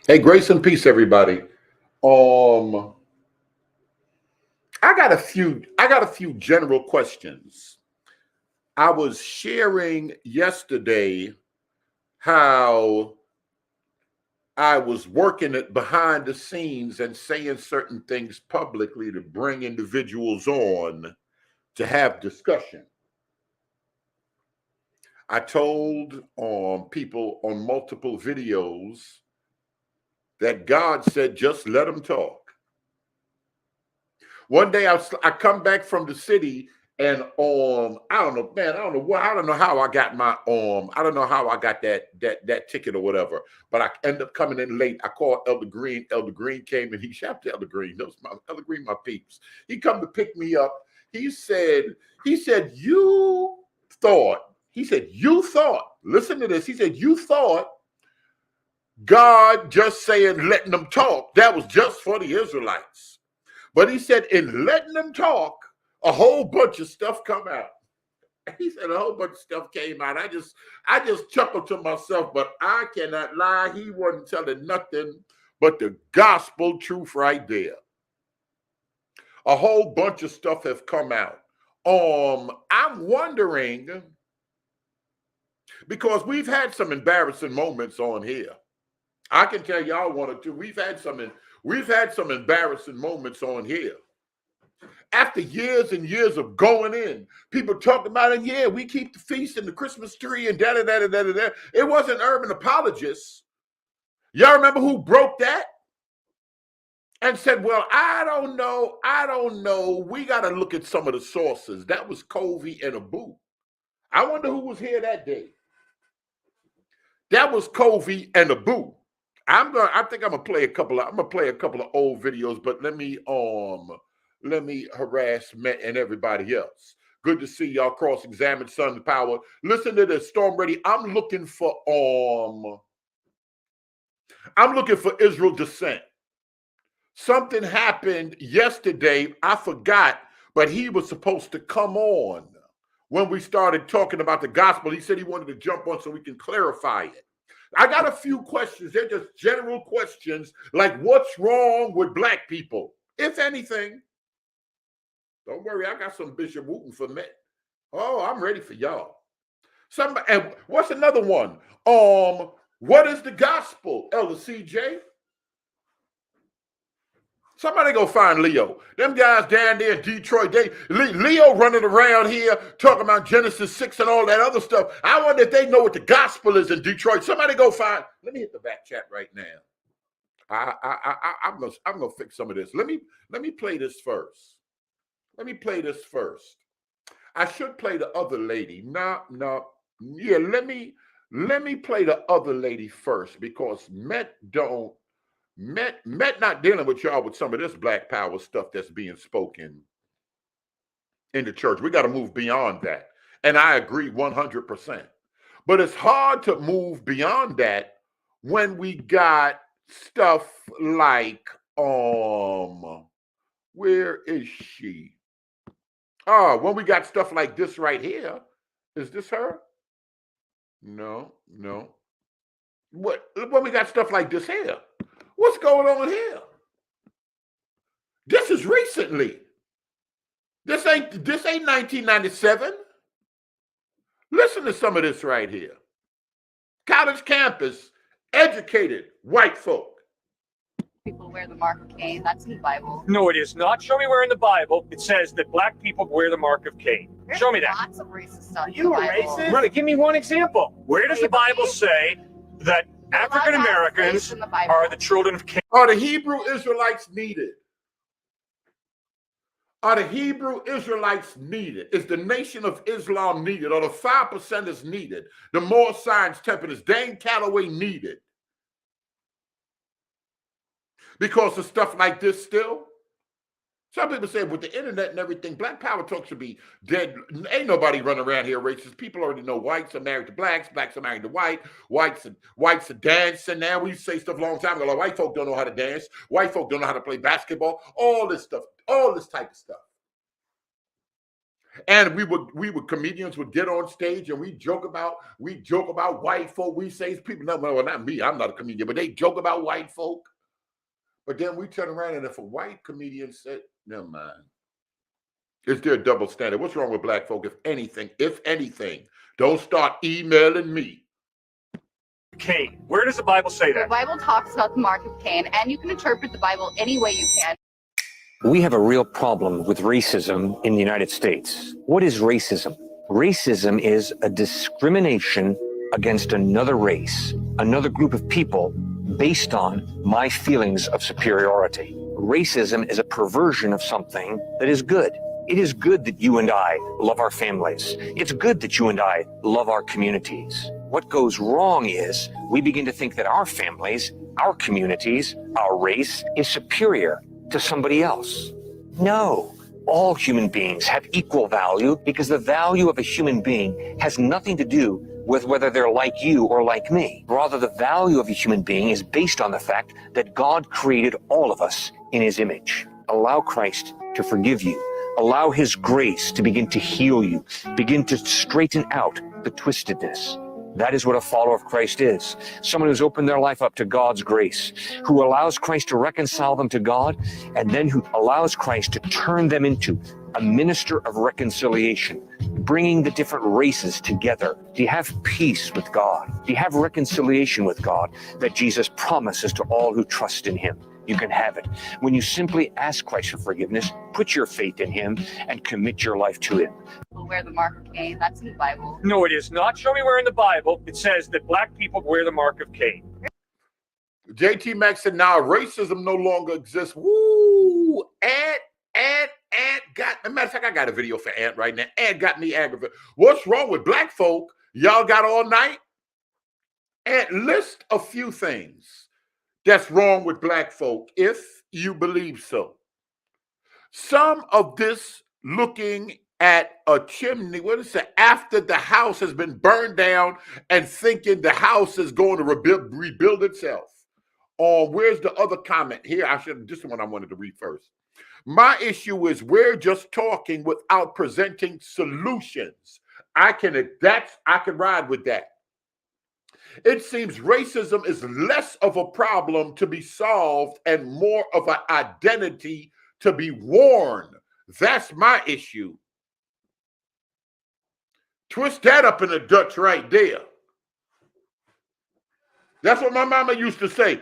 Hey, grace and peace, everybody. Um, I got a few general questions. I was sharing yesterday how I was working it behind the scenes and saying certain things publicly to bring individuals on to have discussion. I told people on multiple videos that God said, just let them talk. One day I come back from the city and I don't know, man, I don't know how I got my I don't know how I got that ticket or whatever, but I end up coming in late. I called Elder Green. Elder Green came and he shout to Elder Green. Those my Elder Green, my peeps. He come to pick me up. He said, he said, you thought, you thought, listen to this. He said, you thought God just saying letting them talk, that was just for the Israelites. But he said, in letting them talk, a whole bunch of stuff come out. He said a whole bunch of stuff came out. I just chuckled to myself, but I cannot lie. He wasn't telling nothing but the gospel truth right there. A whole bunch of stuff have come out. I'm wondering because we've had some embarrassing moments on here. I can tell y'all one or two. We've had some embarrassing moments on here. After years and years of going in, people talked about it. Yeah, we keep the feast and the Christmas tree and da da da da da da. It wasn't urban apologists. Y'all remember who broke that and said, "Well, I don't know, I don't know. We got to look at some of the sources." That was Covey and Abu. I wonder who was here that day. That was Covey and Abu. I think I'm gonna play a couple of old videos, but let me harass Matt and everybody else. Good to see y'all cross-examine Sun Power. Listen to this, Storm Ready. I'm looking for Israel Descent. Something happened yesterday. I forgot, but he was supposed to come on when we started talking about the gospel. He said he wanted to jump on so we can clarify it. I got a few questions. They're just general questions like what's wrong with black people, if anything. Don't worry, I got some Bishop Wooten for me. Oh, I'm ready for y'all. And what's another one? What is the gospel, Elder CJ? Somebody go find Leo. Them guys down there in Detroit, Leo running around here talking about Genesis 6 and all that other stuff. I wonder if they know what the gospel is in Detroit. Somebody go find. Let me hit the back chat right now. I'm gonna fix some of this. Let me play this first. Let me play this first. I should play the other lady. No, no. Yeah, let me play the other lady first because Met not dealing with y'all with some of this black power stuff that's being spoken in the church. We got to move beyond that. And I agree 100%. But it's hard to move beyond that when we got stuff like where is she? Oh, when we got stuff like this right here. Is this her? No, no. What when we got stuff like this here? What's going on here? This is recently. This ain't 1997. Listen to some of this right here. College campus, educated white folk. People wear the mark of Cain. That's in the Bible. No, it is not. Show me where in the Bible it says that black people wear the mark of Cain. There's Show me that. Lots of racist stuff. You are racist? Brother, give me one example. Where does the Bible say that African Americans are the children of Cain? Are the Hebrew Israelites needed? Are the Hebrew Israelites needed? Is the Nation of Islam needed? Or the 5% is needed? The Moore Science Temple is Dane Calloway needed? Because of stuff like this still? Some people say with the internet and everything, black power talk should be dead. Ain't nobody running around here racist. People already know whites are married to blacks are married to whites are dancing now. We used to say stuff a long time ago, like white folk don't know how to dance, white folk don't know how to play basketball, all this stuff, all this type of stuff. And we would comedians would get on stage and we joke about white folk. We say people, no, well, not me, I'm not a comedian, but they joke about white folk. But then we turn around and if a white comedian said, never mind. Is there a double standard? What's wrong with black folk? If anything, don't start emailing me. Cain. Where does the Bible say The that? Bible talks about the mark of Cain, and you can interpret the Bible any way you can. We have a real problem with racism in the United States. What is racism? Racism is a discrimination against another race, another group of people based on my feelings of superiority. Racism is a perversion of something that is good. It is good that you and I love our families. It's good that you and I love our communities. What goes wrong is we begin to think that our families, our communities, our race is superior to somebody else. No, all human beings have equal value because the value of a human being has nothing to do with whether they're like you or like me. Rather, the value of a human being is based on the fact that God created all of us in his image. Allow Christ to forgive you. Allow his grace to begin to heal you, begin to straighten out the twistedness. That is what a follower of Christ is. Someone who's opened their life up to God's grace, who allows Christ to reconcile them to God, and then who allows Christ to turn them into a minister of reconciliation, bringing the different races together. Do you have peace with God? Do you have reconciliation with God that Jesus promises to all who trust in him? You can have it. When you simply ask Christ for forgiveness, put your faith in him, and commit your life to him. People wear the mark of Cain. That's in the Bible. No, it is not. Show me where in the Bible it says that black people wear the mark of Cain. JT Maxx said, now racism no longer exists. Woo! Ant got, matter of fact, I got a video for Ant right now. Ant got me aggravated. What's wrong with black folk? Y'all got all night? Ant, list a few things that's wrong with black folk, if you believe so. Some of this looking at a chimney, what is it, after the house has been burned down and thinking the house is going to rebuild itself. Where's the other comment? Here, this is the one I wanted to read first. My issue is we're just talking without presenting solutions. I can ride with that. It seems racism is less of a problem to be solved and more of an identity to be worn. That's my issue. Twist that up in the Dutch right there. That's what my mama used to say.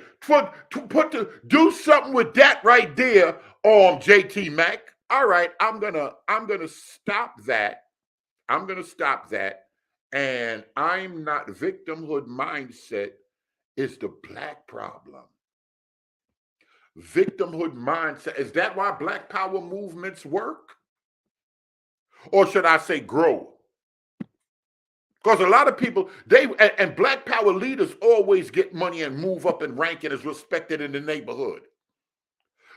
Do something with that right there, JT Mack. All right, I'm gonna stop that. I'm gonna stop that. And I'm not victimhood mindset is the black problem. Victimhood mindset, is that why black power movements work? Or should I say grow? Because a lot of people, and black power leaders always get money and move up in rank and is respected in the neighborhood.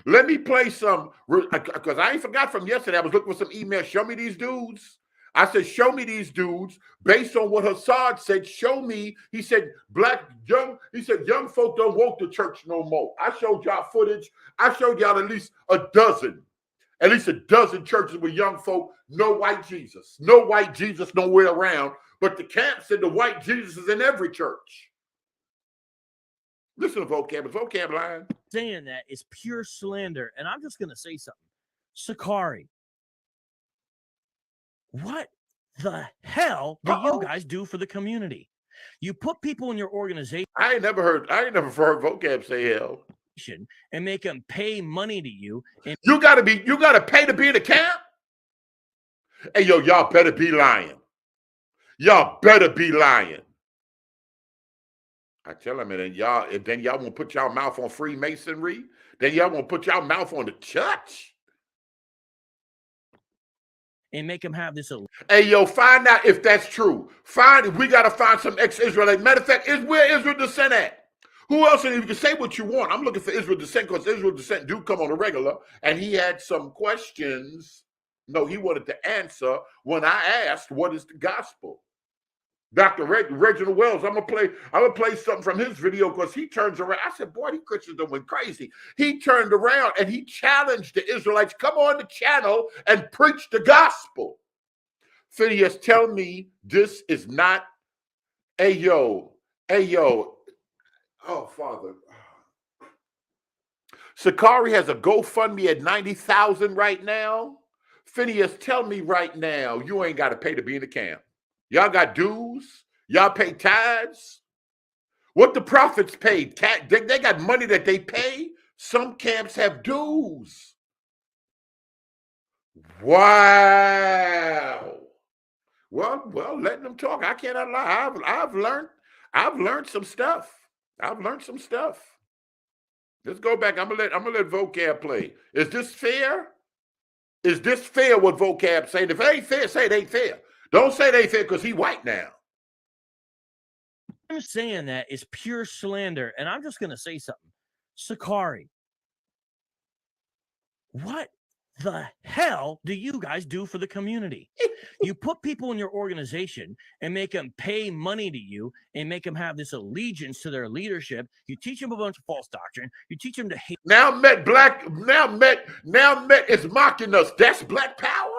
Let me play some, because I ain't forgot from yesterday, I was looking for some emails. Show me these dudes. I said, show me these dudes based on what Hassad said. Show me. He said, young folk don't walk to church no more. I showed y'all footage. I showed y'all at least a dozen churches with young folk, no white Jesus. No white Jesus nowhere around. But the camp said the white Jesus is in every church. Listen to vocab line. Saying that is pure slander. And I'm just going to say something. Sakari. What the hell do you guys do for the community? You put people in your organization. I ain't never heard vocab say hell. And make them pay money to you. And you gotta pay to be in the camp? Hey, yo, y'all better be lying. Y'all better be lying. I tell them, and then y'all won't put y'all mouth on Freemasonry. Then y'all won't put y'all mouth on the church. And make them have this. Hey, yo, find out if that's true. We got to find some ex-Israelite. Matter of fact, where Israel Descent at? Who else? And you can say what you want. I'm looking for Israel Descent because Israel Descent do come on a regular. And he had some questions. No, he wanted to answer when I asked, what is the gospel? Dr. Reginald Wells, I'm gonna play something from his video because he turns around. I said, boy, these Christians done went crazy. He turned around and he challenged the Israelites, come on the channel and preach the gospel. Phineas, tell me this is not. Hey yo. Oh, Father. Sakari has a GoFundMe at 90,000 right now. Phineas, tell me right now, you ain't got to pay to be in the camp. Y'all got dues. Y'all pay tithes. What the prophets paid, they got money that they pay. Some camps have dues. Wow. Well, letting them talk. I cannot lie. I've learned some stuff. Let's go back. I'm gonna let vocab play. Is this fair? Is this fair what vocab saying? If it ain't fair, say it ain't fair. Don't say it ain't fair because he white now. I'm saying that is pure slander. And I'm just going to say something. Sakari, what the hell do you guys do for the community? You put people in your organization and make them pay money to you and make them have this allegiance to their leadership. You teach them a bunch of false doctrine. You teach them to hate. Now Met is mocking us. That's black power?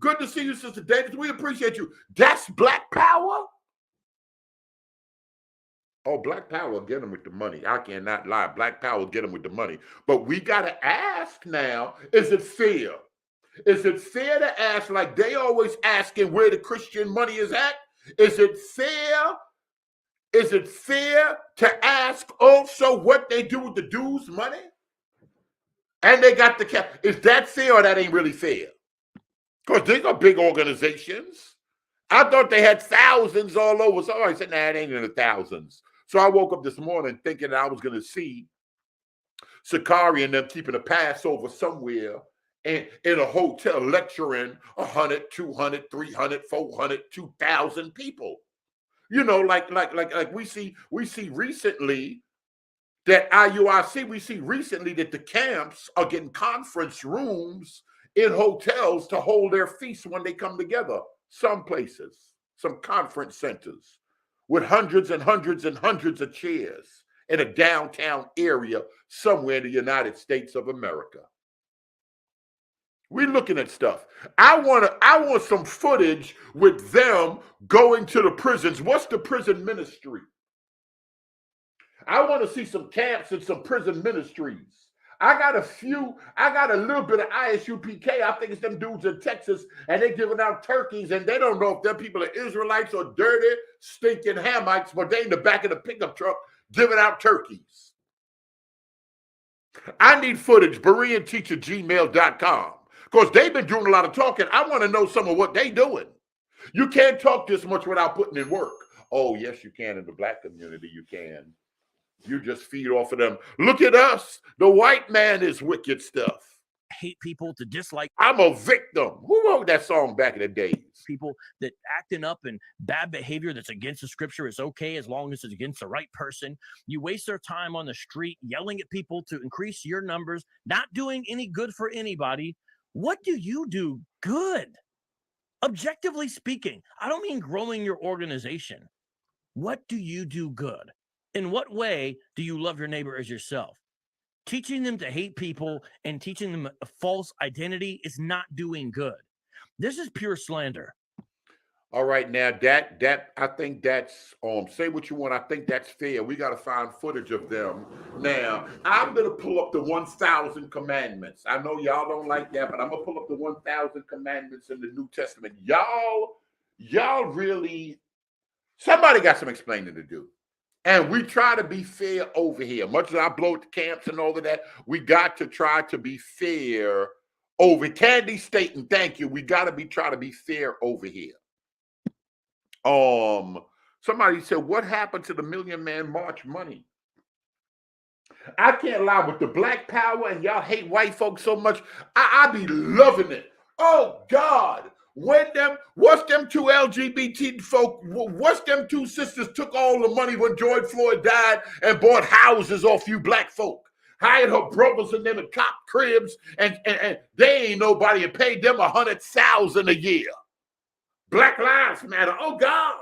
Good to see you, Sister Davis. We appreciate you. That's black power? Oh, black power will get them with the money. I cannot lie. Black power will get them with the money. But we got to ask now, is it fair? Is it fair to ask like they always asking where the Christian money is at? Is it fair? Is it fair to ask also what they do with the dues money? And they got the cap. Is that fair or that ain't really fair? Because these are big organizations. I thought they had thousands all over. So I said, nah, it ain't in the thousands. So I woke up this morning thinking that I was going to see Sakari and them keeping a Passover somewhere in a hotel lecturing 100, 200, 300, 400, 2,000 people. You know, like we see recently that IUIC, we see recently that the camps are getting conference rooms in hotels to hold their feasts when they come together. Some places, some conference centers with hundreds and hundreds and hundreds of chairs in a downtown area somewhere in the United States of America. We're looking at stuff. I want some footage with them going to the prisons. What's the prison ministry? I want to see some camps and some prison ministries. I got a little bit of ISUPK. I think it's them dudes in Texas, and they giving out turkeys, and they don't know if them people are Israelites or dirty, stinking Hamites, but they in the back of the pickup truck giving out turkeys. I need footage, BereanTeacher@gmail.com, because they've been doing a lot of talking. I want to know some of what they doing. You can't talk this much without putting in work. Oh, yes, you can in the black community, you can. You just feed off of them. Look at us. The white man is wicked stuff. Hate people, to dislike. I'm a victim. Who wrote that song back in the days? People that acting up and bad behavior that's against the scripture is okay as long as it's against the right person. You waste their time on the street yelling at people to increase your numbers, not doing any good for anybody. What do you do good? Objectively speaking, I don't mean growing your organization. What do you do good? In what way do you love your neighbor as yourself? Teaching them to hate people and teaching them a false identity is not doing good. This is pure slander. All right, now that I think that's say what you want. I think that's fair. We got to find footage of them. Now I'm gonna pull up the 1,000 commandments. I know y'all don't like that, but I'm gonna pull up the 1,000 commandments in the New Testament. Y'all really, somebody got some explaining to do. And we try to be fair over here. Much as I blow at the camps and all of that, we got to try to be fair over. Candy Staten, thank you. We got to try to be fair over here. Somebody said, what happened to the Million Man March money? I can't lie, with the black power and y'all hate white folks so much, I be loving it. Oh God. What's them two LGBT folk, what's them two sisters took all the money when George Floyd died and bought houses off you black folk, hired her brothers and them in cop cribs, and they ain't nobody and paid them $100,000 a year. Black Lives Matter. Oh God.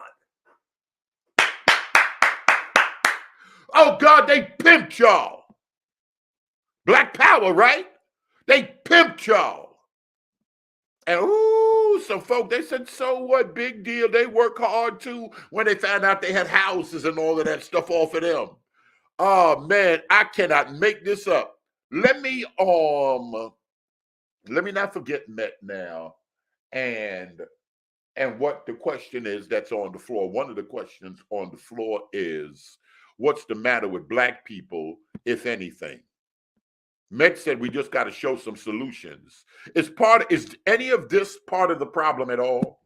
Oh God, they pimped y'all. Black power, right? They pimped y'all. And ooh, some folk, they said, so what? Big deal. They work hard too when they found out they had houses and all of that stuff off of them. Oh man, I cannot make this up. Let me not forget Met now and what the question is that's on the floor. One of the questions on the floor is, what's the matter with black people, if anything? Met said we just got to show some solutions. Is any of this part of the problem at all?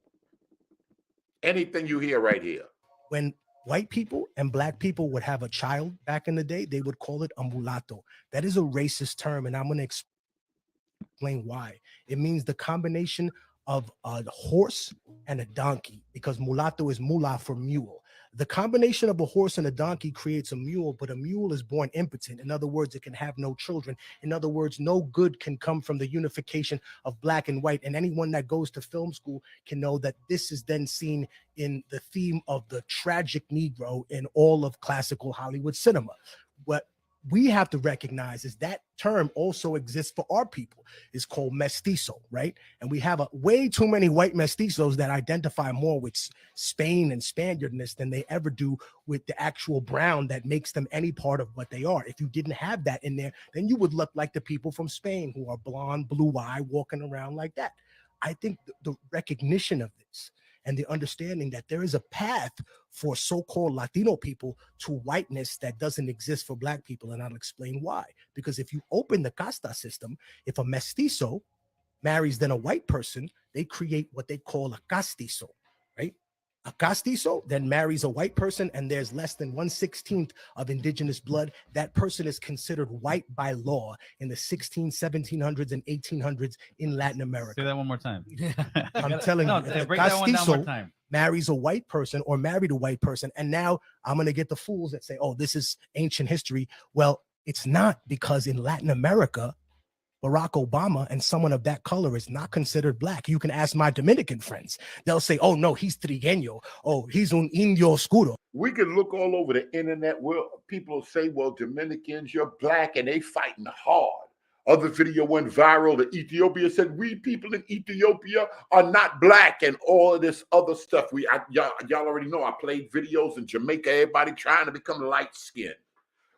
Anything you hear right here? When white people and black people would have a child back in the day, they would call it a mulatto. That is a racist term, and I'm going to explain why. It means the combination of a horse and a donkey, because mulatto is mula for mule. The combination of a horse and a donkey creates a mule, but a mule is born impotent. In other words, it can have no children. In other words, no good can come from the unification of black and white. And anyone that goes to film school can know that this is then seen in the theme of the tragic Negro in all of classical Hollywood cinema. What we have to recognize is that term also exists for our people. It's called mestizo, right? And we have way too many white mestizos that identify more with Spain and Spaniardness than they ever do with the actual brown that makes them any part of what they are. If you didn't have that in there, then you would look like the people from Spain who are blonde, blue-eyed, walking around like that. I think the recognition of this and the understanding that there is a path for so-called Latino people to whiteness that doesn't exist for black people. And I'll explain why. Because if you open the casta system, if a mestizo marries then a white person, they create what they call a castizo, right? A castizo then marries a white person, and there's less than 1/16 of indigenous blood. That person is considered white by law in the 1700s and 1800s in Latin America. Say that one more time. I'm telling you, break that one down one castizo time. marries a white person or married a white person. And now I'm going to get the fools that say, oh, this is ancient history. Well, it's not, because in Latin America, Barack Obama and someone of that color is not considered black. You can ask my Dominican friends. They'll say, oh, no, he's trigueño. Oh, he's un indio oscuro. We can look all over the internet where people say, well, Dominicans, you're black, and they fighting hard. Other video went viral. The Ethiopia said, we people in Ethiopia are not black, and all of this other stuff. Y'all already know I played videos in Jamaica, everybody trying to become light skinned.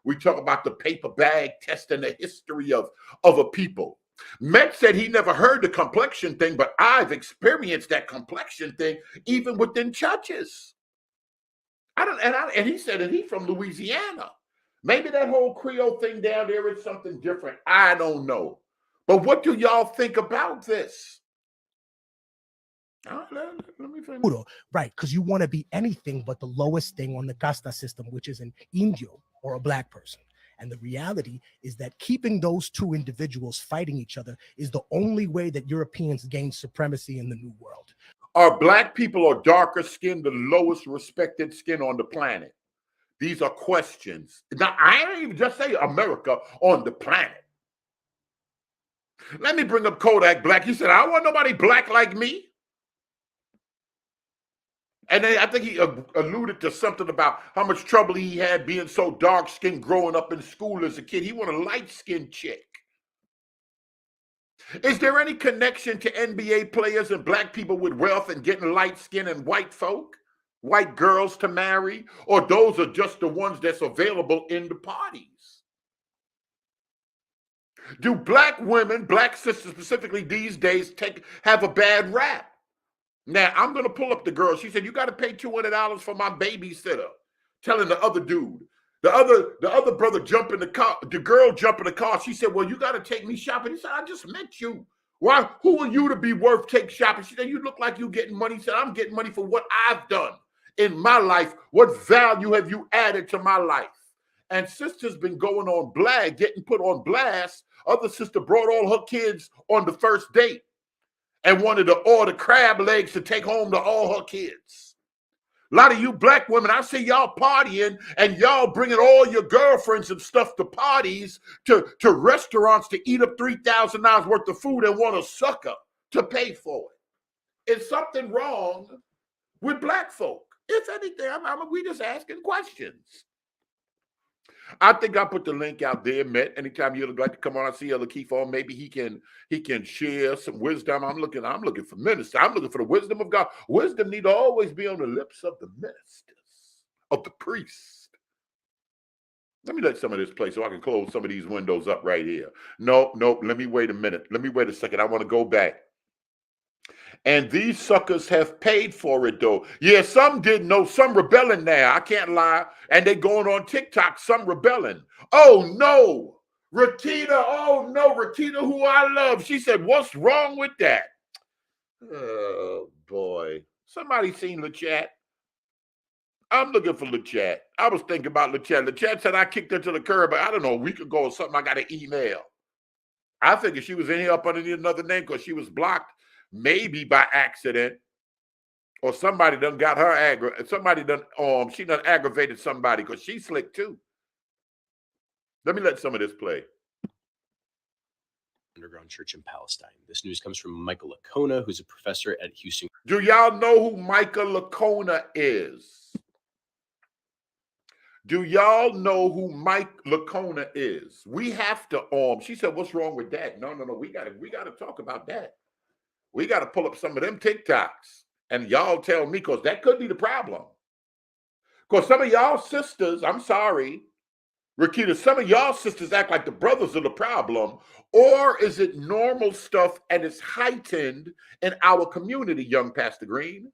We talk about the paper bag test and the history of a people. Met said he never heard the complexion thing, but I've experienced that complexion thing even within churches. And he said that he's from Louisiana. Maybe that whole Creole thing down there is something different. I don't know. But what do y'all think about this? Let me finish. Right, because you want to be anything but the lowest thing on the casta system, which is an indio or a black person. And the reality is that keeping those two individuals fighting each other is the only way that Europeans gain supremacy in the New World. Are black people or darker skin the lowest respected skin on the planet? These are questions. Now, I ain't even just say America, on the planet. Let me bring up Kodak Black. He said, I don't want nobody black like me. And then I think he alluded to something about how much trouble he had being so dark-skinned growing up in school as a kid. He wanted a light-skinned chick. Is there any connection to NBA players and black people with wealth and getting light skin and white folk, white girls to marry? Or those are just the ones that's available in the parties? Do black women, black sisters specifically these days, have a bad rap? Now, I'm going to pull up the girl. She said, you got to pay $200 for my babysitter. Telling the other dude. The other brother jump in the car. The girl jump in the car. She said, well, you got to take me shopping. He said, I just met you. Why? Who are you to be worth take shopping? She said, you look like you getting money. He said, I'm getting money for what I've done in my life. What value have you added to my life? And sister's been going on blast, getting put on blast. Other sister brought all her kids on the first date and wanted to order crab legs to take home to all her kids. A lot of you black women, I see y'all partying and y'all bringing all your girlfriends and stuff to parties, to restaurants to eat up $3,000 worth of food and want a sucker to pay for it. Is something wrong with black folk? If anything, we just asking questions. I think I put the link out there, Matt. Anytime you'd like to come on, I see Elder Keith on. Maybe he can share some wisdom. I'm looking for ministers. I'm looking for the wisdom of God. Wisdom need to always be on the lips of the ministers, of the priest. Let me let some of this play so I can close some of these windows up right here. Nope. Let me wait a minute. Let me wait a second. I want to go back. And these suckers have paid for it, though. Yeah, some didn't know. Some rebelling now. I can't lie. And they going on TikTok. Some rebelling. Oh, no. Rakita. Oh, no. Rakita, who I love. She said, what's wrong with that? Oh, boy. Somebody seen the chat? I'm looking for LeChat. I was thinking about LeChat. LeChat said I kicked her to the curb, but I don't know, a week ago or something. I got an email. I figured she was in here up underneath another name because she was blocked, maybe by accident, or somebody done got her she done aggravated somebody because she's slick too. Let me let some of this play. Underground church in Palestine. This news comes from Michael Licona, who's a professor at Houston. Do y'all know who Michael Licona is? Do y'all know who Mike Licona is? We have to, she said, what's wrong with that? No. We gotta talk about that. We gotta pull up some of them TikToks. And y'all tell me, because that could be the problem. Because some of y'all sisters, I'm sorry, Rakita, some of y'all sisters act like the brothers are the problem. Or is it normal stuff and it's heightened in our community, young Pastor Green?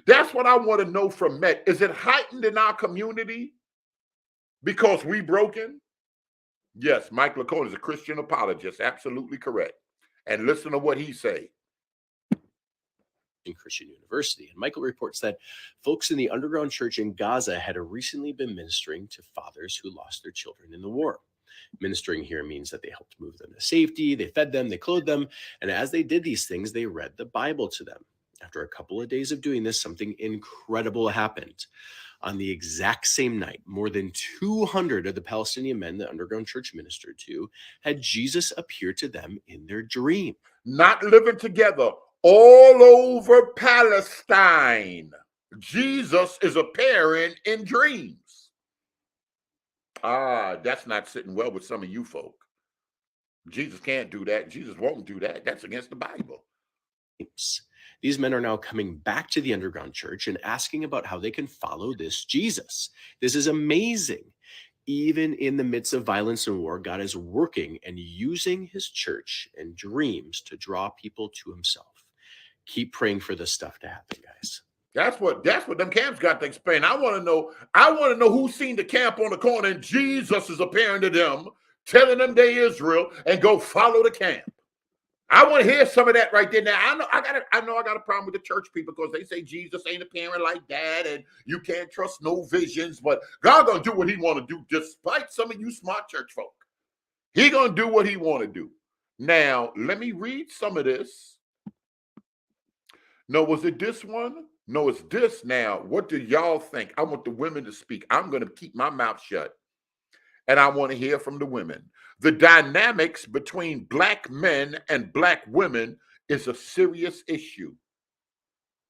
That's what I want to know from Met. Is it heightened in our community because we broken? Yes, Mike Licona is a Christian apologist. Absolutely correct. And listen to what he say. Christian University. And Michael reports that folks in the underground church in Gaza had recently been ministering to fathers who lost their children in the war. Ministering here means that they helped move them to safety, they fed them, they clothed them, and as they did these things, they read the Bible to them. After a couple of days of doing this, something incredible happened. On the exact same night, more than 200 of the Palestinian men the underground church ministered to had Jesus appear to them in their dream. Not living together all over Palestine. Jesus is appearing in dreams. That's not sitting well with some of you folk. Jesus can't do that. Jesus won't do that. That's against the Bible. These men are now coming back to the underground church and asking about how they can follow this Jesus. This is amazing. Even in the midst of violence and war, God is working and using his church and dreams to draw people to himself. Keep praying for this stuff to happen, guys. That's what them camps got to explain. I want to know who's seen the camp on the corner and Jesus is appearing to them, telling them they Israel, and go follow the camp. I want to hear some of that right there. Now I know I got a problem with the church people because they say Jesus ain't appearing like that, and you can't trust no visions. But God gonna do what he want to do, despite some of you smart church folk. He gonna do what he want to do. Now let me read some of this. No, was it this one? No, it's this. Now, what do y'all think? I want the women to speak. I'm gonna keep my mouth shut, and I want to hear from the women. The dynamics between black men and black women is a serious issue.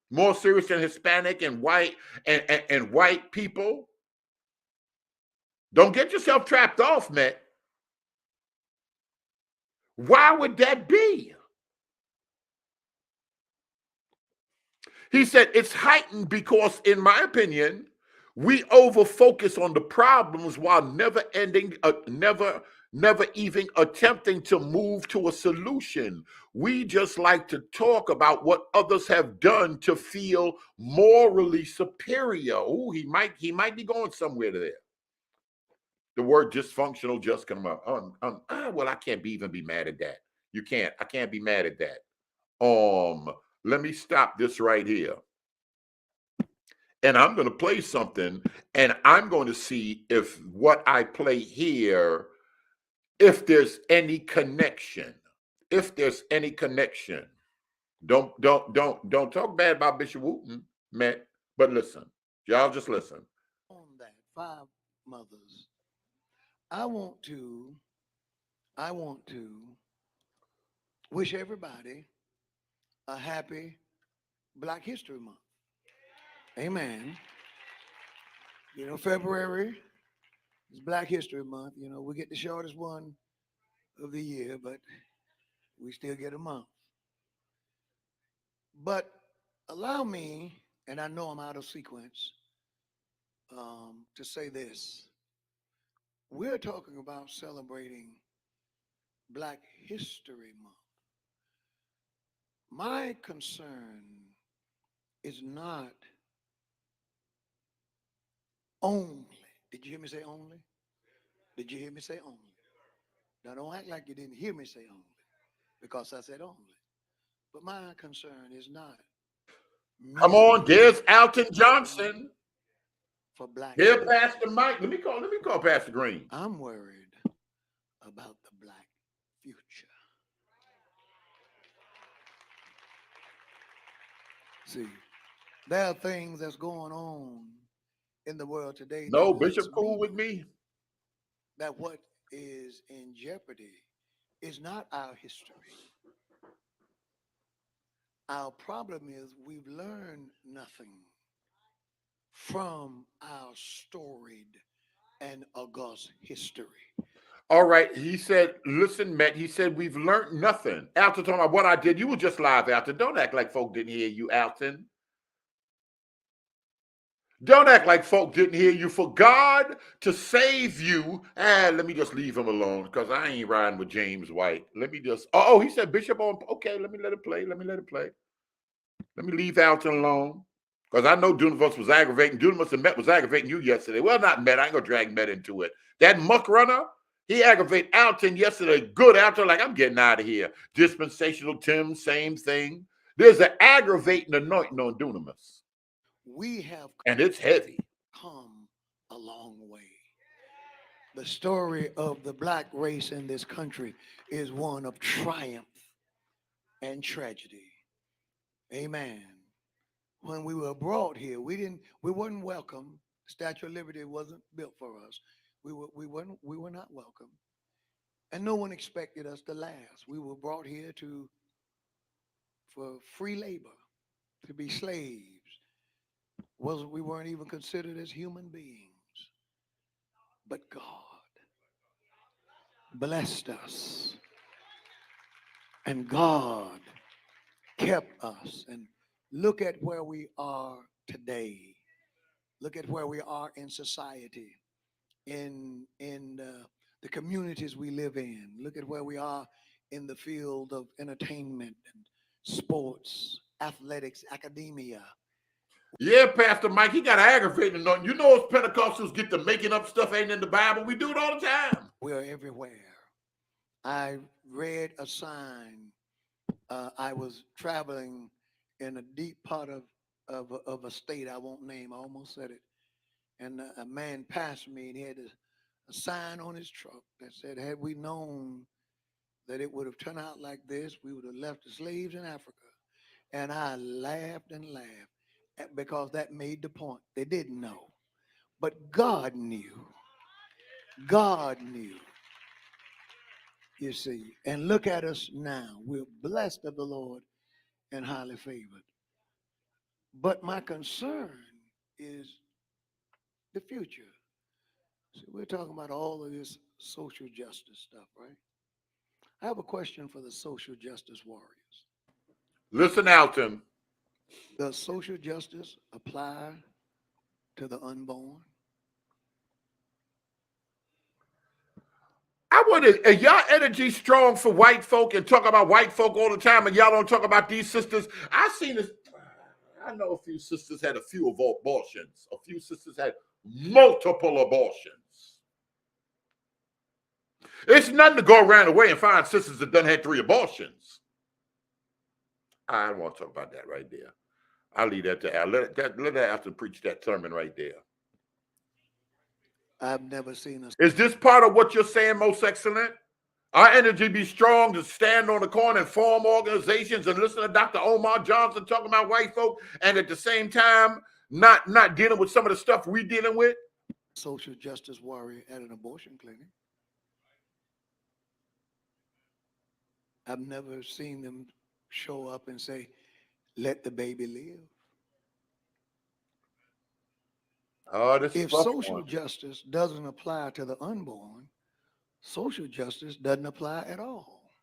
More serious than Hispanic and white and white people. Don't get yourself trapped off, Matt. Why would that be? He said it's heightened because, in my opinion, we over-focus on the problems while never even attempting to move to a solution. We just like to talk about what others have done to feel morally superior. Oh, he might be going somewhere there. The word dysfunctional just come up. Well, I can't even be mad at that. You can't. I can't be mad at that. Let me stop this right here. And I'm going to play something, and I'm going to see if what I play here, if there's any connection. If there's any connection. Don't talk bad about Bishop Wooten, Matt, but listen. Y'all just listen. On that, 5 mothers. I want to wish everybody a happy Black History Month. Amen. You know, February It's Black History Month. You know, we get the shortest one of the year, but we still get a month. But allow me, and I know I'm out of sequence, to say this. We're talking about celebrating Black History Month. My concern is not only. Did you hear me say only? Did you hear me say only? Now don't act like you didn't hear me say only, because I said only. But my concern is not Come on, merely there's Alton Johnson. for Black Here, history. Pastor Mike. Let me call Pastor Green. I'm worried about the Black future. See, there are things that's going on in the world today No, that lets Bishop me cool with know me. that what is in jeopardy is not our history. Our problem is we've learned nothing from our storied and august history. All right. He said, listen, Matt, he said, we've learned nothing. Alton talking about what I did. You were just live, Alton. Don't act like folk didn't hear you, Alton. Don't act like folk didn't hear you. For God to save you, let me just leave him alone because I ain't riding with James White. Let me just, he said Bishop on, okay, let me let it play. Let me leave Alton alone because I know Dunamis was aggravating. Dunamis and Met was aggravating you yesterday. Well, not Met. I ain't going to drag Met into it. That muck runner, he aggravated Alton yesterday. Good Alton, like, I'm getting out of here. Dispensational Tim, same thing. There's an aggravating anointing on Dunamis. We have And it's heavy. come a long way. The story of the Black race in this country is one of triumph and tragedy. Amen. When we were brought here, we weren't welcome. Statue of Liberty wasn't built for us. We were not welcome. And no one expected us to last. We were brought here for free labor, to be slaves. We weren't even considered as human beings. But God blessed us. And God kept us. And look at where we are today. Look at where we are in society, in the communities we live in. Look at where we are in the field of entertainment and sports, athletics, academia. Yeah, Pastor Mike, he got aggravated. You know us Pentecostals get to making up stuff ain't in the Bible. We do it all the time. We're everywhere. I read a sign. I was traveling in a deep part of a state I won't name. I almost said it. And a man passed me and he had a sign on his truck that said, had we known that it would have turned out like this, we would have left the slaves in Africa. And I laughed and laughed because that made the point. They didn't know. But God knew. God knew. You see, and look at us now. We're blessed of the Lord and highly favored. But my concern is the future. See, we're talking about all of this social justice stuff, right? I have a question for the social justice warriors. Listen, Alton. Does social justice apply to the unborn? I wonder, is y'all energy strong for white folk and talk about white folk all the time and y'all don't talk about these sisters? I seen this. I know a few sisters had a few abortions. A few sisters had multiple abortions. It's nothing to go around the way and find sisters that done had 3 abortions. I don't want to talk about that right there. I'll leave that to Al. Let Alton preach that sermon right there. I've never seen a. Is this part of what you're saying, most excellent? Our energy be strong to stand on the corner and form organizations and listen to Dr. Omar Johnson talking about white folk, and at the same time not dealing with some of the stuff we're dealing with? Social justice warrior at an abortion clinic. I've never seen them show up and say, let the baby live. Oh, this is If rough social one. justice doesn't apply to the unborn, social justice doesn't apply at all.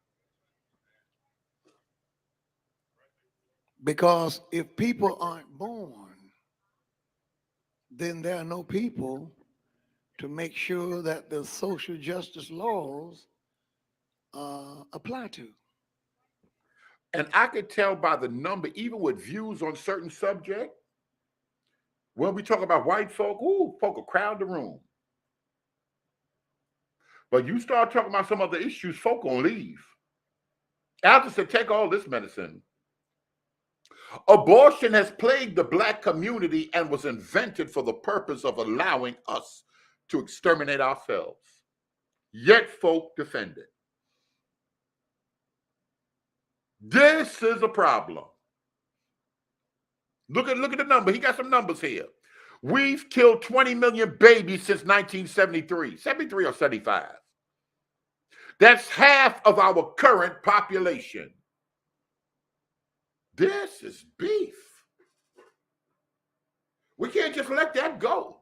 Because if people aren't born, then there are no people to make sure that the social justice laws apply to. And I could tell by the number, even with views on certain subject, when we talk about white folk, ooh, folk will crowd the room. But you start talking about some other issues, folk gonna leave. After said, take all this medicine. Abortion has plagued the black community and was invented for the purpose of allowing us to exterminate ourselves. Yet folk defend it. This is a problem. Look at the number. He got some numbers here. We've killed 20 million babies since 1973, 73 or 75. That's half of our current population. This is beef. We can't just let that go.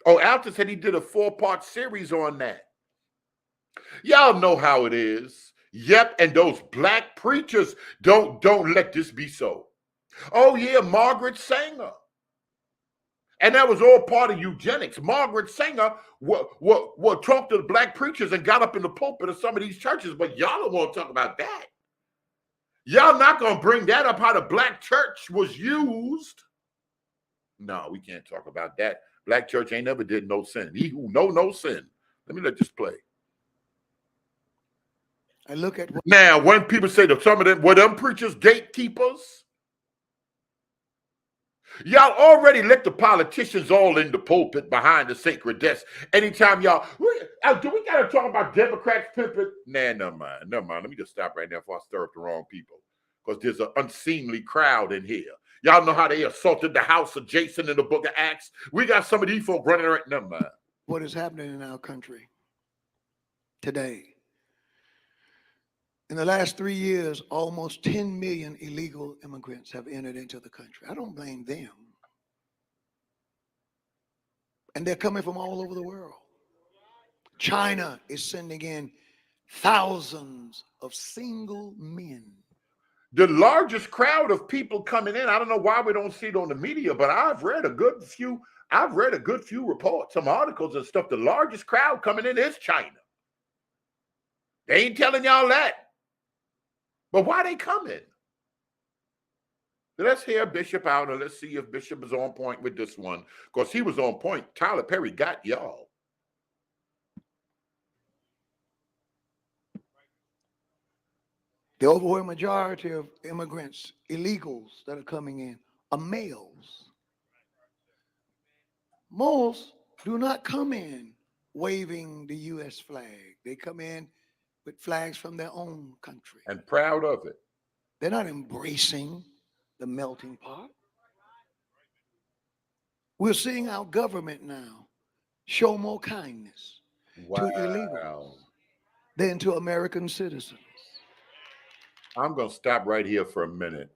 Oh, Alton said he did a 4-part series on that. Y'all know how it is. Yep, and those black preachers don't let this be so. Oh yeah, Margaret Sanger. And that was all part of eugenics. Margaret Sanger would talk to the black preachers and got up in the pulpit of some of these churches, but y'all don't want to talk about that. Y'all not going to bring that up, how the black church was used. No, we can't talk about that. Black church ain't never did no sin. He who know no sin. Let me let this play. I look at Now, when people say that some of them, were them preachers gatekeepers? Y'all already let the politicians all in the pulpit behind the sacred desk. Anytime y'all, do we got to talk about Democrats pimping? Nah, never mind. Let me just stop right now before I stir up the wrong people. Because there's an unseemly crowd in here. Y'all know how they assaulted the house of Jason in the book of Acts? We got some of these folk running around. Never mind. what is happening in our country today. In the last 3 years, almost 10 million illegal immigrants have entered into the country. I don't blame them. And they're coming from all over the world. China is sending in thousands of single men. The largest crowd of people coming in, I don't know why we don't see it on the media, but I've read a good few reports, some articles and stuff. The largest crowd coming in is China. They ain't telling y'all that. But why they coming? Let's hear Bishop out and let's see if Bishop is on point with this one. Because he was on point. Tyler Perry got y'all. The overwhelming majority of immigrants, illegals that are coming in, are males. Most do not come in waving the U.S. flag. They come in with flags from their own country. And proud of it. They're not embracing the melting pot. We're seeing our government now show more kindness to illegals than to American citizens. I'm going to stop right here for a minute.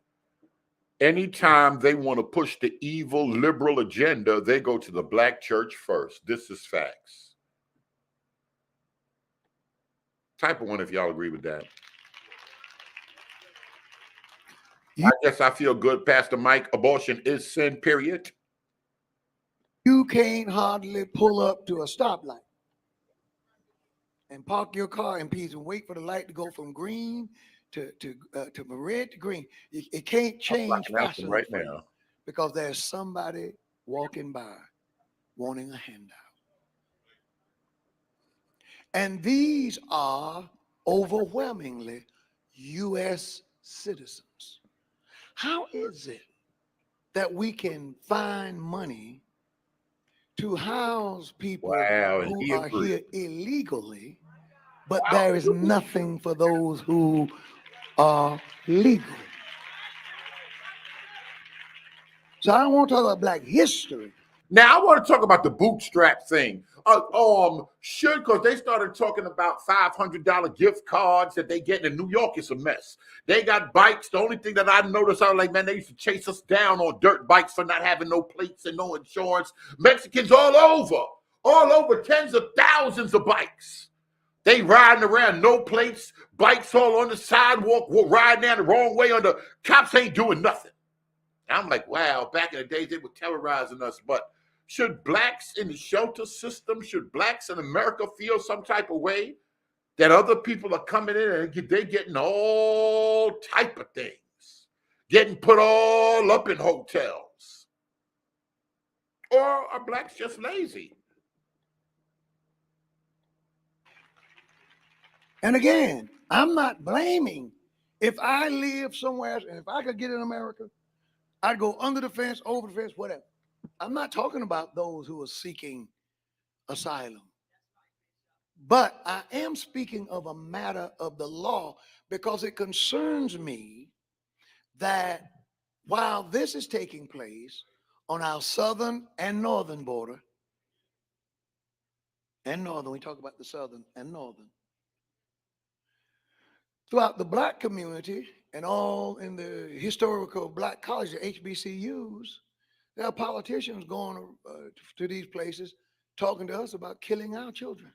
Anytime they want to push the evil liberal agenda, they go to the black church first. This is facts. Type of one if y'all agree with that. I guess I feel good, Pastor Mike. Abortion is sin, period. You can't hardly pull up to a stoplight and park your car in peace and wait for the light to go from green to red to green. It can't change fast enough right now because there's somebody walking by wanting a handout. And these are overwhelmingly U.S. citizens. How is it that we can find money to house people who are here illegally, but there is nothing for those who are legal? So I don't want to talk about black history. Now I want to talk about the bootstrap thing. Because they started talking about $500 gift cards that they get in New York. It's a mess. They got bikes. The only thing that I noticed, I was like, man, they used to chase us down on dirt bikes for not having no plates and no insurance. Mexicans all over, tens of thousands of bikes. They riding around, no plates, bikes all on the sidewalk, riding down the wrong way on the cops ain't doing nothing. And I'm like, wow, back in the days, they were terrorizing us. But should blacks in the shelter system, should blacks in America feel some type of way that other people are coming in and they're getting all type of things, getting put all up in hotels? Or are blacks just lazy? And again, I'm not blaming. If I live somewhere else and if I could get in America, I'd go under the fence, over the fence, whatever. I'm not talking about those who are seeking asylum. But I am speaking of a matter of the law because it concerns me that while this is taking place on our southern and northern border, we talk about the southern and northern, throughout the black community and all in the historical black colleges, HBCUs, there are politicians going to these places talking to us about killing our children.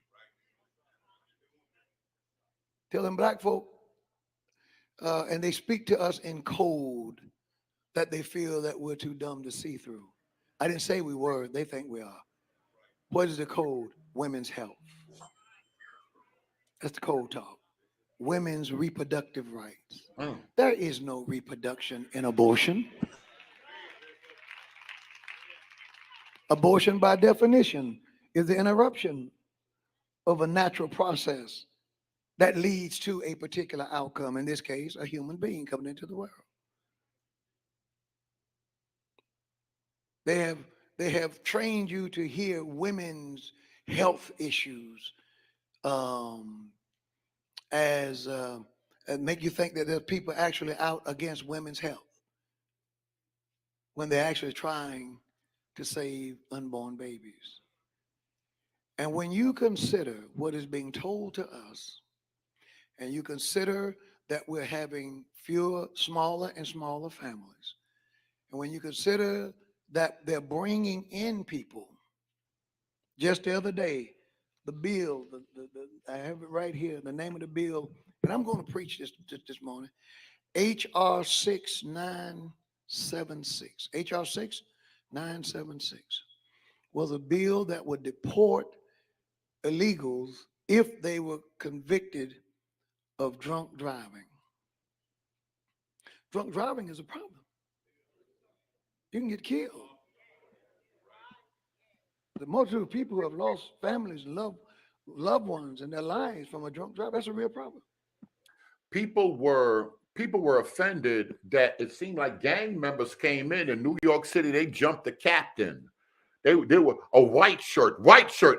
Telling black folk, and they speak to us in code that they feel that we're too dumb to see through. I didn't say we were, they think we are. What is the code? Women's health. That's the code talk. Women's reproductive rights. There is no reproduction in abortion. Abortion, by definition, is the interruption of a natural process that leads to a particular outcome. In this case, a human being coming into the world. They have trained you to hear women's health issues and make you think that there's people actually out against women's health when they're actually trying to save unborn babies. And when you consider what is being told to us, and you consider that we're having fewer, smaller and smaller families, and when you consider that they're bringing in people, just the other day, the bill, I have it right here, the name of the bill, and I'm going to preach this morning, HR 6976. HR 6976 was a bill that would deport illegals if they were convicted of drunk driving. Drunk driving is a problem. You can get killed. The multitude of people who have lost families and loved ones in their lives from a drunk driver, that's a real problem. People were offended that it seemed like gang members came in New York City. They jumped the captain. They were a white shirt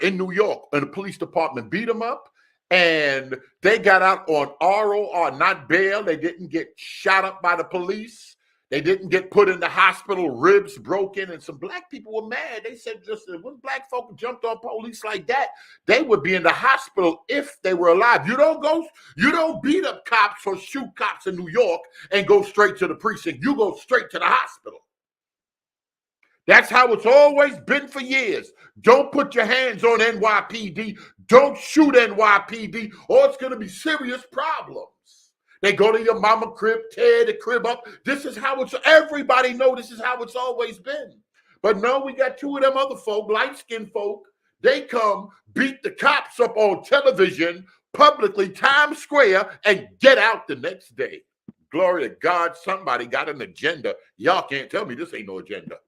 in New York, and the police department beat them up, and they got out on ROR, not bail. They didn't get shot up by the police. They didn't get put in the hospital, ribs broken, and some black people were mad. They said, just when black folk jumped on police like that, they would be in the hospital if they were alive. You don't beat up cops or shoot cops in New York and go straight to the precinct. You go straight to the hospital. That's how it's always been for years. Don't put your hands on NYPD. Don't shoot NYPD, or it's going to be serious problems. They go to your mama crib, tear the crib up. This is how everybody know this is how it's always been. But no, we got two of them other folk, light-skinned folk. They come, beat the cops up on television, publicly, Times Square, and get out the next day. Glory to God, somebody got an agenda. Y'all can't tell me this ain't no agenda.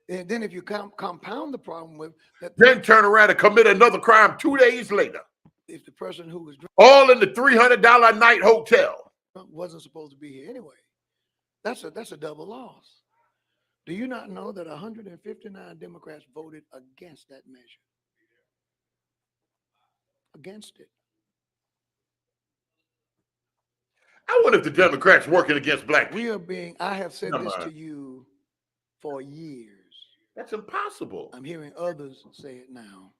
And then if you compound the problem with that, then turn around and commit another crime 2 days later. If the person who was all in the $300 a night hotel wasn't supposed to be here anyway, that's a double loss. Do you not know that 159 Democrats voted against that measure? Against it. I wonder if the Democrats working against black people. I have said this to you for years. That's impossible. I'm hearing others say it now.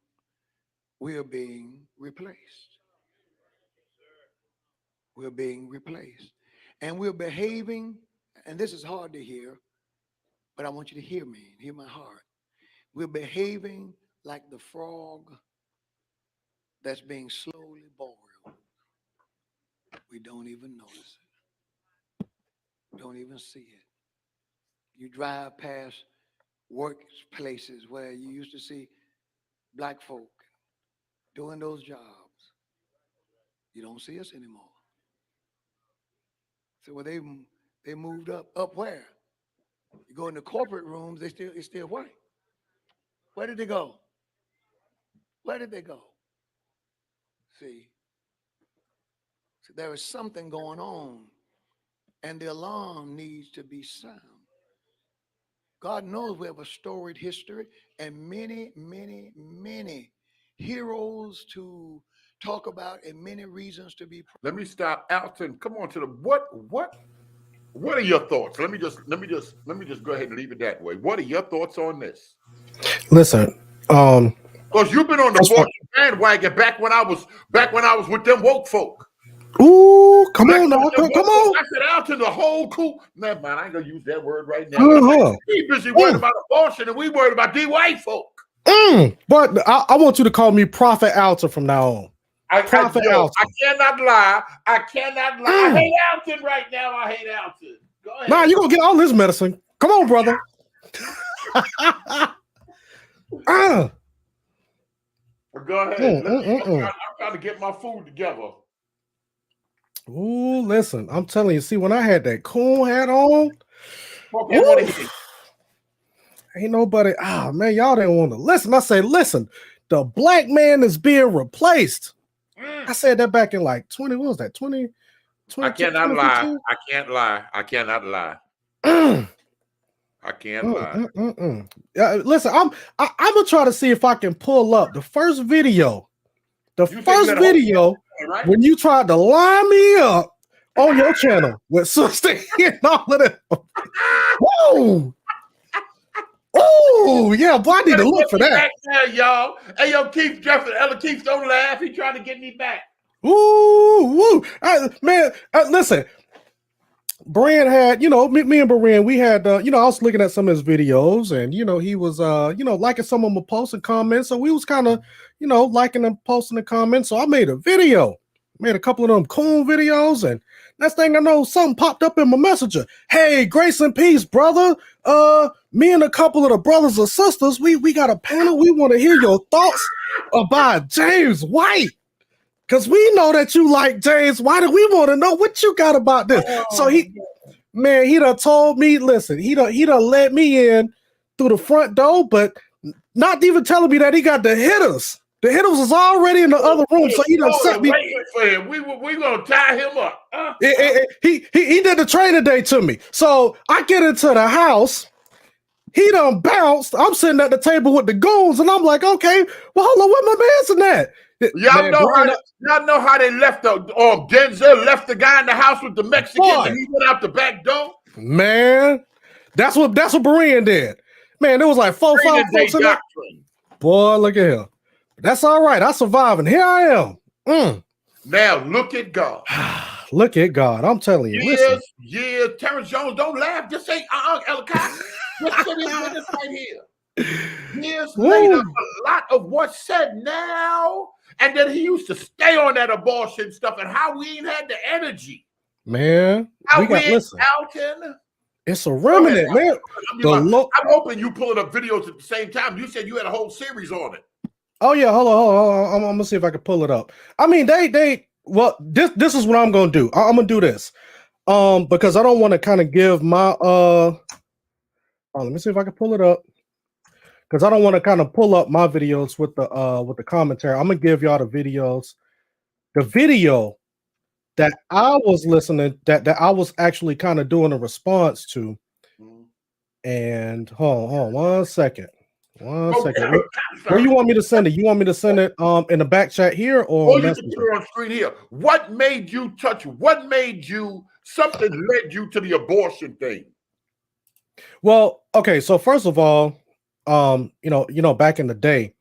We are being replaced. We're being replaced. And we're behaving, and this is hard to hear, but I want you to hear me, hear my heart. We're behaving like the frog that's being slowly boiled. We don't even notice it. Don't even see it. You drive past workplaces where you used to see black folk doing those jobs. You don't see us anymore. So well, they moved up where? You go in the corporate rooms, it's still white. Where did they go? Where did they go? See, so there is something going on, and the alarm needs to be sound. God knows we have a storied history and many, many, many heroes to talk about and many reasons to be proud. Let me stop. Alton, come on to the what are your thoughts? Let me just go ahead and leave it that way. What are your thoughts on this? Listen, Because you've been on the abortion bandwagon back when I was with them woke folk. ooh, come on now, come on. I said Alton, the whole cool. Never mind, I ain't gonna use that word right now. We busy worried about abortion and we worried about these white folk. But I want you to call me Prophet Alton from now on. Prophet Alton. I cannot lie. I hate Alton right now. I hate Alton. Go ahead. Nah, you're gonna get all this medicine. Come on, brother. Go ahead. I'm trying to get my food together. Ooh, listen, I'm telling you, see, when I had that coon hat on, ain't nobody, man, y'all didn't want to listen. I say, listen, the black man is being replaced. I said that back in like 20, what was that? 20, I cannot lie. I can't lie. I cannot lie. I can't lie. Listen, I'm gonna try to see if I can pull up the first video. The first video right? when you tried to line me up on your channel with Sister and all of that. Whoa! Oh, yeah, boy, I need to look for that. Back there, y'all. Hey, yo, Keith Jeffrey, Ella Keith, don't laugh. He trying to get me back. Ooh, man, listen. Brian had, me and Brian, we had, I was looking at some of his videos and, he was, liking some of my posts and comments. So we was kind of, liking and posting the comments. So I made a video, made a couple of them cool videos. And next thing I know, something popped up in my messenger. Hey, grace and peace, brother. Me and a couple of the brothers and sisters, we got a panel. We want to hear your thoughts about James White. Because we know that you like James White, and we want to know what you got about this. So he done told me, listen, he done let me in through the front door, but not even telling me that he got the hitters. The hitters was already in the other room, so he done set me. We gonna tie him up. He did the training day to me. So I get into the house. He done bounced. I'm sitting at the table with the goons, and I'm like, okay, well, hold on, where my man's in that? Y'all know how they left Denzel left the guy in the house with the Mexican and he went out the back door? Man, that's what Berean did. Man, there was like 4 or 5 folks in there. Boy, look at him. That's all right. I survived, and here I am. Now look at God. Look at God. I'm telling you. Years. Terrence Jones, don't laugh. Just say, Ellicott. Just sit in this right here. Years later, a lot of what's said now, and then he used to stay on that abortion stuff, and how we ain't had the energy. Man, listen. It's a remnant, man. I'm hoping you pulling up videos at the same time. You said you had a whole series on it. Oh yeah, hold on. I'm gonna see if I can pull it up. I mean, this is what I'm gonna do. I'm gonna do this, because I don't want to kind of give my let me see if I can pull it up. Because I don't want to kind of pull up my videos with the commentary. I'm gonna give y'all the videos. The video that I was listening, that I was actually kind of doing a response to. And hold on 1 second. 1 second. Where you want me to send it? You want me to send it in the back chat here or you can put it on screen here. What made you something led you to the abortion thing? Well, okay, so first of all, back in the day,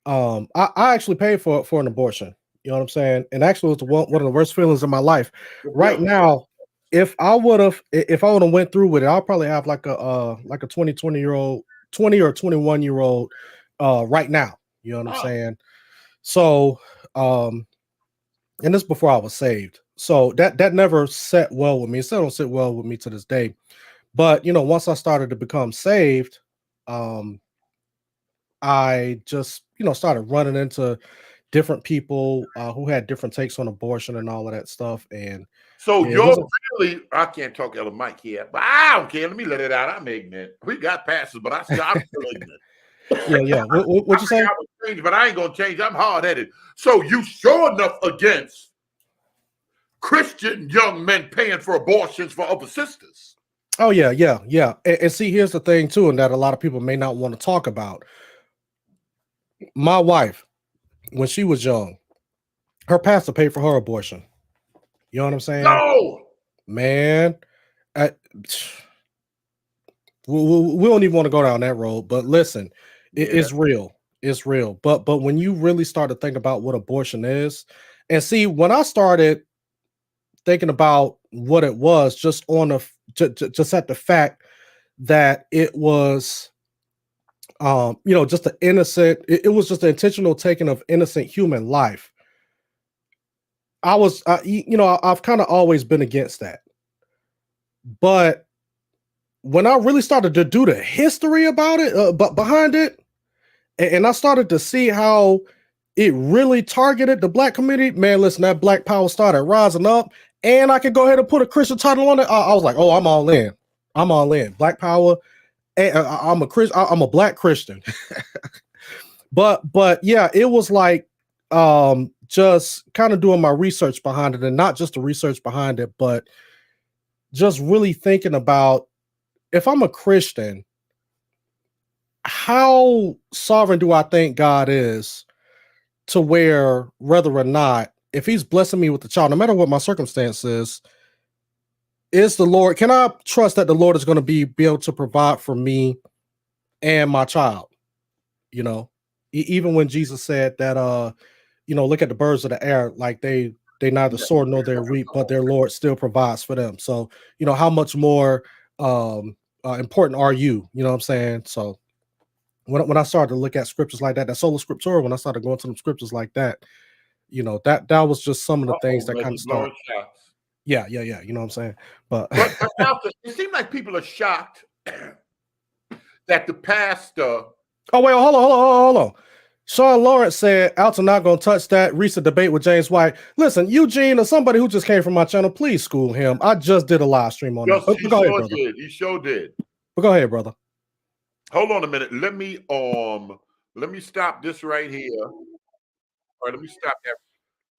I actually paid for an abortion. You know what I'm saying? And actually, it was one of the worst feelings in my life. Right now, if I would have went through with it, I'll probably have like a 20 or 21-year-old right now. You know what I'm saying? So, and this before I was saved. So that never set well with me. It still don't sit well with me to this day. But once I started to become saved, I just started running into different people who had different takes on abortion and all of that stuff. And so yeah, you're really, I can't talk to the mic here, but I don't care. Let me let it out. I'm ignorant. We got pastors, but I'm still ignorant. Yeah. What you say? I would change, but I ain't gonna change. I'm hard-headed. So you sure enough against Christian young men paying for abortions for other sisters? Oh yeah. And see, here's the thing too, and that a lot of people may not want to talk about. My wife, when she was young, her pastor paid for her abortion. You know what I'm saying? No, man. We don't even want to go down that road. But listen, it's real. It's real. But when you really start to think about what abortion is, and see, when I started thinking about what it was, just just at the fact that it was just an innocent, it was just the intentional taking of innocent human life. I've kind of always been against that. But when I really started to do the history about it, but behind it, and I started to see how it really targeted the black community, man, listen, that black power started rising up, and I could go ahead and put a Christian title on it. I was like, oh, I'm all in. I'm all in. Black power. I'm a black Christian. but yeah, it was like just kind of doing my research behind it, and not just the research behind it, but just really thinking about, if I'm a Christian, how sovereign do I think God is to where, whether or not, if he's blessing me with a child, no matter what my circumstances, is the Lord, can I trust that the Lord is going to be able to provide for me and my child? Even when Jesus said that, look at the birds of the air, like they neither soar nor they reap, but their Lord still provides for them. So, how much more important are you? You know what I'm saying? So when I started to look at scriptures like that sola scriptura, when I started going to them scriptures like that, that was just some of the things that kind of started. Yeah. You know what I'm saying? But it seems like people are shocked that the pastor. Oh, wait, hold on. Sean Lawrence said, Alton not going to touch that recent debate with James White. Listen, Eugene, or somebody who just came from my channel, please school him. I just did a live stream on this. He sure did. But go ahead, brother. Hold on a minute. Let me stop this right here. All right, let me stop that.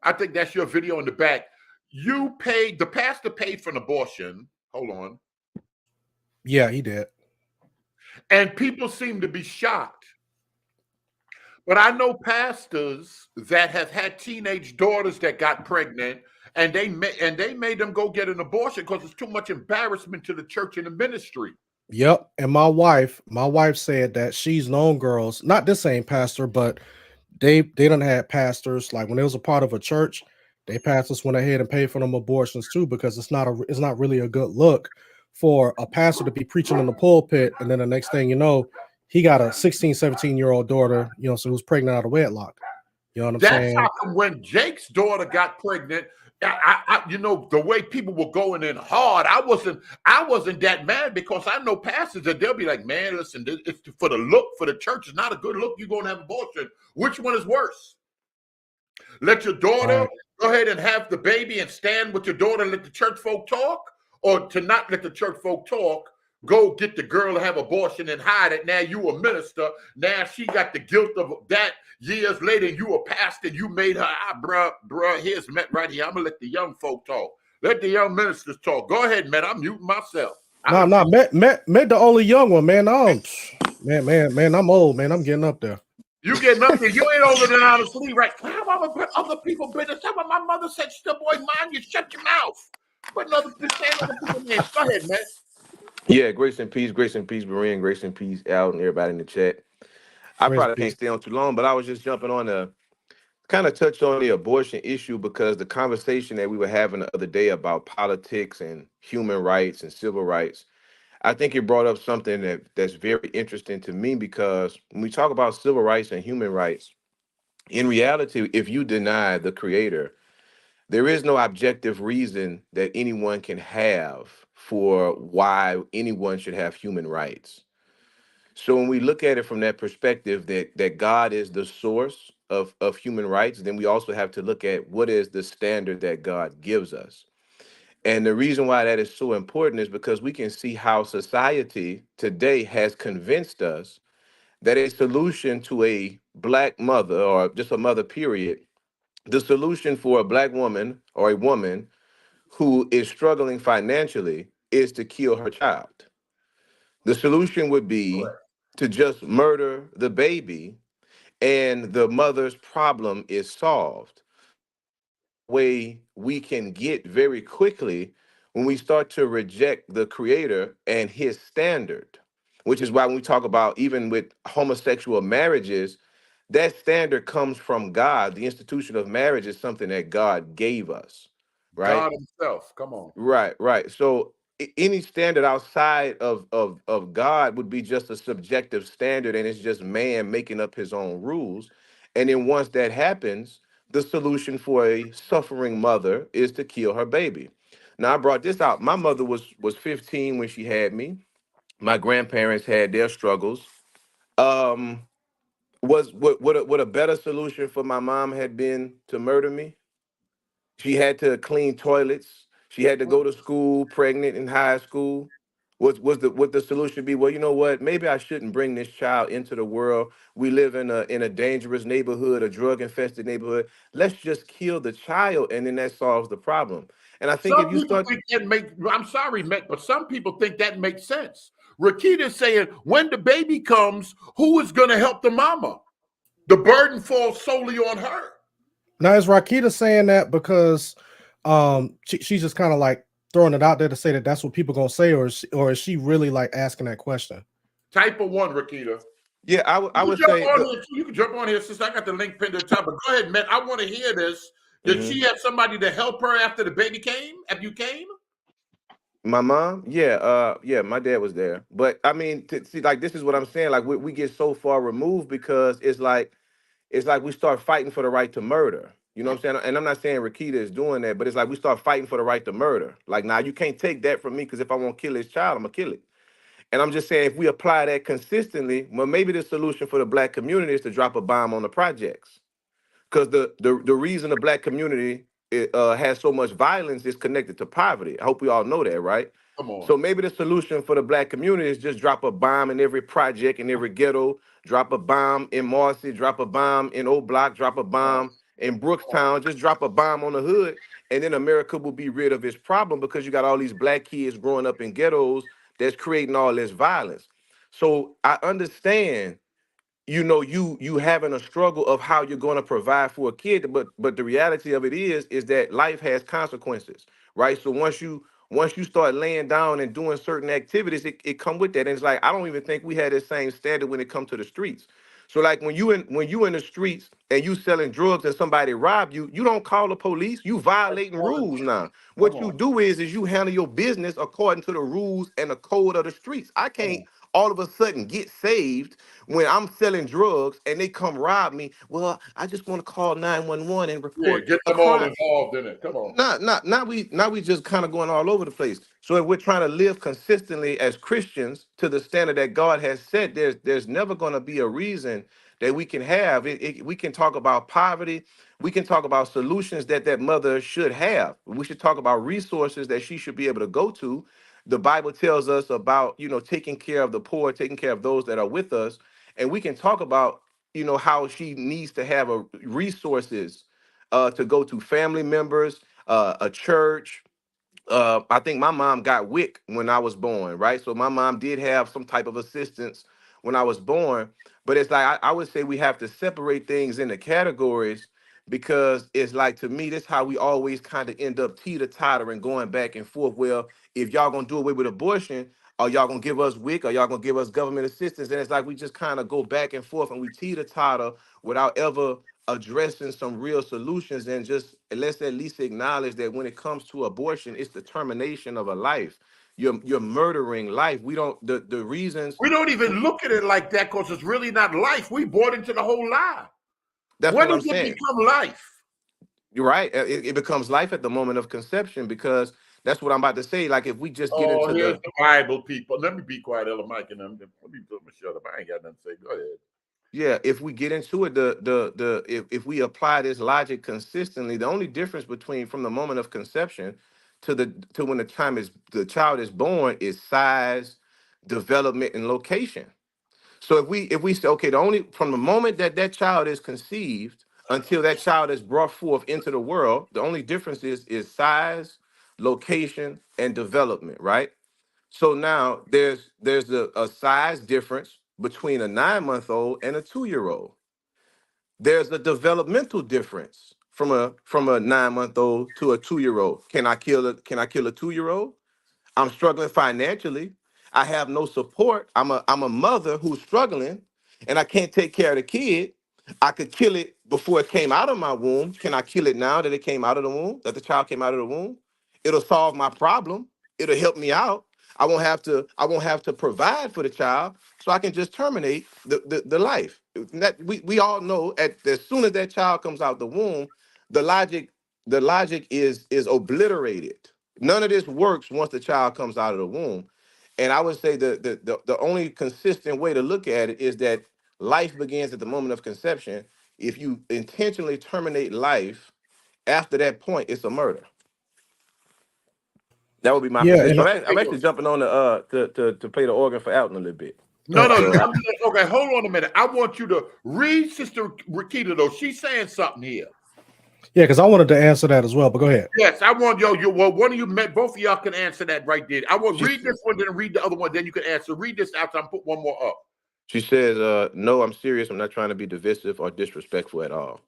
I think that's your video in the back. The pastor paid for an abortion. Hold on. Yeah, he did. And people seem to be shocked. But I know pastors that have had teenage daughters that got pregnant, and they made them go get an abortion because it's too much embarrassment to the church and the ministry. Yep. And my wife said that she's known girls, not this same pastor, but they done had pastors, like when it was a part of a church, they pastors went ahead and paid for them abortions too, because it's not really a good look for a pastor to be preaching in the pulpit, and then the next thing you know, he got a 16, 17-year-old daughter, so who's pregnant out of wedlock. You know what I'm saying? That's how come when Jake's daughter got pregnant, I the way people were going in hard, I wasn't that mad, because I know pastors that they'll be like, man, listen, it's for the look, for the church. It's not a good look. You're going to have abortion. Which one is worse? Let your daughter go ahead and have the baby and stand with your daughter and let the church folk talk, or to not let the church folk talk, go get the girl to have abortion and hide it. Now you a minister. Now she got the guilt of that. Years later, you a pastor. You made her, bruh, here's Matt right here. I'm going to let the young folk talk. Let the young ministers talk. Go ahead, Matt. I'm muting myself. Matt the only young one, man. Man, I'm old, man. I'm getting up there. You getting up there. You ain't older than I was sleep, right? How about other people business? How about my mother said, boy, mind you, shut your mouth. But other people names. Go ahead, man. Yeah, grace and peace, Berean, grace and peace, out and everybody in the chat. I Grace probably and can't peace. stay on too long, but I was just jumping on to kind of touch on the abortion issue because the conversation that we were having the other day about politics and human rights and civil rights, I think it brought up something that's very interesting to me because when we talk about civil rights and human rights, in reality, if you deny the creator, there is no objective reason that anyone can have for why anyone should have human rights. So when we look at it from that perspective that God is the source of human rights, then we also have to look at what is the standard that God gives us. And the reason why that is so important is because we can see how society today has convinced us that a solution to a black mother or just a mother period, the solution for a black woman or a woman who is struggling financially is to kill her child. The solution would be Correct. to just murder the baby and the mother's problem is solved. Way we can get very quickly when we start to reject the creator and his standard, which is why when we talk about even with homosexual marriages, that standard comes from God. The institution of marriage is something that God gave us, right? God himself. Come on. Right, right. So any standard outside of God would be just a subjective standard, and it's just man making up his own rules. And then once that happens, the solution for a suffering mother is to kill her baby. Now I brought this out. My mother was 15 when she had me. My grandparents had their struggles. Um, was what a better solution for my mom had been to murder me? She had to clean toilets. She had to go to school pregnant in high school. Was the solution be, well, you know what? Maybe I shouldn't bring this child into the world. We live in a dangerous neighborhood, a drug infested neighborhood. Let's just kill the child and then that solves the problem. And I think if Some you people start think that I'm sorry, Matt, but some people think that makes sense. Rakita's saying when the baby comes, who is going to help the mama? The burden falls solely on her. Now is Rakita saying that because she's just kind of like throwing it out there to say that that's what people gonna say, or is she really like asking that question? Type of one, Rakita. yeah, I You can would jump say on the here. You can jump on here since I got the link pinned to the top. But go ahead, Matt. I want to hear this. Did mhm. she have somebody to help her after the baby came? After you came? My mom, yeah, my dad was there. But I mean, to see, like this is what I'm saying. Like we get so far removed because it's like we start fighting for the right to murder. You know what I'm saying? And I'm not saying Rakita is doing that, but it's like we start fighting for the right to murder. Like, now you can't take that from me because if I want to kill his child, I'm gonna kill it. And I'm just saying if we apply that consistently, well, maybe the solution for the black community is to drop a bomb on the projects. Because the reason the black community has so much violence is connected to poverty. I hope we all know that, right? Come on. So maybe the solution for the black community is just drop a bomb in every project, in every ghetto, drop a bomb in Marcy, drop a bomb in Old Block, drop a Come on. bomb in Brookstown, just drop a bomb on the hood, and then America will be rid of its problem because you got all these black kids growing up in ghettos that's creating all this violence. So I understand, you having a struggle of how you're going to provide for a kid, but the reality of it is that life has consequences, right? So once you start laying down and doing certain activities, it come with that. And it's like I don't even think we had the same standard when it comes to the streets. So like when you in the streets and you selling drugs and somebody rob you, you don't call the police. You violating rules now. Come What you on. do is you handle your business according to the rules and the code of the streets. I Come can't on. all of a sudden get saved when I'm selling drugs and they come rob me. Well, I just want to call 911 and Yeah, report get a them all crime. involved in it. Come on. Now we just kind of going all over the place. So if we're trying to live consistently as Christians to the standard that God has set, there's never going to be a reason that we can have it. We can talk about poverty. We can talk about solutions that mother should have. We should talk about resources that she should be able to go to. The Bible tells us about, taking care of the poor, taking care of those that are with us, and we can talk about, how she needs to have resources to go to, family members, a church. I think my mom got WIC when I was born, right? So my mom did have some type of assistance when I was born. But it's like I would say we have to separate things into categories because it's like, to me, that's how we always kind of end up teeter-tottering, going back and forth. Well, if y'all gonna do away with abortion, Are y'all gonna give us WIC? Are y'all gonna give us government assistance? And it's like we just kind of go back and forth and we teeter-totter without ever addressing some real solutions. And just let's at least acknowledge that when it comes to abortion, it's the termination of a life. You're murdering life. We don't the reasons. We don't even look at it like that because it's really not life. We bought into the whole lie. That's When what I'm does it saying. become life? You're right. It becomes life at the moment of conception, because that's what I'm about to say. Like if we just get Oh, into here's the Bible, people. Let me be quiet, Ella Mike, and let me put my shut up. I ain't got nothing to say. Go ahead. yeah, if we get into it, if we apply this logic consistently, the only difference between from the moment of conception to when the child is born is size, development, and location. So if we say, okay, the only from the moment that that child is conceived until that child is brought forth into the world, the only difference is size, location, and development, right? So now there's a size difference between a 9-month-old and a 2-year-old. There's a developmental difference from a 9-month-old to a 2-year-old. Can I kill a 2-year-old? I'm struggling financially. I have no support. I'm a mother who's struggling and I can't take care of the kid. I could kill it before it came out of my womb. Can I kill it now that it came out of the womb? That the child came out of the womb? It'll solve my problem. It'll help me out. I won't have to provide for the child, so I can just terminate the life. That we all know as soon as that child comes out the womb, the logic is obliterated. None of this works once the child comes out of the womb. And I would say the only consistent way to look at it is that life begins at the moment of conception. If you intentionally terminate life after that point, it's a murder. That would be my Yeah, position. and I'm actually jumping on the to play the organ for Alton a little bit. No, no. So Okay, hold on a minute. I want you to read Sister Rakita, though. She's saying something here. Yeah, because I wanted to answer that as well, but go ahead. Yes, I want well, one of you met, both of y'all can answer that right there. I want She- read this one, then read the other one, then you can answer. Read this after I put one more up. she says, no, I'm serious. I'm not trying to be divisive or disrespectful at all.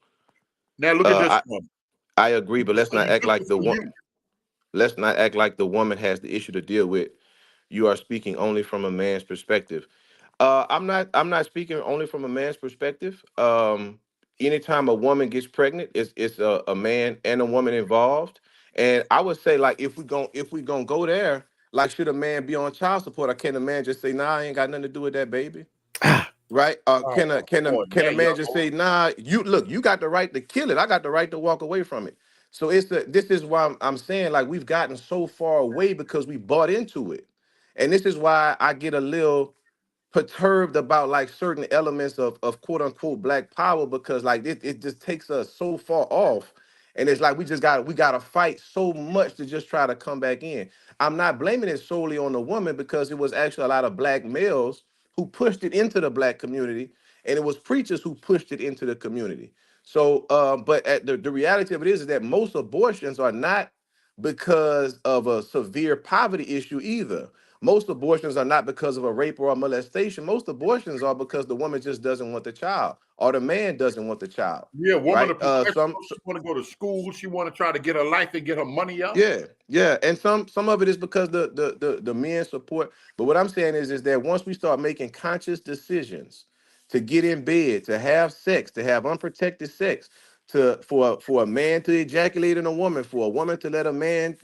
Now look at this I, one. I agree, but let's not act like This is for you. let's not act like the woman has the issue to deal with. You are speaking only from a man's perspective. I'm not speaking only from a man's perspective. Anytime a woman gets pregnant, it's a man and a woman involved. And I would say, like, if we gonna go there, like, should a man be on child support, or can a man just say, nah, I ain't got nothing to do with that baby? Right? Can a can come a on, can now a man y'all just go. say, nah, you got the right to kill it. I got the right to walk away from it. So this is why I'm saying, like, we've gotten so far away because we bought into it. And this is why I get a little perturbed about, like, certain elements of quote unquote black power, because, like, it just takes us so far off. And it's like we gotta fight so much to just try to come back in. I'm not blaming it solely on the woman, because it was actually a lot of black males who pushed it into the black community, and it was preachers who pushed it into the community. So but the reality of it is that most abortions are not because of a severe poverty issue either. Most abortions are not because of a rape or a molestation. Most abortions are because the woman just doesn't want the child, or the man doesn't want the child. Yeah, woman, Right? a professional. She want to go to school. She want to try to get her life and get her money up. Yeah, and some of it is because the men support. But what I'm saying is that once we start making conscious decisions to get in bed, to have sex, to have unprotected sex, for a man to ejaculate in a woman, for a woman to let a man,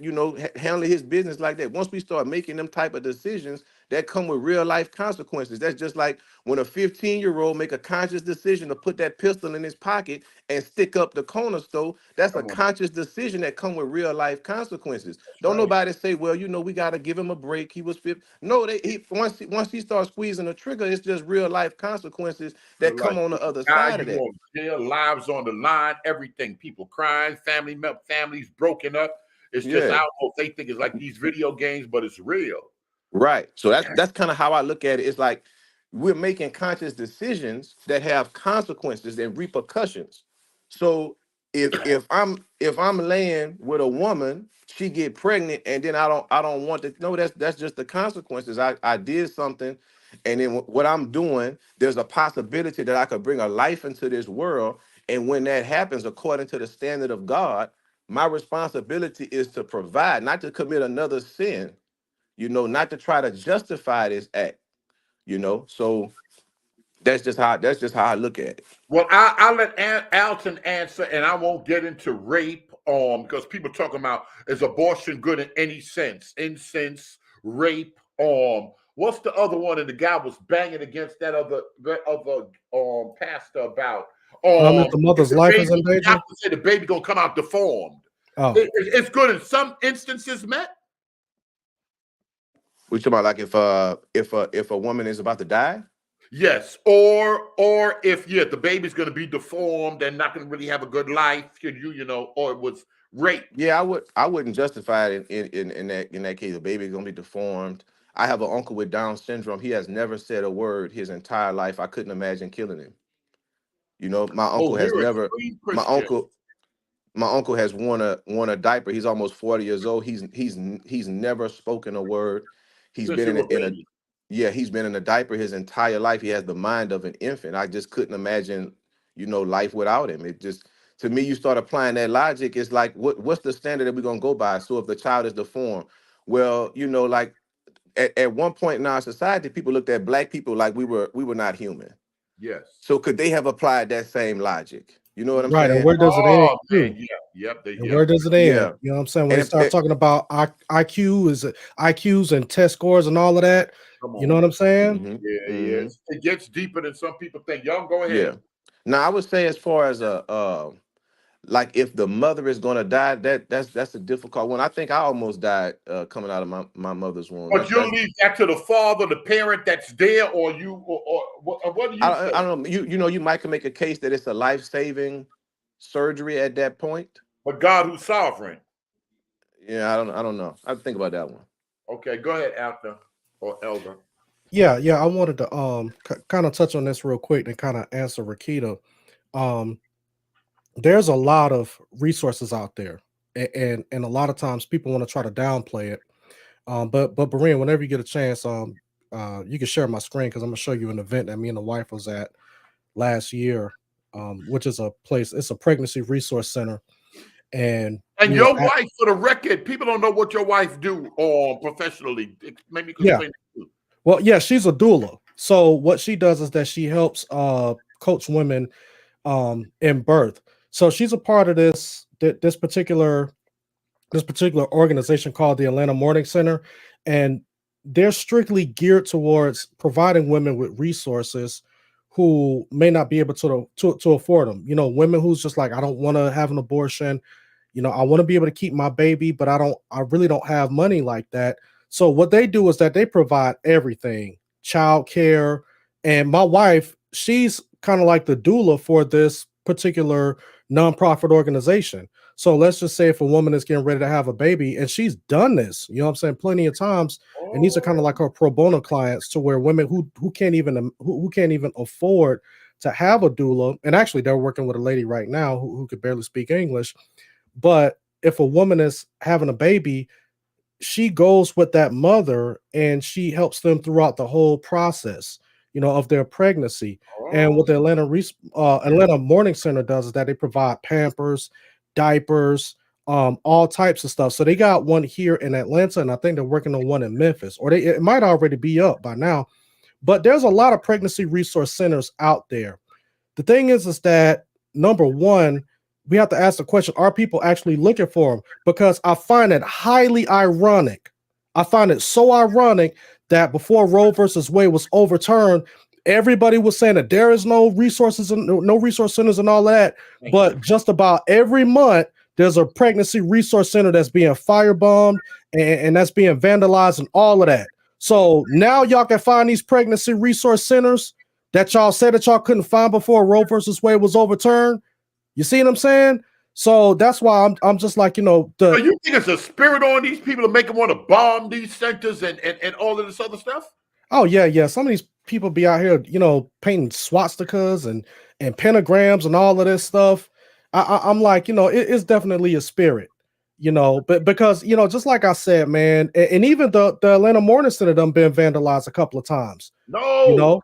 handle his business like that. Once we start making them type of decisions, that come with real life consequences. That's just like when a 15-year-old make a conscious decision to put that pistol in his pocket and stick up the corner store. That's a Come on. conscious decision that come with real life consequences. Don't right. nobody say, well, we got to give him a break. He was 50. No, once he starts squeezing the trigger, it's just real life consequences that come on the other Guys, side of you that. on jail, lives on the line, everything. People crying, families broken up. It's just, I Yeah. don't know if they think it's like these video games, but it's real. Right. So that's kind of how I look at it. It's like we're making conscious decisions that have consequences and repercussions. So if I'm laying with a woman, she get pregnant, and then I don't want to. No, that's just the consequences. I did something, and then what I'm doing, there's a possibility that I could bring a life into this world. And when that happens, according to the standard of God, my responsibility is to provide, not to commit another sin. not to try to justify this act, So that's just how I look at it. Well, I'll let Alton answer, and I won't get into rape, because people talking about is abortion good in any sense? Incense, rape, what's the other one? And the guy was banging against that other pastor about If the mother's life is in You danger. have to say the baby gonna come out deformed. Oh, It's good in some instances, Matt. We talking about like if a woman is about to die. Yes, or if the baby's going to be deformed and not going to really have a good life, or it was rape. Yeah, I wouldn't justify it in that case. The baby's gonna be deformed. I have an uncle with Down syndrome. He has never said a word his entire life. I couldn't imagine killing him. My uncle has you're a never. extreme My Christian. uncle has worn a diaper. He's almost 40 years old. He's never spoken a word. He's Since been you were in a baby. he's been in a diaper his entire life. He has the mind of an infant. I just couldn't imagine, life without him. It just, to me, you start applying that logic. It's like, what's the standard that we're gonna go by? So if the child is deformed, well, like at one point in our society, people looked at black people like we were not human. Yes. So could they have applied that same logic? You know what I'm right. saying? And where does it end? Oh too? man, yep. And where does it end? Yeah. You know what I'm saying? When And they if start it- talking about IQs and test scores and all of that, Come on. you know what I'm saying? Mhm, Yeah, mhm. yes. It gets deeper than some people think. Y'all go ahead. Yeah. Now I would say, as far as like if the mother is gonna die, that's a difficult one. I think I almost died coming out of my mother's womb. But you'll leave that to the father, the parent that's there, or you, or what do you say? I don't know. You might can make a case that it's a life-saving surgery at that point. But God, who's sovereign. Yeah, I don't know. I think about that one. Okay, go ahead, Alton or Elder. Yeah. I wanted to kind of touch on this real quick and kind of answer Rakita. There's a lot of resources out there, and a lot of times people want to try to downplay it. But Berean, whenever you get a chance, you can share my screen because I'm gonna show you an event that me and the wife was at last year, which is a place. It's a pregnancy resource center, and your wife, for the record, people don't know what your wife do professionally. Maybe you can Yeah. explain that too. Well, yeah, she's a doula. So what she does is that she helps coach women in birth. So she's a part of this particular organization called the Atlanta Morning Center, and they're strictly geared towards providing women with resources who may not be able to afford them. Women who's just like, I don't want to have an abortion. I want to be able to keep my baby, but I really don't have money like that. So what they do is that they provide everything, childcare. And my wife, she's kind of like the doula for this particular nonprofit organization. So let's just say if a woman is getting ready to have a baby, and she's done this, you know what I'm saying, plenty of times, and these are kind of like her pro bono clients, to where women who can't even afford to have a doula, and actually they're working with a lady right now who could barely speak English. But if a woman is having a baby, she goes with that mother and she helps them throughout the whole process, of their pregnancy. And what the Atlanta Morning Center does is that they provide Pampers, diapers, all types of stuff. So they got one here in Atlanta, and I think they're working on one in Memphis, or it might already be up by now. But there's a lot of pregnancy resource centers out there. The thing is that, number one, we have to ask the question, are people actually looking for them? Because I find it highly ironic. I find it so ironic that before Roe versus Wade was overturned, everybody was saying that there is no resources and no resource centers and all that. But just about every month, there's a pregnancy resource center that's being firebombed and that's being vandalized and all of that. So now y'all can find these pregnancy resource centers that y'all said that y'all couldn't find before Roe versus Wade was overturned. You see what I'm saying? So that's why I'm just like, So you think it's a spirit on these people to make them want to bomb these centers and all of this other stuff? Oh yeah. Some of these people be out here, painting swastikas and pentagrams and all of this stuff. I'm like, it's definitely a spirit, but because, just like I said, man, and even the Atlanta Morning Center done been vandalized a couple of times. No.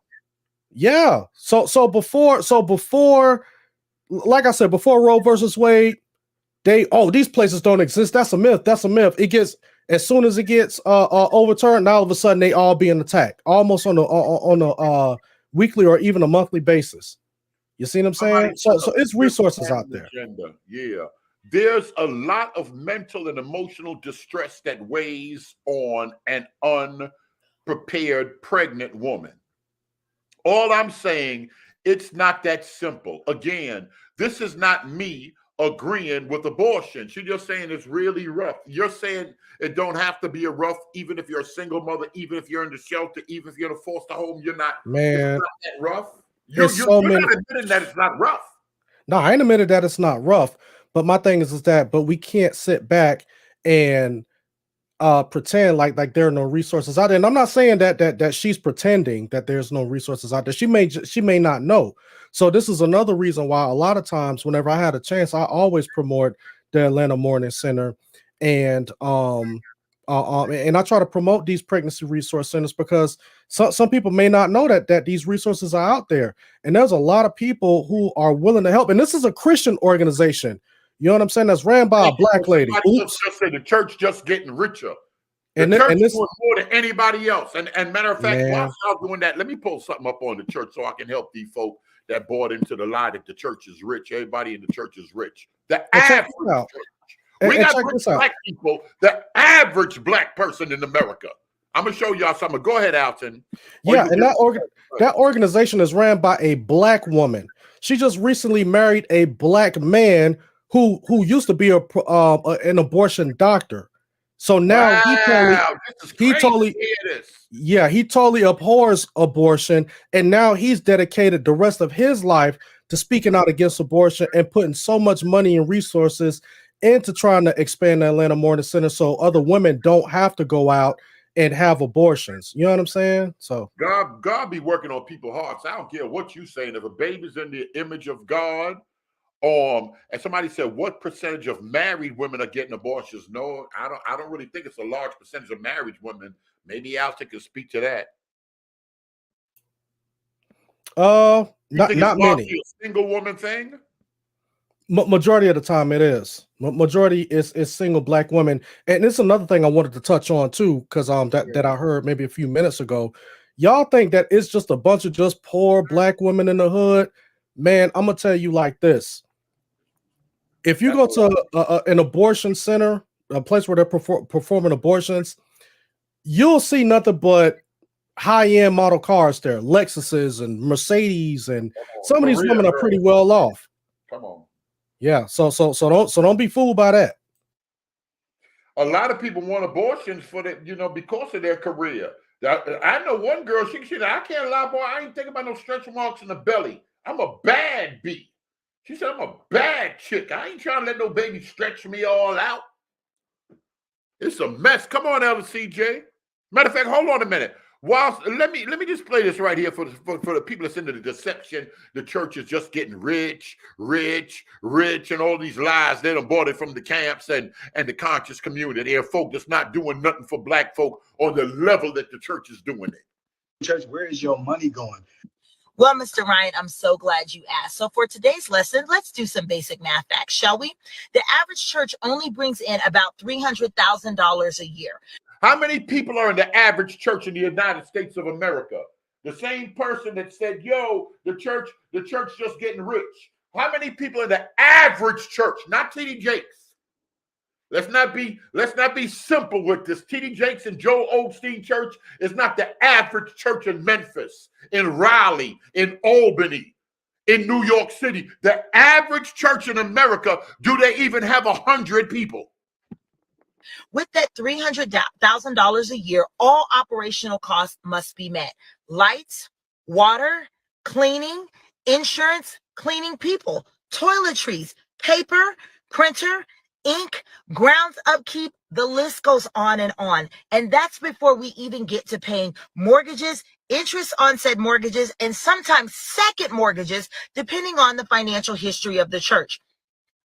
Yeah. So before, like I said, before Roe versus Wade, these places don't exist. That's a myth. It As soon as it gets overturned, now all of a sudden they all being attacked, almost on a weekly or even a monthly basis. You see what I'm saying? So it's resources out there. Agenda. Yeah. There's a lot of mental and emotional distress that weighs on an unprepared pregnant woman. All I'm saying, it's not that simple. Again, this is not me agreeing with abortion. She's just saying it's really rough. You're saying it don't have to be a rough, even if you're a single mother, even if you're in the shelter, even if you're in a foster home, you're not, Man, it's not that rough. You're so many. not admitting that it's not rough. No, I ain't admitted that it's not rough, but my thing is that, but we can't sit back and pretend like there are no resources out there. And I'm not saying that she's pretending that there's no resources out there. She may not know. So this is another reason why a lot of times whenever I had a chance, I always promote the Atlanta Morning Center, and I try to promote these pregnancy resource centers because some people may not know that these resources are out there, and there's a lot of people who are willing to help. And this is a Christian organization. You know what I'm saying? That's ran by a black lady. Just say the church just getting richer. The church is doing more than anybody else. And matter of fact, while y'all doing that, let me pull something up on the church so I can help these folk that bought into the lie that the church is rich. Everybody in the church is rich. The average church. We got rich black people, the average black person in America. I'm going to show y'all something. Go ahead, Alton. Yeah, and that organization is ran by a black woman. She just recently married a black man who used to be an abortion doctor. So now he totally abhors abortion, and now he's dedicated the rest of his life to speaking out against abortion and putting so much money and resources into trying to expand the Atlanta Morning Center so other women don't have to go out and have abortions. You know what I'm saying? So God be working on people's hearts. I don't care what you saying. If a baby's in the image of God, and somebody said, what percentage of married women are getting abortions? No, I don't really think it's a large percentage of married women. Maybe Alton can speak to that. Not many. A single woman thing? Majority of the time it is. Majority is single black women. And it's another thing I wanted to touch on too, because that I heard maybe a few minutes ago. Y'all think that it's just a bunch of just poor black women in the hood? Man, I'm gonna tell you like this. If you go to an abortion center, a place where they're performing abortions, you'll see nothing but high-end model cars there, Lexuses and Mercedes, and some of these women are pretty well off. Come on. Yeah, so don't be fooled by that. A lot of people want abortions for because of their career. I know one girl, she said, I can't lie, boy, I ain't thinking about no stretch marks in the belly. I'm a bad bee. She said, I'm a bad chick. I ain't trying to let no baby stretch me all out. It's a mess. Come on, Elder CJ. Matter of fact, hold on a minute. Let me just play this right here for the people that's into the deception. The church is just getting rich, and all these lies they done bought it from the camps and the conscious community. They're folk that's not doing nothing for black folk on the level that the church is doing it. Church, where is your money going? Well, Mr. Ryan, I'm so glad you asked. So for today's lesson, let's do some basic math facts, shall we? The average church only brings in about $300,000 a year. How many people are in the average church in the United States of America? The same person that said, yo, the church just getting rich. How many people in the average church, not T.D. Jakes? Let's not be simple with this. T.D. Jakes and Joel Osteen Church is not the average church in Memphis, in Raleigh, in Albany, in New York City. The average church in America, do they even have 100 people? With that $300,000 a year, all operational costs must be met. Lights, water, cleaning, insurance, cleaning people, toiletries, paper, printer, ink, grounds upkeep, the list goes on. And that's before we even get to paying mortgages, interest on said mortgages, and sometimes second mortgages, depending on the financial history of the church.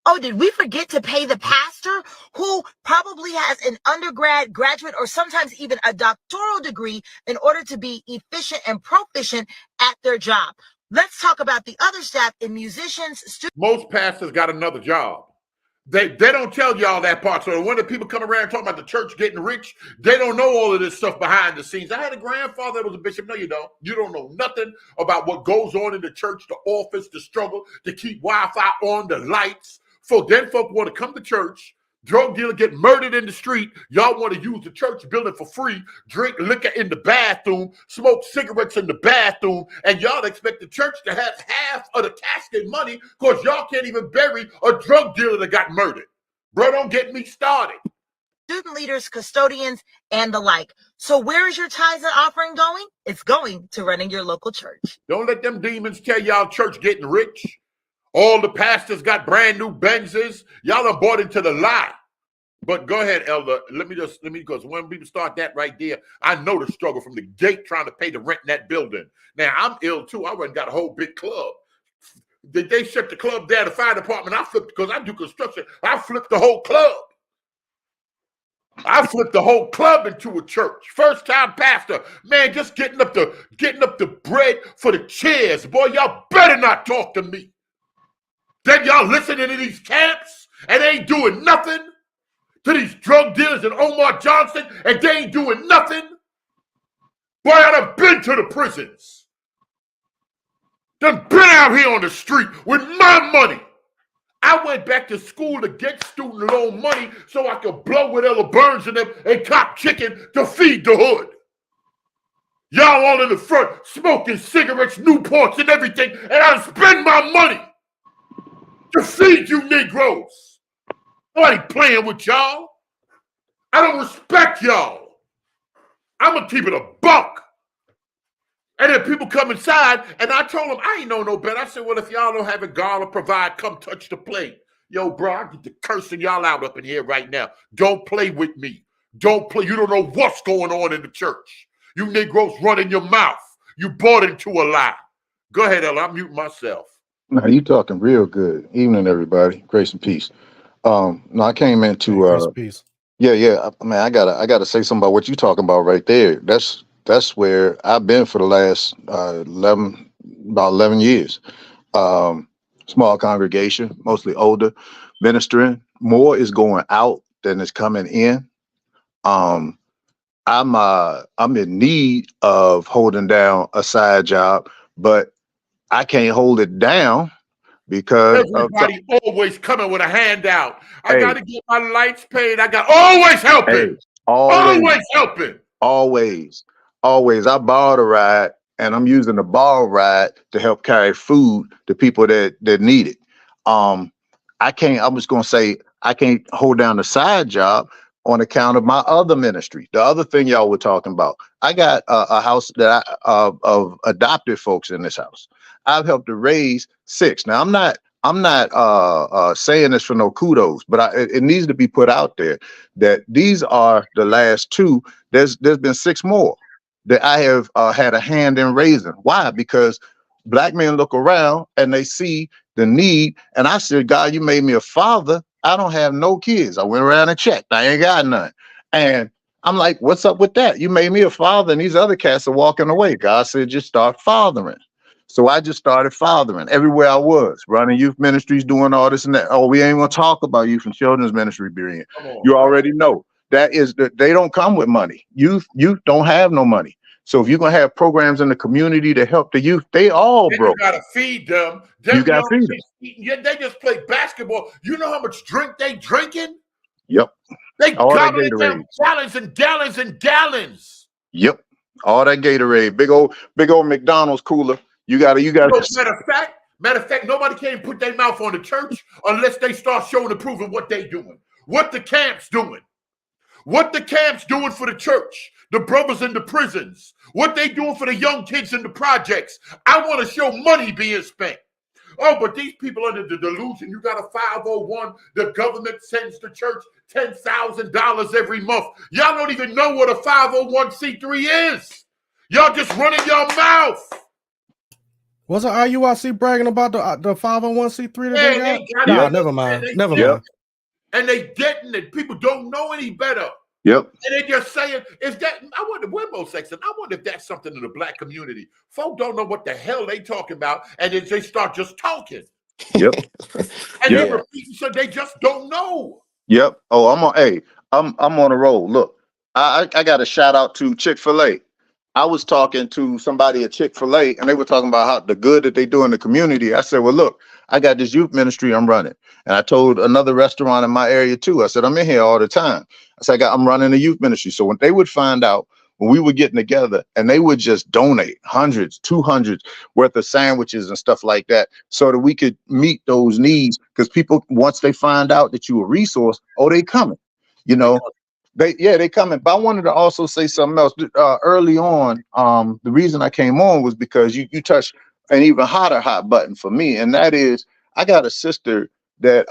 Oh, did we forget to pay the pastor who probably has an undergrad, graduate, or sometimes even a doctoral degree in order to be efficient and proficient at their job? Let's talk about the other staff and musicians. Most pastors got another job. They don't tell y'all that part. So when the people come around talking about the church getting rich, they don't know all of this stuff behind the scenes. I had a grandfather that was a bishop. No, you don't. You don't know nothing about what goes on in the church, the office, the struggle to keep Wi-Fi on, the lights. Folk want to come to church, drug dealer get murdered in the street. Y'all want to use the church building for free, drink liquor in the bathroom, smoke cigarettes in the bathroom, and y'all expect the church to have half of the casket money because y'all can't even bury a drug dealer that got murdered. Bro, don't get me started. Student leaders, custodians, and the like. So where is your tithes and offering going? It's going to running your local church. Don't let them demons tell y'all church getting rich. All the pastors got brand new Benzes. Y'all are bought into the lie. But go ahead, Elder. Because when people start that right there, I know the struggle from the gate trying to pay the rent in that building. Now, I'm ill too. I went and got a whole big club. They shut the club down, the fire department. I flipped, because I do construction. I flipped the whole club. I flipped the whole club into a church. First time pastor. Man, just getting up the bread for the chairs. Boy, y'all better not talk to me. Then y'all listening to these camps and they ain't doing nothing to these drug dealers and Omar Johnson, and they ain't doing nothing. Boy, I done been to the prisons. Done been out here on the street with my money. I went back to school to get student loan money so I could blow with Ella Burns and them and cop chicken to feed the hood. Y'all all in the front smoking cigarettes, Newports, and everything, and I spend my money to feed you Negroes. Nobody playing with y'all. I don't respect y'all. I'm going to keep it a buck. And then people come inside, and I told them, I ain't know no better. I said, well, if y'all don't have a God to provide, come touch the plate. Yo, bro, I get to cursing y'all out up in here right now. Don't play with me. Don't play. You don't know what's going on in the church. You Negroes running your mouth. You bought into a lie. Go ahead, Ella. I'm muting myself. No, you talking real good. Evening, everybody. Grace and peace. No, I came into Grace and peace. yeah. Man, I gotta say something about what you talking about right there. That's where I've been for the last 11 years. Small congregation, mostly older, ministering. More is going out than is coming in. I'm in need of holding down a side job, but I can't hold it down because everybody always coming with a handout. I got to get my lights paid. I got always helping. Always helping. Always. I borrowed a ride, and I'm using the borrowed ride to help carry food to people that need it. I was going to say I can't hold down the side job on account of my other ministry. The other thing y'all were talking about, I got a house that of adopted folks in this house. I've helped to raise 6. Now I'm not saying this for no kudos, but it needs to be put out there that these are the last 2. There's been 6 more that I have had a hand in raising. Why? Because Black men look around and they see the need. And I said, God, you made me a father. I don't have no kids. I went around and checked. I ain't got none. And I'm like, what's up with that? You made me a father and these other cats are walking away. God said, just start fathering. So I just started fathering everywhere I was, running youth ministries, doing all this and that. Oh, we ain't gonna talk about youth and children's ministry, Brian. You already know. That is that they don't come with money. Youth don't have no money. So if you're gonna have programs in the community to help the youth, they all broke. You gotta feed them. You gotta feed them. They just play basketball. You know how much drink they drinking? Yep. They all that gobbling down gallons and gallons and gallons. Yep. All that Gatorade, big old McDonald's cooler. You gotta. Matter of fact, nobody can put their mouth on the church unless they start showing and proving what they doing, what the camp's doing. What the camp's doing for the church, the brothers in the prisons, what they doing for the young kids in the projects. I want to show money being spent. Oh, but these people under the delusion, you got a 501, the government sends the church $10,000 every month. Y'all don't even know what a 501c3 is. Y'all just running your mouth. Wasn't IUIC bragging about the 501c3 that they got? Nah, never mind. Never mind. And they getting it. People don't know any better. Yep. And they just saying, is that, I wonder, we're most sexist. I wonder if that's something in the Black community. Folk don't know what the hell they talking about, and then they start just talking. Yep. And Yep. then repeat, so they just don't know. Yep. Oh, I'm on a roll. Look, I got a shout out to Chick-fil-A. I was talking to somebody at Chick-fil-A and they were talking about how the good that they do in the community. I said, well, look, I got this youth ministry I'm running. And I told another restaurant in my area too. I said, I'm in here all the time. I said, I'm running a youth ministry. So when they would find out when we were getting together and they would just donate hundreds, 200s worth of sandwiches and stuff like that so that we could meet those needs. Because people, once they find out that you a resource, oh, they coming, you know. They coming. But I wanted to also say something else. Early on, the reason I came on was because you touched an even hotter hot button for me, and that is I got a sister that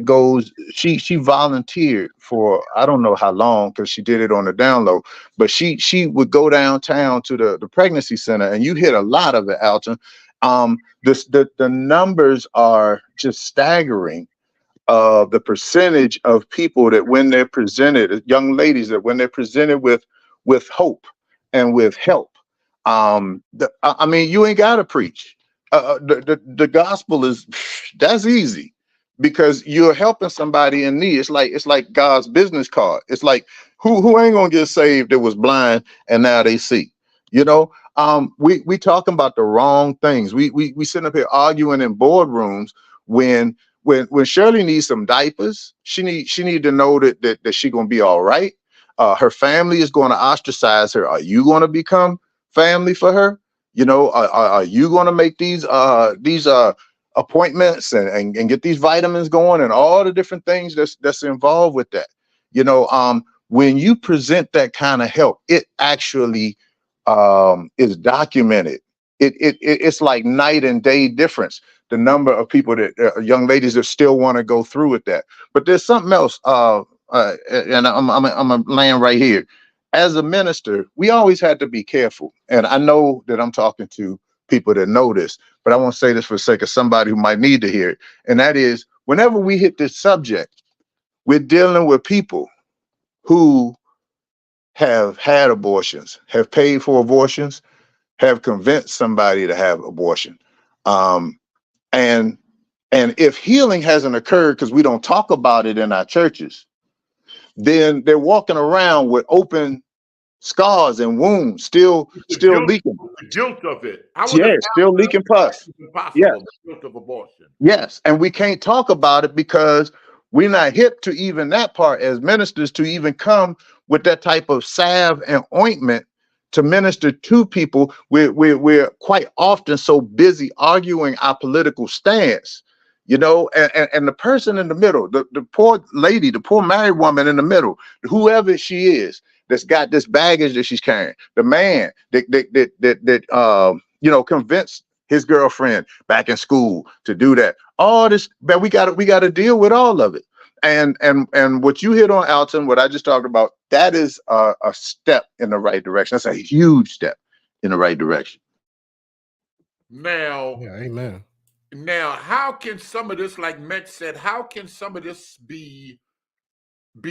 goes. She volunteered for I don't know how long because she did it on the down low, but she would go downtown to the pregnancy center, and you hit a lot of it, Alton. The numbers are just staggering. The percentage of people that when they're presented, young ladies that when they're presented with hope and with help, I mean, you ain't got to preach. The gospel that's easy because you're helping somebody in need. It's like God's business card. It's like who ain't gonna get saved that was blind and now they see. You know, we talking about the wrong things. We sitting up here arguing in boardrooms when Shirley needs some diapers, she need to know that she gonna be all right. Her family is going to ostracize her. Are you going to become family for her? You know, are you going to make these appointments and get these vitamins going and all the different things that's involved with that? You know, when you present that kind of help, it actually is documented. It's like night and day difference. The number of people that young ladies that still want to go through with that. But there's something else, and I'm laying right here. As a minister, we always had to be careful. And I know that I'm talking to people that know this, but I want to say this for the sake of somebody who might need to hear it. And that is, whenever we hit this subject, we're dealing with people who have had abortions, have paid for abortions, have convinced somebody to have abortion. And if healing hasn't occurred because we don't talk about it in our churches, then they're walking around with open scars and wounds, still leaking. The guilt of it. Still leaking pus. Yes. The guilt of abortion. Yes, and we can't talk about it because we're not hip to even that part as ministers to even come with that type of salve and ointment to minister to people. We're quite often so busy arguing our political stance, you know, and the person in the middle, the poor lady, the poor married woman in the middle, whoever she is, that's got this baggage that she's carrying, the man that you know, convinced his girlfriend back in school to do that. All this, but we got to deal with all of it. And what you hit on, Alton, what I just talked about, that is a step in the right direction. That's a huge step in the right direction. Now, Yeah, amen. Now, how can some of this, like Met said, how can some of this be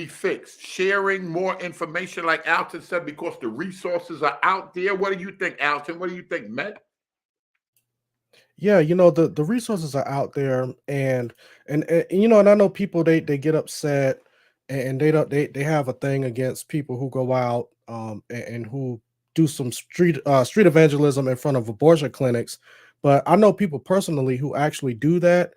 fixed? Sharing more information, like Alton said, because the resources are out there. What do you think, Alton? What do you think, Met? Yeah, you know, the resources are out there, and you know, and I know people they get upset and they have a thing against people who go out and who do some street evangelism in front of abortion clinics. But I know people personally who actually do that,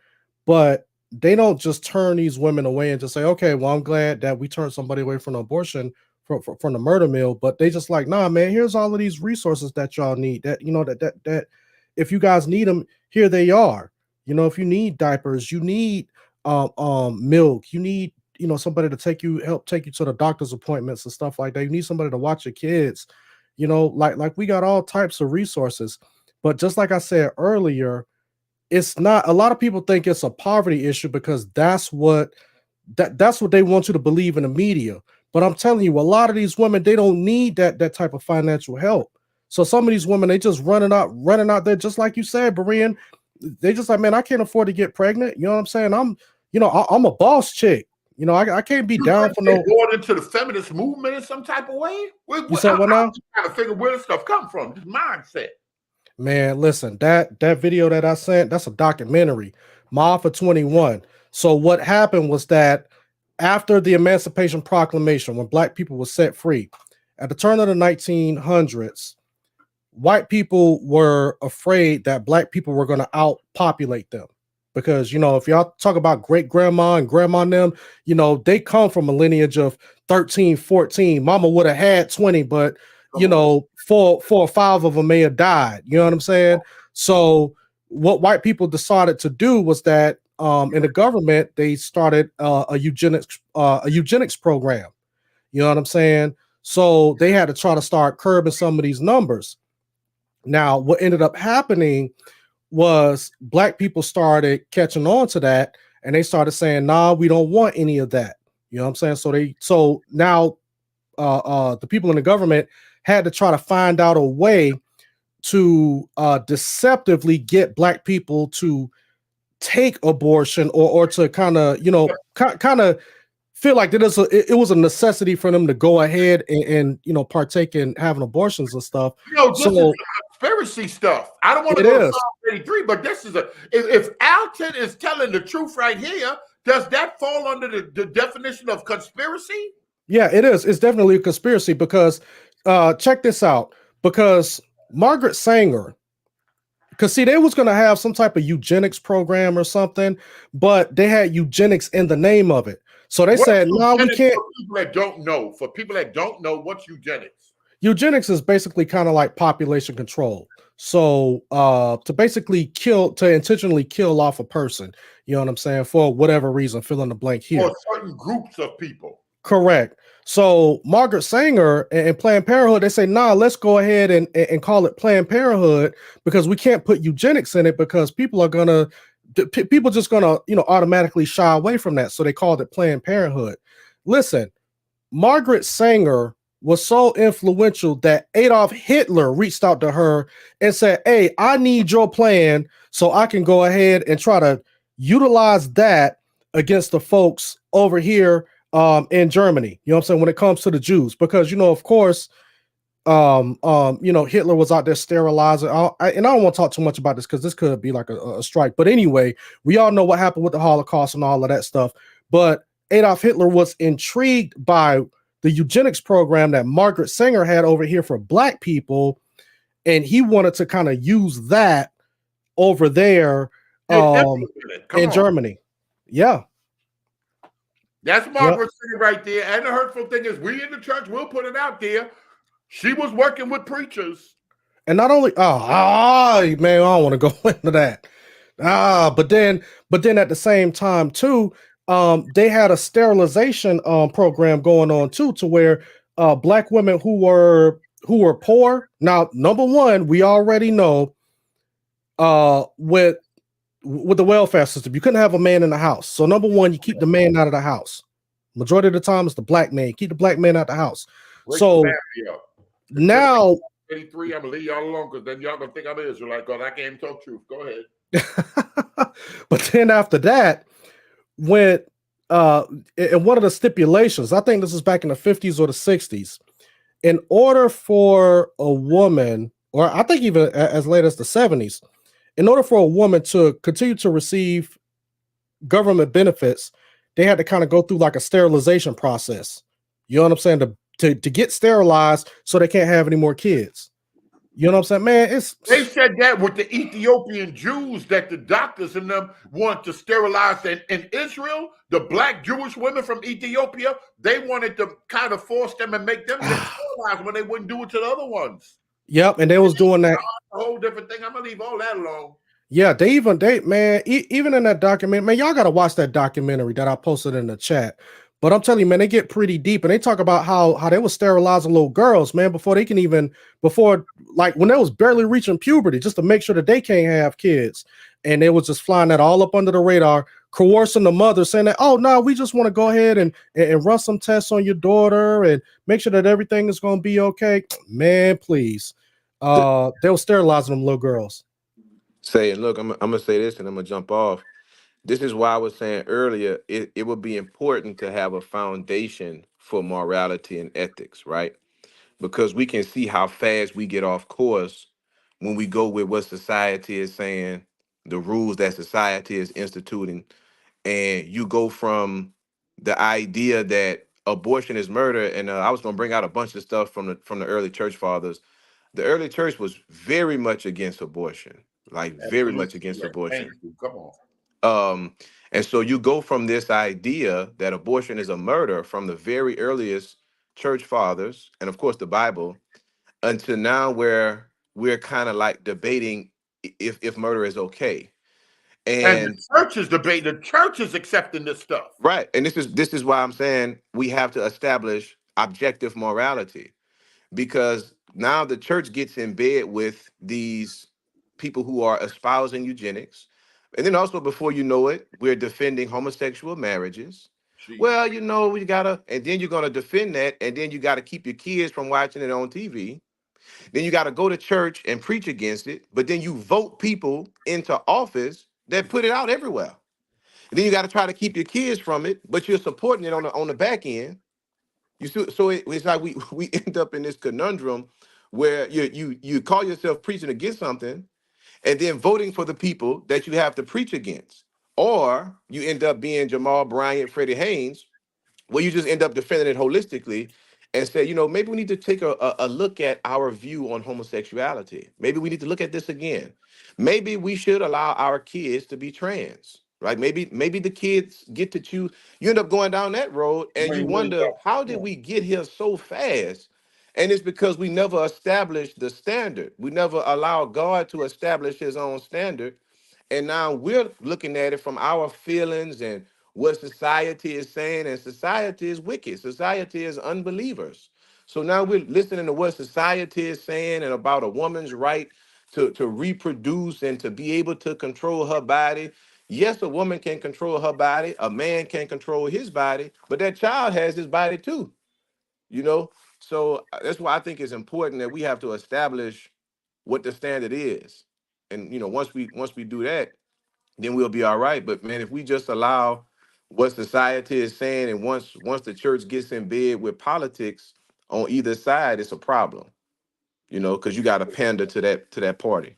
but they don't just turn these women away and just say, okay, well, I'm glad that we turned somebody away from abortion from the murder mill, but they just like, nah, man, here's all of these resources that y'all need, that, you know, that if you guys need them, here they are. You know, if you need diapers, you need milk, you need, you know, somebody to help take you to the doctor's appointments and stuff like that. You need somebody to watch your kids, you know, like we got all types of resources. But just like I said earlier, it's not, a lot of people think it's a poverty issue because that's what they want you to believe in the media. But I'm telling you, a lot of these women, they don't need that type of financial help. So some of these women, they just running out there, just like you said, Berean. They just like, man, I can't afford to get pregnant. You know what I'm saying? I'm a boss chick. You know, I can't be down for no. Born into the feminist movement in some type of way. You said what now? I'm trying to figure where this stuff come from. This mindset. Man, listen, that video that I sent, that's a documentary, Ma for 21. So what happened was that after the Emancipation Proclamation, when black people were set free, at the turn of the 1900s, white people were afraid that black people were going to outpopulate them. Because, you know, if y'all talk about great grandma and grandma and them, you know, they come from a lineage of 13, 14. Mama would have had 20, but you know, four or five of them may have died. You know what I'm saying? So what white people decided to do was that in the government, they started a eugenics program. You know what I'm saying? So they had to try to start curbing some of these numbers. Now, what ended up happening was black people started catching on to that, and they started saying, nah, we don't want any of that. You know what I'm saying? So now the people in the government had to try to find out a way to deceptively get black people to take abortion or to kind of, you know, kind of feel like it was a necessity for them to go ahead and you know, partake in having abortions and stuff. You know, this is conspiracy stuff. I don't want to go to Psalm 83, but this is if Alton is telling the truth right here, does that fall under the definition of conspiracy? Yeah, it is. It's definitely a conspiracy because check this out. Because Margaret Sanger, because see, they was going to have some type of eugenics program or something, but they had eugenics in the name of it. So they said, no, we can't. For people that don't know, what's eugenics? Eugenics is basically kind of like population control. So to basically intentionally kill off a person, you know what I'm saying, for whatever reason, fill in the blank here. For certain groups of people. Correct. So Margaret Sanger and Planned Parenthood, they say, nah, let's go ahead and call it Planned Parenthood because we can't put eugenics in it because people just gonna, you know, automatically shy away from that. So they called it Planned Parenthood. Listen, Margaret Sanger was so influential that Adolf Hitler reached out to her and said, hey, I need your plan so I can go ahead and try to utilize that against the folks over here in Germany, you know what I'm saying, when it comes to the Jews, because, you know, of course, you know, Hitler was out there sterilizing. And I don't want to talk too much about this because this could be like a strike. But anyway, we all know what happened with the Holocaust and all of that stuff. But Adolf Hitler was intrigued by the eugenics program that Margaret Sanger had over here for black people, and he wanted to kind of use that over there in Germany. Yeah. That's Margaret Sanger right there. And the hurtful thing is, we in the church, we'll put it out there. She was working with preachers. And not only, man, I don't want to go into that. But then at the same time too, they had a sterilization program going on too, to where black women who were poor. Now, number one, we already know with the welfare system, you couldn't have a man in the house. So number one, you keep the man out of the house. Majority of the time, it's the black man. Keep the black man out of the house. So now, 83, I'm gonna leave y'all alone because then y'all gonna think I'm an Israelite because I can't talk truth. Go ahead. But then after that, when in one of the stipulations, I think this is back in the 50s or the 60s, in order for a woman, or I think even as late as the 70s, in order for a woman to continue to receive government benefits, they had to kind of go through like a sterilization process. You know what I'm saying? To get sterilized so they can't have any more kids. You know what I'm saying? Man, they said that with the Ethiopian Jews, that the doctors and them want to sterilize. In Israel, the black Jewish women from Ethiopia, they wanted to kind of force them and make them get sterilized when they wouldn't do it to the other ones. Yep, and they was doing that. A whole different thing. I'm gonna leave all that alone. Yeah, even in that document, man, y'all gotta watch that documentary that I posted in the chat. But I'm telling you, man, they get pretty deep, and they talk about how they were sterilizing little girls, man, before like when they was barely reaching puberty, just to make sure that they can't have kids. And they was just flying that all up under the radar, coercing the mother, saying that, oh no, we just want to go ahead and run some tests on your daughter and make sure that everything is gonna be okay. Man, please. They were sterilizing them little girls. Saying, look, I'm gonna say this and I'm gonna jump off. This is why I was saying earlier, it would be important to have a foundation for morality and ethics, right? Because we can see how fast we get off course when we go with what society is saying, the rules that society is instituting, and you go from the idea that abortion is murder. And I was going to bring out a bunch of stuff from the early church fathers. The early church was very much against abortion, like very much against abortion. Come on. And so you go from this idea that abortion is a murder from the very earliest church fathers, and of course the Bible, until now where we're kind of like debating if murder is okay. And the church is debating, the church is accepting this stuff. Right. And this is why I'm saying we have to establish objective morality, because now the church gets in bed with these people who are espousing eugenics. And then also, before you know it, we're defending homosexual marriages. Jeez. Well, you know, we gotta, and then you're gonna defend that, and then you gotta keep your kids from watching it on TV. Then you gotta go to church and preach against it, but then you vote people into office that put it out everywhere. And then you got to try to keep your kids from it, but you're supporting it on the back end. You see, so it's like we end up in this conundrum where you call yourself preaching against something, and then voting for the people that you have to preach against, or you end up being Jamal Bryant, Freddie Haynes, where you just end up defending it holistically and say, you know, maybe we need to take a look at our view on homosexuality. Maybe we need to look at this again. Maybe we should allow our kids to be trans, right? Maybe the kids get to choose. You end up going down that road and you wonder, how did we get here so fast? And it's because we never established the standard. We never allowed God to establish his own standard. And now we're looking at it from our feelings and what society is saying, and society is wicked. Society is unbelievers. So now we're listening to what society is saying and about a woman's right to reproduce and to be able to control her body. Yes, a woman can control her body. A man can control his body, but that child has his body too, you know? So that's why I think it's important that we have to establish what the standard is. And, you know, once we do that, then we'll be all right. But man, if we just allow what society is saying, and once the church gets in bed with politics on either side, it's a problem, you know, because you got to pander to that party.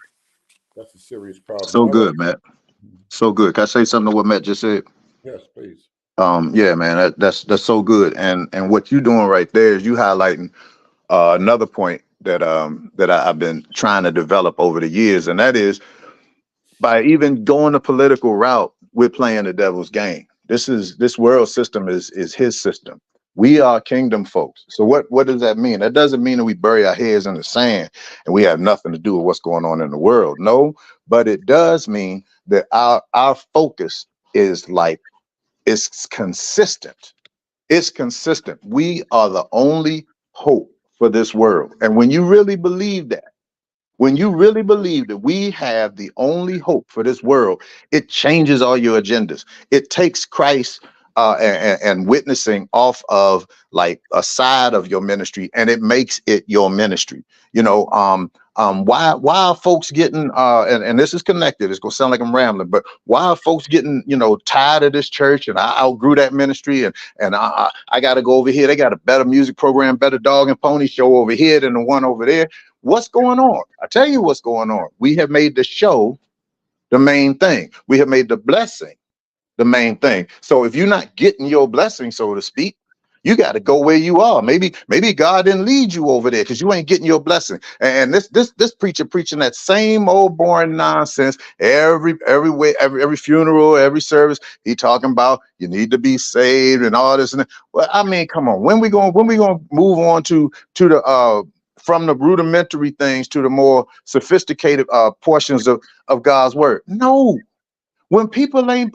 That's a serious problem. So good, Matt. So good. Can I say something to what Matt just said? Yes, please. Yeah, man, that's so good. And what you're doing right there is you highlighting another point that I've been trying to develop over the years, and that is, by even going the political route, we're playing the devil's game. This world system is his system. We are kingdom folks. So what does that mean? That doesn't mean that we bury our heads in the sand and we have nothing to do with what's going on in the world. No, but it does mean that our focus is it's consistent. It's consistent. We are the only hope for this world. And when you really believe that, when you really believe that we have the only hope for this world, it changes all your agendas. It takes Christ and witnessing off of like a side of your ministry, and it makes it your ministry. You know, why are folks getting and this is connected, it's gonna sound like I'm rambling, but why are folks getting, you know, tired of this church, and I outgrew that ministry, and I gotta go over here, they got a better music program, better dog and pony show over here than the one over there? What's going on? I tell you what's going on. We have made the show the main thing. We have made the blessing the main thing. So if you're not getting your blessing, so to speak, you got to go where you are. Maybe God didn't lead you over there because you ain't getting your blessing. And this preacher preaching that same old boring nonsense every way, every funeral, every service. He talking about you need to be saved and all this and that. Well, I mean, come on. When we gonna move on to the from the rudimentary things to the more sophisticated portions of God's word? No. When people ain't,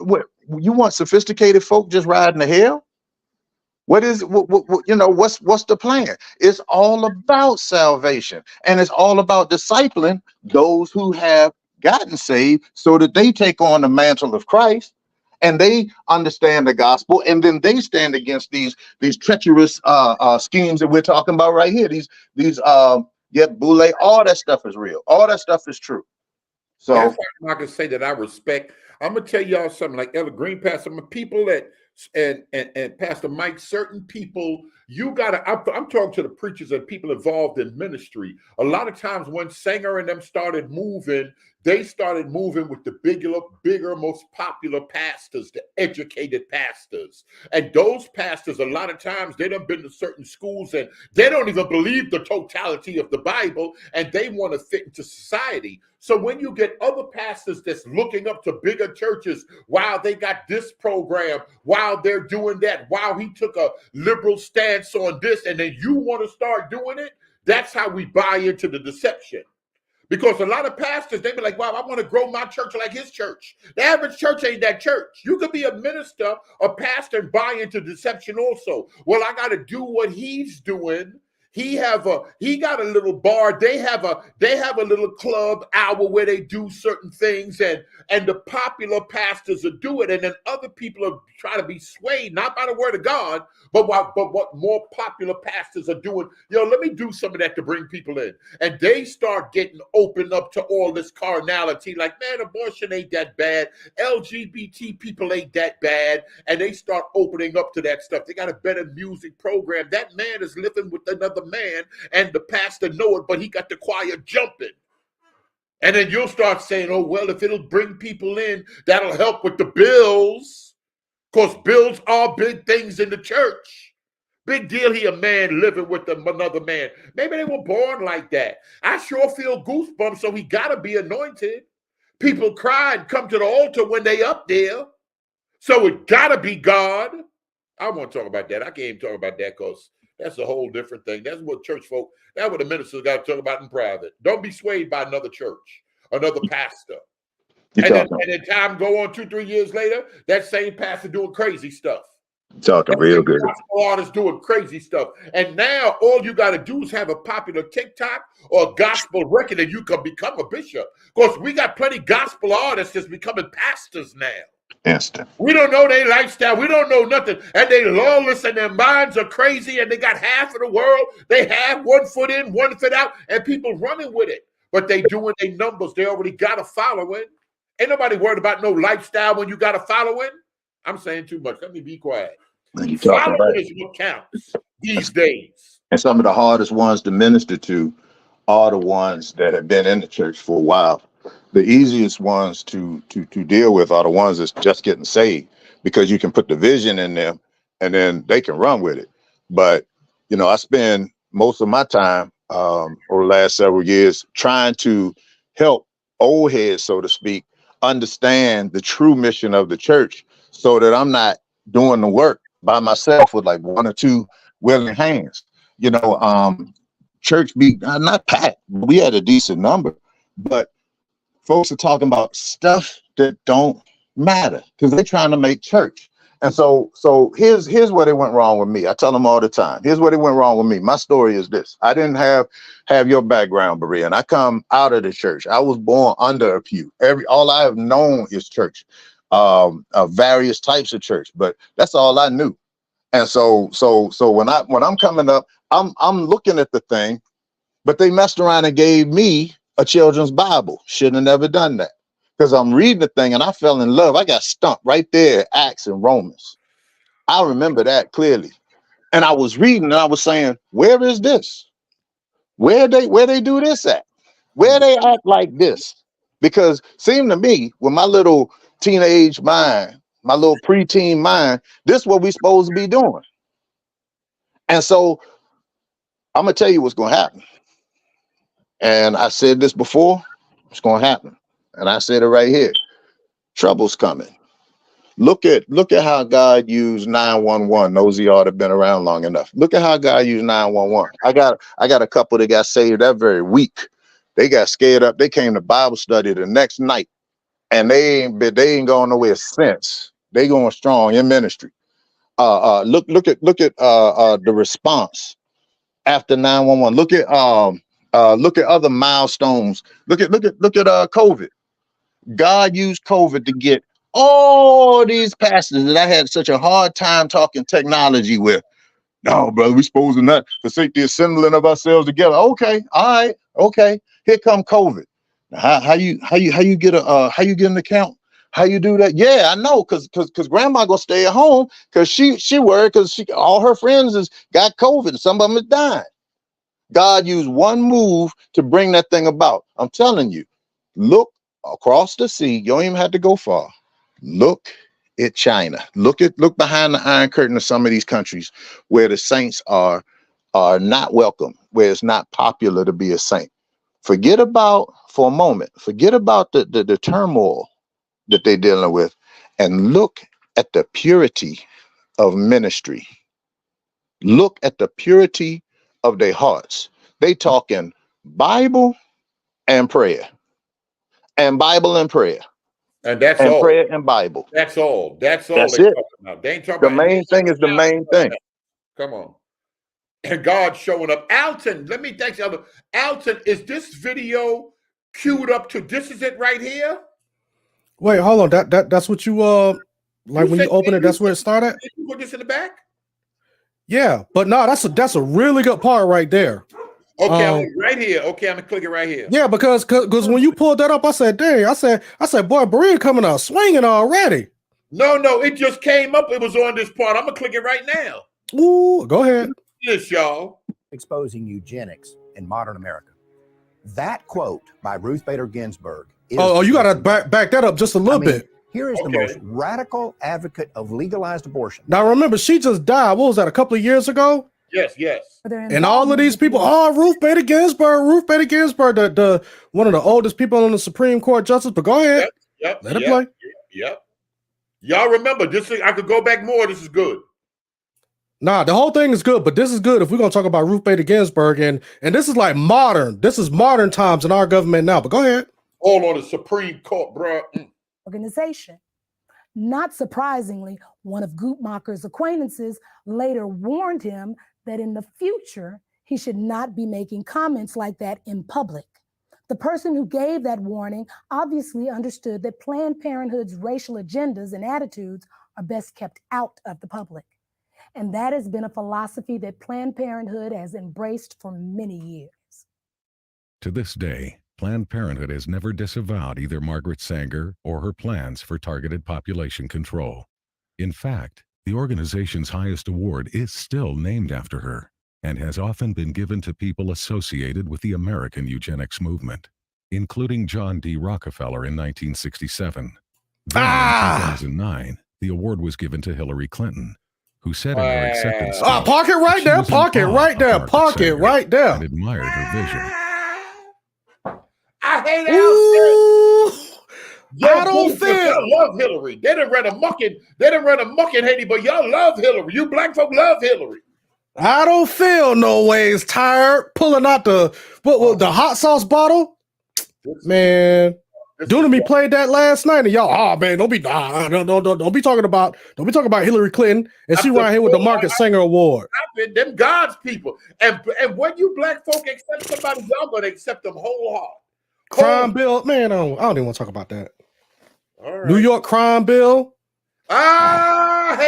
you want sophisticated folk just riding the hell? What is, you know, what's the plan? It's all about salvation, and it's all about discipling those who have gotten saved so that they take on the mantle of Christ and they understand the gospel, and then they stand against these treacherous schemes that we're talking about right here. These boule, all that stuff is real. All that stuff is true. So that's why I can say that I respect. I'm gonna tell y'all something, like Elder Green Pass, some people that and Pastor Mike, certain people, you gotta, I'm talking to the preachers and people involved in ministry. A lot of times when Sanger and them started moving, they started moving with the bigger, most popular pastors, the educated pastors. And those pastors, a lot of times, they done been to certain schools and they don't even believe the totality of the Bible, and they want to fit into society. So when you get other pastors that's looking up to bigger churches, wow, they got this program, wow, they're doing that, wow, he took a liberal stance on this, and then you want to start doing it, that's how we buy into the deception. Because a lot of pastors, they be like, wow, I want to grow my church like his church. The average church ain't that church. You could be a minister, a pastor, and buy into deception also. Well, I got to do what he's doing. He got a little bar. They have a little club hour where they do certain things, and the popular pastors will do it, and then other people are trying to be swayed not by the word of God, but what more popular pastors are doing. Let me do some of that to bring people in, and they start getting opened up to all this carnality. Like, man, abortion ain't that bad. LGBT people ain't that bad, and they start opening up to that stuff. They got a better music program. That man is living with another man, and the pastor know it, but he got the choir jumping. And then you'll start saying, oh, well, if it'll bring people in, that'll help with the bills, because bills are big things in the church. Big deal, he a man living with another man. Maybe they were born like that. I sure feel goosebumps, so he got to be anointed. People cry and come to the altar when they up there, so it got to be God. I won't talk about that. I can't even talk about that because that's a whole different thing. That's what church folk, that's what the ministers got to talk about in private. Don't be swayed by another church, another pastor. And then time go on 2-3 years later, that same pastor doing crazy stuff. Talking real good. Gospel artists doing crazy stuff. And now all you got to do is have a popular TikTok or a gospel record and you can become a bishop. Because we got plenty gospel artists that's becoming pastors now. Instant. We don't know their lifestyle. We don't know nothing. And they lawless and their minds are crazy and they got half of the world. They have 1 foot in, 1 foot out, and people running with it. But they doing their numbers. They already got a following. Ain't nobody worried about no lifestyle when you got a following. I'm saying too much. Let me be quiet. Following is what counts these days. And some of the hardest ones to minister to are the ones that have been in the church for a while. The easiest ones to deal with are the ones that's just getting saved, because you can put the vision in them and then they can run with it. But, I spend most of my time over the last several years trying to help old heads, so to speak, understand the true mission of the church so that I'm not doing the work by myself with like 1 or 2 willing hands. Church be not packed. We had a decent number, but folks are talking about stuff that don't matter because they're trying to make church. And so here's where they went wrong with me. I tell them all the time, here's where they went wrong with me. My story is this. I didn't have your background, Berea, and I come out of the church. I was born under a pew. All I have known is church, various types of church, but that's all I knew. And so when I'm coming up, I'm looking at the thing, but they messed around and gave me a children's Bible. Shouldn't have never done that, because I'm reading the thing and I fell in love. I got stumped right there, Acts and Romans. I remember that clearly. And I was reading and I was saying, where is this? Where they do this at? Where they act like this? Because it seemed to me, with my little teenage mind, my little preteen mind, this is what we're supposed to be doing. And so I'm gonna tell you what's gonna happen. And I said this before, it's gonna happen. And I said it right here. Trouble's coming. Look at how God used 911. Those of y'all that have been around long enough. Look at how God used 911. I got a couple that got saved that very week. They got scared up. They came to Bible study the next night, and they ain't going nowhere since. They going strong in ministry. Look at the response after 911. Look at other milestones. Look at COVID. God used COVID to get all these pastors that I had such a hard time talking technology with. No, brother, we're supposed to not forsake the assembling of ourselves together. Okay, all right, okay. Here come COVID. How you get an account? How you do that? Yeah, I know, cause grandma gonna stay at home because she worried because all her friends got COVID and some of them is dying. God used one move to bring that thing about. I'm telling you, look across the sea. You don't even have to go far. Look at China. Look behind the Iron Curtain of some of these countries where the saints are not welcome, where it's not popular to be a saint. Forget about, for a moment, forget about the turmoil that they're dealing with, and look at the purity of ministry. Look at the purity of their hearts. They talking Bible and prayer, and Bible and prayer, And that's and all. prayer and Bible. That's all. That's all That's they it. talking about. They ain't talking The about main thing is the main thing. Come on. And God showing up. Alton, let me thank you. Alton, is this video queued up to this is it right here? Wait, hold on. That's what you like when you open it, that's where it started? Did you put this in the back? Yeah, but no, that's a really good part right there. Okay, right here. Okay, I'm gonna click it right here. Yeah, because when you pulled that up, I said, dang, I said, boy, Berea coming out swinging already. No, it just came up. It was on this part. I'm gonna click it right now. Ooh, go ahead. Yes, y'all. Exposing eugenics in modern America. That quote by Ruth Bader Ginsburg. Oh, you gotta back that up just a little bit. Here is the most radical advocate of legalized abortion. Now remember, she just died. What was that? A couple of years ago? Yes. And all of these people, Ruth Bader Ginsburg, the one of the oldest people on the Supreme Court justice. But go ahead, let it play. Yep. Y'all remember this? I could go back more. This is good. Nah, the whole thing is good, but this is good if we're gonna talk about Ruth Bader Ginsburg, and this is like modern. This is modern times in our government now. But go ahead. All on the Supreme Court, bro. Organization. Not surprisingly, one of Guttmacher's acquaintances later warned him that in the future, he should not be making comments like that in public. The person who gave that warning obviously understood that Planned Parenthood's racial agendas and attitudes are best kept out of the public. And that has been a philosophy that Planned Parenthood has embraced for many years. To this day, Planned Parenthood has never disavowed either Margaret Sanger or her plans for targeted population control. In fact, the organization's highest award is still named after her and has often been given to people associated with the American eugenics movement, including John D. Rockefeller in 1967. Then in 2009, the award was given to Hillary Clinton, who said in her acceptance speech, park it right there, park it right there, park it right there. and admired her vision. I hate Alton. I don't feel. Y'all love Hillary. They done run amok in Haiti, but y'all love Hillary. You black folk love Hillary. I don't feel no ways tired pulling out the hot sauce bottle. Man, Dunamy played that last night, and y'all, man, don't be talking about Hillary Clinton, and she right here with the Margaret Sanger Award. Them God's people, and when you black folk accept somebody, y'all gonna accept them wholehearted. Crime bill, man. I don't even want to talk about that. All right. New York crime bill. Hey,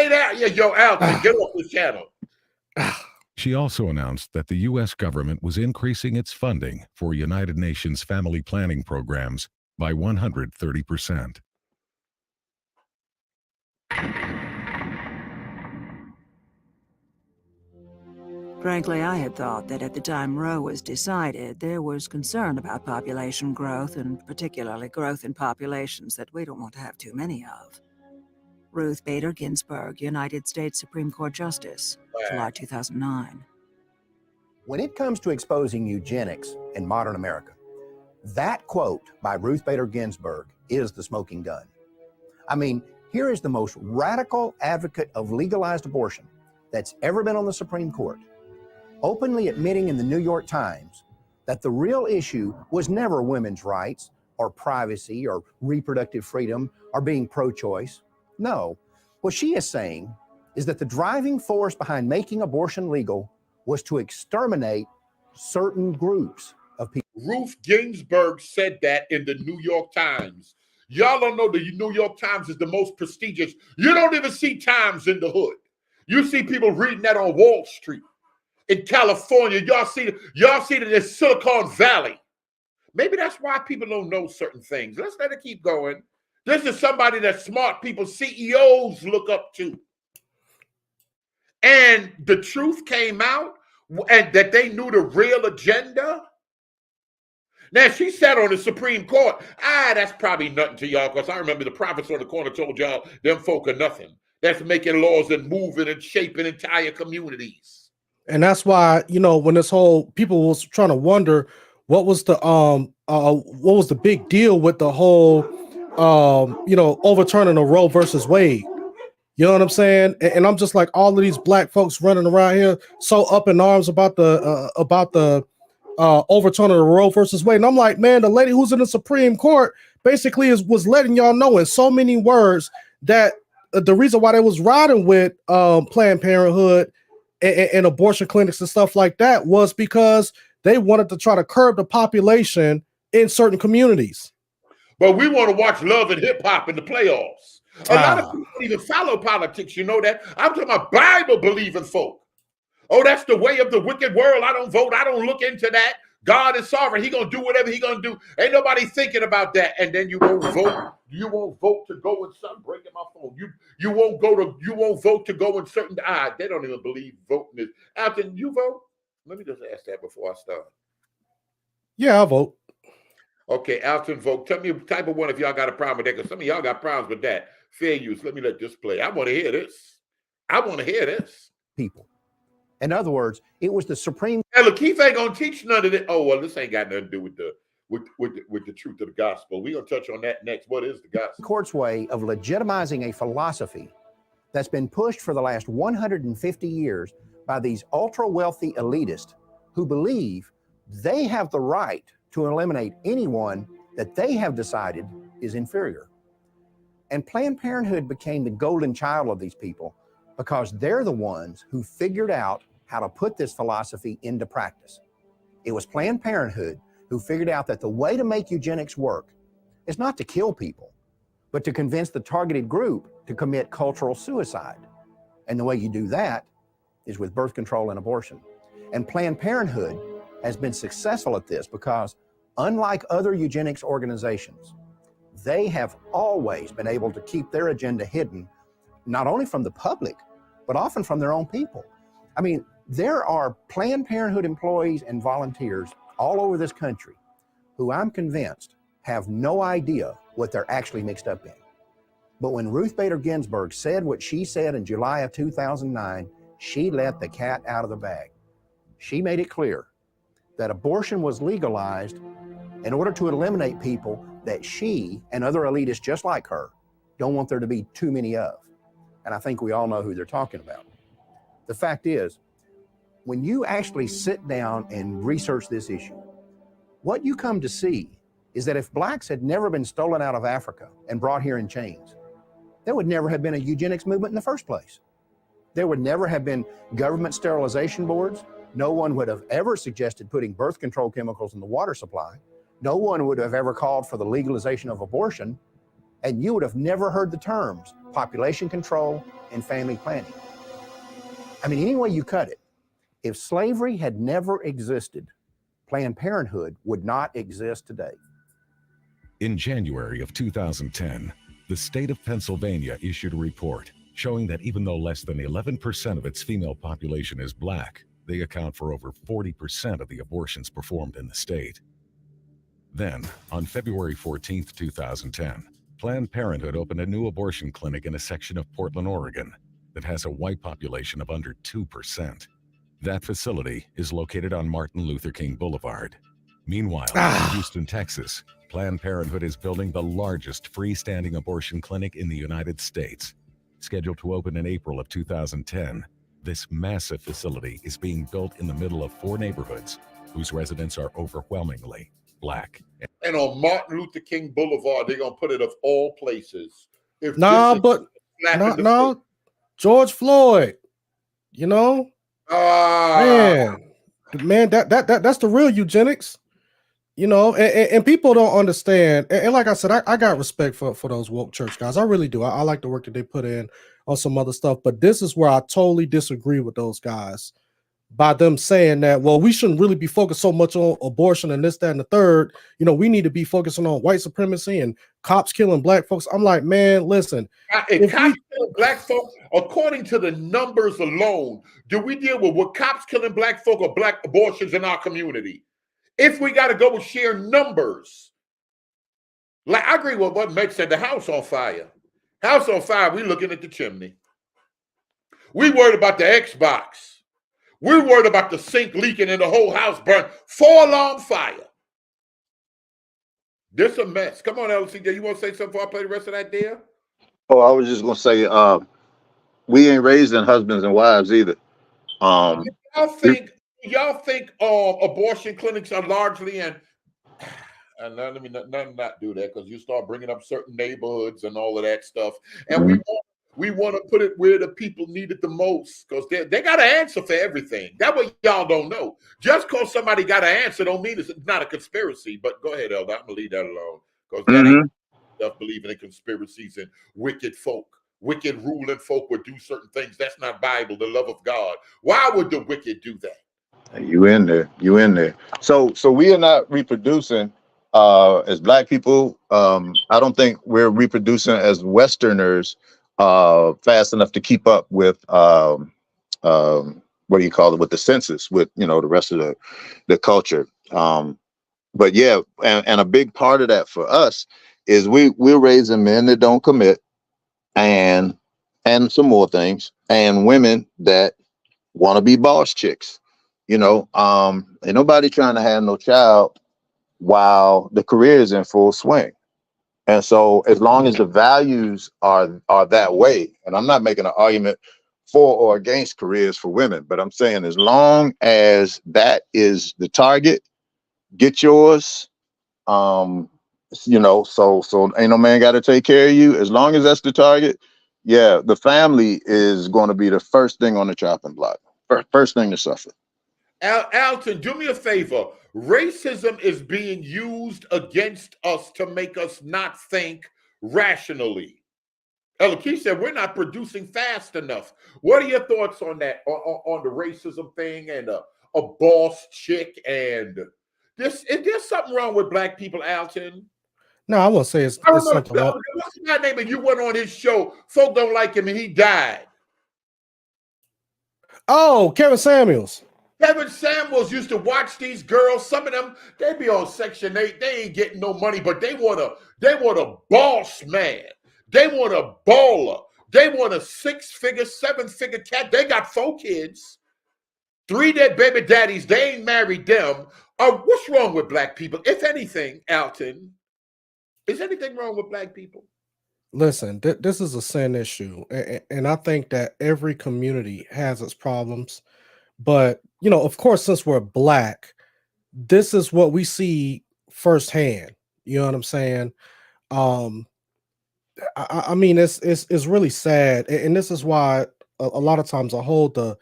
that. Yeah, yo, Alton, get off the channel. She also announced that the U.S. government was increasing its funding for United Nations family planning programs by 130%. Frankly, I had thought that at the time Roe was decided, there was concern about population growth, and particularly growth in populations that we don't want to have too many of. Ruth Bader Ginsburg, United States Supreme Court Justice, July 2009. When it comes to exposing eugenics in modern America, that quote by Ruth Bader Ginsburg is the smoking gun. I mean, here is the most radical advocate of legalized abortion that's ever been on the Supreme Court, openly admitting in the New York Times that the real issue was never women's rights or privacy or reproductive freedom or being pro-choice. No, what she is saying is that the driving force behind making abortion legal was to exterminate certain groups of people. Ruth Ginsburg said that in the New York Times. Y'all don't know the New York Times is the most prestigious. You don't even see Times in the hood. You see people reading that on Wall Street. In California, y'all see that in Silicon Valley. Maybe that's why people don't know certain things. Let's let it keep going. This is somebody that smart people, CEOs look up to. And the truth came out and that they knew the real agenda. Now, she sat on the Supreme Court. That's probably nothing to y'all, because I remember the prophets on the corner told y'all them folk are nothing. That's making laws and moving and shaping entire communities. And that's why, you know, when this whole people was trying to wonder what was the big deal with the whole you know, overturning the Roe versus Wade. You know what I'm saying? And I'm just like, all of these black folks running around here so up in arms about the overturning the Roe versus Wade. And I'm like, man, the lady who's in the Supreme Court basically was letting y'all know in so many words that the reason why they was riding with Planned Parenthood and abortion clinics and stuff like that was because they wanted to try to curb the population in certain communities. But we want to watch Love and Hip Hop in the playoffs. A lot of people don't even follow politics, you know that? I'm talking about Bible-believing folk. Oh, that's the way of the wicked world. I don't vote. I don't look into that. God is sovereign. He going to do whatever he going to do. Ain't nobody thinking about that. And then you won't vote. You won't vote to go in something. Breaking my phone. You won't vote to go in certain. They don't even believe voting is. Alton, you vote? Let me just ask that before I start. Yeah, I'll vote. Okay, Alton, vote. Tell me type of one if y'all got a problem with that, because some of y'all got problems with that. Fair use. Let me let this play. I want to hear this. People. In other words, it was the Supreme. Hey, look, Keith ain't gonna teach none of this. Oh well, this ain't got nothing to do with the truth of the gospel. We're gonna touch on that next. What is the gospel? Court's way of legitimizing a philosophy that's been pushed for the last 150 years by these ultra-wealthy elitists who believe they have the right to eliminate anyone that they have decided is inferior. And Planned Parenthood became the golden child of these people because they're the ones who figured out how to put this philosophy into practice. It was Planned Parenthood who figured out that the way to make eugenics work is not to kill people, but to convince the targeted group to commit cultural suicide. And the way you do that is with birth control and abortion. And Planned Parenthood has been successful at this because, unlike other eugenics organizations, they have always been able to keep their agenda hidden, not only from the public, but often from their own people. I mean, there are Planned Parenthood employees and volunteers all over this country who I'm convinced have no idea what they're actually mixed up in. But when Ruth Bader Ginsburg said what she said in July of 2009, she let the cat out of the bag. She made it clear that abortion was legalized in order to eliminate people that she and other elitists just like her don't want there to be too many of. And I think we all know who they're talking about. The fact is, when you actually sit down and research this issue, what you come to see is that if blacks had never been stolen out of Africa and brought here in chains, there would never have been a eugenics movement in the first place. There would never have been government sterilization boards. No one would have ever suggested putting birth control chemicals in the water supply. No one would have ever called for the legalization of abortion. And you would have never heard the terms population control and family planning. I mean, any way you cut it, if slavery had never existed, Planned Parenthood would not exist today. In January of 2010, the state of Pennsylvania issued a report showing that even though less than 11% of its female population is black, they account for over 40% of the abortions performed in the state. Then, on February 14, 2010, Planned Parenthood opened a new abortion clinic in a section of Portland, Oregon, that has a white population of under 2%. That facility is located on Martin Luther King Boulevard. Meanwhile, in Houston, Texas, Planned Parenthood is building the largest freestanding abortion clinic in the United States. Scheduled to open in April of 2010, this massive facility is being built in the middle of 4 neighborhoods whose residents are overwhelmingly black. And on Martin Luther King Boulevard, they're going to put it of all places. George Floyd, you know? Man, that's the real eugenics, you know, and people don't understand. And like I said, I got respect for those woke church guys. I really do. I like the work that they put in on some other stuff, but this is where I totally disagree with those guys. by them saying that, well, we shouldn't really be focused so much on abortion and this, that, and the third. You know, we need to be focusing on white supremacy and cops killing black folks. I'm like, man, listen. If cops killing black folks, according to the numbers alone, do we deal with cops killing black folk or black abortions in our community? If we got to go with sheer numbers, like I agree with what Meg said, the house on fire. House on fire, we looking at the chimney. We worried about the Xbox. We're worried about the sink leaking and the whole house burning. 4-alarm fire. This a mess. Come on, LCJ. You want to say something before I play the rest of that deal? Oh, I was just gonna say, we ain't raising husbands and wives either. Y'all think abortion clinics are largely in? And let me not do that, because you start bringing up certain neighborhoods and all of that stuff. And we want to put it where the people need it the most, because they got an answer for everything. That's what y'all don't know. Just because somebody got an answer don't mean it's not a conspiracy. But go ahead, Elder. I'm going to leave that alone, because that ain't stuff believing in conspiracies and wicked folk. Wicked ruling folk would do certain things. That's not Bible, the love of God. Why would the wicked do that? You in there. You in there. So we are not reproducing as black people. I don't think we're reproducing as Westerners fast enough to keep up with what do you call it, with the census, with the rest of the culture. But yeah, and a big part of that for us is we're raising men that don't commit, and some more things, and women that want to be boss chicks. Ain't nobody trying to have no child while the career is in full swing. And so as long as the values are that way, and I'm not making an argument for or against careers for women, but I'm saying as long as that is the target, get yours. So ain't no man got to take care of you. As long as that's the target, yeah, the family is going to be the first thing on the chopping block, first thing to suffer. Alton, do me a favor. Racism is being used against us to make us not think rationally. Elakey said we're not producing fast enough. What are your thoughts on that, on the racism thing and a boss chick? And is there something wrong with black people, Alton? No, I won't say it's something wrong. What's the guy name? You went on his show. Folk don't like him and he died. Oh, Kevin Samuels. Kevin Samuels used to watch these girls. Some of them, they be on Section 8. They ain't getting no money, but they want a boss man. They want a baller. They want a 6-figure, 7-figure cat. They got 4 kids. 3 dead baby daddies. They ain't married them. What's wrong with black people? If anything, Alton, is anything wrong with black people? Listen, this is a sin issue. And I think that every community has its problems. But, of course, since we're black, this is what we see firsthand. You know what I'm saying? I mean, it's really sad. And this is why a lot of times I hold the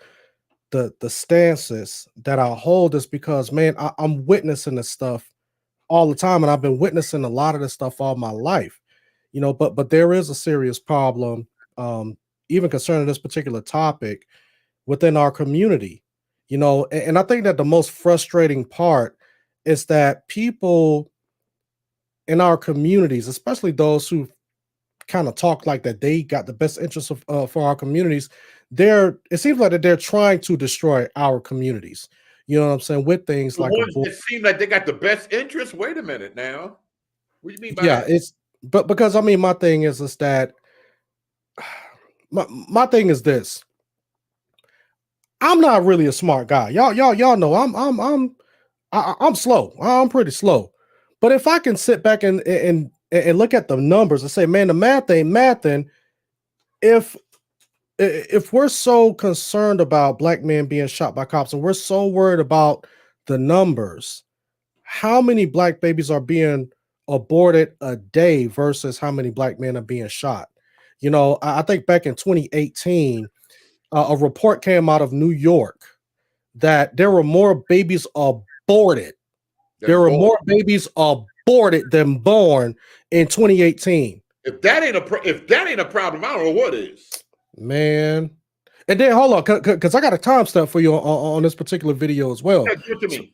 stances that I hold, is because, man, I'm witnessing this stuff all the time. And I've been witnessing a lot of this stuff all my life, but there is a serious problem, even concerning this particular topic within our community. And I think that the most frustrating part is that people in our communities, especially those who kind of talk like that they got the best interest of for our communities, it seems like that they're trying to destroy our communities. You know what I'm saying? With things like it seems like they got the best interest. Wait a minute now. What do you mean by that? But because I mean, my thing is that my thing is this. I'm not really a smart guy. Y'all know I'm slow. I'm pretty slow. But if I can sit back and look at the numbers and say, man, the math ain't mathing. If we're so concerned about black men being shot by cops and we're so worried about the numbers, how many black babies are being aborted a day versus how many black men are being shot? I think back in 2018, a report came out of New York that there were more babies aborted. There were more babies aborted than born in 2018. If that ain't a problem, I don't know what is. Man, And then hold on, because I got a timestamp for you on this particular video as well. Yeah, give it to me.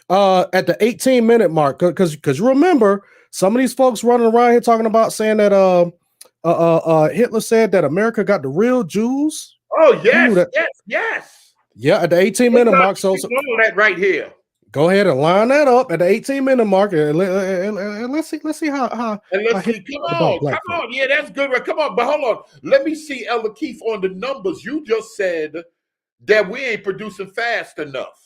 At the 18-minute mark, because you remember some of these folks running around here talking about saying that Hitler said that America got the real Jews. Oh, You knew yes, that. yes. Yeah, at the 18-minute mark. So All that right here. go ahead and line that up at the 18-minute mark, and let's see how. And let's how see. Hitler Come about on, black come folk. on. Yeah, that's good. Right? Come on, but hold on. Let me see, Elder Keith, on the numbers. You just said that we ain't producing fast enough.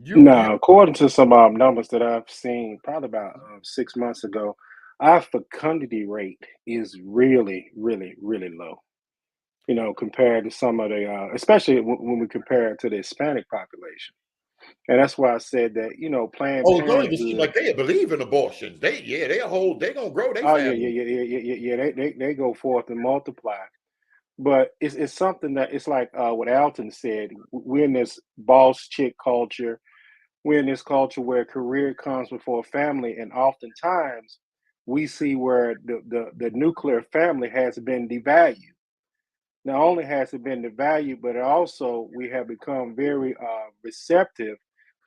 No, according to some numbers that I've seen, probably about 6 months ago, our fecundity rate is really, really, really low. You know, compared to some of the, especially when we compare it to the Hispanic population, and that's why I said that. You know, Planned Oh, it don't even seem Parenthood. like they believe in abortions. They gonna grow their Oh yeah, family. yeah. They go forth and multiply. But it's something that it's like what Alton said. We're in this boss chick culture. We're in this culture where career comes before family, and oftentimes we see where the nuclear family has been devalued. Not only has it been devalued, but also we have become very receptive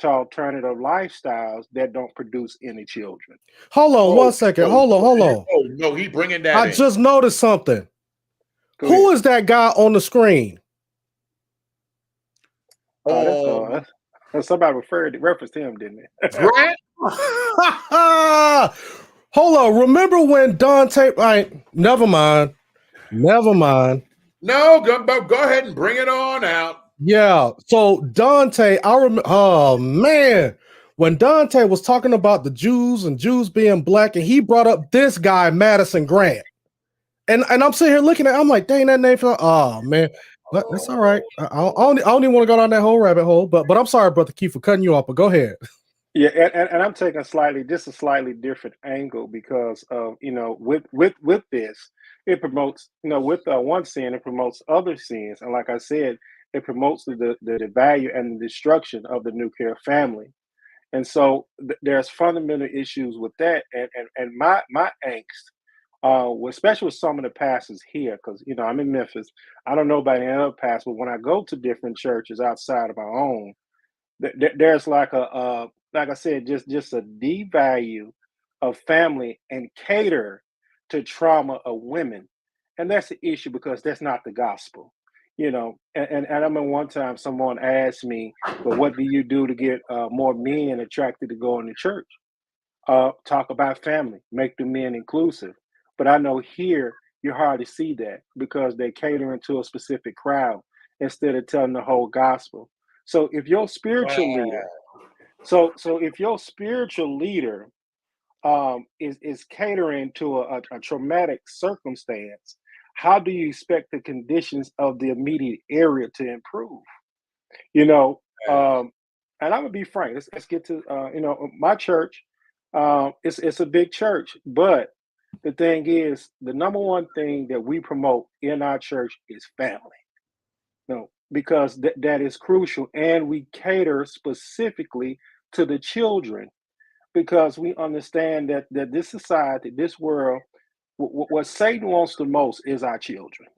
to alternative lifestyles that don't produce any children. Hold on Oh, 1 second. Hold on. Oh no, he bringing that I in. just noticed something. Go Who ahead. is that guy on the screen? That's somebody referenced him, didn't it? Grant? Hold on. Remember when Dante? Right. Never mind. No, go ahead and bring it on out. Yeah. So Dante, I remember. Oh man, when Dante was talking about the Jews and Jews being black, and he brought up this guy Madison Grant, and I'm sitting here looking at. I'm like, dang, that name. Oh man, but that's all right. I don't even want to go down that whole rabbit hole. But I'm sorry, brother Keith, for cutting you off. But go ahead. Yeah, and I'm taking a slightly different angle because of with this it promotes with one sin it promotes other sins, and like I said, it promotes the value and the destruction of the nuclear family, and so there's fundamental issues with that, and my angst, especially with some of the pastors here, because I'm in Memphis. I don't know about any other pastors, but when I go to different churches outside of our own, there's like like I said, just a devalue of family and cater to trauma of women, and that's the issue because that's not the gospel, And I remember one time someone asked me, "Well, what do you do to get more men attracted to going to church?" Talk about family, make the men inclusive. But I know here you hardly see that because they catering to a specific crowd instead of telling the whole gospel. So if your spiritual leader, so if your spiritual leader is catering to a traumatic circumstance, how do you expect the conditions of the immediate area to improve? And I'm gonna be frank. Let's get to my church. It's a big church, but the thing is, the number one thing that we promote in our church is family. Because that is crucial, and we cater specifically to the children because we understand that this society, this world, what Satan wants the most is our children.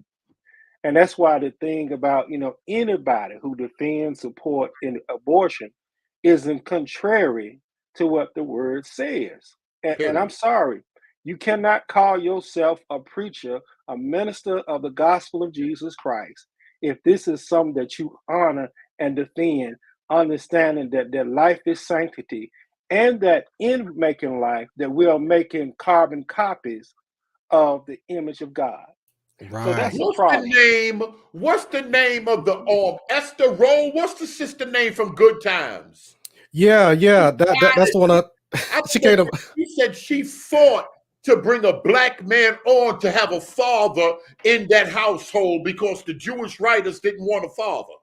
And that's why the thing about, anybody who defends support in abortion isn't contrary to what the word says. And I'm sorry, you cannot call yourself a preacher, a minister of the gospel of Jesus Christ, if this is something that you honor and defend, understanding that life is sanctity, and that in making life, that we are making carbon copies of the image of God. Right. So that's the problem. What's the name of the Esther Roll? What's the sister name from Good Times? Yeah. That's the one. She said she fought to bring a black man on to have a father in that household because the Jewish writers didn't want a father.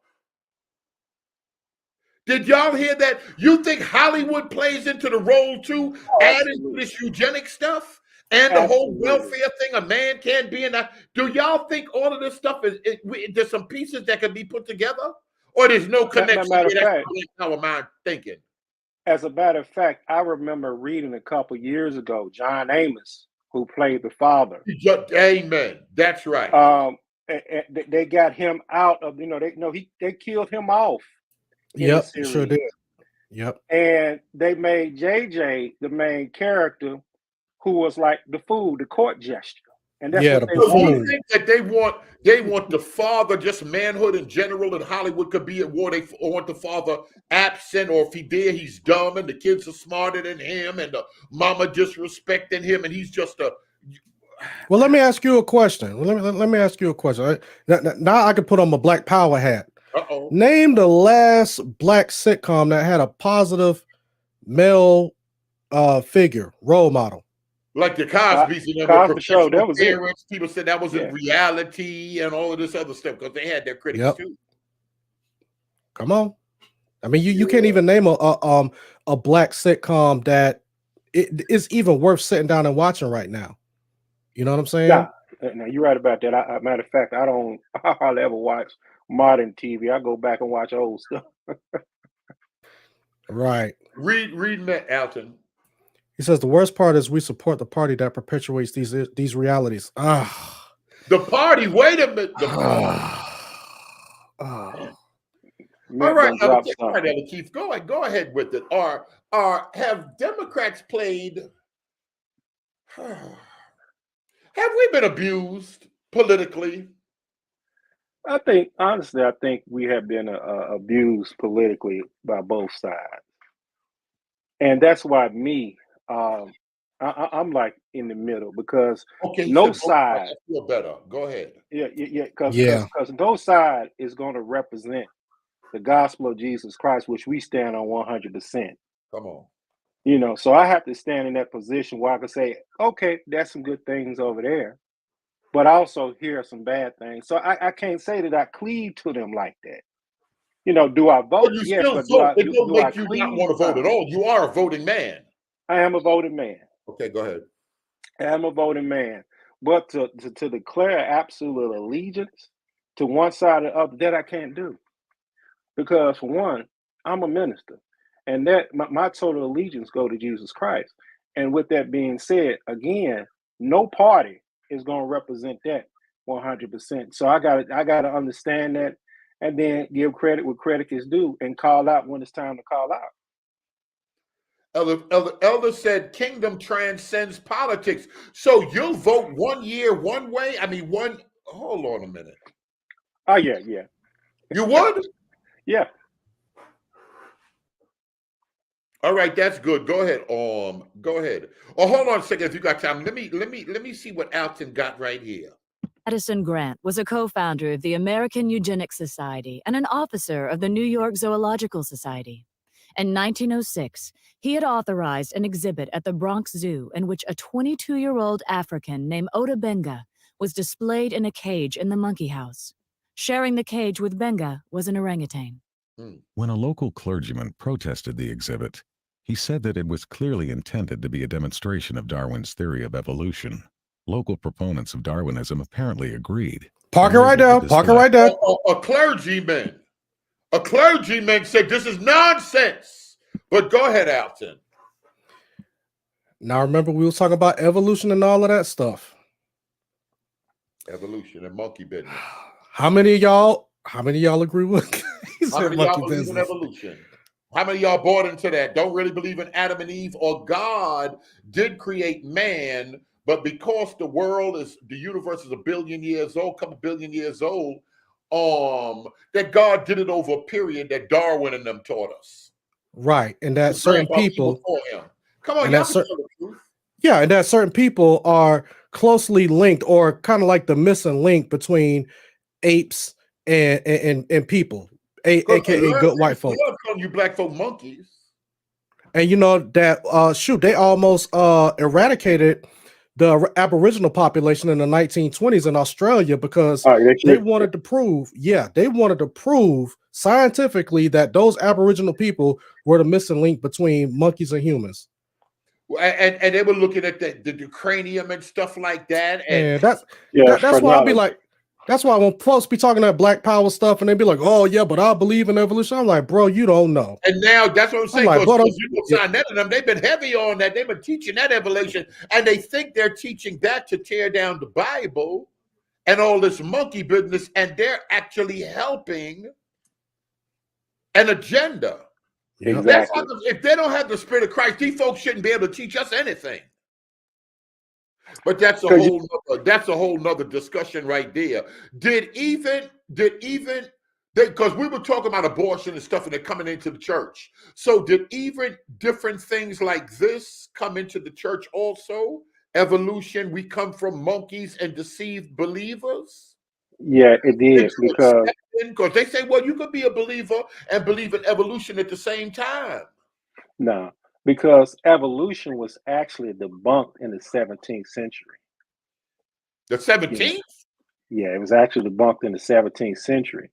Did y'all hear that? You think Hollywood plays into the role too, adding to this eugenic stuff and the whole welfare thing? A man can't be in that. Do y'all think all of this stuff there's some pieces that can be put together, or there's no connection? Matter of fact, how am I thinking? As a matter of fact, I remember reading a couple years ago, John Amos, who played the father. Amen. That's right. they got him out of, they killed him off. in the Yep, sure series. did. Yep. And they made JJ the main character, who was like the fool, the court gesture. And that's Yeah, what the they So do you wanted. think that they want the father, just manhood in general in Hollywood could be at war? They want the father absent, or if he did, he's dumb and the kids are smarter than him and the mama disrespecting him and he's just a. Well, let me ask you a question. Let me ask you a question. Now I can put on my Black Power hat. Uh-oh. Name the last black sitcom that had a positive male figure, role model. Like the Cosby's and Cosby Show, that was it. parents. People said that was in reality and all of this other stuff because they had their critics Yep. too. Come on. I mean, you can't even name a black sitcom that it is even worth sitting down and watching right now. You know what I'm saying? Yeah, no, you're right about that. Matter of fact, I hardly ever watch modern TV. I go back and watch old stuff. Right. Read that, Alton. He says the worst part is we support the party that perpetuates these realities. The party. Wait a minute. The party. All right, Elder Keith, go ahead with it. Have Democrats played? Have we been abused politically? I think we have been abused politically by both sides, and that's why I'm like in the middle because no side. I feel better. Go ahead. Yeah, because no side is going to represent the gospel of Jesus Christ, which we stand on 100%. Come on. So I have to stand in that position where I can say, okay, there's some good things over there, but also here are some bad things. So I can't say that I cleave to them like that. Do I vote? Well, you yes, still but vote. It do don't I make you not cleave? want to vote at all. You are a voting man. I am a voting man. Okay, go ahead. I am a voting man. But to declare absolute allegiance to one side or the other, that I can't do. Because for one, I'm a minister. And that my total allegiance go to Jesus Christ. And with that being said, again, no party is going to represent that 100%. So I got to understand that, and then give credit where credit is due, and call out when it's time to call out. Elder said kingdom transcends politics. So you'll vote 1 year one way? I mean, hold on a minute. Oh, yeah. You would? Yeah. All right, that's good. Go ahead. Go ahead. Oh, hold on a second if you got time. Let me see what Alton got right here. Addison Grant was a co-founder of the American Eugenics Society and an officer of the New York Zoological Society. In 1906, he had authorized an exhibit at the Bronx Zoo in which a 22-year-old African named Ota Benga was displayed in a cage in the monkey house. Sharing the cage with Benga was an orangutan. When a local clergyman protested the exhibit, he said that it was clearly intended to be a demonstration of Darwin's theory of evolution. Local proponents of Darwinism apparently agreed. Park it right there. Park it right there. A clergyman said this is nonsense. But go ahead, Alton. Now remember, we was talking about evolution and all of that stuff. Evolution and monkey business. How many of y'all agree with? How many of y'all believe in evolution? How many of y'all bought into that? Don't really believe in Adam and Eve, or God did create man, but because the universe is a billion years old, couple billion years old, that God did it over a period that Darwin and them taught us. Right, and that certain people. Come on, and y'all that can tell the truth. Yeah, and that certain people are closely linked, or kind of like the missing link between apes and people, aka good white folk. We love calling you black folk monkeys. And you know that they almost eradicated the Aboriginal population in the 1920s in Australia because they wanted to prove scientifically that those Aboriginal people were the missing link between monkeys and humans. And they were looking at the cranium and stuff like that. And that's why I'll be like, that's why when folks be talking that Black Power stuff and they be like, oh yeah, but I believe in evolution. I'm like, bro, you don't know. And now that's what I'm saying. Like, they've been heavy on that. They've been teaching that evolution, and they think they're teaching that to tear down the Bible. and all this monkey business, and they're actually helping an agenda. That's Exactly. why if they don't have the Spirit of Christ, these folks shouldn't be able to teach us anything. But that's a whole nother discussion right there. Because we were talking about abortion and stuff, and they're coming into the church. So did even different things like this come into the church also? Evolution, we come from monkeys and deceived believers? Yeah, it did, Because they say, well, you could be a believer and believe in evolution at the same time. no, because evolution was actually debunked in the 17th century. The 17th? Yeah, it was actually debunked in the 17th century.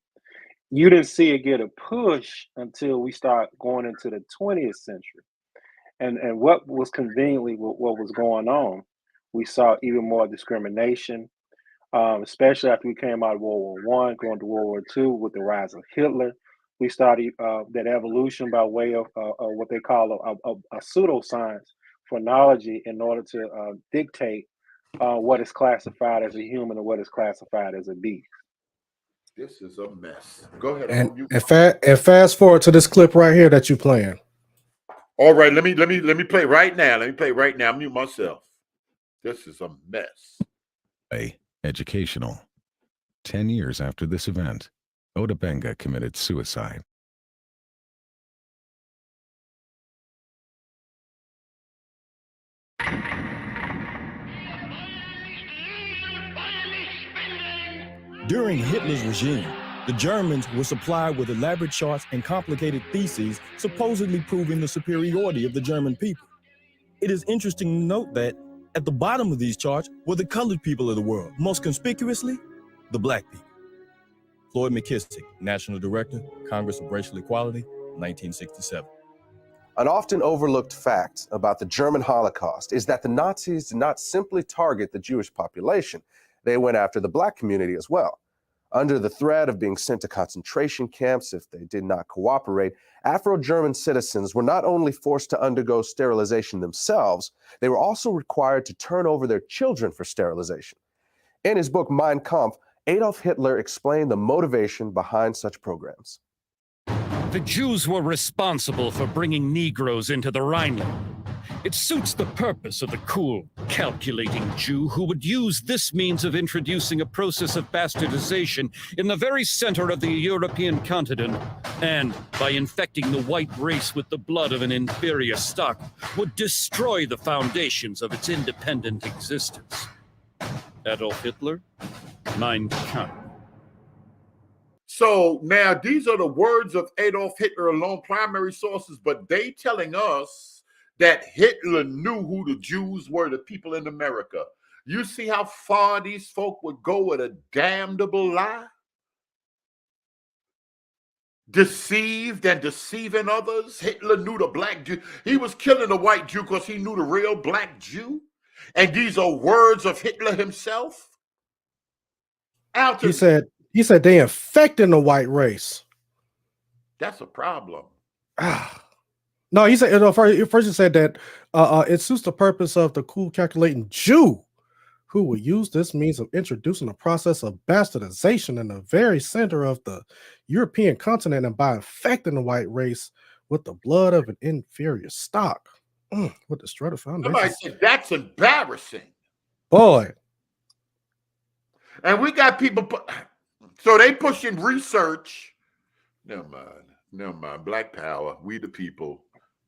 You didn't see it get a push until we start going into the 20th century. And what was conveniently what was going on, we saw even more discrimination, especially after we came out of World War I, going to World War II with the rise of Hitler. We started that evolution by way of what they call a pseudoscience phrenology in order to dictate what is classified as a human and what is classified as a beast. This is a mess. Go ahead. And fast forward to this clip right here that you playing. All right, let me play right now. Let me play right now. Mute myself. This is a mess. Educational. 10 years after this event, Oda Benga committed suicide. During Hitler's regime, the Germans were supplied with elaborate charts and complicated theses, supposedly proving the superiority of the German people. It is interesting to note that at the bottom of these charts were the colored people of the world, most conspicuously, the black people. Floyd McKissick, National Director, Congress of Racial Equality, 1967. An often overlooked fact about the German Holocaust is that the Nazis did not simply target the Jewish population. They went after the black community as well. Under the threat of being sent to concentration camps if they did not cooperate, Afro-German citizens were not only forced to undergo sterilization themselves, they were also required to turn over their children for sterilization. In his book Mein Kampf, Adolf Hitler explained the motivation behind such programs. The Jews were responsible for bringing Negroes into the Rhineland. It suits the purpose of the cool, calculating Jew who would use this means of introducing a process of bastardization in the very center of the European continent, and by infecting the white race with the blood of an inferior stock, would destroy the foundations of its independent existence. Adolf Hitler, Mein Kampf. So now these are the words of Adolf Hitler alone, primary sources, but they telling us that Hitler knew who the Jews were, the people in America. You see how far these folk would go with a damnable lie? Deceived and deceiving others. Hitler knew the black Jew. He was killing the white Jew because he knew the real black Jew. And these are words of Hitler himself. He said they infecting the white race. That's a problem. No, he said first he said that it suits the purpose of the cool calculating Jew who will use this means of introducing a process of bastardization in the very center of the European continent and by infecting the white race with the blood of an inferior stock. With the Strutter Foundation. Somebody said that's embarrassing. Boy. And we got people, so they pushing research. Never mind. Black power, we the people.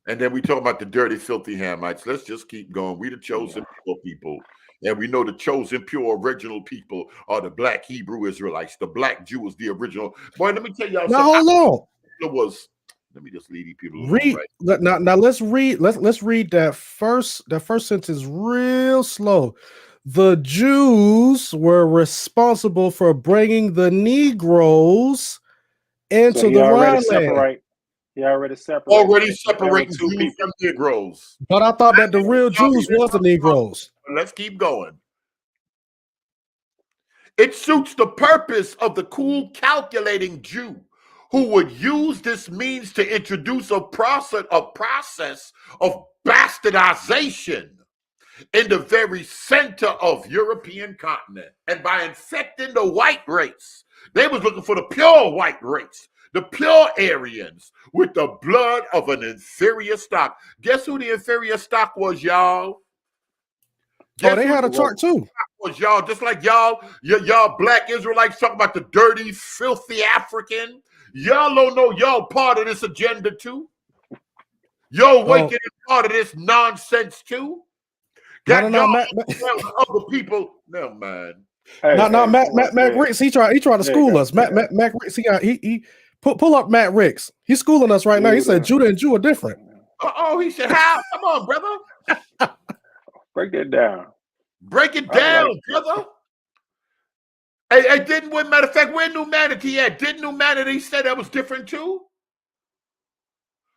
And then we talk about the dirty, filthy Hamites. Let's just keep going. We the chosen pure people. And we know the chosen, pure, original people are the black Hebrew Israelites. The black Jew is the original. Boy, let me tell y'all something. Hold on. Let me just leave these people alone. Read right? now. Let's read that first sentence real slow. The Jews were responsible for bringing the Negroes into the Rhineland. He already separating Jews from Negroes. But I thought that the real Jews was the Negroes. Let's keep going. It suits the purpose of the cool calculating Jew who would use this means to introduce a process of bastardization in the very center of European continent. And by infecting the white race, they was looking for the pure white race, the pure Aryans, with the blood of an inferior stock. Guess who the inferior stock was, y'all? Oh, they had a chart too. Was y'all just like y'all black Israelites talking about the dirty, filthy African? Y'all don't know y'all part of this agenda too. Y'all waking is part of this nonsense too. Got other people. No man. Matt Ricks. He tried to school us. Matt Ricks. He pull up Matt Ricks. He's schooling us right now. He said Judah and Jew are different. Oh, he said how? Come on, brother. Break that down. Break it down, brother. Hey, didn't we, matter of fact, where Humanity at? Didn't Humanity say that was different too?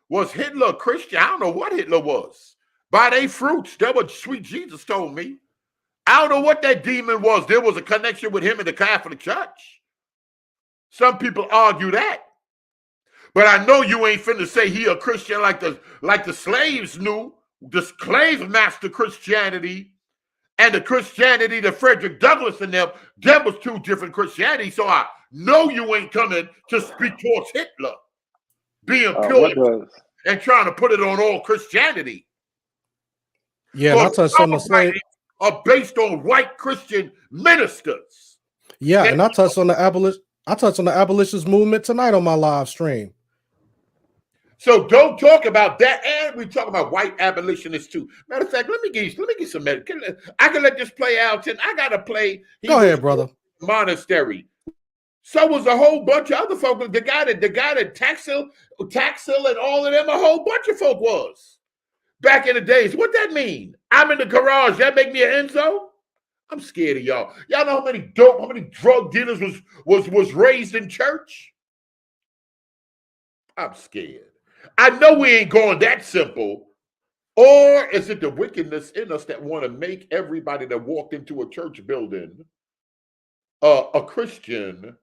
Was Hitler a Christian? I don't know what Hitler was. By their fruits, that what sweet Jesus told me. I don't know what that demon was. There was a connection with him in the Catholic Church. Some people argue that. But I know you ain't finna say he a Christian like the slaves knew. The slave master Christianity and the Christianity that Frederick Douglass and them was two different Christianity. So I know you ain't coming to speak towards Hitler being pure and trying to put it on all Christianity. Yeah, I touched on the slave. Are based on white Christian ministers. Yeah, and I touched on the abolitionist movement tonight on my live stream. So don't talk about that, and we talk about white abolitionists too. Matter of fact, let me get some. I can let this play out, and I gotta play. Go ahead, brother. Monastery. So was a whole bunch of other folk. The guy that Taxil, and all of them. A whole bunch of folk was back in the days. What that mean? I'm in the garage. That make me an Enzo? I'm scared of y'all. Y'all know how many drug dealers was raised in church? I'm scared. I know we ain't going that simple. Or is it the wickedness in us that want to make everybody that walked into a church building a Christian?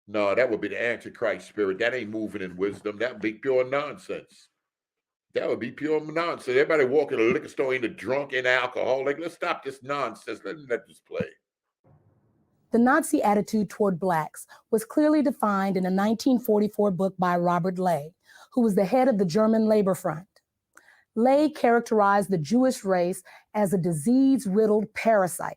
No, that would be the Antichrist spirit. That ain't moving in wisdom. That would be pure nonsense. That would be pure nonsense. Everybody walking to a liquor store ain't a drunk and alcoholic. Let's stop this nonsense. Let this play. The Nazi attitude toward blacks was clearly defined in a 1944 book by Robert Ley, who was the head of the German Labor Front. Ley characterized the Jewish race as a disease-riddled parasite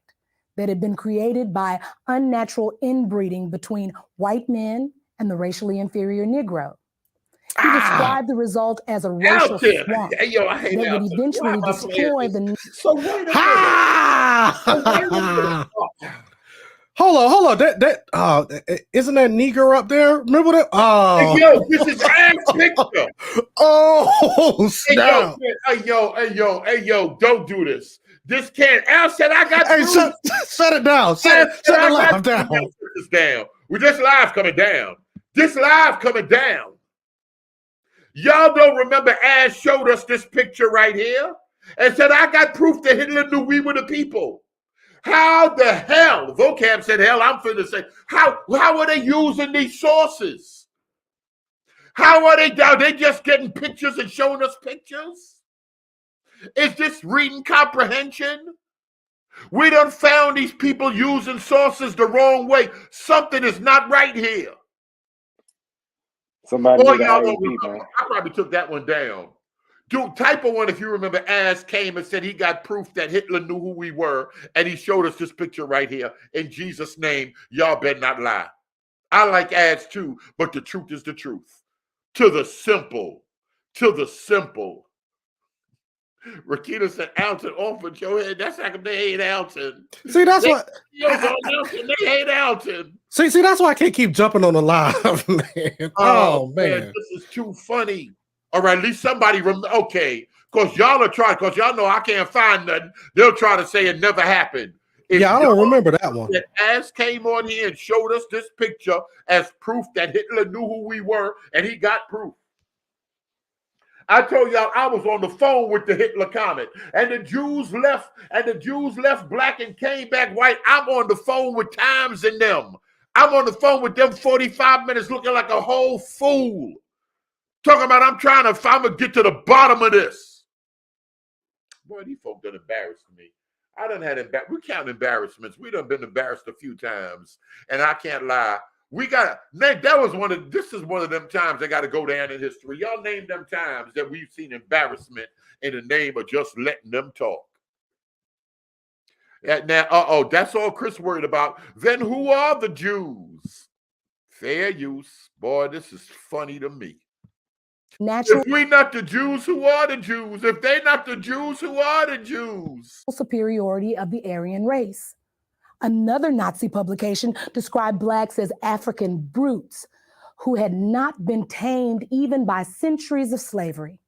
that had been created by unnatural inbreeding between white men and the racially inferior Negro. He described the result as a racial swamp that would eventually destroy the... So wait a minute. Hold on. Isn't that Negro up there? Remember that? Oh, hey, yo, this is ass picture. Oh, snap. Hey, yo, don't do this. This can't. Al said I got. Hey, shut it down. Shut the live down. This down. This live coming down. This live coming down. Y'all don't remember Ash showed us this picture right here and said, I got proof that Hitler knew we were the people. How the hell, Vocab said, hell, I'm finna say, how are they using these sources? How are they down? They just getting pictures and showing us pictures? Is this reading comprehension? We done found these people using sources the wrong way. Something is not right here. Somebody y'all don't remember. I probably took that one down. Dude, type of one, if you remember, Ass came and said he got proof that Hitler knew who we were, and he showed us this picture right here. In Jesus' name, y'all better not lie. I like Ass too, but the truth is the truth. To the simple. Rakita said, Alton offered your head. That's how come they hate Alton. See, that's what... They hate Alton. See, that's why I can't keep jumping on the live, man. Oh, man. This is too funny. All right, at least somebody okay. Because y'all are trying, because y'all know I can't find nothing. They'll try to say it never happened. I don't remember that one. That Ass came on here and showed us this picture as proof that Hitler knew who we were, and he got proof. I told y'all I was on the phone with the Hitler comment, and the Jews left black and came back white. I'm on the phone with Times and them. I'm on the phone with them 45 minutes looking like a whole fool. Talking about I'm gonna get to the bottom of this. Boy, these folk done embarrassed me. I done had we count embarrassments. We done been embarrassed a few times, and I can't lie. This is one of them times that got to go down in history. Y'all name them times that we've seen embarrassment in the name of just letting them talk. Now, that's all Chris worried about. Then who are the Jews? Fair use. Boy, this is funny to me. Natural If we not the Jews, who are the Jews? If they not the Jews, who are the Jews? superiority of the Aryan race. Another Nazi publication described blacks as African brutes who had not been tamed even by centuries of slavery.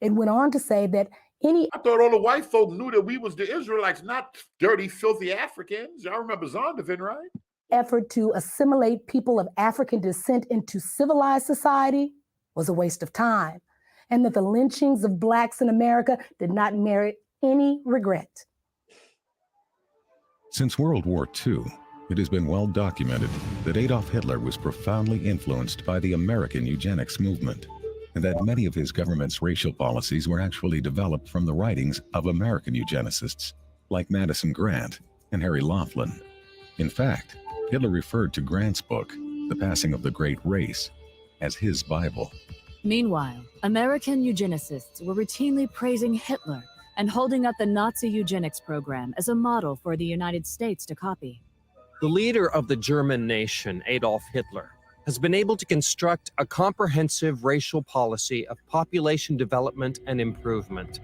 It went on to say that I thought all the white folk knew that we was the Israelites, not dirty, filthy Africans. Y'all remember Zondervan, right? effort to assimilate people of African descent into civilized society was a waste of time, and that the lynchings of blacks in America did not merit any regret. Since World War II, it has been well documented that Adolf Hitler was profoundly influenced by the American eugenics movement, and that many of his government's racial policies were actually developed from the writings of American eugenicists like Madison Grant and Harry Laughlin. In fact, Hitler referred to Grant's book, The Passing of the Great Race, as his Bible. Meanwhile, American eugenicists were routinely praising Hitler and holding up the Nazi eugenics program as a model for the United States to copy. The leader of the German nation, Adolf Hitler, has been able to construct a comprehensive racial policy of population development and improvement.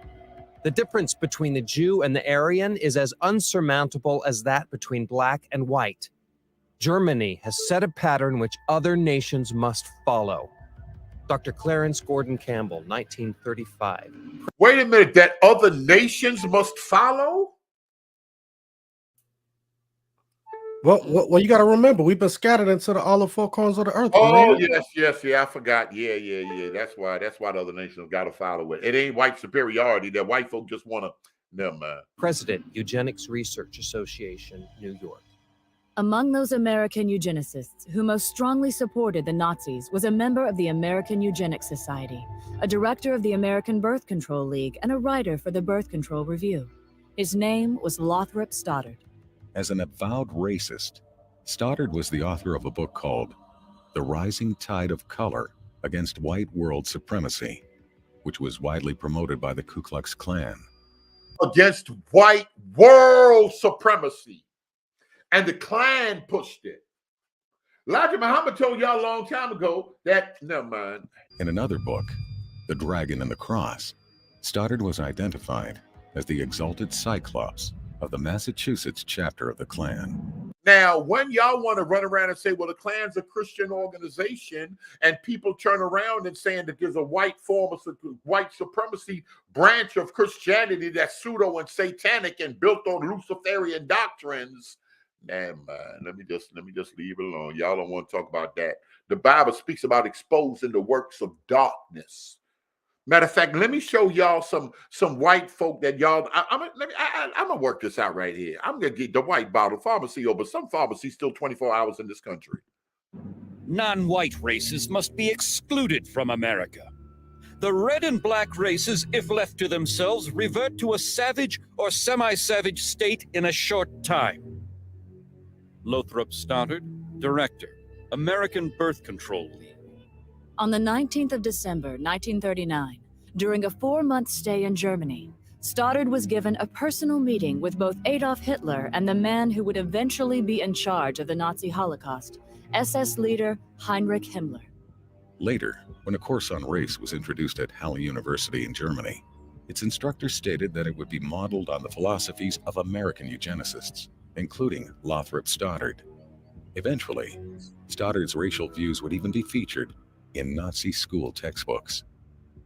The difference between the Jew and the Aryan is as unsurmountable as that between black and white. Germany has set a pattern which other nations must follow. Dr. Clarence Gordon Campbell, 1935. Wait a minute, that other nations must follow? Well, you got to remember, we've been scattered into all the four corners of the earth. Oh, man. yes, I forgot. Yeah. That's why the other nations got to follow it. It ain't white superiority. That white folk just want to, never mind. President, Eugenics Research Association, New York. Among those American eugenicists who most strongly supported the Nazis was a member of the American Eugenics Society, a director of the American Birth Control League, and a writer for the Birth Control Review. His name was Lothrop Stoddard. As an avowed racist, Stoddard was the author of a book called The Rising Tide of Color Against White World Supremacy, which was widely promoted by the Ku Klux Klan. Against white world supremacy. And the Klan pushed it. Elijah Muhammad told y'all a long time ago that, never mind. In another book, The Dragon and the Cross, Stoddard was identified as the exalted Cyclops of the Massachusetts chapter of the Klan. Now, when y'all want to run around and say, well, the Klan's a Christian organization, and people turn around and saying that there's a white form of white supremacy branch of Christianity that's pseudo and satanic and built on Luciferian doctrines, never mind. Let me just leave it alone. Y'all don't want to talk about that. The Bible speaks about exposing the works of darkness. Matter of fact, let me show y'all some white folk that y'all. I'm gonna work this out right here. I'm gonna get the white bottle pharmacy, but some pharmacies still 24 hours in this country. Non-white races must be excluded from America. The red and black races, if left to themselves, revert to a savage or semi-savage state in a short time. Lothrop Stoddard, Director, American Birth Control League. On the 19th of December, 1939, during a 4-month stay in Germany, Stoddard was given a personal meeting with both Adolf Hitler and the man who would eventually be in charge of the Nazi Holocaust, SS leader Heinrich Himmler. Later, when a course on race was introduced at Halle University in Germany, its instructor stated that it would be modeled on the philosophies of American eugenicists, including Lothrop Stoddard. Eventually, Stoddard's racial views would even be featured in Nazi school textbooks.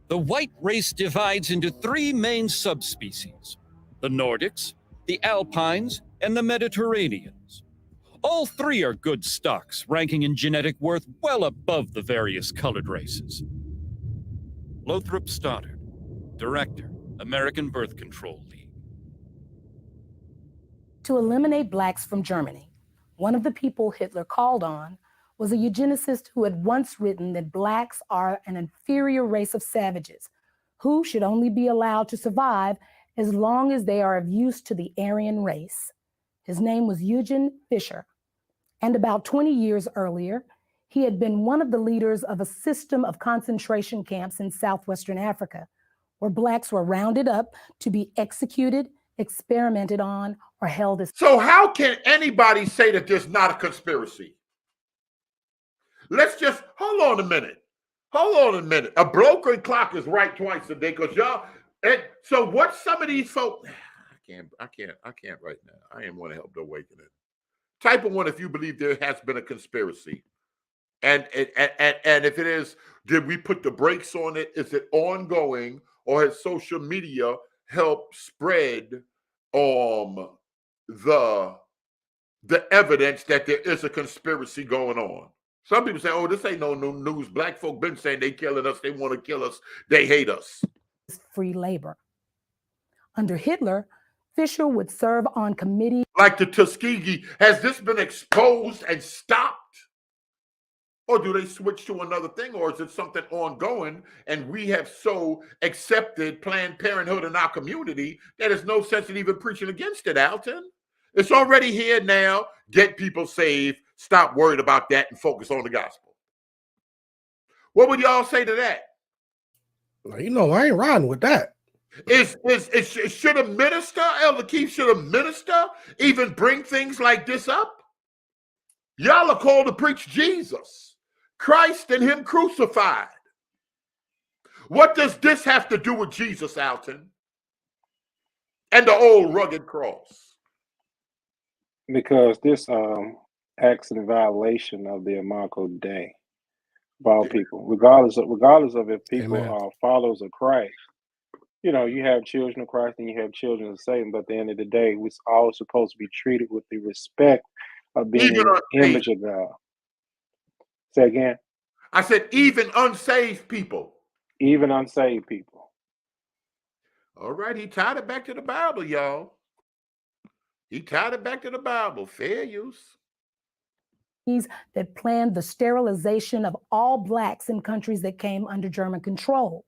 The white race divides into 3 main subspecies: the Nordics, the Alpines, and the Mediterraneans. All 3 are good stocks, ranking in genetic worth well above the various colored races. Lothrop Stoddard, Director, American Birth Control League. To eliminate blacks from Germany, one of the people Hitler called on was a eugenicist who had once written that blacks are an inferior race of savages who should only be allowed to survive as long as they are of use to the Aryan race. His name was Eugen Fischer, and about 20 years earlier, he had been one of the leaders of a system of concentration camps in southwestern Africa, where Blacks were rounded up to be executed, experimented on, or held as. So how can anybody say that there's not a conspiracy? Let's just, hold on a minute. Hold on a minute. A broken clock is right twice a day, because y'all, and so what some of these folks, I can't right now. I ain't want to help the awakening. Type of one if you believe there has been a conspiracy. And if it is, did we put the brakes on it? Is it ongoing, or has social media helped spread the evidence that there is a conspiracy going on? Some people say, oh, this ain't no new news. Black folk been saying they killing us, they want to kill us, they hate us. Free labor. Under Hitler, Fischer would serve on committees like the Tuskegee. Has this been exposed and stopped? Or do they switch to another thing? Or is it something ongoing and we have so accepted Planned Parenthood in our community that there's no sense in even preaching against it, Alton? It's already here now. Get people saved. Stop worried about that and focus on the gospel. What would y'all say to that? You know, I ain't riding with that. Should a minister, Elder Keith, should a minister even bring things like this up? Y'all are called to preach Jesus, Christ and him crucified. What does this have to do with Jesus, Alton? And the old rugged cross? Because this acts in violation of the Imago Dei of all people, regardless of if people are followers of Christ. You know, you have children of Christ and you have children of Satan, but at the end of the day, we're all supposed to be treated with the respect of being in the image of God. Say again? I said even unsaved people. Even unsaved people. All right, he tied it back to the Bible, y'all. He tied it back to the Bible. Fair use. That planned the sterilization of all Blacks in countries that came under German control.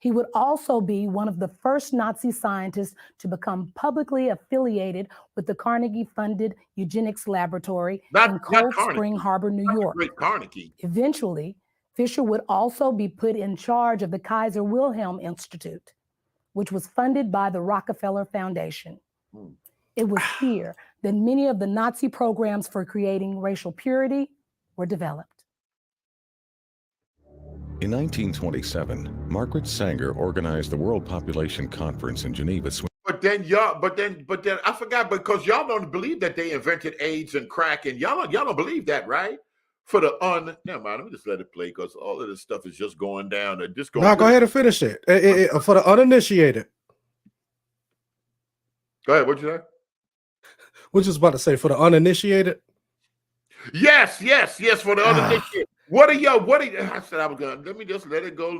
He would also be one of the first Nazi scientists to become publicly affiliated with the Carnegie-funded eugenics laboratory in Cold Spring Harbor, New York. Carnegie. Eventually, Fischer would also be put in charge of the Kaiser Wilhelm Institute, which was funded by the Rockefeller Foundation. It was here that many of the Nazi programs for creating racial purity were developed. In 1927, Margaret Sanger organized the World Population Conference in Geneva, But then I forgot, because y'all don't believe that they invented AIDS and crack, and y'all don't believe that, right? Never mind, let me just let it play, because all of this stuff is just going down. No, go ahead and finish it. For the uninitiated. Go ahead, what'd you say? We're just about to say, for the uninitiated. Yes, for the uninitiated. What are y'all? I said I was gonna. Let me just let it go.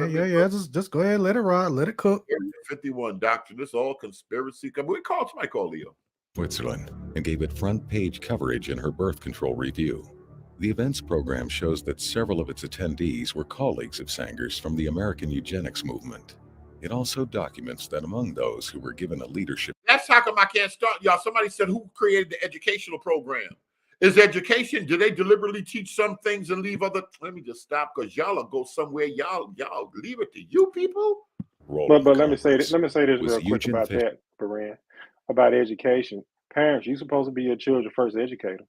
Yeah. Just go ahead, let it ride, let it cook. 51 doctrine. This all conspiracy. We called Leo. Switzerland, and gave it front-page coverage in her birth control review. The events program shows that several of its attendees were colleagues of Sanger's from the American eugenics movement. It also documents that among those who were given a leadership. That's how come I can't start, y'all. Somebody said, who created the educational program? Is education, do they deliberately teach some things and leave other? Let me just stop, because y'all will go somewhere. Y'all leave it to you people. But let me say this real quick about that, Baran, about education. Parents, you're supposed to be your children's first educator.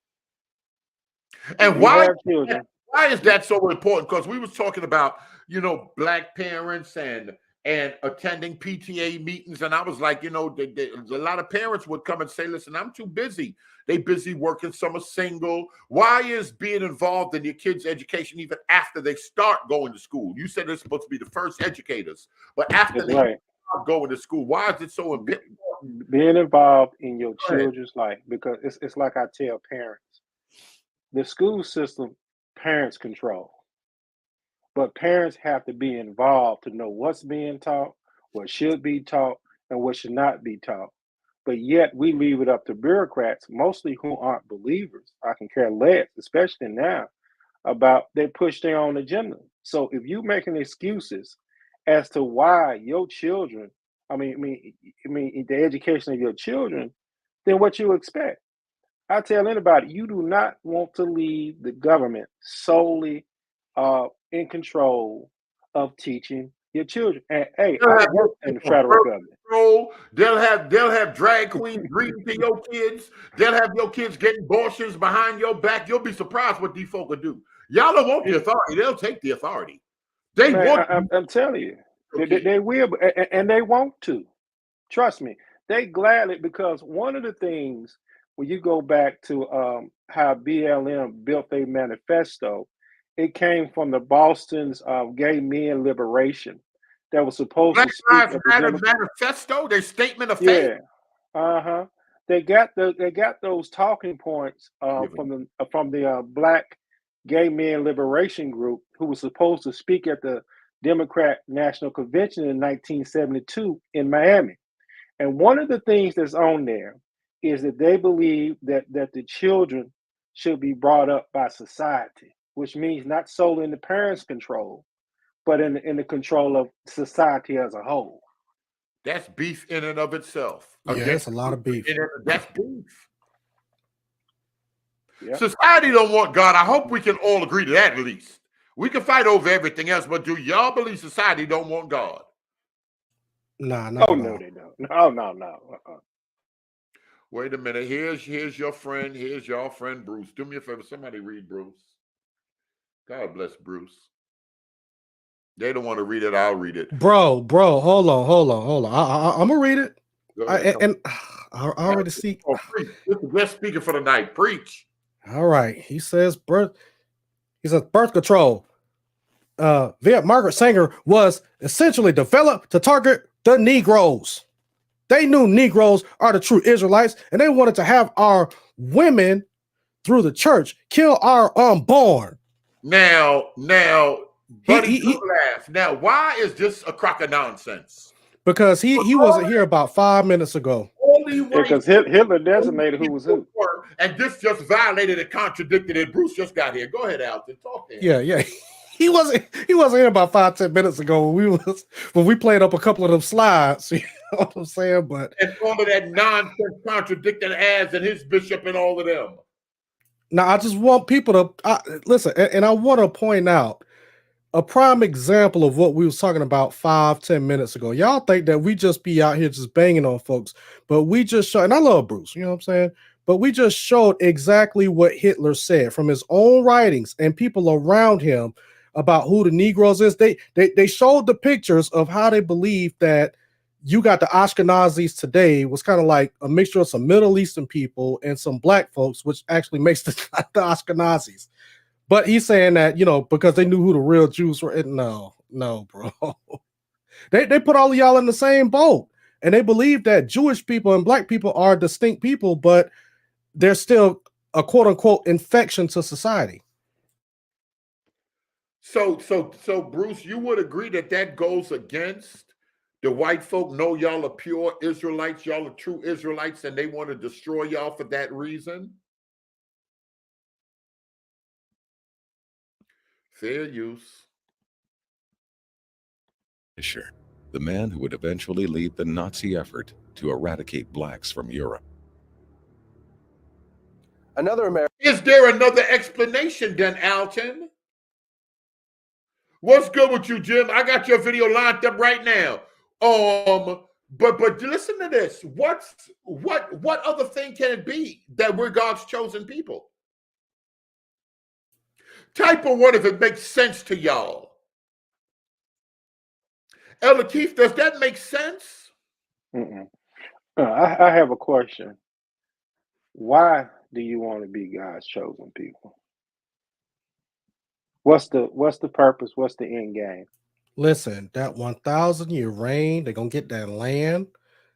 And why is that so important? Because we was talking about, Black parents and attending PTA meetings. And I was like, a lot of parents would come and say, listen, I'm too busy. They busy working, some are single. Why is being involved in your kids' education even after they start going to school? You said they're supposed to be the first educators, but after they start going to school, why is it so important? Being involved in your children's life, because it's like I tell parents, the school system, parents control. But parents have to be involved to know what's being taught, what should be taught, and what should not be taught. But yet we leave it up to bureaucrats, mostly who aren't believers. I can care less, especially now, about they push their own agenda. So if you're making excuses as to why your children the education of your children, then what you expect? I tell anybody, you do not want to leave the government solely in control of teaching your children. And hey, They'll I have work your in the kids on federal birth government. control. They'll have drag queens reading to your kids. They'll have your kids getting abortions behind your back. You'll be surprised what these folk will do. Y'all don't want the authority. They'll take the authority. They Man, want. I'm telling you, Okay. they will, and they want to. Trust me, they gladly, because one of the things when you go back to how BLM built their manifesto, it came from the Boston's Gay Men Liberation that was supposed Black to speak Lives at the Matter Democrat. manifesto, their statement of faith. Yeah, they got those talking points from the Black Gay Men Liberation Group, who was supposed to speak at the Democrat National Convention in 1972 in Miami. And one of the things that's on there is that they believe that the children should be brought up by society, which means not solely in the parents' control, but in the control of society as a whole. That's beef in and of itself. Yeah, that's a lot of beef. That's beef. Yep. Society don't want God. I hope we can all agree to that at least. We can fight over everything else, but do y'all believe society don't want God? Nah, not Oh at no, all. they don't. No. Wait a minute. Here's your friend. Here's your friend Bruce. Do me a favor. Somebody read Bruce. God bless Bruce. They don't want to read it. I'll read it. Bro, hold on. I'm gonna read it. Go ahead, I already see. Oh, preach. This is the best speaker for the night. Preach. All right. He says birth control. Via Margaret Sanger was essentially developed to target the Negroes. They knew Negroes are the true Israelites, and they wanted to have our women through the church kill our unborn. Now, buddy, he laugh. Now, why is this a crock of nonsense? Because he wasn't here about 5 minutes ago. Because Hitler designated who was who. And this just violated and contradicted it. Bruce just got here. Go ahead, Alton. Talk to him. Yeah. He wasn't here about 5-10 minutes ago when we played up a couple of them slides. You know what I'm saying? But and all of that nonsense contradicting ass and his bishop and all of them. now I just want people to listen, and I want to point out a prime example of what we was talking about 5-10 minutes ago. Y'all think that we just be out here just banging on folks, but we just show, and I love Bruce, you know what I'm saying? But we just showed exactly what Hitler said from his own writings and people around him about who the Negroes is. They showed the pictures of how they believe that you got the Ashkenazis today was kind of like a mixture of some Middle Eastern people and some black folks, which actually makes the Ashkenazis. But he's saying that, you know, because they knew who the real Jews were. No, bro. They put all of y'all in the same boat. And they believe that Jewish people and black people are distinct people, but they're still a quote unquote infection to society. So Bruce, you would agree that goes against the white folk know y'all are pure Israelites, y'all are true Israelites, and they want to destroy y'all for that reason? Fair use. Fisher, the man who would eventually lead the Nazi effort to eradicate blacks from Europe. Another American. Is there another explanation then, Alton? What's good with you, Jim? I got your video lined up right now. But listen to this. What other thing can it be that we're God's chosen people? Type of one if it makes sense to y'all. Elder Keith, does that make sense? I have a question. Why do you want to be God's chosen people? What's the purpose? What's the end game? Listen, that 1,000-year reign, they're gonna get that land.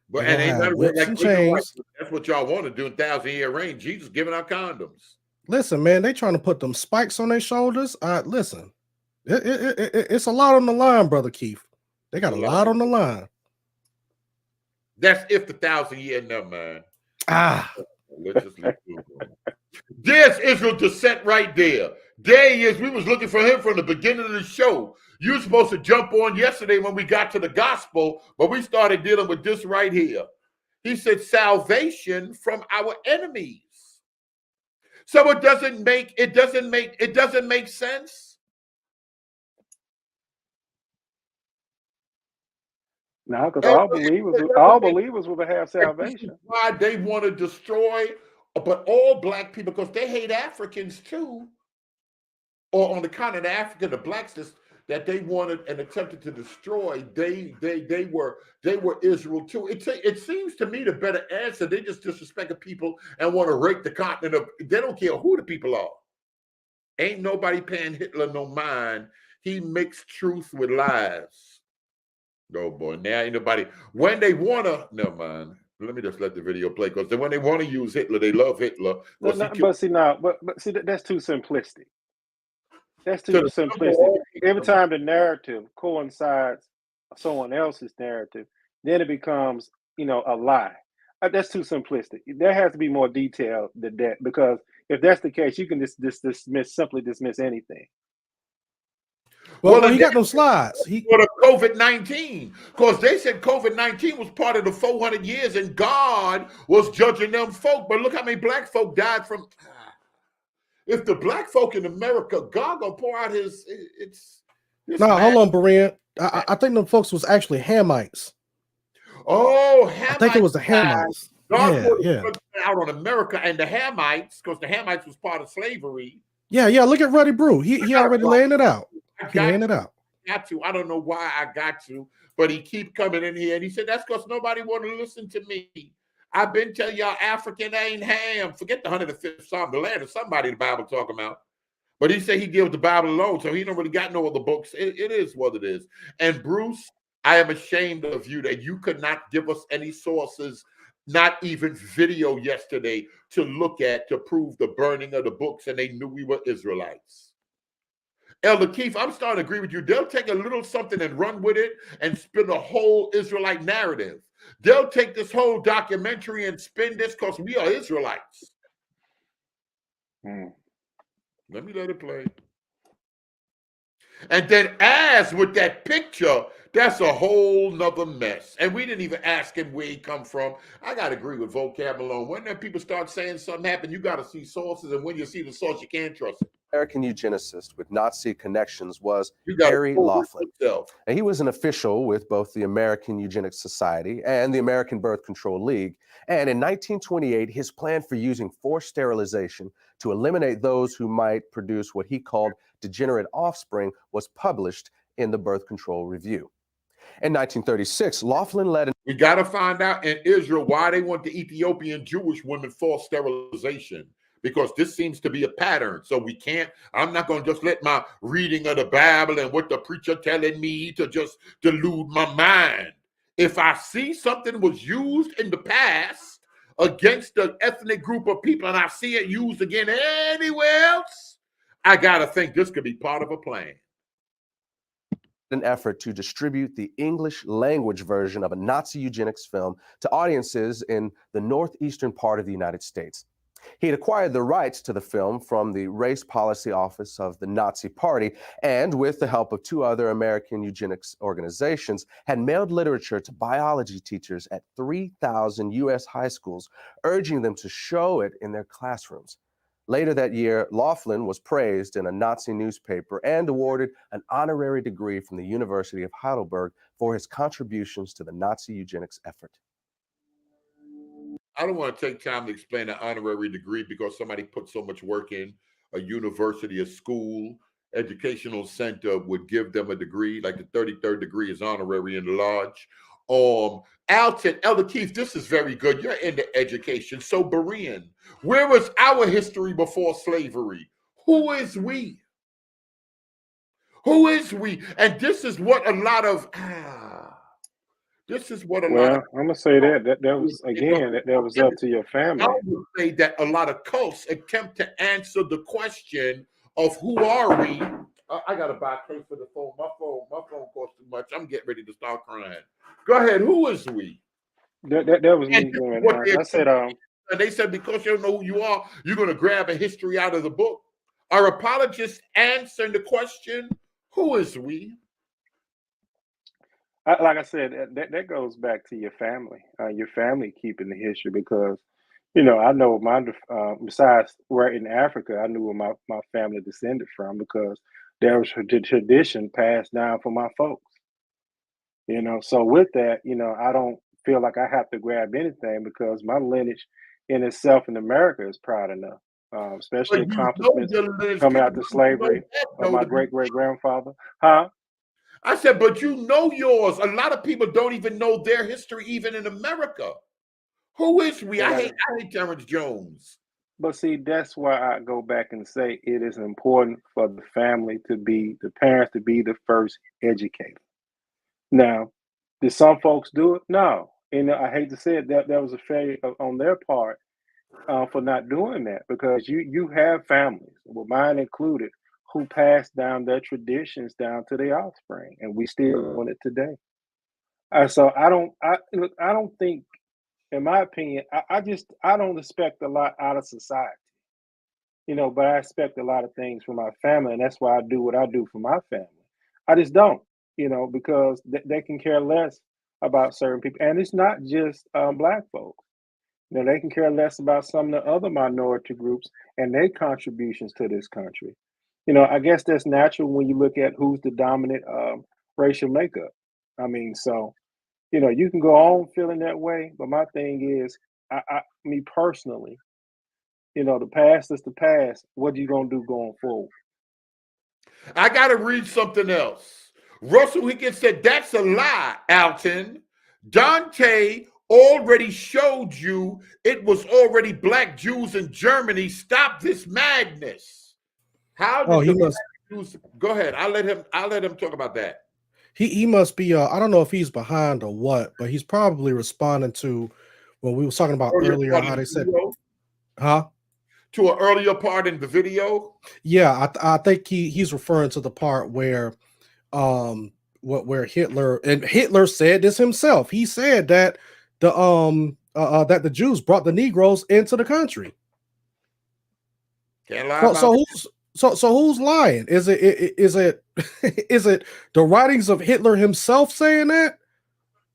But and ain't nothing like that's what y'all want to do in 1,000-year reign. Jesus giving out condoms. Listen, man, they trying to put them spikes on their shoulders. Listen, it's a lot on the line, brother Keith. They got a lot on the line. That's if the 1,000-year, never mind. Let's just leave it. There's Israel descent right there. There he is. We was looking for him from the beginning of the show. You were supposed to jump on yesterday when we got to the gospel, but we started dealing with this right here. He said salvation from our enemies. So it doesn't make sense. No, because all believers will have salvation. Why they want to destroy, but all black people, because they hate Africans too, or on the continent of Africa, the blacks that they wanted and attempted to destroy, they were Israel too. It seems to me the better answer. They just disrespect the people and want to rape the continent of. They don't care who the people are. Ain't nobody paying Hitler no mind. He mixed truth with lies. Oh boy, now ain't nobody. When they wanna, never mind. Let me just let the video play, because when they want to use Hitler, they love Hitler. But see, that's too simplistic. That's too simplistic. Every time the narrative coincides with someone else's narrative, then it becomes, a lie. That's too simplistic. There has to be more detail than that, because if that's the case, you can simply dismiss anything. Well, he got no slides. For the COVID-19, because they said COVID-19 was part of the 400 years and God was judging them folk. But look how many black folk died from. If the black folk in America, God gonna pour out his. No, hold on, Berean. I think them folks was actually Hamites. Oh, Hamites. I think it was the Hamites. God out on America and the Hamites, because the Hamites was part of slavery. Yeah. Look at Ruddy Brew. He already laying it out. Got to. I don't know why I got to, but he keep coming in here and he said that's because nobody want to listen to me. I've been telling y'all African ain't ham. Forget the 105th Psalm, the land of somebody the Bible talking about. But he said he gives the Bible alone, so he don't really got no other books. It is what it is. And Bruce, I am ashamed of you that you could not give us any sources, not even video yesterday to look at to prove the burning of the books, and they knew we were Israelites. Elder Keith, I'm starting to agree with you. They'll take a little something and run with it and spin a whole Israelite narrative. They'll take this whole documentary and spin this because we are Israelites. Let me let it play. And then as with that picture, that's a whole nother mess. And we didn't even ask him where he come from. I got to agree with Vocab Malone. When them people start saying something happened, you got to see sources. And when you see the source, you can't trust it. American eugenicist with Nazi connections was Harry Laughlin. And he was an official with both the American Eugenics Society and the American Birth Control League. And in 1928, his plan for using forced sterilization to eliminate those who might produce what he called degenerate offspring was published in the Birth Control Review. In 1936, Laughlin led We got to find out in Israel why they want the Ethiopian Jewish women forced sterilization. Because this seems to be a pattern. So I'm not going to just let my reading of the Bible and what the preacher telling me to just delude my mind. If I see something was used in the past against an ethnic group of people and I see it used again anywhere else, I got to think this could be part of a plan. An effort to distribute the English language version of a Nazi eugenics film to audiences in the northeastern part of the United States. He had acquired the rights to the film from the Race Policy Office of the Nazi Party and, with the help of 2 other American eugenics organizations, had mailed literature to biology teachers at 3,000 U.S. high schools, urging them to show it in their classrooms. Later that year, Laughlin was praised in a Nazi newspaper and awarded an honorary degree from the University of Heidelberg for his contributions to the Nazi eugenics effort. I don't want to take time to explain an honorary degree because somebody put so much work in. A university, a school, educational center would give them a degree, like the 33rd degree is honorary in the lodge. Alton, Elder Keith, this is very good. You're into education. So, Berean, where was our history before slavery? Who is we? Who is we? And this is what a lot of I'm gonna say that was again that was up to your family. I would say that a lot of cults attempt to answer the question of who are we. I gotta buy a case for the phone. My phone costs too much. I'm getting ready to start crying. Go ahead. Who is we? That was me doing. I said and they said because you don't know who you are, you're gonna grab a history out of the book. Are apologists answering the question, who is we? Like I said, that goes back to your family keeping the history because, I know besides where in Africa, I knew where my family descended from because there was the tradition passed down from my folks. So with that, I don't feel like I have to grab anything because my lineage in itself in America is proud enough, especially But you know accomplishments your lineage, coming people out to don't know slavery that, of though, my to be great great grandfather. Huh? I said, but you know yours. A lot of people don't even know their history, even in America. Who is we? Well, I hate Terrence Jones. but see, that's why I go back and say it is important for the parents to be the first educator. Now, did some folks do it? No. And I hate to say it, that was a failure on their part for not doing that because you have families, well, mine included, who pass down their traditions down to their offspring, and we still doing it today. So look, I don't think, in my opinion, I don't expect a lot out of society, but I expect a lot of things from my family, and that's why I do what I do for my family. I just don't, because they can care less about certain people, and it's not just black folks. They can care less about some of the other minority groups and their contributions to this country. I guess that's natural when you look at who's the dominant racial makeup. I mean, so you can go on feeling that way, but my thing is, me personally, the past is the past. What are you gonna do going forward? I got to read something else. Russell Higgins said, that's a lie, Alton. Dante already showed you it was already black Jews in Germany. Stop this madness. How did the black Jews go ahead? I'll let him talk about that. He must be I don't know if he's behind or what, but he's probably responding to when we were talking about earlier how they said, huh? To an earlier part in the video. Yeah, I think he's referring to the part where where Hitler said this himself. He said that that the Jews brought the Negroes into the country. Can't lie So who's lying? Is it is it the writings of Hitler himself saying that,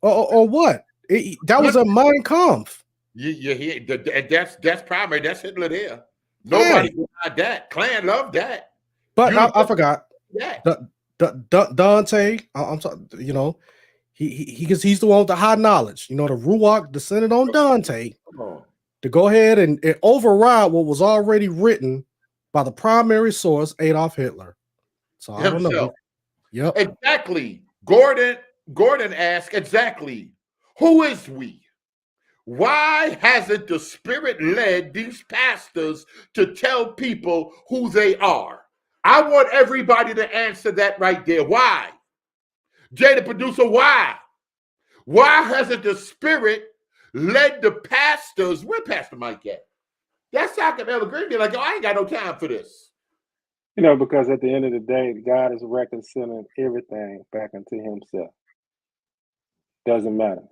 or what? That was a Mein Kampf. That's primary. That's Hitler there. Nobody denied that. Klan loved that. But I forgot. Yeah. Dante. I'm sorry. He's the one with the high knowledge. The Ruach descended on Dante to go ahead and override what was already written by the primary source, Adolf Hitler. So I don't know. Yep. Exactly. Gordon asked exactly, who is we? Why hasn't the Spirit led these pastors to tell people who they are? I want everybody to answer that right there. Why? Jay, the producer, why? Why hasn't the Spirit led the pastors? Where Pastor Mike at? That's how can Elder Green be like, I ain't got no time for this. Because at the end of the day, God is reconciling everything back into himself. Doesn't matter.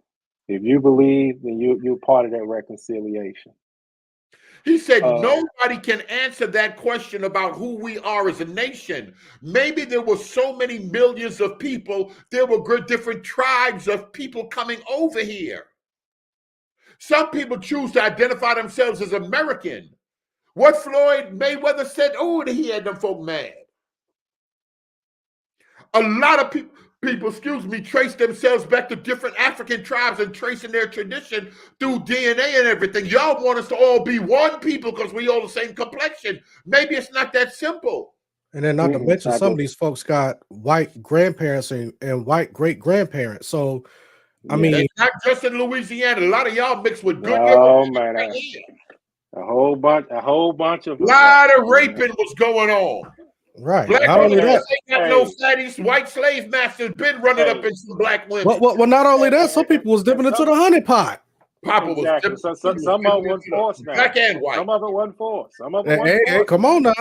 If you believe, then you're part of that reconciliation. He said nobody can answer that question about who we are as a nation. Maybe there were so many millions of people, there were different tribes of people coming over here. Some people choose to identify themselves as American. What Floyd Mayweather said, he had them folk mad. A lot of people, trace themselves back to different African tribes and tracing their tradition through DNA and everything. Y'all want us to all be one people because we all the same complexion. Maybe it's not that simple. And then not to mention some of these folks got white grandparents and white great-grandparents. So, I mean. It's not just in Louisiana. A lot of y'all mixed with good. Oh, man. A whole bunch of. A lot of raping was going on. Right. Black not only that, ain't got no fatties. White slave masters been running up into some black women. Well, not only that, some people was dipping into the honey pot. Papa was exactly. Some of it wasn't forced now. Black and white. Some of it wasn't forced. Some of it wasn't Hey, forced. come on now.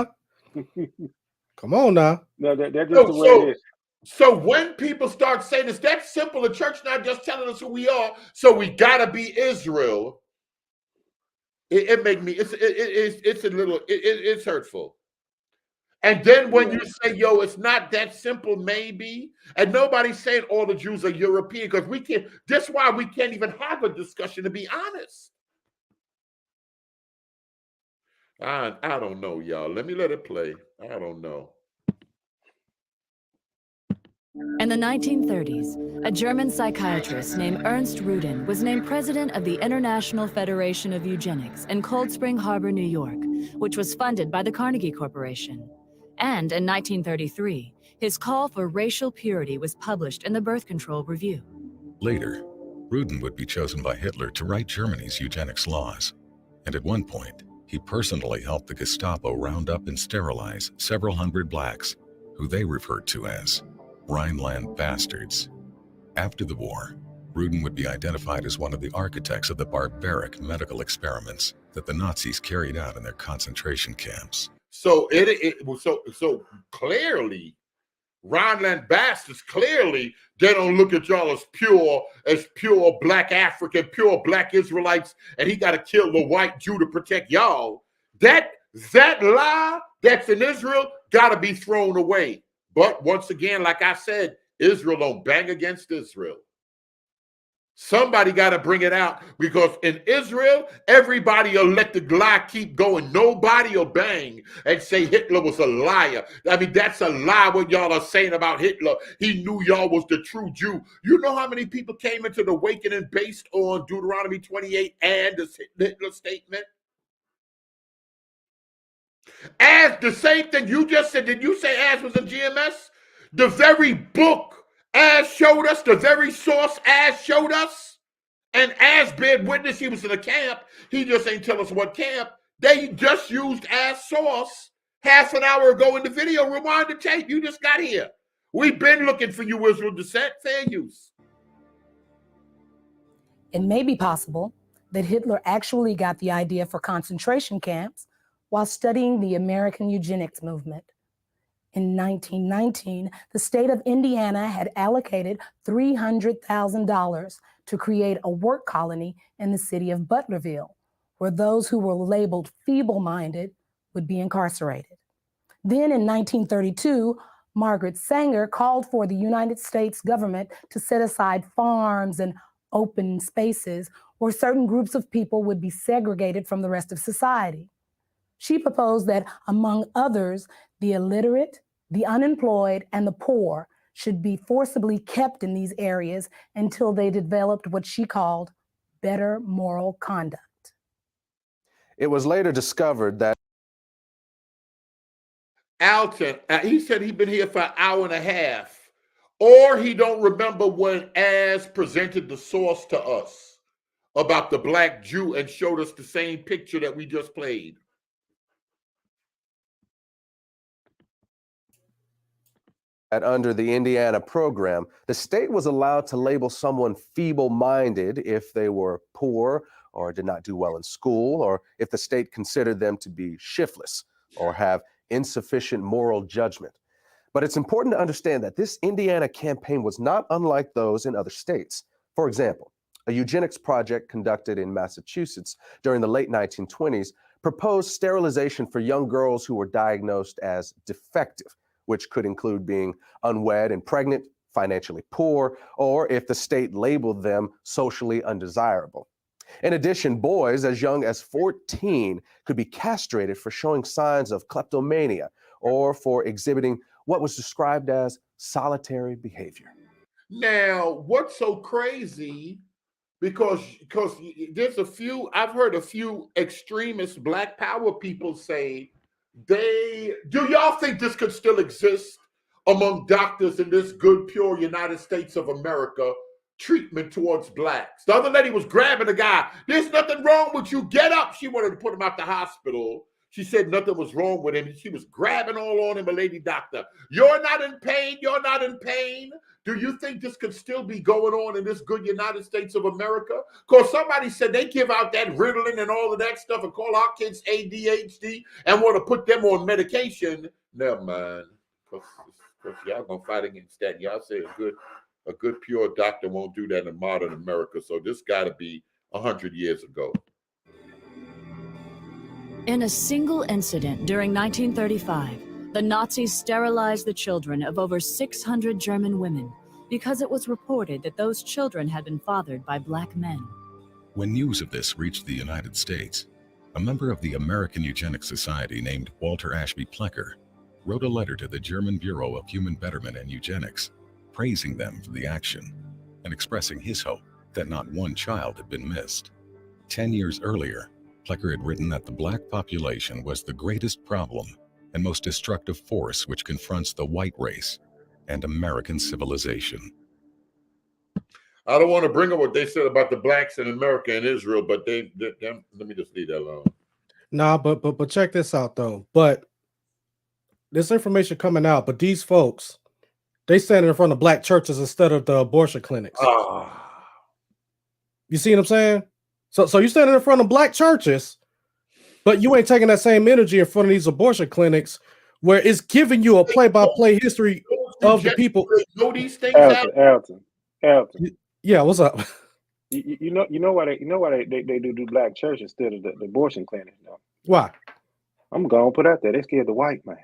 Come on now. No, that's just the way it is. So when people start saying it's that simple, the church not just telling us who we are, so we gotta be Israel. It make me it's a little it's hurtful. And then when you say, yo, it's not that simple, maybe, and nobody's saying all the Jews are European, because we can't, that's why we can't even have a discussion, to be honest. I don't know, y'all. Let it play. I don't know. In the 1930s, a German psychiatrist named Ernst Rudin was named president of the International Federation of Eugenics in Cold Spring Harbor, New York, which was funded by the Carnegie Corporation. And in 1933, his call for racial purity was published in the Birth Control Review. Later, Rudin would be chosen by Hitler to write Germany's eugenics laws. And at one point, he personally helped the Gestapo round up and sterilize several hundred blacks, who they referred to as Rhineland bastards. After the war, Rudin would be identified as one of the architects of the barbaric medical experiments that the Nazis carried out in their concentration camps. So so clearly, Rhineland bastards, clearly they don't look at y'all as pure black African, pure black Israelites, and he got to kill the white Jew to protect y'all. That lie that's in Israel got to be thrown away. But once again, like I said, Israel don't bang against Israel. Somebody got to bring it out, because in Israel, everybody will let the lie keep going. Nobody will bang and say Hitler was a liar. I mean, that's a lie what y'all are saying about Hitler. He knew y'all was the true Jew. You know how many people came into the awakening based on Deuteronomy 28 and the Hitler statement? As the same thing you just said, did you say as was a GMS? The very book as showed us, the very source as showed us, and as bear witness, he was in a camp. He just ain't tell us what camp. They just used as source half an hour ago in the video. Rewind the tape. You just got here. We've been looking for you, Israel Descent. Fair use. It may be possible that Hitler actually got the idea for concentration camps while studying the American eugenics movement. In 1919, the state of Indiana had allocated $300,000 to create a work colony in the city of Butlerville, where those who were labeled feeble-minded would be incarcerated. Then in 1932, Margaret Sanger called for the United States government to set aside farms and open spaces where certain groups of people would be segregated from the rest of society. She proposed that, among others, the illiterate, the unemployed, and the poor should be forcibly kept in these areas until they developed what she called better moral conduct. It was later discovered that Alton, he said he'd been here for an hour and a half, or he don't remember when Az presented the source to us about the black Jew and showed us the same picture that we just played. under the Indiana program, the state was allowed to label someone feeble-minded if they were poor or did not do well in school, or if the state considered them to be shiftless or have insufficient moral judgment. But it's important to understand that this Indiana campaign was not unlike those in other states. For example, a eugenics project conducted in Massachusetts during the late 1920s proposed sterilization for young girls who were diagnosed as defective, which could include being unwed and pregnant, financially poor, or if the state labeled them socially undesirable. In addition, boys as young as 14 could be castrated for showing signs of kleptomania or for exhibiting what was described as solitary behavior. Now, what's so crazy, because there's I've heard a few extremist Black Power people say, do y'all think this could still exist among doctors in this good, pure United States of America, treatment towards blacks? The other lady was grabbing the guy. There's nothing wrong with you. Get up. She wanted to put him out the hospital. She said nothing was wrong with him. She was grabbing all on him, a lady doctor. You're not in pain. You're not in pain. Do you think this could still be going on in this good United States of America? Because somebody said they give out that Ritalin and all of that stuff and call our kids ADHD and want to put them on medication. Never mind. Because y'all going to fight against that. Y'all say a good pure doctor won't do that in modern America. So this got to be 100 years ago. In a single incident during 1935, The Nazis sterilized the children of over 600 German women because it was reported that those children had been fathered by black men. When news of this reached the United States, a member of the American Eugenics Society named Walter Ashby Plecker wrote a letter to the German Bureau of Human Betterment and Eugenics, praising them for the action and expressing his hope that not one child had been missed. 10 years earlier, Plecker had written that the black population was the greatest problem and most destructive force which confronts the white race and American civilization. I don't want to bring up what they said about the blacks in America and Israel, but let me just leave that alone. Nah, but check this out though. But this information coming out, but these folks, they standing in front of black churches instead of the abortion clinics. You see what I'm saying? So you standing in front of black churches, but you ain't taking that same energy in front of these abortion clinics where it's giving you a play-by-play history of the people. Know these things Elton. Yeah, what's up? You know why they do black church instead of the abortion clinic though? Why? I'm gonna put out there. They scared the white man.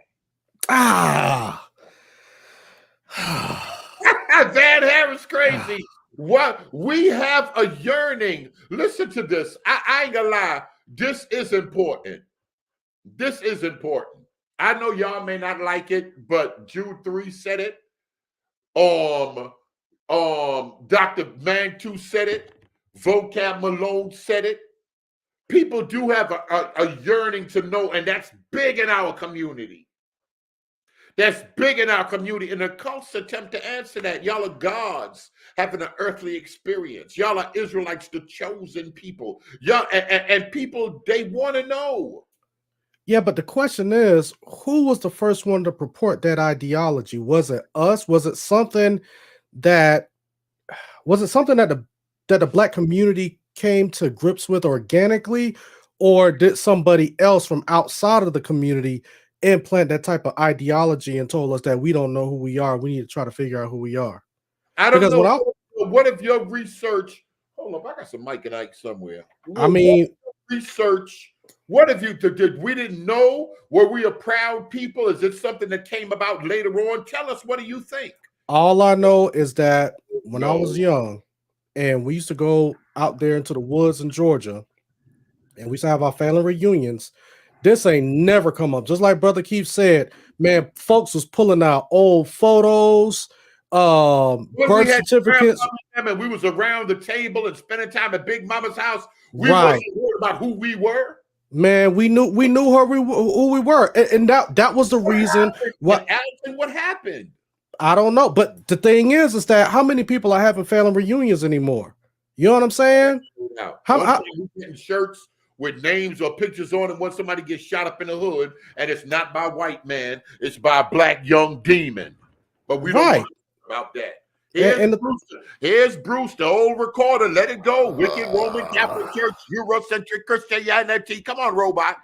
Van Harris crazy. What we have a yearning. Listen to this. I ain't gonna lie. This is important. This is important. I know y'all may not like it, but Jude 3 said it. Dr. Mantu said it. Vocab Malone said it. People do have a yearning to know, and that's big in our community. That's big in our community, and the cults attempt to answer that. Y'all are gods having an earthly experience. Y'all are Israelites, the chosen people. Y'all and people, they want to know. Yeah, but the question is, who was the first one to purport that ideology? Was it us? Was it something that the black community came to grips with organically, or did somebody else from outside of the community implant that type of ideology and told us that we don't know who we are? We need to try to figure out who we are. I don't know. What if your research? Hold on, I got some Mike and Ike somewhere. Research. What if you did? We didn't know. Were we a proud people? Is it something that came about later on? Tell us. What do you think? All I know is that when I was young, and we used to go out there into the woods in Georgia, and we used to have our family reunions. This ain't never come up. Just like Brother Keith said, man, folks was pulling out old photos, birth certificates. We was around the table and spending time at Big Mama's house. We wasn't worried about who we were. Man, we knew who we were, and that was the reason. What happened? I don't know, but the thing is that how many people are having family reunions anymore? You know what I'm saying? How getting shirts with names or pictures on them when somebody gets shot up in the hood, and it's not by white man, it's by a black young demon. But we don't want to talk about that. Here's Bruce, the old recorder. Let it go. Wicked Roman Catholic Church, Eurocentric Christianity. Come on, robot.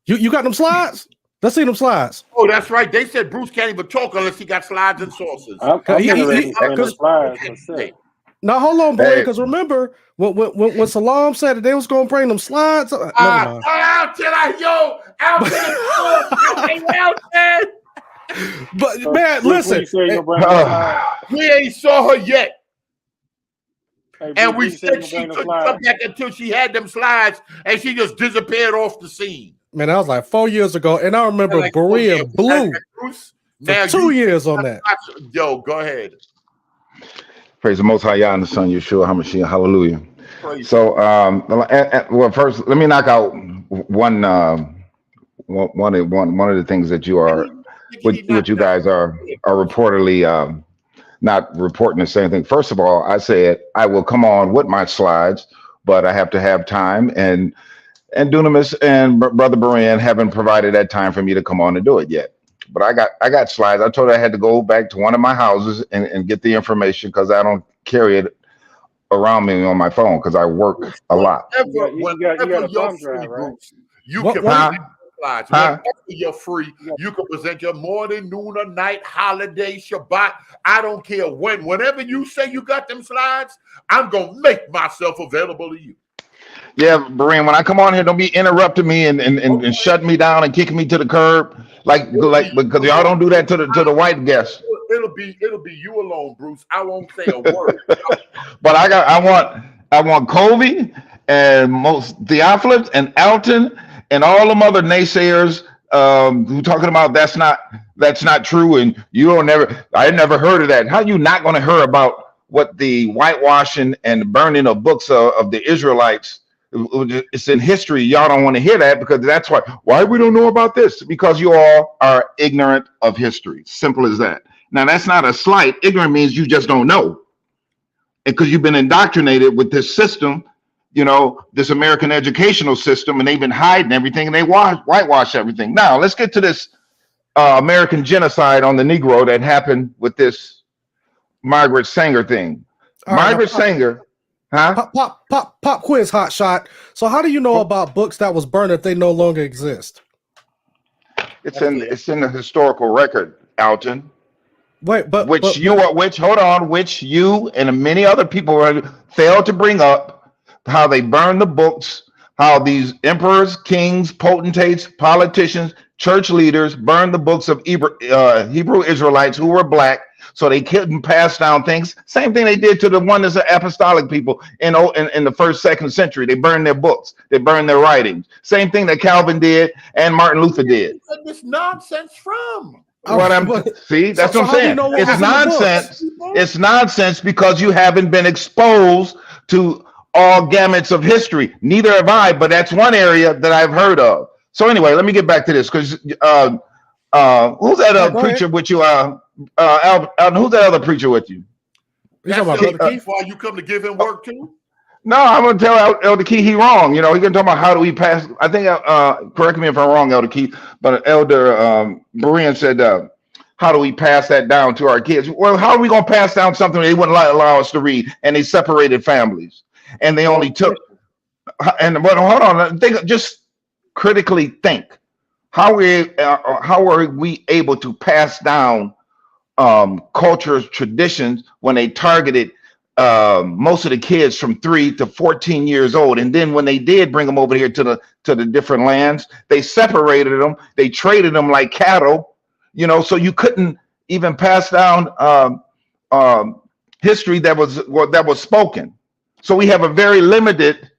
You got them slides? Let's see them slides. Oh, that's right. They said Bruce can't even talk unless he got slides and sources. Now hold on, boy, because remember when Salam said that they was gonna bring them slides. Out there. But man, listen, we ain't saw her yet. And we said she couldn't come back until she had them slides, and she just disappeared off the scene. Man, that was like 4 years ago, and I remember Berea blew for 2 years on that. Yo, go ahead. Praise the Most High Yah and the Son Yeshua HaMashiach. Hallelujah. So, well, first, let me knock out one of the things that you are, what you guys are reportedly not reporting the same thing. First of all, I said I will come on with my slides, but I have to have time, and Dunamis and Brother Beran haven't provided that time for me to come on and do it yet. But I got slides. I told her I had to go back to one of my houses and get the information because I don't carry it around me on my phone because I work a lot. Whenever you're free, Bruce, you can present slides. Whenever you're free, you can present your morning, noon, or night, holiday, Shabbat. I don't care when. Whenever you say you got them slides, I'm gonna make myself available to you. Yeah, Berean, when I come on here, don't be interrupting me and shutting me down and kicking me to the curb, like because y'all don't do that to the white guests. It'll be you alone, Bruce. I won't say a word. But I want Colby and most Theophilus and Alton and all them other naysayers who talking about that's not true and I never heard of that. How you not going to hear about what the whitewashing and burning of books of the Israelites? It's in history. Y'all don't want to hear that because that's why we don't know about this, because you all are ignorant of history. Simple as that. Now that's not a slight. Ignorant means you just don't know, because you've been indoctrinated with this system, this American educational system, and they've been hiding everything and they whitewash everything. Now let's get to this American genocide on the Negro that happened with this Margaret Sanger thing. All right, Margaret Sanger. Huh? Pop quiz, hot shot. So how do you know about books that was burned if they no longer exist? It's in the historical record, Alton. Wait, which you and many other people failed to bring up, how they burned the books, how these emperors, kings, potentates, politicians, church leaders burned the books of Hebrew Israelites who were black, so they couldn't pass down things. Same thing they did to the oneness of apostolic people in the first, second century. They burned their books. They burned their writings. Same thing that Calvin did and Martin Luther did. Where's this nonsense from? That's what I'm saying. It's nonsense. It's nonsense because you haven't been exposed to all gamuts of history. Neither have I, but that's one area that I've heard of. So anyway, let me get back to this, because who's that preacher with you? Alton, who's that other preacher with you? That's why you come to give him work too? No, I'm gonna tell Elder Keith he wrong. He can talk about how do we pass. I think correct me if I'm wrong, Elder Keith, but Elder Berean said how do we pass that down to our kids? Well, how are we gonna pass down something they wouldn't allow us to read, and they separated families, and they only took. And but hold on, just critically think. How are we able to pass down cultures, traditions when they targeted most of the kids from 3 to 14 years old, and then when they did bring them over here to the different lands, they separated them, they traded them like cattle, so you couldn't even pass down history that was spoken. So we have a very limited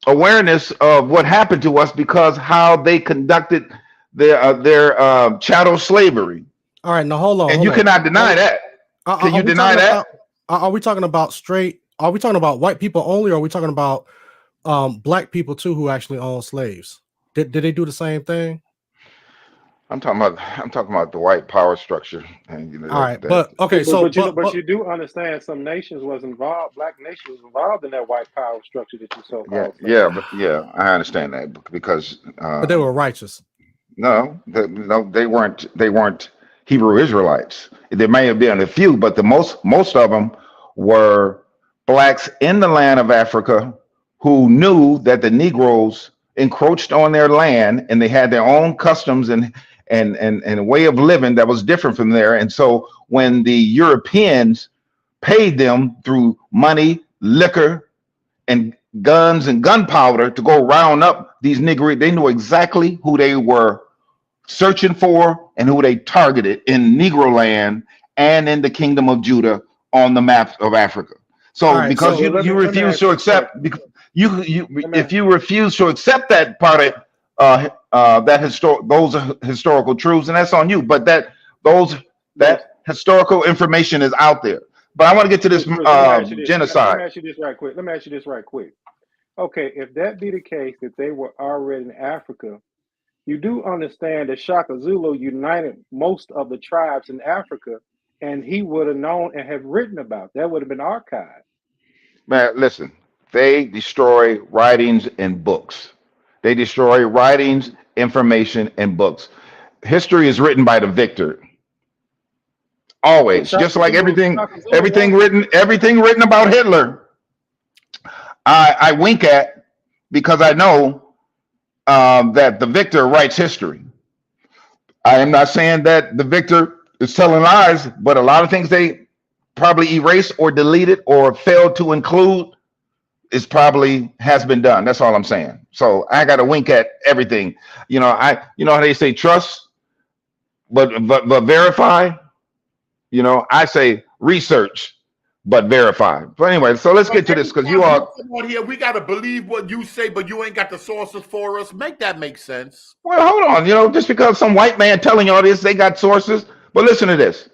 awareness of what happened to us because how they conducted their chattel slavery. All right, now hold on. And you cannot deny that. Can you deny that? Are we talking about are we talking about white people only, or are we talking about black people too who actually own slaves? Did they do the same thing? I'm talking about the white power structure. And, all right, but you do understand some nations was involved, black nations was involved in that white power structure that you so called. Yeah, I understand that because but they were righteous. No, they weren't Hebrew Israelites. There may have been a few, but the most of them were blacks in the land of Africa who knew that the Negroes encroached on their land and they had their own customs and a way of living that was different from there. And so when the Europeans paid them through money, liquor, and guns and gunpowder to go round up these Negroes, they knew exactly who they were searching for and who they targeted in Negro land and in the kingdom of Judah on the map of Africa. So because you refuse to accept, if you refuse to accept that part of those historical truths, and that's on you. But that historical information is out there. But I want to get to this genocide. Let me ask you this right quick. Okay, if that be the case, that they were already in Africa, you do understand that Shaka Zulu united most of the tribes in Africa, and he would have known and have written about. That would have been archived. Man, listen, they destroy writings and books. They destroy writings, information, and books. History is written by the victor. Always, just like everything written about Hitler, I wink at, because I know that the victor writes history. I am not saying that the victor is telling lies, but a lot of things they probably erased or deleted or failed to include is probably has been done. That's all I'm saying. So I got to wink at everything. You know, you know how they say trust, but verify. You know, I say research, but verify. But anyway, so let's get to this because you all. On here, we got to believe what you say, but you ain't got the sources for us. Make that make sense. Well, hold on. You know, just because some white man telling you all this, they got sources. But listen to this.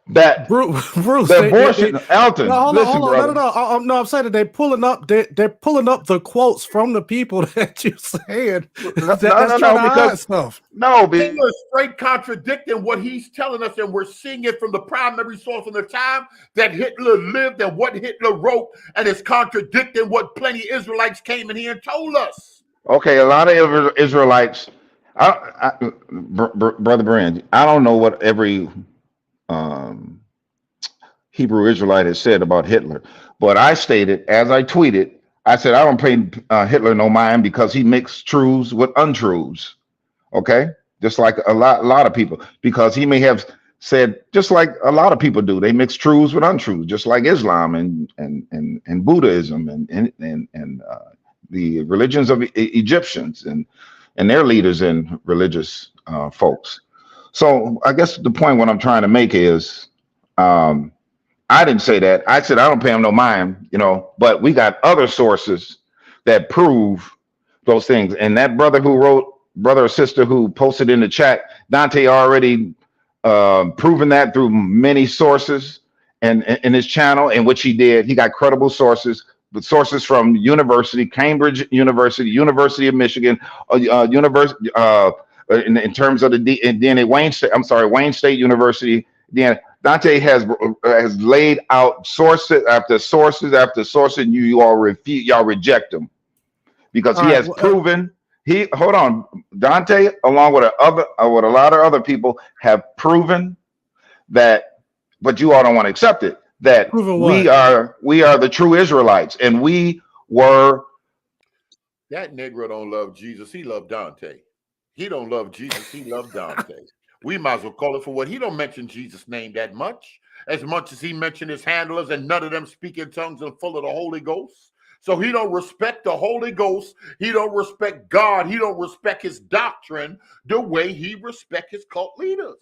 That Bruce, the abortion, Alton. No, hold listen, on, brother. no. I'm saying that they're pulling up the quotes from the people that you said. No, Hitler is straight contradicting what he's telling us, and we're seeing it from the primary source of the time that Hitler lived and what Hitler wrote, and it's contradicting what plenty of Israelites came in here and told us. Okay, a lot of Israelites. Brother Brand, I don't know what every Hebrew Israelite has said about Hitler, but I stated, as I tweeted, I said I don't pay Hitler no mind because he mixed truths with untruths. Okay, just like a lot of people, because he may have said, just like a lot of people do, they mix truths with untruths, just like Islam and Buddhism and the religions of Egyptians and their leaders and religious folks. So I guess the point what I'm trying to make is, I didn't say that. I said I don't pay him no mind, you know, but we got other sources that prove those things. And that brother or sister who posted in the chat, Dante already proven that through many sources and in his channel, and which he did. He got credible sources, with sources from university, Cambridge University, University of Michigan, university. In terms of the DNA, Wayne State University. DNA. Dante has laid out sources after sources after sources, and you all refute, y'all reject them because he has proven. Hold on, Dante, along with a lot of other people, have proven that, but you all don't want to accept it. That we are the true Israelites, and we were. That Negro don't love Jesus. He loved Dante. He don't love Jesus. He loved Dante. We might as well call it for what. He don't mention Jesus' name that much as he mentioned his handlers, and none of them speak in tongues and full of the Holy Ghost. So he don't respect the Holy Ghost. He don't respect God. He don't respect his doctrine the way he respect his cult leaders.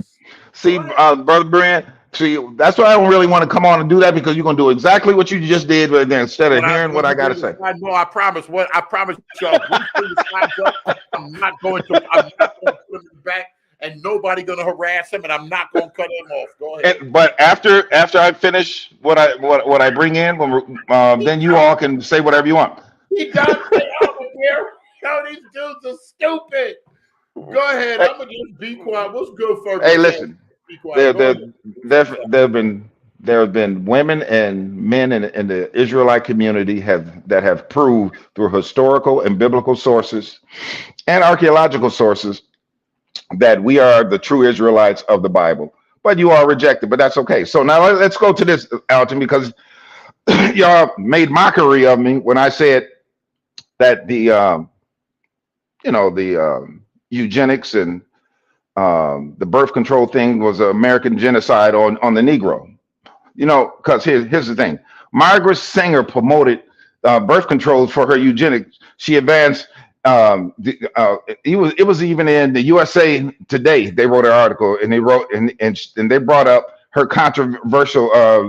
See, Brother Brand, see, that's why I don't really want to come on and do that, because you're going to do exactly what you just did, but then instead of hearing what I got to say. I know, I promise. I promise y'all, I'm not going to put him back, and nobody going to harass him, and I'm not going to cut him off. Go ahead. But after I finish what I bring in, then you all can say whatever you want. He does say over there. Yo, these dudes are stupid. Go ahead. I'm gonna just be quiet. What's good for? Hey, listen. There have been women and men in the Israelite community that have proved through historical and biblical sources and archaeological sources that we are the true Israelites of the Bible. But you are rejected. But that's okay. So now let's go to this, Alton, because y'all made mockery of me when I said that the eugenics and the birth control thing was an American genocide on the Negro. You know, because here's the thing. Margaret Sanger promoted birth controls for her eugenics. She advanced. It was even in the USA Today. They wrote an article, and they wrote and they brought up her controversial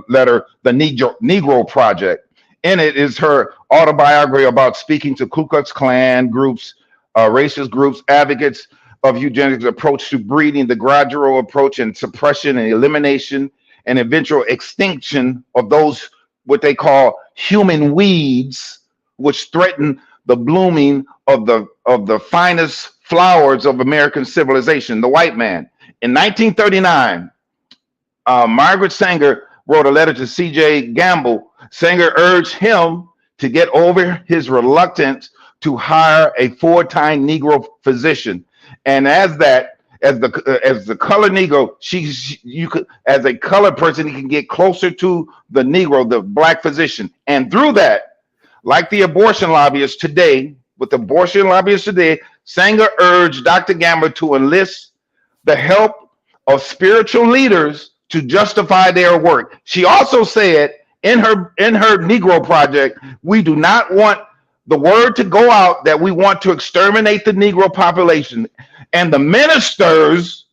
letter, the Negro Project. In it is her autobiography about speaking to Ku Klux Klan groups, racist groups, advocates of eugenics approach to breeding, the gradual approach and suppression and elimination and eventual extinction of those what they call human weeds, which threaten the blooming of the finest flowers of American civilization, the white man. In 1939, Margaret Sanger wrote a letter to C.J. Gamble. Sanger urged him to get over his reluctance to hire a full-time Negro physician, and as the colored Negro, you could, as a colored person, you can get closer to the Negro, the black physician, and through that, like the abortion lobbyists today, Sanger urged Dr. Gamble to enlist the help of spiritual leaders to justify their work. She also said in her Negro project, we do not want the word to go out that we want to exterminate the Negro population. And the minister is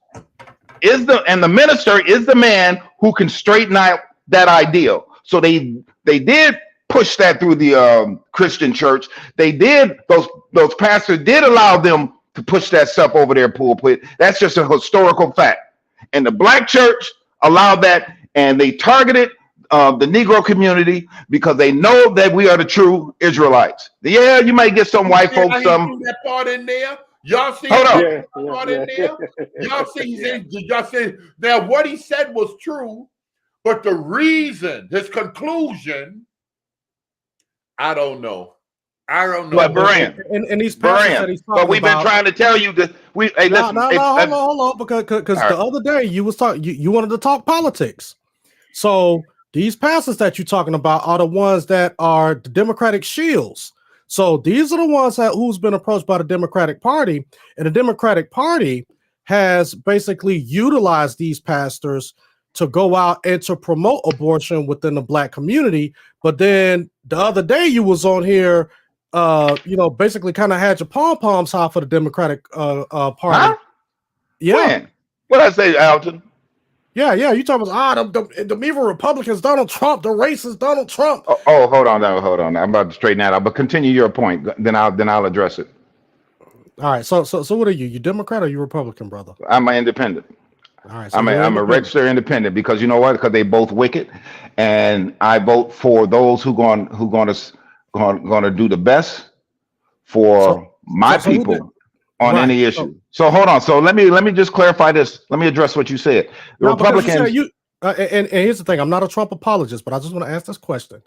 the man who can straighten out that ideal. So they did push that through the Christian church. They did, those pastors did allow them to push that stuff over their pulpit. That's just a historical fact. And the black church allowed that, and they targeted the Negro community because they know that we are the true Israelites. Yeah, you might get some white folks. That part in there. Y'all see that part in there? Y'all see now what he said was true, but the reason, his conclusion, I don't know. But Brian, and these passages that he's talking but we've been trying to tell you that we. Hey, listen, hold on, because the other day you was talking, you wanted to talk politics. So these pastors that you're talking about are the ones that are the Democratic shields. So these are the ones who's been approached by the Democratic Party, and the Democratic Party has basically utilized these pastors to go out and to promote abortion within the black community. But then the other day you was on here, basically kind of had your pom-poms high for the Democratic Party. Huh? Yeah. When? What I say, Alton? Yeah, you talking about the evil Republicans, Donald Trump, the racist Donald Trump. Oh, hold on. I'm about to straighten that out. But continue your point. Then I'll address it. All right. So what are you? You Democrat or you Republican, brother? I'm an independent. All right. So I'm a registered independent because you know what? Because they both wicked, and I vote for those who going to do the best for my people on any issue. So hold on. So let me just clarify this. Let me address what you said. The Republicans. And here's the thing. I'm not a Trump apologist, but I just want to ask this question.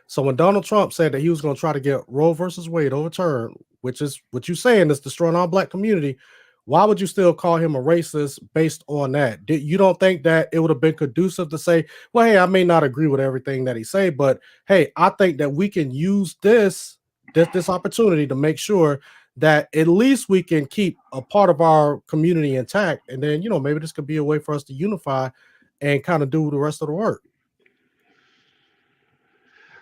So when Donald Trump said that he was going to try to get Roe versus Wade overturned, which is what you're saying is destroying our black community, why would you still call him a racist based on that? You don't think that it would have been conducive to say, well, hey, I may not agree with everything that he say, but hey, I think that we can use this opportunity to make sure that at least we can keep a part of our community intact. And then, maybe this could be a way for us to unify and kind of do the rest of the work.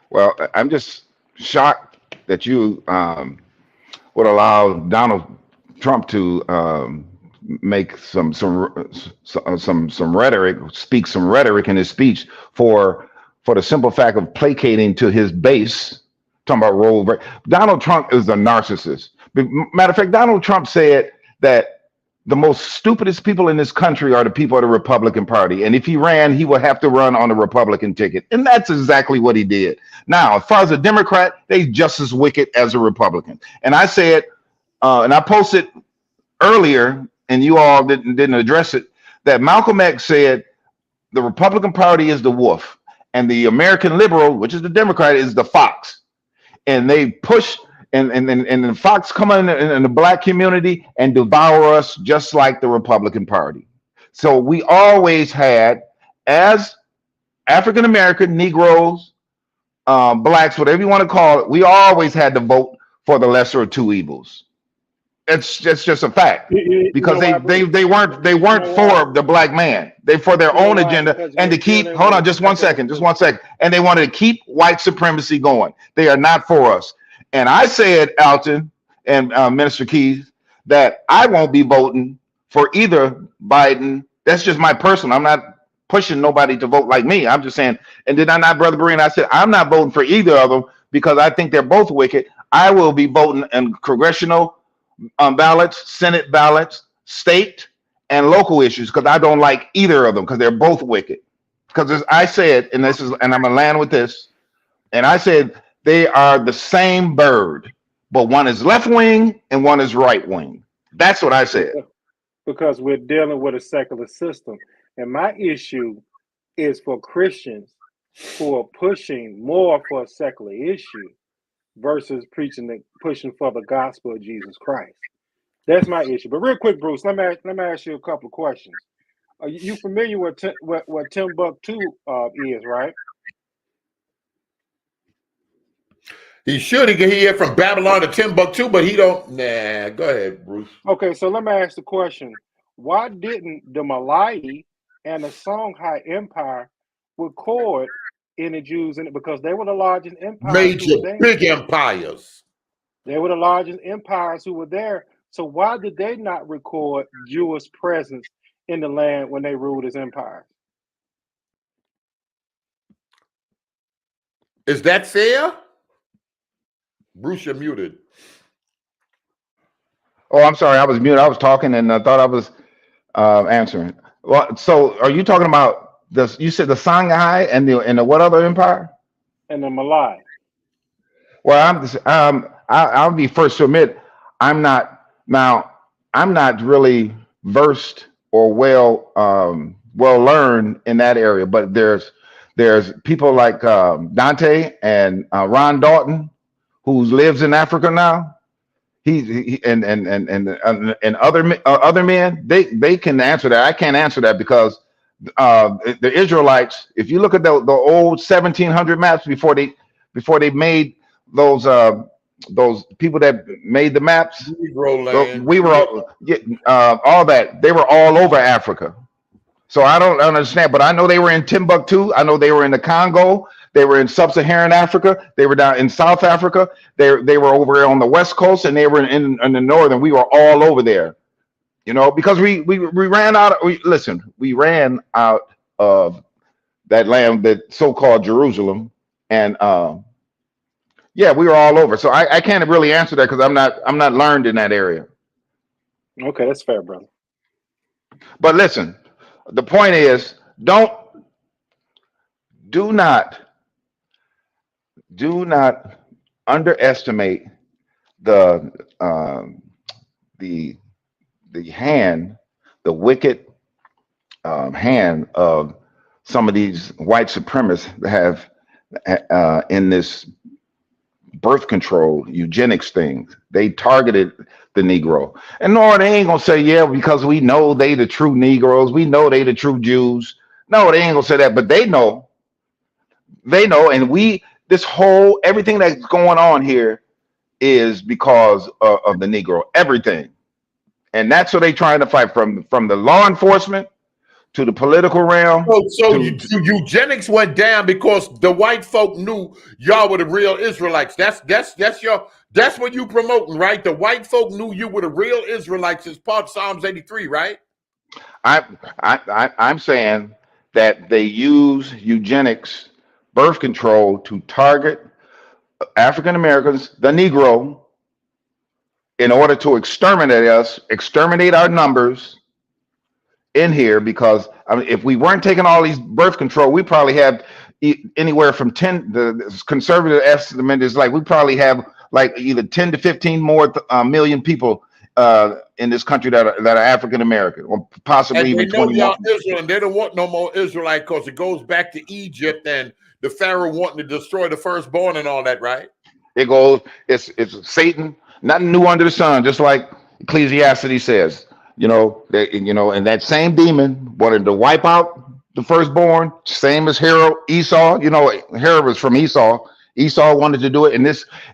Well, I'm just shocked that you would allow Donald Trump to make some rhetoric, speak some rhetoric in his speech for the simple fact of placating to his base. Talking about Roe. Donald Trump is a narcissist. Matter of fact, Donald Trump said that the most stupidest people in this country are the people of the Republican Party. And if he ran, he would have to run on the Republican ticket. And that's exactly what he did. Now, as far as a Democrat, they're just as wicked as a Republican. And I said, and I posted earlier, and you all didn't address it, that Malcolm X said the Republican Party is the wolf, and the American liberal, which is the Democrat, is the fox. And they push, and the fox come in the black community and devour us just like the Republican Party. So we always had, as African American, Negroes, blacks, whatever you want to call it, we always had to vote for the lesser of two evils. It's just a fact, because they weren't for the black man. They for their own agenda and to keep. Hold on, just one second. And they wanted to keep white supremacy going. They are not for us. And I said, Alton and Minister Keys, that I won't be voting for either Biden. That's just my personal. I'm not pushing nobody to vote like me. I'm just saying. And did I not, Brother Berean? I said I'm not voting for either of them because I think they're both wicked. I will be voting in congressional ballots, Senate ballots, state and local issues, because I don't like either of them because they're both wicked. Because as I said, and I'm gonna land with this, and I said they are the same bird, but one is left wing and one is right wing. That's what I said. Because we're dealing with a secular system, and my issue is for Christians who are pushing more for a secular issue versus pushing for the gospel of Jesus Christ. That's my issue. But real quick, Bruce, let me ask you a couple of questions. Are you familiar with what Timbuktu is, right? He should hear from Babylon to Timbuktu, but he don't. Nah, go ahead, Bruce. Okay, so let me ask the question: why didn't the Malayi and the Songhai Empire record any Jews in it because they were the largest empires. Major, big empires. They were the largest empires who were there. So why did they not record Jewish presence in the land when they ruled as empires? Is that fair? Bruce, you're muted. Oh, I'm sorry. I was muted. I was talking and I thought I was answering. Well, so are you talking about this? You said the Songhai and the what other empire? And the Malay. Well, I'll be first to admit I'm not really versed or well learned in that area, but there's people like Dante and Ron Dalton, who lives in Africa now. He and other men, they can answer that. I can't answer that because the Israelites, if you look at the old 1700 maps before they made those people that made the maps, we were all that, they were all over Africa. So I don't understand, but I know they were in Timbuktu. I know they were in the Congo. They were in sub-Saharan Africa. They were down in South Africa. They were over on the West Coast, and they were in the northern. We were all over there, because we ran out. We ran out of that land, that so-called Jerusalem, and yeah, we were all over. So I can't really answer that because I'm not learned in that area. Okay, that's fair, brother. But listen, the point is, do not underestimate the wicked hand of some of these white supremacists that have in this birth control eugenics thing. They targeted the Negro, and no, they ain't gonna say, yeah, because we know they the true Negroes, we know they the true Jews. No, they ain't gonna say that, but they know, and everything that's going on here is because of the Negro, everything. And that's what they trying to fight, from the law enforcement to the political realm. So eugenics went down because the white folk knew y'all were the real Israelites. That's what you promoting, right? The white folk knew you were the real Israelites as part of Psalms 83, right? I'm saying that they use eugenics, birth control, to target African Americans, the Negro, in order to exterminate us, exterminate our numbers in here. Because if we weren't taking all these birth control, we probably have anywhere from 10. The conservative estimate is like we probably have like either 10 to 15 more million people in this country that are African American, or possibly even 20 more. Israel, they don't want no more Israelite because it goes back to Egypt and the Pharaoh wanting to destroy the firstborn and all that, right? It's Satan, nothing new under the sun, just like Ecclesiastes says. And that same demon wanted to wipe out the firstborn, same as Esau. Herod was from Esau. Esau wanted to do it,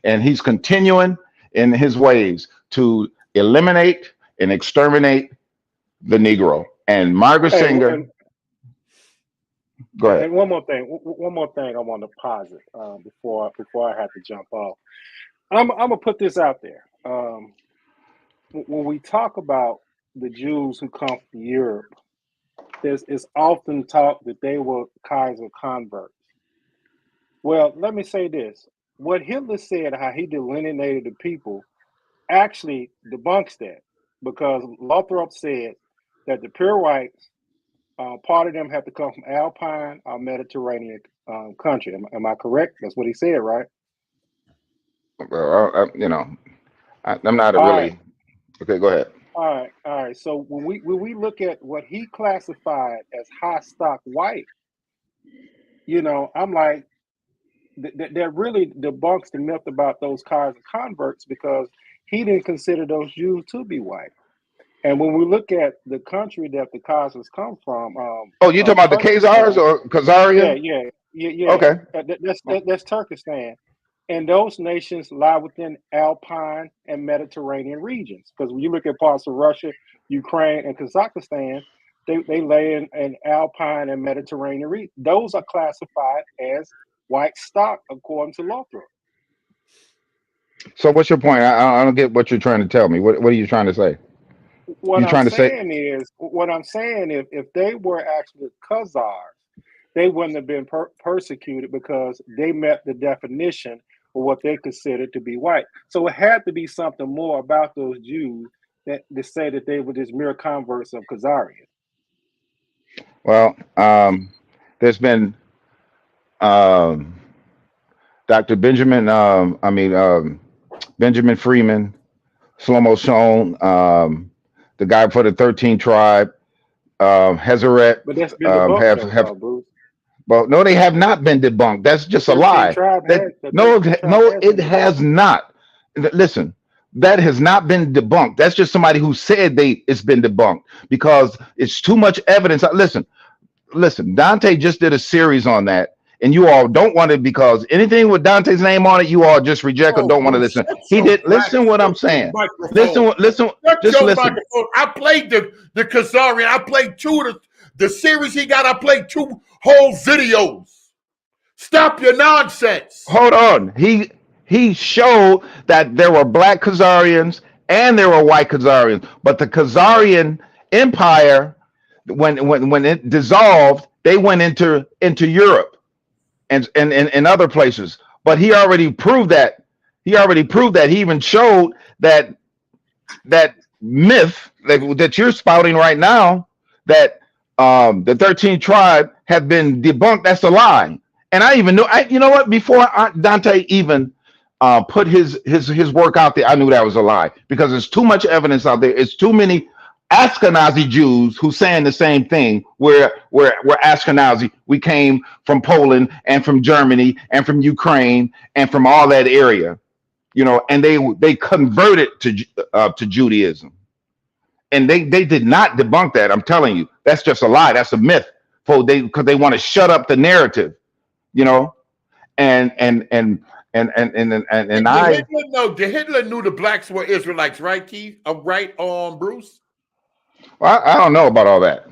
and he's continuing in his ways to eliminate and exterminate the Negro. And Margaret Sanger. Go ahead. And one more thing I want to posit before I have to jump off. I'm gonna put this out there. When we talk about the Jews who come from Europe, it's often talked that they were Kaiser converts. Well, let me say this. What Hitler said, how he delineated the people, actually debunks that, because Lothrop said that the pure whites, part of them have to come from Alpine or Mediterranean country. Am I correct? That's what he said, right? Well, I'm not really. Okay, go ahead. All right. So when we look at what he classified as high stock white, I'm like, that really debunks the myth about those Kaiser converts, because he didn't consider those Jews to be white. And when we look at the country that the Khazars come from, you talking about the Khazars or Khazarian? Yeah. Okay, that's Turkestan, and those nations lie within Alpine and Mediterranean regions. Because when you look at parts of Russia, Ukraine, and Kazakhstan, They lay in Alpine and Mediterranean region. Those are classified as white stock according to Lothrop. So what's your point? I don't get what you're trying to tell me. What are you trying to say? What You're I'm trying to say saying is, if they were actually Khazars, they wouldn't have been persecuted because they met the definition of what they considered to be white. So it had to be something more about those Jews that to say that they were just mere converts of Khazarian. well, there's been Dr. Benjamin Benjamin Freeman, Shlomo Shon, the guy for the 13 tribe, Hezeret, But that's been debunked, have Bruce. well, no, they have not been debunked. That's just a 13 lie. tribe That has- the no, 13 tribe no, has it been has debunked. not. Listen, that has not been debunked. That's just somebody who said it's been debunked because it's too much evidence. Listen, Dante just did a series on that, and you all don't want it because anything with Dante's name on it, you all just reject or Oh, don't want to Bruce, listen. shut He your did. black Listen what I'm saying. microphone. Listen. Shut Just your listen. microphone. I played the Khazarian. I played two of the series he got. I played 2 whole videos. Stop your nonsense. Hold on. He showed that there were black Khazarians and there were white Khazarians, but the Khazarian Empire, when it dissolved, they went into Europe and other places. But he already proved that. He even showed that myth that you're spouting right now, that the 13 tribe have been debunked. That's a lie. And I even knew. You know what? Before Dante even put his work out there, I knew that was a lie because there's too much evidence out there. It's too many Ashkenazi Jews who saying the same thing. We're Ashkenazi. We came from Poland and from Germany and from Ukraine and from all that area, you know. And they converted to Judaism, and they did not debunk that. I'm telling you, that's just a lie. That's a myth. Because they want to shut up the narrative, you know. And Hitler knew the blacks were Israelites, right, Keith? Right, Bruce? Well, I don't know about all that,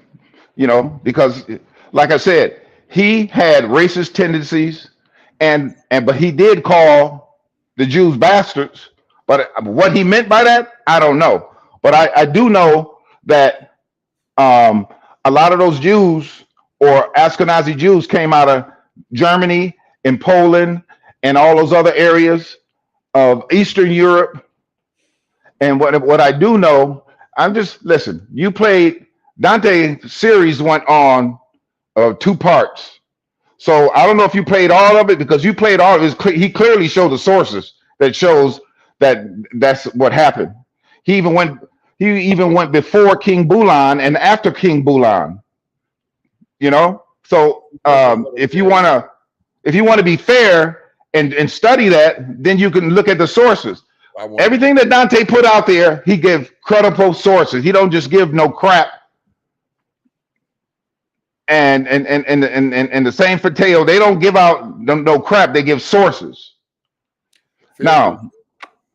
you know, because like I said, he had racist tendencies, but he did call the Jews bastards. But what he meant by that, I don't know. But I do know that a lot of those Jews or Ashkenazi Jews came out of Germany and Poland and all those other areas of Eastern Europe. And what I do know, listen, you played Dante series went on 2 parts. So I don't know if you played all of it because you played all of it. He clearly showed the sources that shows that's what happened. He even went before King Bulan and after King Bulan. You know? So if you want to be fair and study that, then you can look at the sources. Everything that Dante put out there, he gave credible sources. He don't just give no crap. And the same for Teo, they don't give out no crap. They give sources. Now,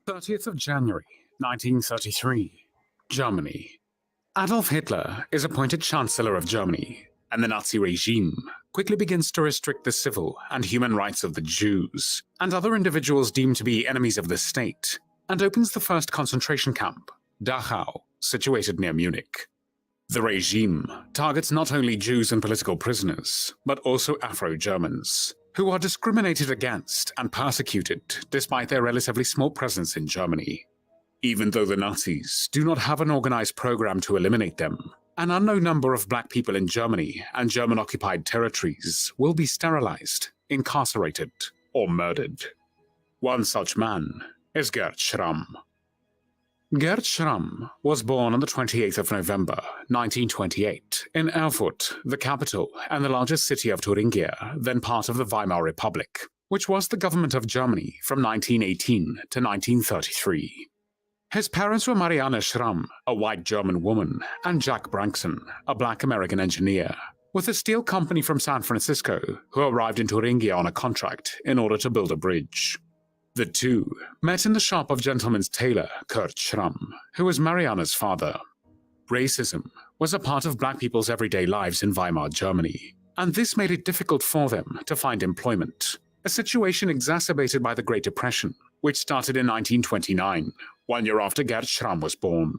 30th of January, 1933, Germany. Adolf Hitler is appointed Chancellor of Germany, and the Nazi regime quickly begins to restrict the civil and human rights of the Jews and other individuals deemed to be enemies of the state, and opens the first concentration camp, Dachau, situated near Munich. The regime targets not only Jews and political prisoners, but also Afro-Germans, who are discriminated against and persecuted despite their relatively small presence in Germany. Even though the Nazis do not have an organized program to eliminate them, an unknown number of black people in Germany and German-occupied territories will be sterilized, incarcerated, or murdered. One such man is Gerd Schramm. Gerd Schramm was born on the 28th of November, 1928, in Erfurt, the capital and the largest city of Thuringia, then part of the Weimar Republic, which was the government of Germany from 1918 to 1933. His parents were Marianne Schramm, a white German woman, and Jack Branson, a black American engineer, with a steel company from San Francisco who arrived in Thuringia on a contract in order to build a bridge. The two met in the shop of gentleman's tailor Kurt Schramm, who was Marianne's father. Racism was a part of black people's everyday lives in Weimar Germany, and this made it difficult for them to find employment, a situation exacerbated by the Great Depression, which started in 1929, 1 year after Gerd Schramm was born.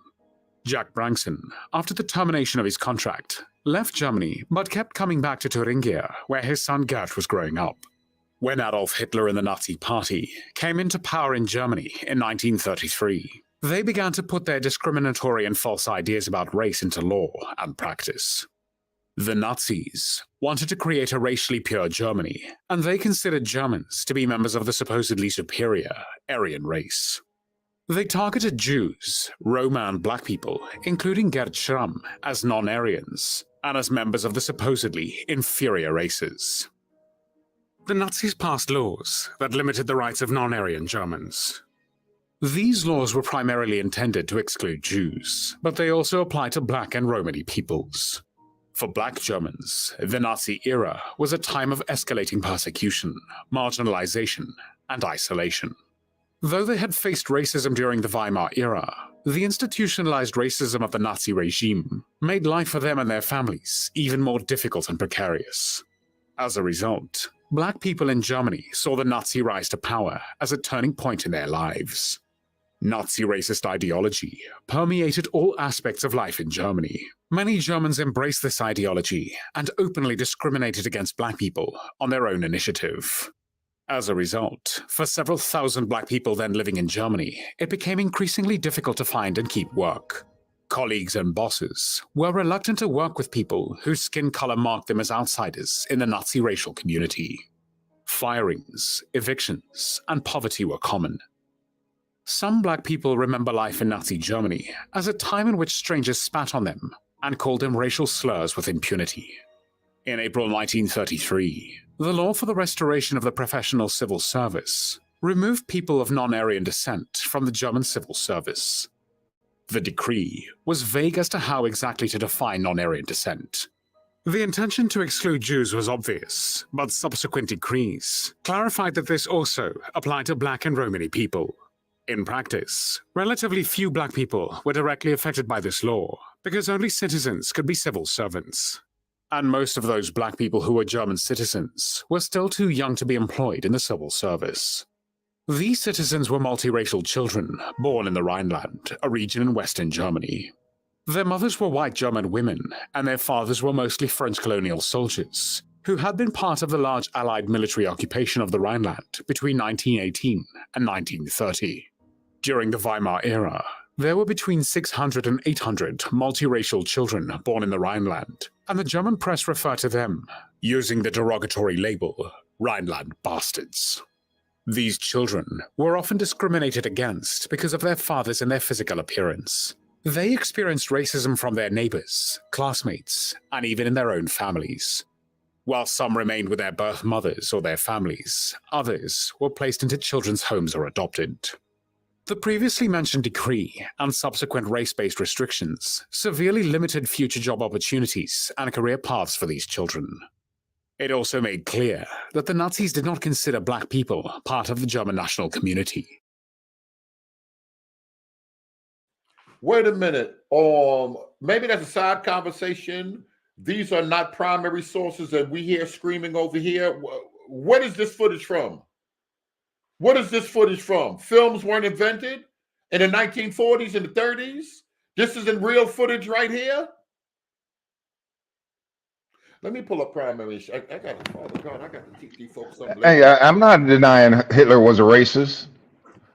Jack Branson, after the termination of his contract, left Germany but kept coming back to Thuringia, where his son Gerd was growing up. When Adolf Hitler and the Nazi Party came into power in Germany in 1933, they began to put their discriminatory and false ideas about race into law and practice. The Nazis wanted to create a racially pure Germany, and they considered Germans to be members of the supposedly superior Aryan race. They targeted Jews, Roma and black people, including Gerd Schramm, as non-Aryans, and as members of the supposedly inferior races. The Nazis passed laws that limited the rights of non-Aryan Germans. These laws were primarily intended to exclude Jews, but they also applied to black and Romani peoples. For black Germans, the Nazi era was a time of escalating persecution, marginalization, and isolation. Though they had faced racism during the Weimar era, the institutionalized racism of the Nazi regime made life for them and their families even more difficult and precarious. As a result, black people in Germany saw the Nazi rise to power as a turning point in their lives. Nazi racist ideology permeated all aspects of life in Germany. Many Germans embraced this ideology and openly discriminated against black people on their own initiative. As a result, for several thousand black people then living in Germany, it became increasingly difficult to find and keep work. Colleagues and bosses were reluctant to work with people whose skin color marked them as outsiders in the Nazi racial community. Firings, evictions, and poverty were common. Some black people remember life in Nazi Germany as a time in which strangers spat on them and called them racial slurs with impunity. In April 1933, the law for the restoration of the professional civil service removed people of non-Aryan descent from the German civil service. The decree was vague as to how exactly to define non-Aryan descent. The intention to exclude Jews was obvious, but subsequent decrees clarified that this also applied to black and Romani people. In practice, relatively few black people were directly affected by this law because only citizens could be civil servants. And most of those black people who were German citizens were still too young to be employed in the civil service. These citizens were multiracial children born in the Rhineland, a region in Western Germany. Their mothers were white German women, and their fathers were mostly French colonial soldiers, who had been part of the large Allied military occupation of the Rhineland between 1918 and 1930. During the Weimar era, there were between 600 and 800 multiracial children born in the Rhineland, and the German press referred to them using the derogatory label, Rhineland bastards. These children were often discriminated against because of their fathers and their physical appearance. They experienced racism from their neighbors, classmates, and even in their own families. While some remained with their birth mothers or their families, others were placed into children's homes or adopted. The previously mentioned decree and subsequent race-based restrictions severely limited future job opportunities and career paths for these children. It also made clear that the Nazis did not consider black people part of the German national community. Wait a minute. Maybe that's a side conversation. These are not primary sources that we hear screaming over here. What is this footage from? What is this footage from? Films weren't invented in the 1940s and the 30s. This isn't real footage right here. Let me pull up primary. I got to follow God. I got to teach these folks something. Hey, I'm not denying Hitler was a racist.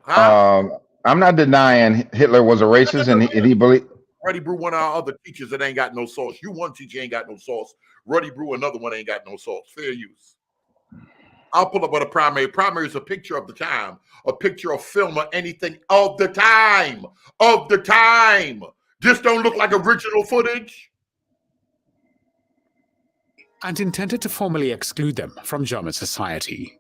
I'm not denying Hitler was a racist, and he believed. Ruddy Brew, one of our other teachers that ain't got no sauce. You one teacher ain't got no sauce. Ruddy Brew, another one ain't got no sauce. Fair use. I'll pull up what a primary. Primary is a picture of the time, a picture of film or anything of the time. Of the time. This don't look like original footage. And intended to formally exclude them from German society.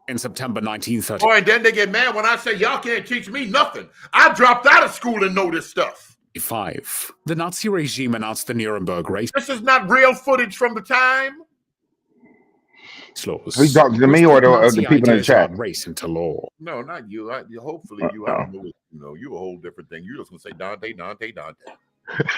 In September 1930. Oh, and then they get mad when I say, y'all can't teach me nothing. I dropped out of school and know this stuff. The Nazi regime announced the Nuremberg race. This is not real footage from the time. Laws. Are you talking to me or the people in the chat? Race into law. No, not you. Hopefully you. I don't know. You a whole different thing. You're just gonna say Dante.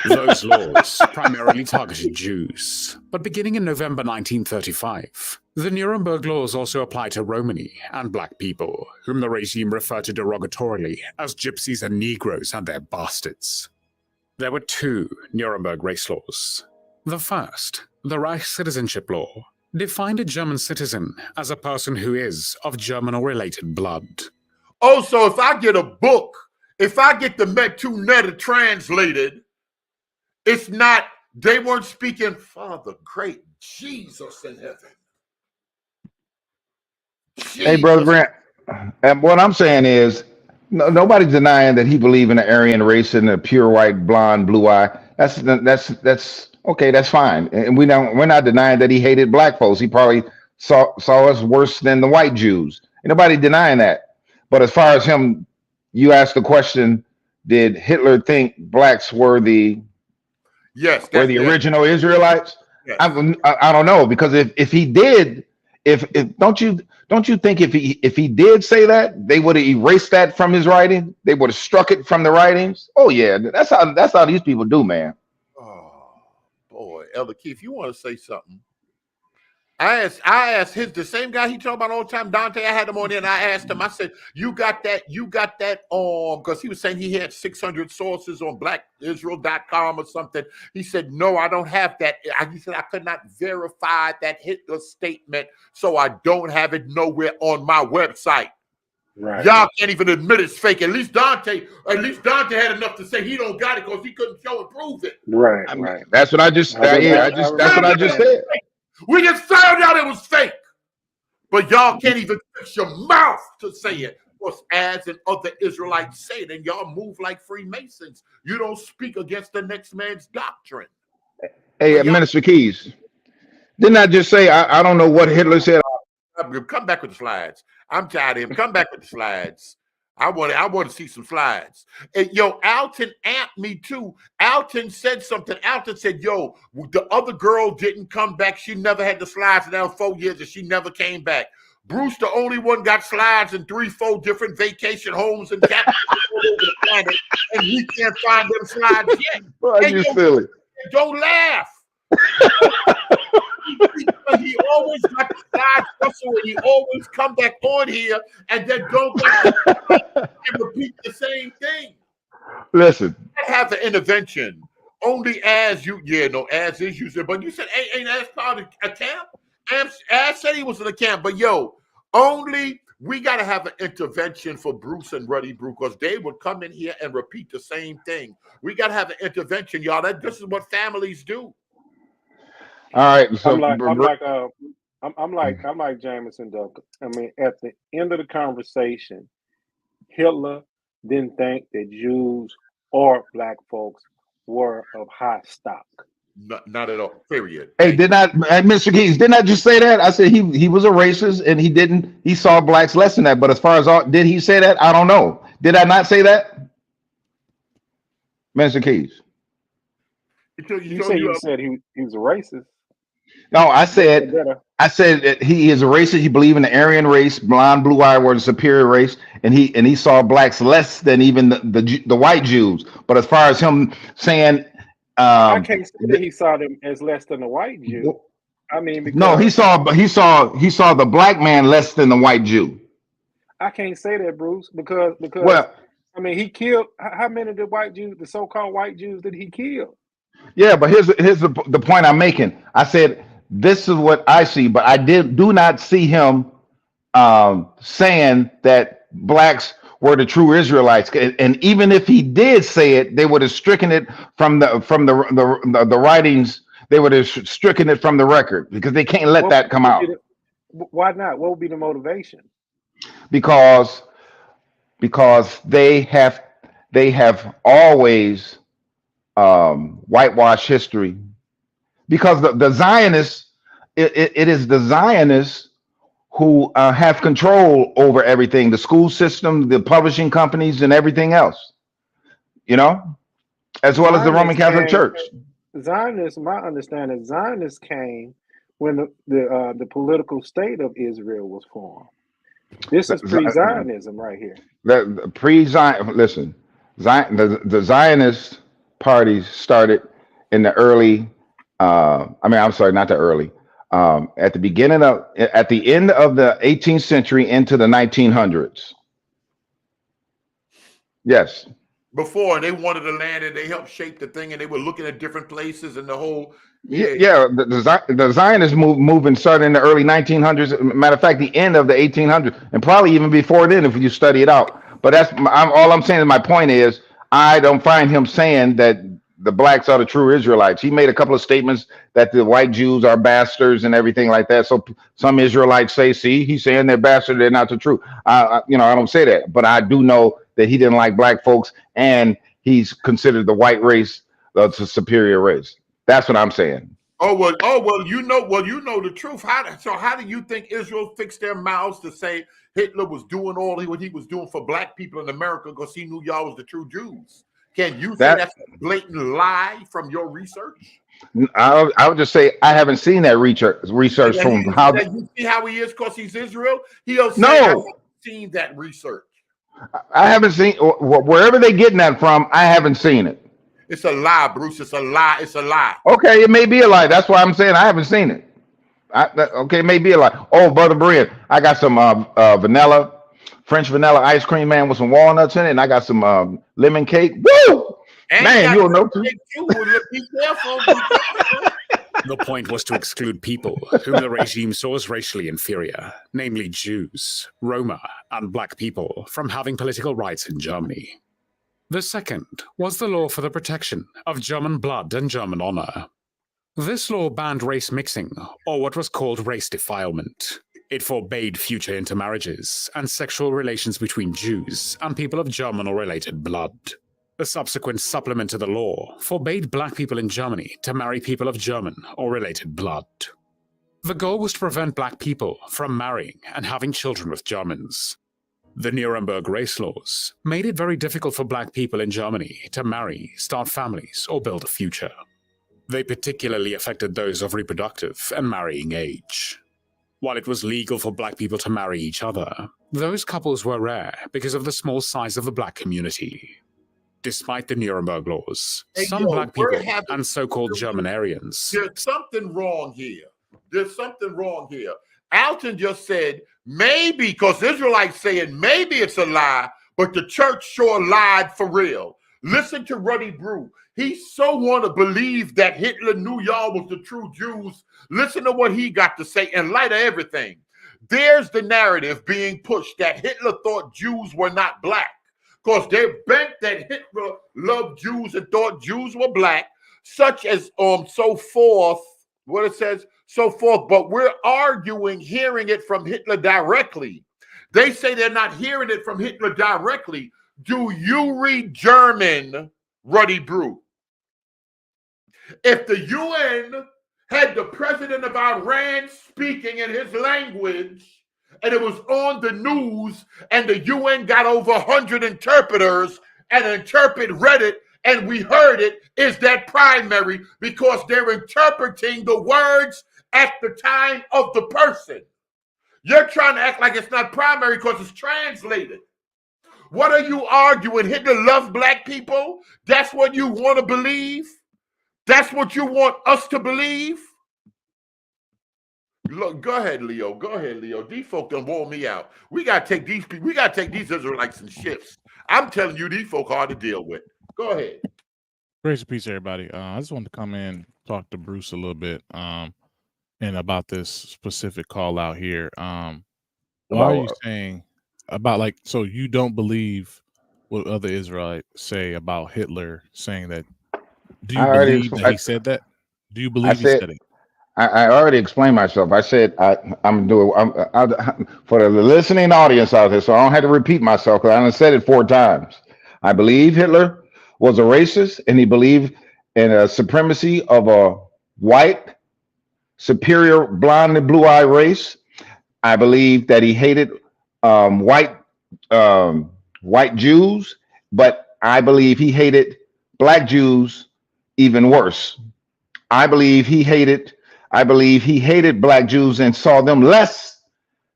Those laws primarily targeted Jews, but beginning in November 1935, the Nuremberg laws also apply to Romani and black people, whom the regime referred to derogatorily as gypsies and Negroes and their bastards. There were two Nuremberg race laws. The first, the Reich Citizenship Law, defined a German citizen as a person who is of German or related blood. Oh, so if I get a book, if I get the Metuneta translated, it's not, they weren't speaking, Father, great Jesus in heaven. Hey, Brother Grant, and what I'm saying is, nobody's denying that he believed in the Aryan race and the pure white, blonde, blue eye. That's okay. That's fine, and we're not denying that he hated black folks. He probably saw us worse than the white Jews. Ain't nobody denying that. But as far as him, you asked the question: did Hitler think blacks were the original Israelites? Yes. I don't know, because if he did, if don't you think if he did say that, they would have erased that from his writing? They would have struck it from the writings. Oh yeah, that's how these people do, man. Oh boy, Elder Keith, you want to say something? I asked the same guy he talked about all the time, Dante. I had him on there, and I asked him. I said, "You got that because he was saying he had 600 sources on BlackIsrael.com or something." He said, "No, I don't have that." He said, "I could not verify that Hitler statement, so I don't have it nowhere on my website." Right. Y'all can't even admit it's fake. At least Dante had enough to say he don't got it because he couldn't show and prove it. Right. That's what I just that's what I just said. We just found out it was fake. But y'all can't even fix your mouth to say it. Because as and other Israelites say it, and y'all move like Freemasons. You don't speak against the next man's doctrine. Hey, Minister Keys, didn't I just say I don't know what Hitler said? Come back with the slides. I'm tired of him. Come back with the slides. I want to see some slides. And yo, Alton amped me too. Alton said something. Alton said, yo, the other girl didn't come back. She never had the slides in 4 years and she never came back. Bruce, the only one, got slides in 3-4 different vacation homes and capitals all over the planet, and we can't find them slides yet. Boy, Hey, you yo, silly. don't laugh. He always got the slides, Russell, and he always come back on here and then don't and repeat the same thing. Listen, I have an intervention only as you, as is you said, but you said ain't as part of a camp. As said he was in a camp, but yo, only we got to have an intervention for Bruce and Ruddy Brew because they would come in here and repeat the same thing. We got to have an intervention, y'all. This is what families do. All right, so I'm like Jameson Duncan. I mean, at the end of the conversation, Hitler didn't think that Jews or black folks were of high stock. Not at all. Period. Hey, Mr. Keys, didn't I just say that? I said he was a racist and he saw blacks less than that. But as far as did he say that? I don't know. Did I not say that, Mr. Keys? You said he was a racist. No, I said that he is a racist. He believed in the Aryan race, blonde, blue eye were the superior race, and he saw blacks less than even the white Jews. But as far as him saying, I can't say that he saw them as less than the white Jew. I mean, no, he saw the black man less than the white Jew. I can't say that, Bruce, because well, I mean, he killed how many of the white Jews, the so-called white Jews, did he kill? Yeah, but here's the point I'm making. I said this is what I see, but I do not see him saying that blacks were the true Israelites. And even if he did say it, they would have stricken it from the writings. They would have stricken it from the record because they can't let that come out. Why not? What would be the motivation? Because they have always whitewashed history. Because the Zionists, it is the Zionists who have control over everything, the school system, the publishing companies, and everything else, as well as the Roman Catholic Church. Zionists, my understanding, Zionists came when the political state of Israel was formed. This is pre-Zionism right here. The pre-Zion, listen, the Zionists parties started in the early, I'm sorry, not the early, at the end of the 18th century into the 1900s. Yes. Before, and they wanted the land, and they helped shape the thing, and they were looking at different places and the whole. Yeah, the Zionist movement started in the early 1900s. Matter of fact, the end of the 1800s, and probably even before then, if you study it out. But all I'm saying. My point is, I don't find him saying that the blacks are the true Israelites. He made a couple of statements that the white Jews are bastards and everything like that. So some Israelites say, "See, he's saying they're bastards. They're not the truth." I don't say that, but I do know that he didn't like black folks, and he's considered the white race the superior race. That's what I'm saying. Oh well, you know the truth. How do you think Israel fixed their mouths to say Hitler was doing what he was doing for black people in America because he knew y'all was the true Jews? Can you say that's a blatant lie from your research? I would just say I haven't seen that research from how. You see how he is because he's Israel. He'll say, No, I haven't seen that research. I haven't seen wherever they're getting that from. I haven't seen it. It's a lie, Bruce. It's a lie. It's a lie. Okay, it may be a lie. That's why I'm saying I haven't seen it. Okay, it may be a lie. Oh, Brother Brian, I got some French vanilla ice cream, man, with some walnuts in it, and I got some lemon cake. Woo! And man, you'll know too. Be careful. The point was to exclude people whom the regime saw as racially inferior, namely Jews, Roma, and black people, from having political rights in Germany. The second was the law for the protection of German blood and German honor. This law banned race mixing, or what was called race defilement. It forbade future intermarriages and sexual relations between Jews and people of German or related blood. A subsequent supplement to the law forbade black people in Germany to marry people of German or related blood. The goal was to prevent black people from marrying and having children with Germans. The Nuremberg race laws made it very difficult for black people in Germany to marry, start families, or build a future. They particularly affected those of reproductive and marrying age. While it was legal for black people to marry each other, those couples were rare because of the small size of the black community. Despite the Nuremberg laws, some black people and so-called German Aryans. There's something wrong here. There's something wrong here. Alton just said maybe, because Israelites saying maybe it's a lie, but the church sure lied for real. Listen to Ruddy Brew. He so want to believe that Hitler knew y'all was the true Jews. Listen to what he got to say in light of everything. There's the narrative being pushed that Hitler thought Jews were not black, because they bent that Hitler loved Jews and thought Jews were black, such as so forth, what it says, so forth. But we're arguing, hearing it from Hitler directly. They say they're not hearing it from Hitler directly. Do you read German, Ruddy Brew? If the UN had the president of Iran speaking in his language, and it was on the news, and the UN got over 100 interpreters, and an interpret read it, and we heard it, is that primary? Because they're interpreting the words at the time of the person. You're trying to act like it's not primary because it's translated. What are you arguing? Hitler loved black people? That's what you want to believe? That's what you want us to believe? Look, go ahead, Leo. Go ahead, Leo. These folk done wore me out. We gotta take these people. We gotta take these Israelites in shifts. I'm telling you, these folk hard to deal with. Go ahead. Grace and peace, everybody. I just wanted to come in, talk to Bruce a little bit, and about this specific call out here. Why are you saying about so you don't believe what other Israelites say about Hitler saying that? Do you believe that he said that? Do you believe he said it? I already explained myself. I said I'm for the listening audience out there, so I don't have to repeat myself because I done said it 4 times. I believe Hitler was a racist, and he believed in a supremacy of a white, superior, blonde and blue-eyed race. I believe that he hated white Jews, but I believe he hated black Jews even worse. I believe he hated black Jews and saw them less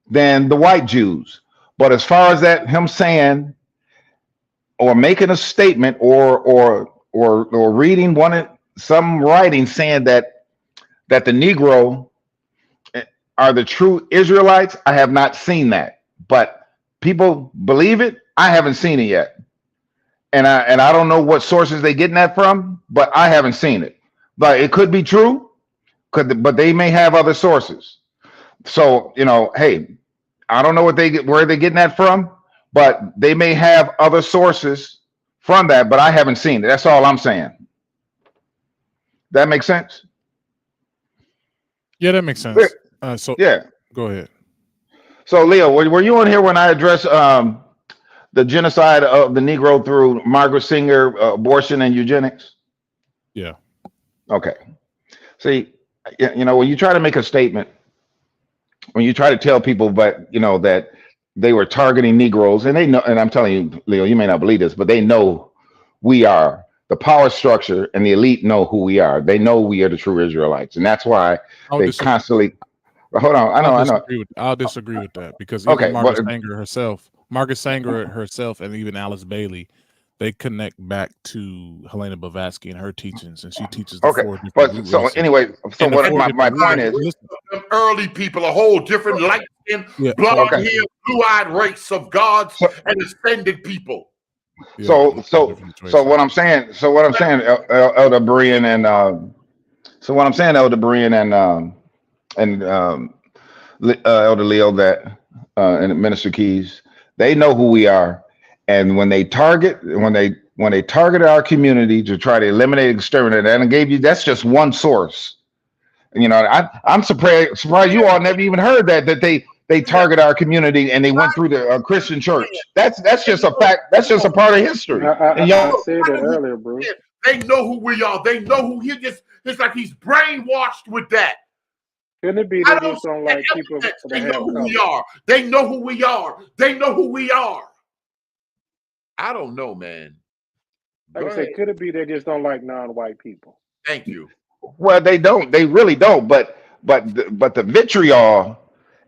than the white Jews. But as far as that, him saying or making a statement or or reading some writing saying that the Negro are the true Israelites. I have not seen that, but people believe it. I haven't seen it yet, and I don't know what sources they getting that from, but I haven't seen it. But it could be true, but they may have other sources. So hey, I don't know where they're getting that from, but they may have other sources from that, but I haven't seen it. That's all I'm saying. That makes sense? Yeah, that makes sense. So yeah, go ahead. So Leo, were you on here when I addressed the genocide of the Negro through Margaret Sanger, abortion and eugenics? Yeah. Okay. See, when you try to make a statement, when you try to tell people, but that they were targeting Negroes, and they know, and I'm telling you, Leo, you may not believe this, but they know we are the power structure, and the elite know who we are. They know we are the true Israelites, and that's why they constantly. Hold on, I know. I'll disagree with that because Okay, even Margaret Sanger herself, and even Alice Bailey, they connect back to Helena Blavatsky and her teachings, and she teaches the four different root so races. anyway, so what my point is, them early people, a whole different light skin, Yeah. blonde hair, blue-eyed race of gods and ascended people. So what I'm saying, Elder Berean and Elder Leo, that and Minister Keys, they know who we are, and when they targeted our community to try to eliminate, exterminate, and I gave you, that's just one source. I'm surprised you all never even heard that they target our community and they went through the Christian church. That's just a fact. That's just a part of history. I said that earlier, Bruce. They know who we are. They know who it's like he's brainwashed with that. Couldn't it be they just don't like people? They know who we are. They know who we are. They know who we are. I don't know, man. Like I said, could it be they just don't like non-white people? Thank you. Well, they don't. They really don't. But the vitriol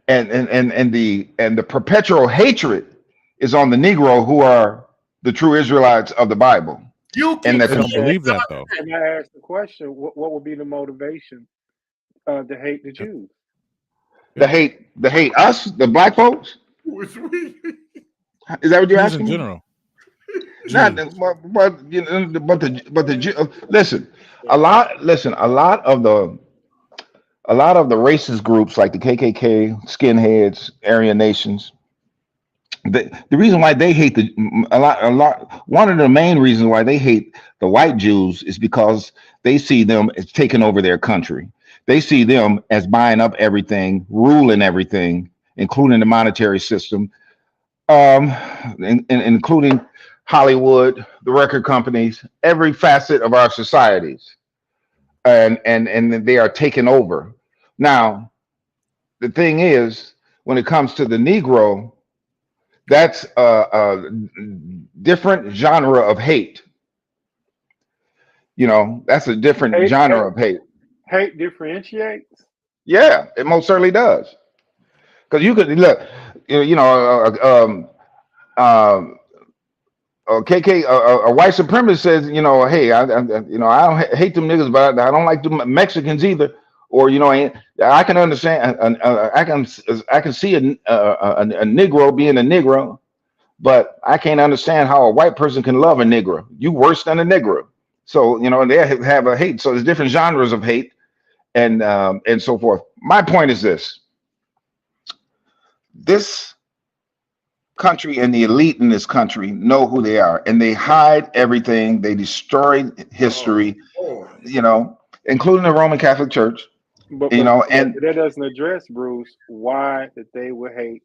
and the perpetual hatred is on the Negro, who are the true Israelites of the Bible. They don't believe that, though. And I asked the question: what would be the motivation to hate the Jews? The hate us, the black folks. Is that what you're asking? In general. Not, but listen, a lot of the racist groups like the KKK, skinheads, Aryan Nations, the reason why they hate one of the main reasons why they hate the white Jews is because they see them as taking over their country. They see them as buying up everything, ruling everything, including the monetary system, including Hollywood, the record companies, every facet of our societies, and they are taken over. Now, the thing is, when it comes to the Negro, that's a different genre of hate. That's a different genre of hate. Hate differentiates? Yeah, it most certainly does. Because you could look, a white supremacist says, hey, I don't hate them niggas, but I don't like the Mexicans either. Or I can understand, I can see a Negro being a Negro, but I can't understand how a white person can love a Negro. You worse than a Negro. So they have a hate. So there's different genres of hate, and so forth. My point is this: this country and the elite in this country know who they are, and they hide everything. They destroy history, including the Roman Catholic Church. But and that doesn't address, Bruce, why that they would hate.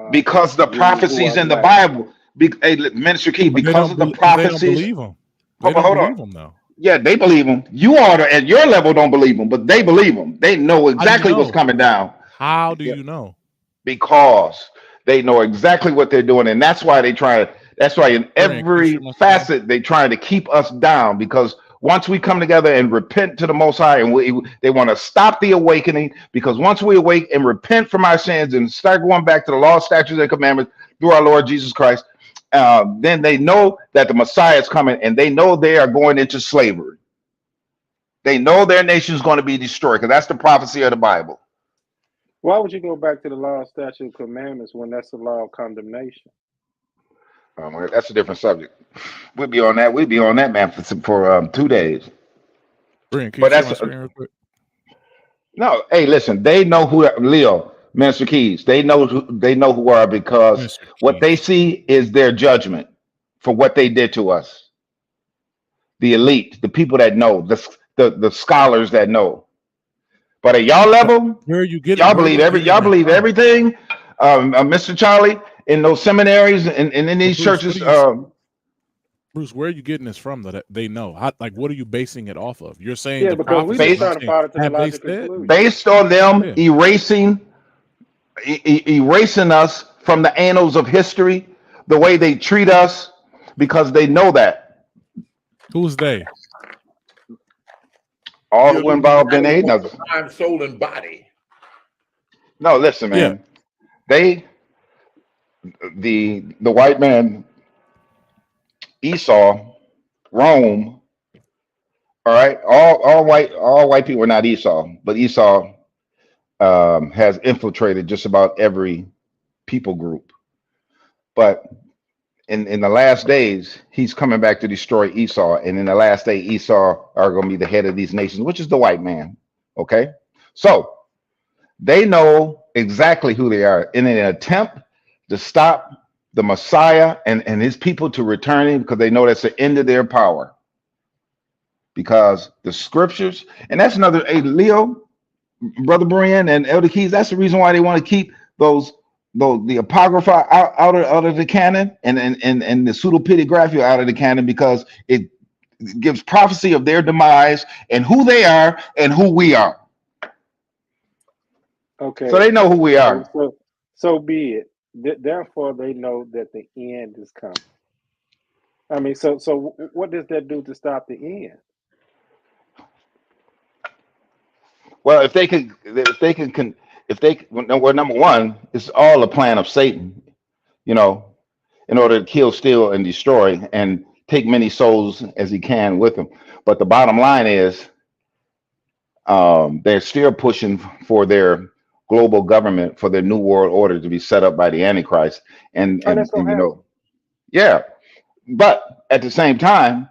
Because the prophecies in the Bible, Minister Key, because of the prophecies. They don't believe them. They don't believe them, though. Yeah, they believe them. You are at your level don't believe them, but they believe them. They know exactly what's coming down. How do you know? Because they know exactly what they're doing, and that's why that's why in every facet they try to keep us down, because once we come together and repent to the Most High, and they want to stop the awakening, because once we awake and repent from our sins and start going back to the law, statutes, and commandments through our Lord Jesus Christ, then they know that the Messiah is coming, and they know they are going into slavery. They know their nation is going to be destroyed, because that's the prophecy of the Bible. Why would you go back to the law, statute, and commandments when that's the law of condemnation? Well, that's a different subject. We'll be on that. We'll be on that, man, for 2 days. Brian, can But you share that's my screen real quick? no. Hey, listen. They know who Leo, Minister Keys. They know who are, because Minister what they Keys. see is their judgment for what they did to us. The elite, the people that know, the scholars that know. But at y'all level, Where are you getting? y'all Where are believe you getting that from? everything, Mr. Charlie, in those seminaries and in these Bruce, what churches. are you Bruce, where are you getting this from that they know? How, like, what are you basing it off of? You're saying Yeah, the because we prophecy. just trying to follow it to the Have they logical said? conclusion. Based on them Yeah. erasing us from the annals of history, the way they treat us, because they know that Who's they? all The who involved in Illuminati aid. want the mind, soul, and body. No, listen, Yeah. man. The white man, Esau, Rome. All right, all white people are not Esau, but Esau has infiltrated just about every people group. But in the last days, he's coming back to destroy Esau, and in the last day, Esau are going to be the head of these nations, which is the white man. Okay, so they know exactly who they are in an attempt to stop the Messiah and his people to returning, because they know that's the end of their power. Because the scriptures, and that's another, hey, Leo, Brother Brian, and Elder Keys, that's the reason why they want to keep the Apocrypha out of the canon, and the pseudepigraphy out of the canon, because it gives prophecy of their demise and who they are and who we are. Okay. So they know who we are. So be it. Therefore, they know that the end is coming. I mean, so what does that do to stop the end? Well, well, number one, it's all a plan of Satan, in order to kill, steal, and destroy, and take many souls as he can with him. But the bottom line is, they're still pushing for their global government, for their new world order to be set up by the Antichrist, and yeah. But at the same time,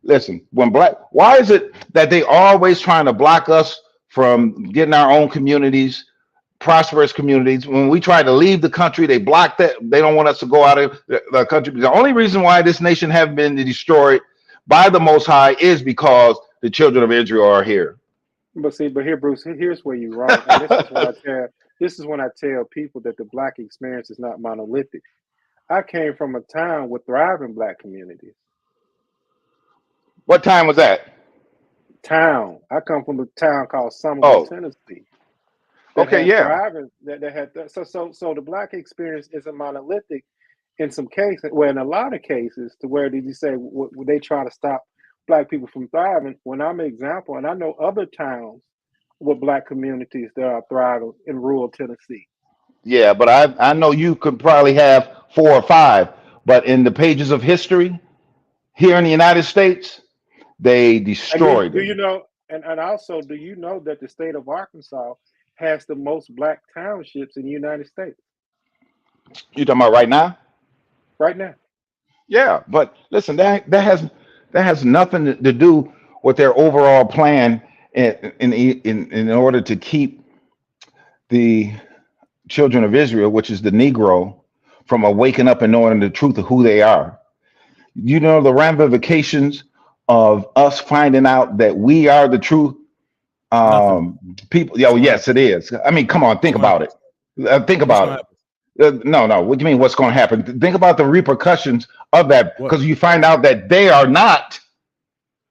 listen, why is it that they always trying to block us from getting our own communities, prosperous communities? When we try to leave the country, they block that. They don't want us to go out of the country. The only reason why this nation haven't been destroyed by the Most High is because the children of Israel are here. But here, Bruce, here's where you're wrong. And this is when I tell people that the Black experience is not monolithic. I came from a town with thriving Black communities. What time was that? Town. I come from a town called Somerville, Tennessee. Okay, yeah. So the Black experience isn't monolithic in some cases. Well, in a lot of cases, to where did you say they try to stop Black people from thriving? When I'm an example, and I know other towns with Black communities that are thriving in rural Tennessee. Yeah, but I know you could probably have 4 or 5, but in the pages of history here in the United States, they destroyed Do it. you know? And also, do you know that the state of Arkansas has the most Black townships in the United States? You talking about right now? Right now. Yeah, but listen, that has nothing to do with their overall plan in order to keep the children of Israel, which is the Negro, from waking up and knowing the truth of who they are. You know the ramifications of us finding out that we are the true people. Oh, yes, it is. I mean, come on, think about it. Think about it. No. What do you mean? What's going to happen? Think about the repercussions of that, because you find out that they are not.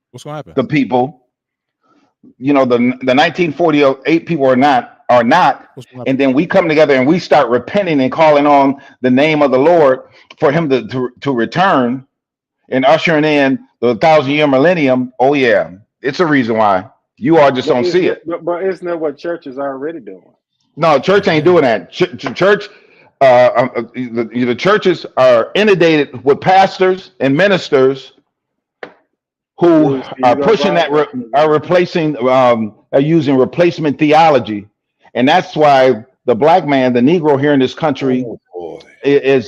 What's going to happen? The people. The 1948 people are not. And then we come together and we start repenting and calling on the name of the Lord for him to return and ushering in the 1,000-year millennium. Oh yeah, it's a reason why. You all just don't see it. But isn't that what church is already doing? No, church ain't doing that. Church, The churches are inundated with pastors and ministers who are pushing that, are replacing, are using replacement theology. And that's why the black man, the Negro here in this country is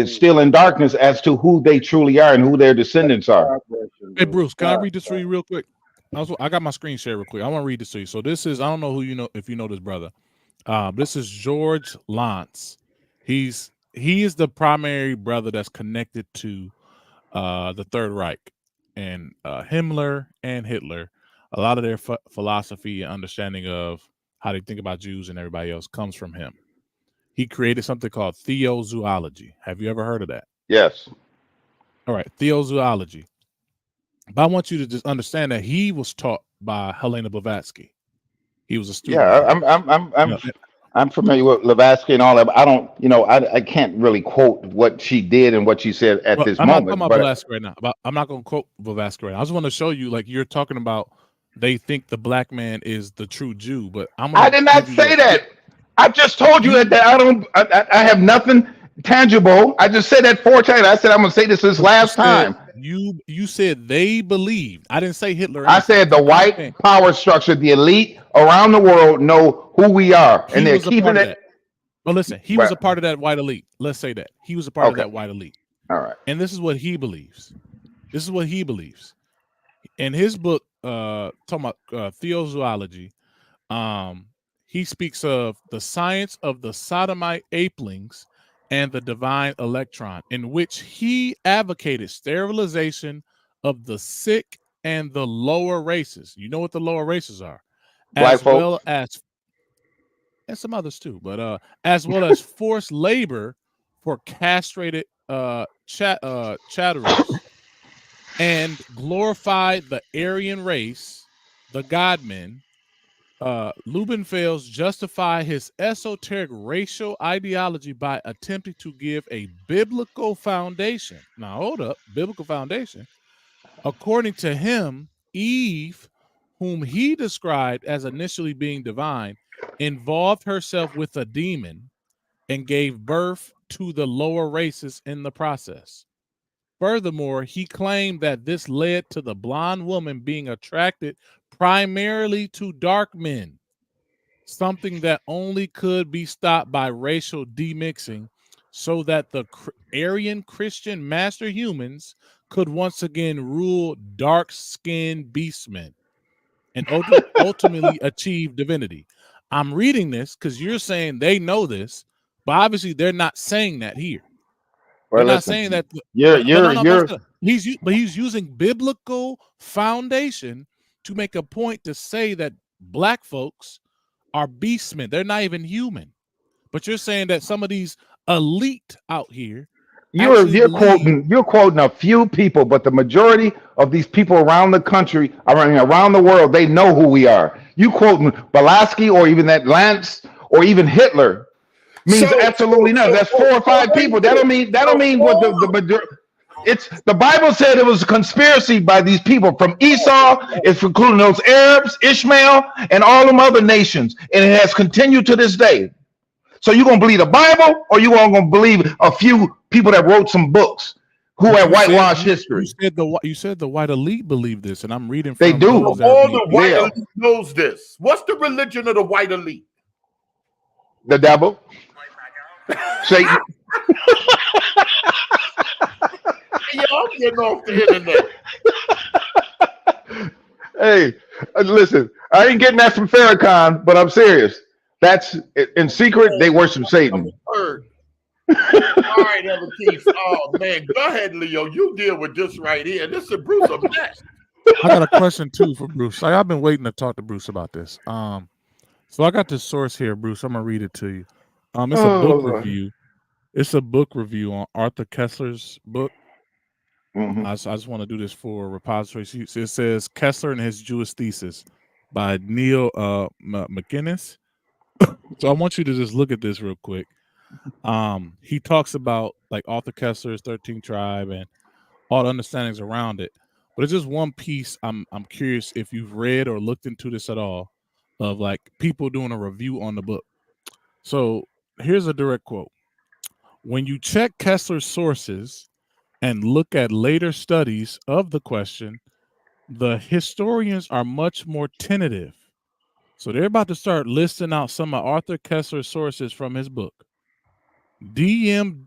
still in darkness as to who they truly are and who their descendants are. Hey, Bruce, can I read this for you real quick? I got my screen share real quick. I want to read this to you. So this is, I don't know who you know, if you know this brother. This is George Lantz. He is the primary brother that's connected to the Third Reich, and Himmler and Hitler. A lot of their philosophy and understanding of how they think about Jews and everybody else comes from him. He created something called theozoology. Have you ever heard of that? Yes. All right, theozoology. But I want you to just understand that he was taught by Helena Blavatsky. He was a student. Yeah, I'm familiar with Blavatsky and all that. But I don't, I can't really quote what she did and what she said at this I'm moment. not talking about Blavatsky right now. I'm not going to quote Blavatsky right now. I just want to show you, like, you're talking about they think the black man is the true Jew, but I did not say that. I just told you that I have nothing tangible. I just said that 4 times. I said I'm going to say this last time. You said they believed. I didn't say Hitler. I said the white power structure, the elite around the world know who we are, and they're keeping it. Well, listen, he was a part of that white elite. Let's say that he was a part of that white elite. All right. And this is what he believes. This is what he believes. In his book, talking about theozoology, he speaks of the science of the sodomite apelings and the divine electron, in which he advocated sterilization of the sick and the lower races. You know what the lower races are? Black as folks. well as, and some others too, but as well as forced labor for castrated chatterers, and glorified the Aryan race, the godmen. Lubenfels justify his esoteric racial ideology by attempting to give a biblical foundation. Now, hold up, biblical foundation. According to him, Eve, whom he described as initially being divine, involved herself with a demon and gave birth to the lower races in the process. Furthermore, he claimed that this led to the blonde woman being attracted primarily to dark men, something that only could be stopped by racial demixing, so that the Aryan Christian master humans could once again rule dark-skinned beastmen and ultimately achieve divinity. I'm reading this because you're saying they know this, but obviously they're not saying that here. Well, They're not listen, saying that. He's using biblical foundation to make a point to say that black folks are beastmen. They're not even human. But you're saying that some of these elite out here, You're quoting a few people, but the majority of these people around the country, around the world, they know who we are. You quoting Blavatsky or even that Lance or even Hitler means absolutely nothing. That's 4 or 5 people. That don't mean what the majority. It's the Bible said it was a conspiracy by these people from Esau. It's including those Arabs, Ishmael, and all them other nations, and it has continued to this day. So you gonna believe the Bible, or you gonna believe a few people that wrote some books who have whitewashed history? You said the white elite believe this, and I'm reading. They do. All the white elite knows this. What's the religion of the white elite? The devil, Satan. Y'all getting off the internet. Hey, listen, I ain't getting that from Farrakhan, but I'm serious. That's in secret. They worship Satan. All right, Keith. Oh man, go ahead, Leo. You deal with this right here. This is Bruce a mess. I got a question too for Bruce. I've been waiting to talk to Bruce about this. So I got this source here, Bruce. I'm gonna read it to you. It's a book review. It's a book review on Arthur Kessler's book. Mm-hmm. I just want to do this for repository. It says Kessler and His Jewish Thesis by Neil McInnes. So I want you to just look at this real quick. He talks about like Arthur Kessler's 13th tribe and all the understandings around it. But it's just one piece. I'm curious if you've read or looked into this at all, of like people doing a review on the book. So Here's a direct quote. When you check Kessler's sources and look at later studies of the question, the historians are much more tentative. So they're about to start listing out some of Arthur Kessler's sources from his book. D.M.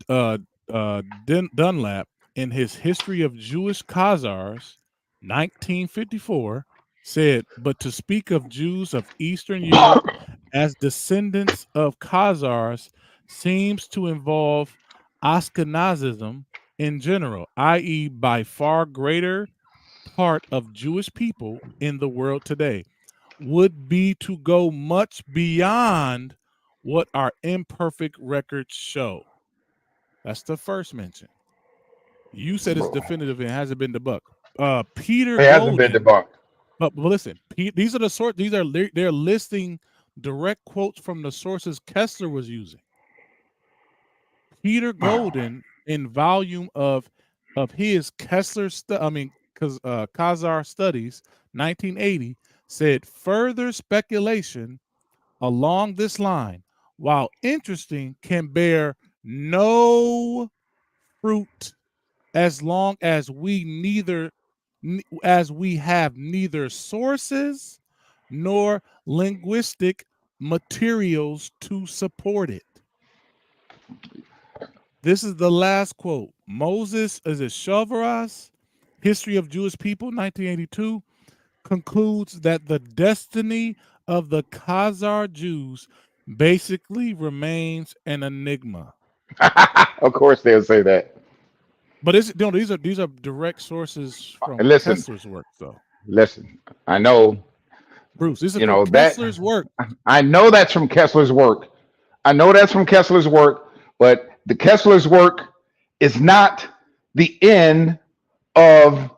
Dunlap, in his History of Jewish Khazars, 1954, said, but to speak of Jews of Eastern Europe as descendants of Khazars seems to involve Ashkenazism in general, i.e., by far greater part of Jewish people in the world today, would be to go much beyond what our imperfect records show. That's the first mention. You said it's definitive and hasn't been debunked. Peter It hasn't been debunked. But listen, these are the source. They're listing direct quotes from the sources Kessler was using. Peter Golden, in volume of his Kessler Khazar Studies, 1980, said further speculation along this line, while interesting, can bear no fruit as long as we have neither sources nor linguistic materials to support it. This is the last quote. Moses, is it Shavras, History of Jewish People, 1982, concludes that the destiny of the Khazar Jews basically remains an enigma. Of course they'll say that. But these are direct sources from Kessler's work, though. Listen, I know, Bruce. This is from Kessler's work. I know that's from Kessler's work. But the Kessler's work is not the end of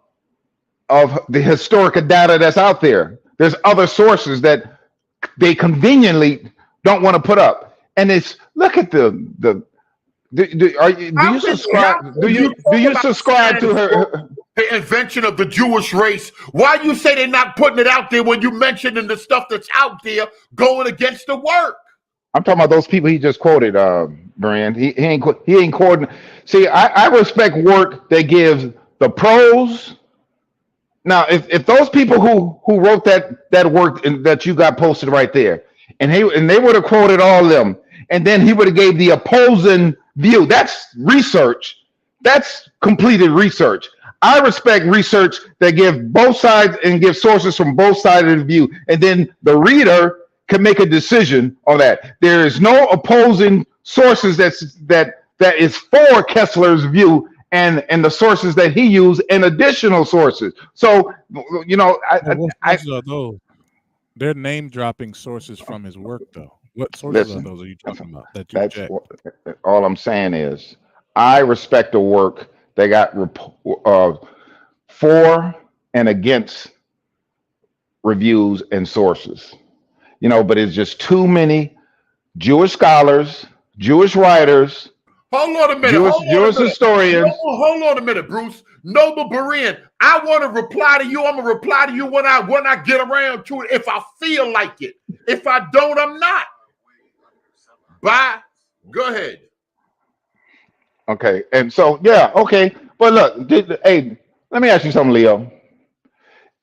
the historical data that's out there. There's other sources that they conveniently don't want to put up, and it's look at do you subscribe to her? The invention of the Jewish race. Why you say they're not putting it out there when you mentioning the stuff that's out there going against the work? I'm talking about those people he just quoted, Brand. He ain't quoting. See, I respect work that gives the pros. Now, if those people who wrote that work that you got posted right there, and they would have quoted all of them, and then he would have gave the opposing view. That's research. That's completed research. I respect research that give both sides and give sources from both sides of the view, and then the reader can make a decision on that. There is no opposing sources that is for Kessler's view and the sources that he used and additional sources. So they're name dropping sources from his work, though. What sources are those? Are you talking about? That's all I'm saying is I respect the work they got for and against reviews and sources. But it's just too many Jewish scholars, Jewish writers, Hold on a minute. Jewish historians. Hold on a minute, Bruce. Noble Berean, I want to reply to you. I'm gonna reply to you when I get around to it. If I feel like it. If I don't, I'm not. Bye. Go ahead. Okay, and so okay. But look, hey, let me ask you something, Leo.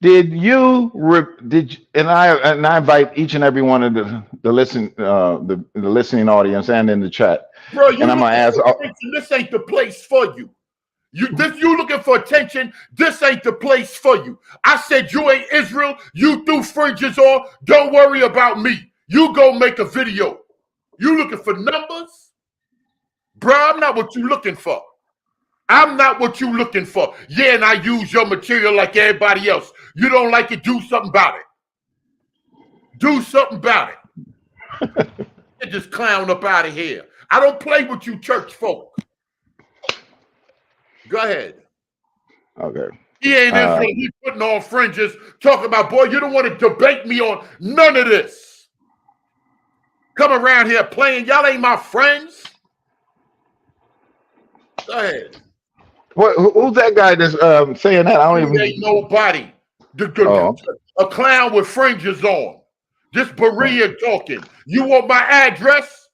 Did you and I invite each and every one of the listening audience and in the chat. Bro, and I'm gonna ask. This ain't the place for you. You looking for attention? This ain't the place for you. I said you ain't Israel. You threw fringes on. Don't worry about me. You go make a video. You looking for numbers, bro? I'm not what you looking for. I'm not what you looking for. Yeah, and I use your material like everybody else. You don't like it, do something about it. Do something about it. Get this clown up out of here. I don't play with you church folk. Go ahead. Okay. He ain't Israel. He putting on fringes, talking about, boy, you don't want to debate me on none of this. Come around here playing. Y'all ain't my friends. Go ahead. Who's that guy that's saying that? I don't even. Ain't nobody. A clown with fringes on. This Berea talking. You want my address?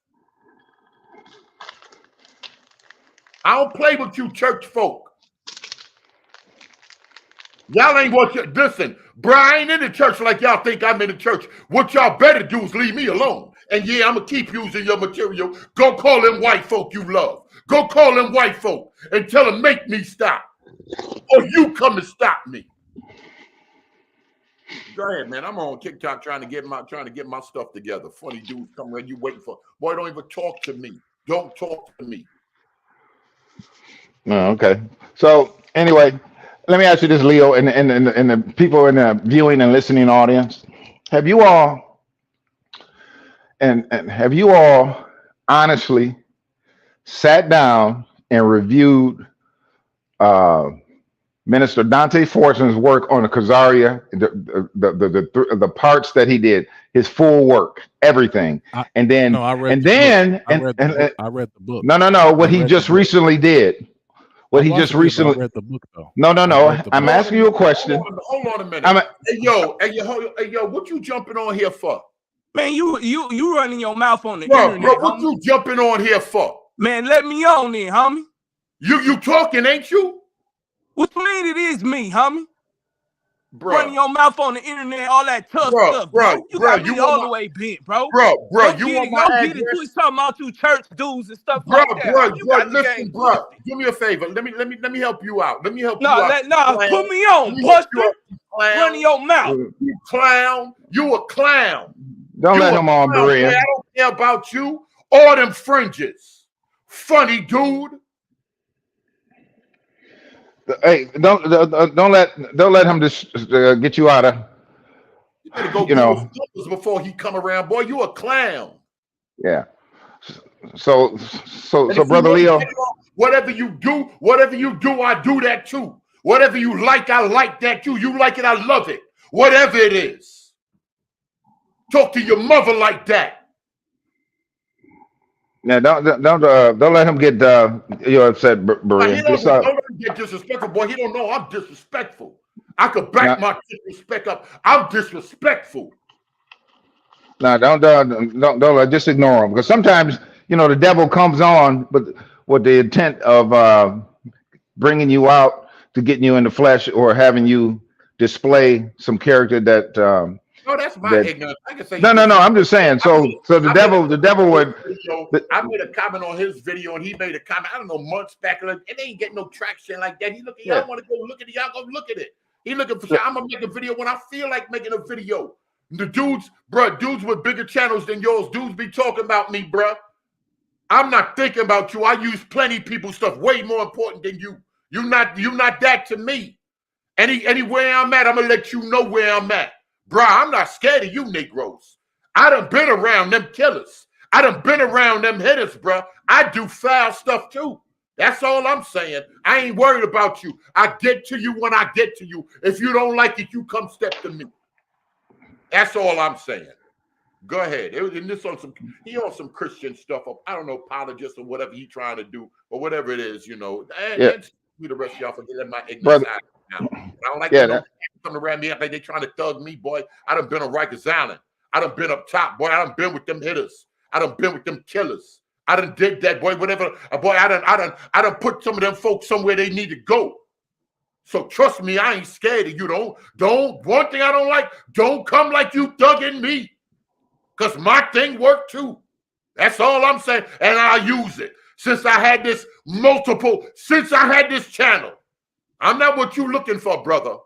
I don't play with you church folk. Y'all ain't what you listen, bro. I ain't in the church like y'all think I'm in the church. What y'all better do is leave me alone. And yeah, I'm gonna keep using your material. Go call them white folk you love. Go call them white folk and tell them make me stop. Or you come and stop me. Go ahead, man. I'm on TikTok trying to get my stuff together. Funny dudes come around, you waiting for. Boy, don't even talk to me. Don't talk to me. Oh, okay. So anyway, let me ask you this, Leo, and the people in the viewing and listening audience. Have you all honestly sat down and reviewed Minister Dante Fortune's work on the Khazaria, the parts that he did, his full work, everything, I read the book. No. What he just recently did. What he just recently. I read the book though. No. I'm asking you a question. Hold on a minute. Hey yo, what you jumping on here for? Man, you running your mouth on the internet. Bro, what homie. you jumping on here for? Man, let me on then, homie. You talking, ain't you? What you mean it is me, homie? Bro. Running your mouth on the internet, all that tough stuff, bro. You got me all the way bent, bro. Bro, Don't you get want it, my don't get it. address? You was talking about you church dudes and stuff Bro, like that. You got the listen, game bro. twisted. Do me a favor. Let me help you out. Let me help you out. No, put me on, Buster. Running your mouth. You clown. You a clown. Don't let him on, Berea. I don't care about you or them fringes. Funny dude. Hey, don't let him just get you out of. You better go get his before he come around, boy. You a clown. Yeah. So, brother Leo. Whatever you do, I do that too. Whatever you like, I like that too. You like it, I love it. Whatever it is. Talk to your mother like that. Now, don't let him get upset, Berea. Don't let him get disrespectful, boy. He don't know I'm disrespectful. I could back my disrespect up. I'm disrespectful. No, don't just ignore him, because sometimes the devil comes on, but with the intent of bringing you out to getting you in the flesh or having you display some character that. No, that's my ignorance. I can say no. I'm just saying. So the devil would. I made a comment on his video, and he made a comment. I don't know, months back, and it ain't getting no traction like that. He looking. Y'all want to go look at it? Y'all go look at it. He looking for. I'm gonna make a video when I feel like making a video. The dudes with bigger channels than yours, dudes be talking about me, bruh. I'm not thinking about you. I use plenty of people's stuff way more important than you. You not that to me. Anywhere I'm at, I'm gonna let you know where I'm at. Bruh, I'm not scared of you Negroes. I done been around them killers. I done been around them hitters, bruh. I do foul stuff too. That's all I'm saying. I ain't worried about you. I get to you when I get to you. If you don't like it, you come step to me. That's all I'm saying. Go ahead. He on some Christian stuff. I don't know, apologist or whatever he trying to do, or whatever it is, And the rest of y'all for getting my ignorance out now. I don't like coming around me like they trying to thug me, boy. I done been on Rikers Island. I done been up top, boy. I done been with them hitters. I done been with them killers. I done did that, boy. Whatever, boy. I done put some of them folks somewhere they need to go. So trust me, I ain't scared of you. Don't. One thing I don't like, don't come like you thugging me, cause my thing worked too. That's all I'm saying, and I'll use it. Since I had this channel, I'm not what you looking for, brother.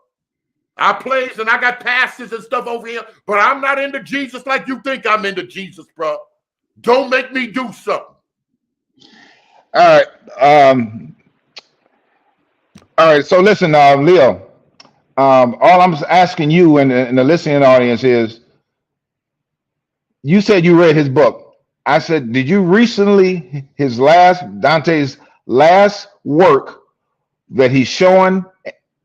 I plays and I got passes and stuff over here, but I'm not into Jesus like you think I'm into Jesus, bro. Don't make me do something. All right. So listen, Leo. All I'm asking you and the listening audience is, you said you read his book. I said, did you recently Dante's last work that he's showing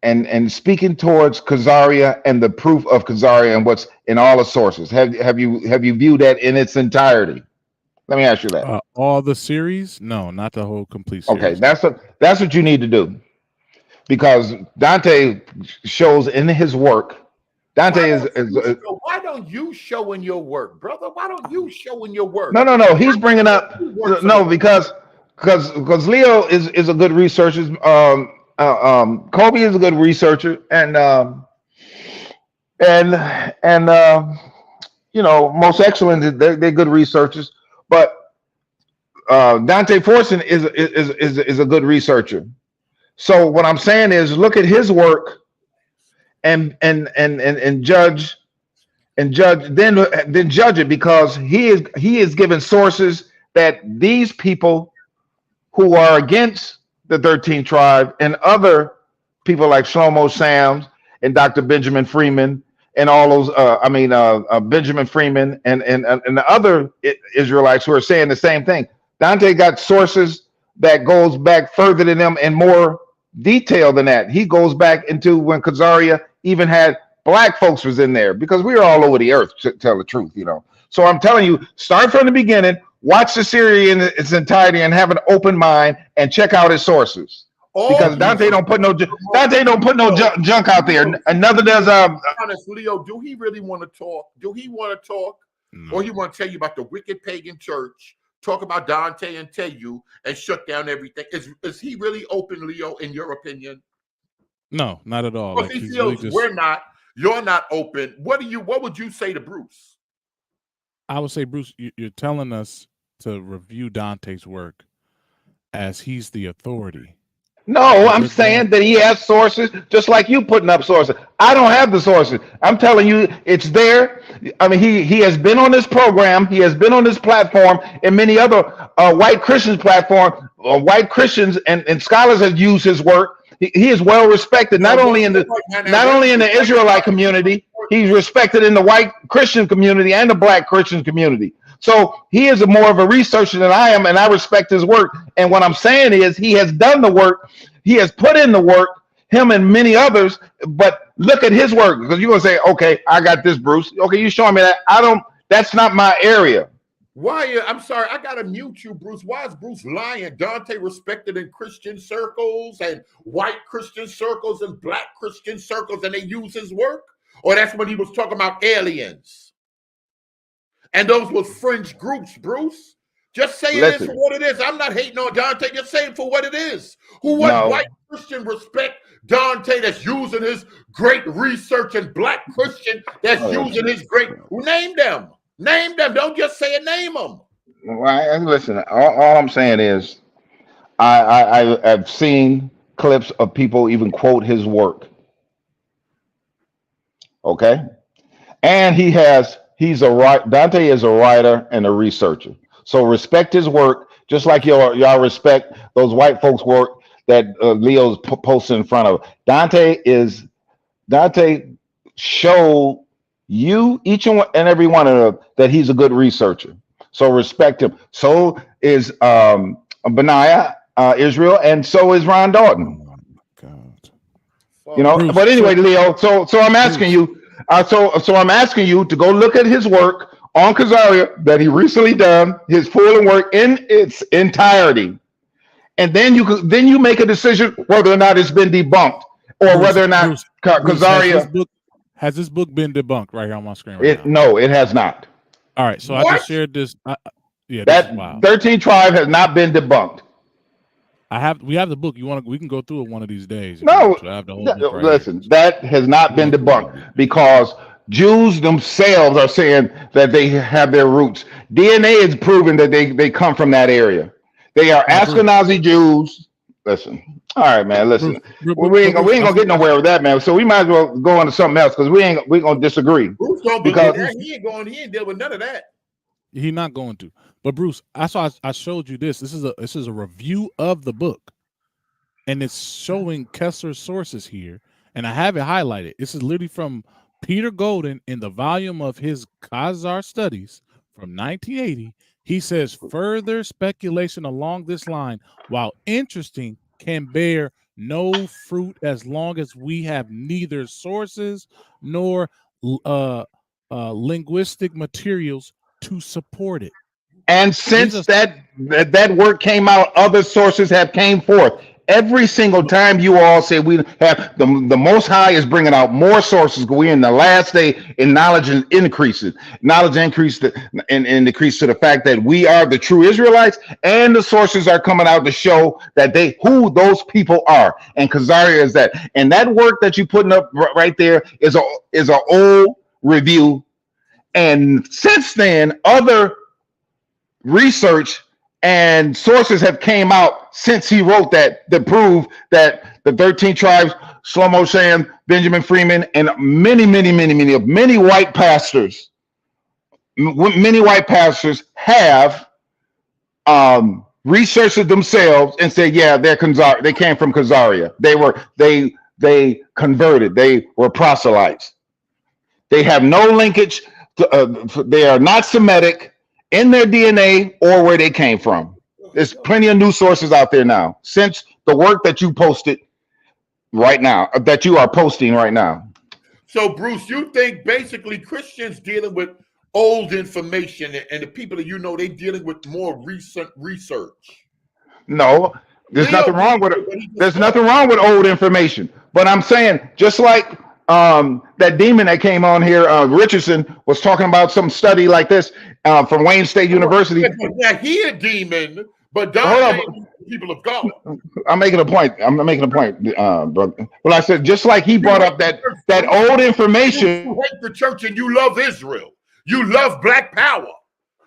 and speaking towards Khazaria and the proof of Khazaria and what's in all the sources? Have you viewed that in its entirety? Let me ask you that. All the series? No, not the whole complete series. Okay, that's what you need to do, because Dante shows in his work. Why don't you show in your work, brother? Why don't you show in your work? No. He's bringing up because because Leo is a good researcher. Kobe is a good researcher, and you know, most excellent. They're good researchers, but Dante Fortson is a good researcher. So what I'm saying is, look at his work, and judge then judge it, because he is given sources that these people who are against the 13th tribe and other people like Shlomo Sams and Dr. Benjamin Freeman and all those Benjamin Freeman and the other Israelites who are saying the same thing. Dante got sources that goes back further than them and more detail than that. He goes back into when Khazaria even had black folks was in there, because we were all over the earth, to tell the truth, you know. So I'm telling you, start from the beginning, watch the series in its entirety, and have an open mind and check out his sources. Because Dante don't put no junk out there. Another does. Honest, Leo, do he really want to talk? Do he want to talk, or he want to tell you about the wicked pagan church? Talk about Dante and tell you and shut down everything. Is he really open, Leo? In your opinion? No, not at all. Well, he feels really we're not. You're not open. What would you say to Bruce? I would say, Bruce, you're telling us to review Dante's work as he's the authority. No, I'm saying that he has sources, just like you putting up sources. I don't have the sources. I'm telling you, it's there. I mean, he has been on this program. He has been on this platform and many other white Christians platform. White Christians and scholars have used his work. He is well respected, not only in the Israelite community. He's respected in the white Christian community and the black Christian community. So he is more of a researcher than I am, and I respect his work. And what I'm saying is, he has done the work. He has put in the work, him and many others. But look at his work, because you're going to say, okay, I got this, Bruce. Okay, you showing me that. That's not my area. Why? I'm sorry, I got to mute you, Bruce. Why is Bruce lying? Dante respected in Christian circles and white Christian circles and black Christian circles, and they use his work? Or that's when he was talking about aliens? And those were fringe groups, Bruce. Just say it is for what it is. I'm not hating on Dante. Just say it for what it is. Who would white Christian respect Dante that's using his great research, and black Christian that's using his great? Name them. Name them. Don't just say it. Name them. Well, listen, all I'm saying is I've seen clips of people even quote his work. Okay. And Dante is a writer and a researcher. So respect his work, just like y'all respect those white folks' work that Leo's posted in front of. Dante showed you, each and every one of them, that he's a good researcher. So respect him. So is Benaiah, Israel, and so is Ron Dalton. You know, Bruce, but anyway, Leo. So I'm asking you. So I'm asking you to go look at his work on Khazaria that he recently done, his full work in its entirety, and then you make a decision whether or not it's been debunked or whether or not Khazaria. Has this book been debunked right here on my screen? No, it has not. All right, so what? I just shared this. That 13 tribe has not been debunked. We have the book. We can go through it one of these days. No, listen, that has not been debunked, because Jews themselves are saying that they have their roots. DNA is proving that they come from that area. They are Ashkenazi Jews. Listen, all right, man. Listen, we ain't gonna get nowhere with that, man. So we might as well go on to something else, because we're gonna disagree. Bruce don't because he ain't deal with none of that. He's not going to. But Bruce, I showed you this. This is a review of the book, and it's showing Kessler's sources here, and I have it highlighted. This is literally from Peter Golden in the volume of his Khazar Studies from 1980. He says further speculation along this line, while interesting, can bear no fruit as long as we have neither sources nor linguistic materials to support it. And since that work came out, other sources have came forth. every single time you all say we have the Most High is bringing out more sources. We're in the last day, and knowledge is increasing. Knowledge increased and increased to the fact that we are the true Israelites, and the sources are coming out to show that who those people are. And Khazaria is that. And that work that you're putting up right there is an old review. And since then, other research and sources have came out since he wrote that prove that the 13 tribes, Shlomo Sham, Benjamin Freeman, and many white pastors have researched it themselves and said, yeah, they came from Khazaria. They converted. They were proselytes. They have no linkage. They are not Semitic in their DNA or where they came from. There's plenty of new sources out there now since the work that you posted right now, that you are posting right now. So, Bruce, you think basically Christians dealing with old information, and the people that they dealing with more recent research? No, there's nothing wrong with it. There's nothing wrong with old information. But I'm saying, just like that demon that came on here, Richardson, was talking about some study like this from Wayne State University. Yeah, he a demon, but Dante, people of God. I'm making a point. Brother. Well, I said, just like he brought up that old information. You hate the church and you love Israel. You love Black Power.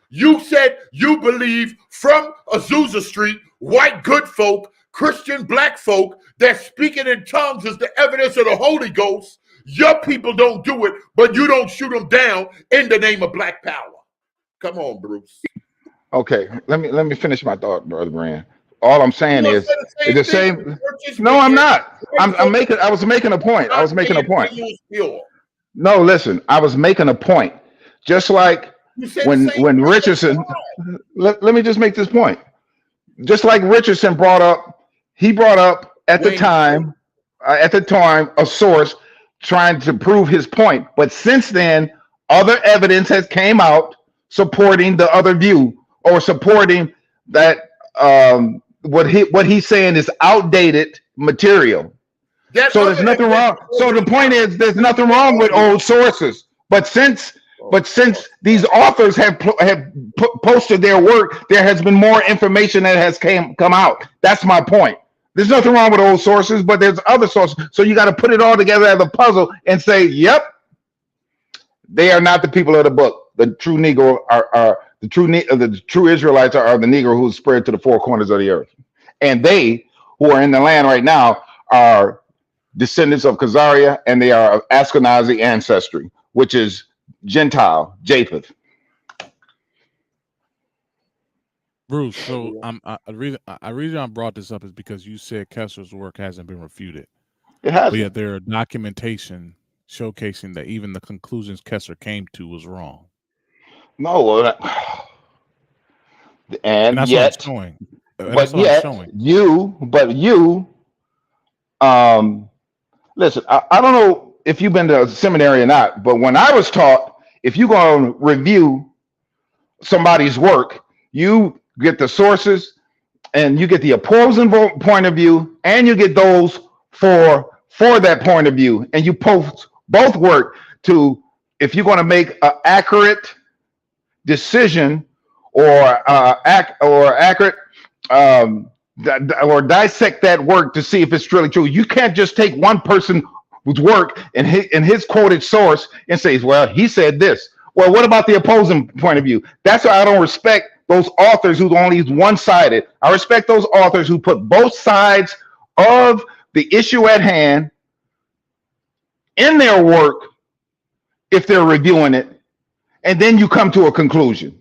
You said you believe from Azusa Street, white good folk, Christian black folk, that speaking in tongues is the evidence of the Holy Ghost. Your people don't do it, but you don't shoot them down in the name of Black Power. Come on, Bruce. Okay, let me finish my thought, Brother Brand. All I'm saying is the same. No, I'm not. I was making a point. No, listen, I was making a point. Just like when Richardson, let me just make this point. Just like Richardson brought up at the time a source trying to prove his point. But since then, other evidence has came out supporting the other view, or supporting that what he's saying is outdated material. So there's nothing wrong. So the point is, there's nothing wrong with old sources. But since these authors have posted their work, there has been more information that has come out. That's my point. There's nothing wrong with old sources, but there's other sources. So you got to put it all together as a puzzle and say, yep, they are not the people of the book. The true Negro are the true Israelites are the Negro who's spread to the four corners of the earth. And they who are in the land right now are descendants of Khazaria, and they are of Ashkenazi ancestry, which is Gentile, Japheth. Bruce, so the reason I brought this up is because you said Kessler's work hasn't been refuted. It hasn't. But yet there are documentation showcasing that even the conclusions Kessler came to was wrong. No, and that's yet, what I'm showing. Listen, I don't know if you've been to a seminary or not, but when I was taught, if you're going to review somebody's work, you get the sources and you get the opposing point of view, and you get those for that point of view, and you post both work to, if you're going to make an accurate decision or accurate or dissect that work to see if it's really true. You can't just take one person's work and his quoted source and say, well, he said this. Well, what about the opposing point of view? That's why I don't respect those authors who only use one-sided. I respect those authors who put both sides of the issue at hand in their work if they're reviewing it, and then you come to a conclusion.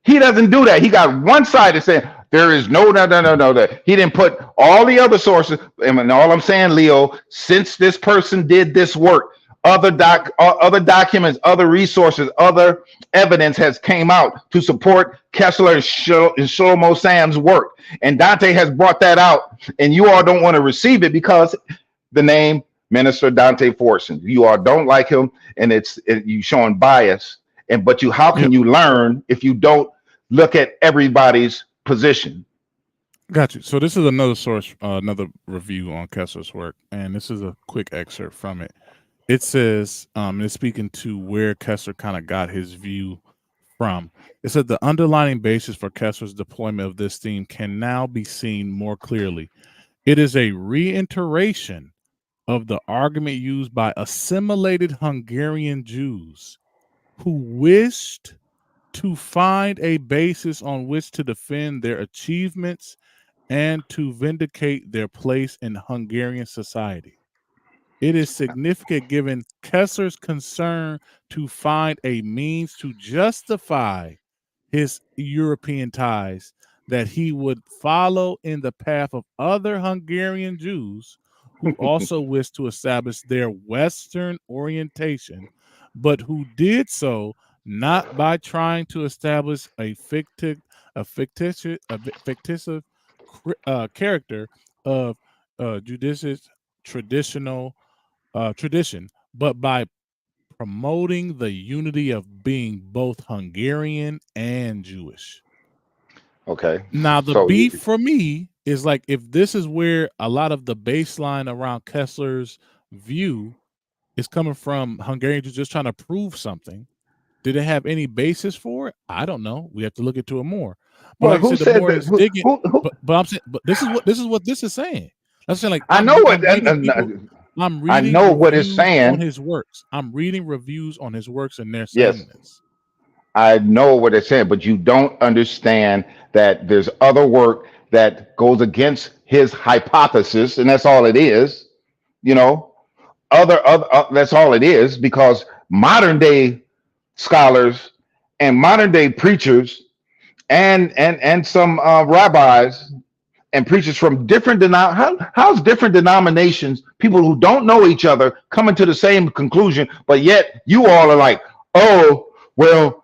He doesn't do that. He got one side and saying there is no. That he didn't put all the other sources. And all I'm saying, Leo, since this person did this work, other documents, other resources, other evidence has came out to support Kessler and Shlomo Sam's work, and Dante has brought that out, and you all don't want to receive it because the name Minister Dante Forson. You all don't like him, and you showing bias. How can you learn if you don't look at everybody's position? Got you. So this is another source, another review on Kessler's work, and this is a quick excerpt from it. It says, it's speaking to where Kessler kind of got his view from. It said the underlying basis for Kessler's deployment of this theme can now be seen more clearly. It is a reiteration of the argument used by assimilated Hungarian Jews who wished to find a basis on which to defend their achievements and to vindicate their place in Hungarian society. It is significant given Kessler's concern to find a means to justify his European ties that he would follow in the path of other Hungarian Jews who also wished to establish their Western orientation, but who did so not by trying to establish a fictitious character of judicious tradition, but by promoting the unity of being both Hungarian and Jewish. Okay. Now the beef for me is like, if this is where a lot of the baseline around Kessler's view is coming from, Hungarians just trying to prove something. Did it have any basis for it? I don't know. We have to look into it more. But Well, like I said, the more it's digging, but I'm saying, but this is what this is saying. I'm saying, like, I know what I know what it's saying on his works. I'm reading reviews on his works, and they're saying Yes, this. I know what it's saying, but you don't understand that there's other work that goes against his hypothesis, and that's all it is. You know, other that's all it is, because modern day scholars and modern day preachers and some rabbis and preachers from different how's different denominations, people who don't know each other, coming to the same conclusion, but yet you all are like, oh, well,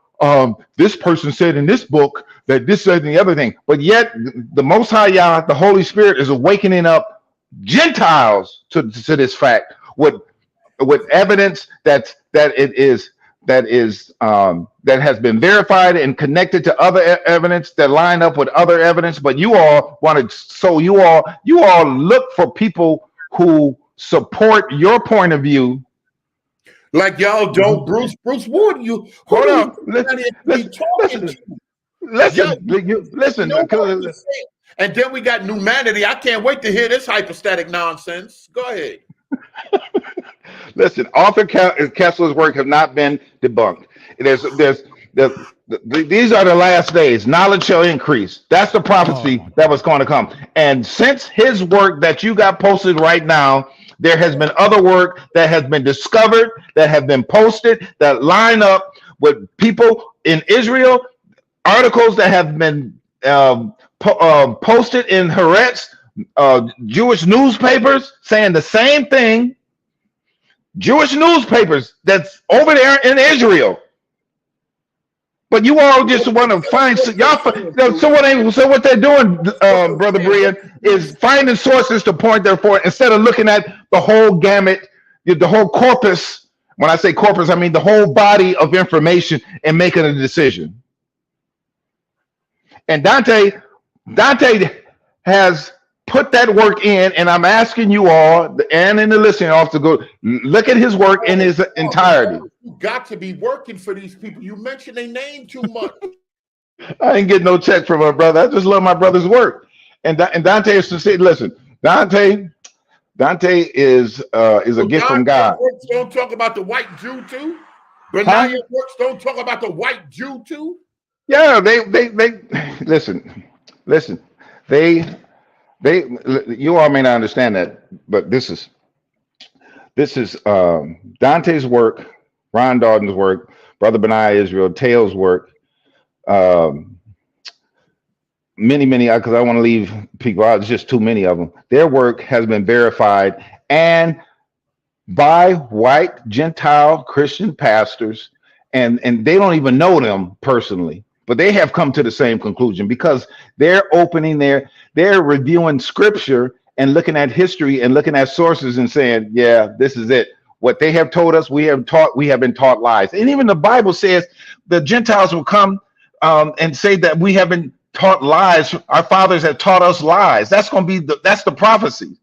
this person said in this book that this, said, and the other thing, but yet the Most High Yah, the Holy Spirit, is awakening up Gentiles to this fact with evidence that has been verified and connected to other evidence that line up with other evidence. But you all wanted, so you all look for people who support your point of view. Like y'all don't, Bruce Wood, you hold on. Listen. And then we got Numanity. I can't wait to hear this hypostatic nonsense. Go ahead. Listen, Arthur Kessler's work have not been debunked. These are the last days. Knowledge shall increase. That's the prophecy that was going to come. And since his work that you got posted right now, there has been other work that has been discovered, that have been posted, that line up with people in Israel, articles that have been posted in Haaretz, Jewish newspapers saying the same thing. Jewish newspapers that's over there in Israel. But you all just want to find y'all. So what they're doing, Brother Brian, is finding sources to point there for, instead of looking at the whole gamut, the whole corpus. When I say corpus, I mean the whole body of information, and making a decision. And Dante has put that work in, and I'm asking you all and in the listening off to go look at his work in his entirety. You got to be working for these people. You mention their name too much. I ain't get no check from my brother. I just love my brother's work. And Dante is to say, listen, Dante is a gift from God. Don't talk about the white Jew too. Benaiah works don't talk about the white Jew too. Yeah, they listen. You all may not understand that, but this is Dante's work, Ron Dalton's work, Brother Benaiah Israel, Taylor's work, many, because I want to leave people out. It's just too many of them. Their work has been verified and by white Gentile Christian pastors, and they don't even know them personally, but they have come to the same conclusion because they're they're reviewing scripture and looking at history and looking at sources and saying, yeah, this is it. What they have told us, we have been taught lies. And even the Bible says the Gentiles will come and say that we have been taught lies. Our fathers have taught us lies. That's going to be that's the prophecy.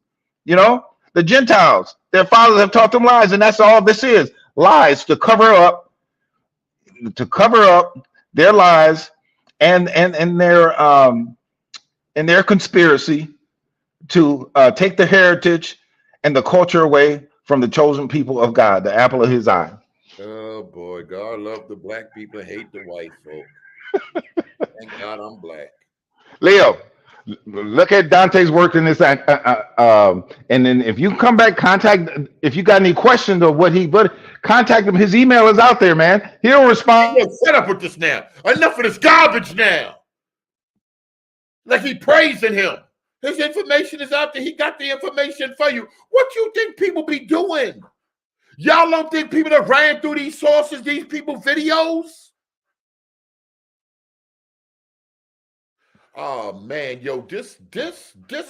You know, the Gentiles, their fathers have taught them lies, and that's all this is, lies to cover up their lies and their conspiracy to take the heritage and the culture away from the chosen people of God, the apple of his eye. Oh boy, God love the black people and hate the white folk. Thank God I'm black. Leo, look at Dante's work in this, and then if you come back, if you got any questions of contact him. His email is out there, man. He'll respond. Hey, shut up with this now. Enough of this garbage now. Like he praising him. His information is out there. He got the information for you. What you think people be doing? Y'all don't think people that ran through these sources, these people videos? Oh man, yo, this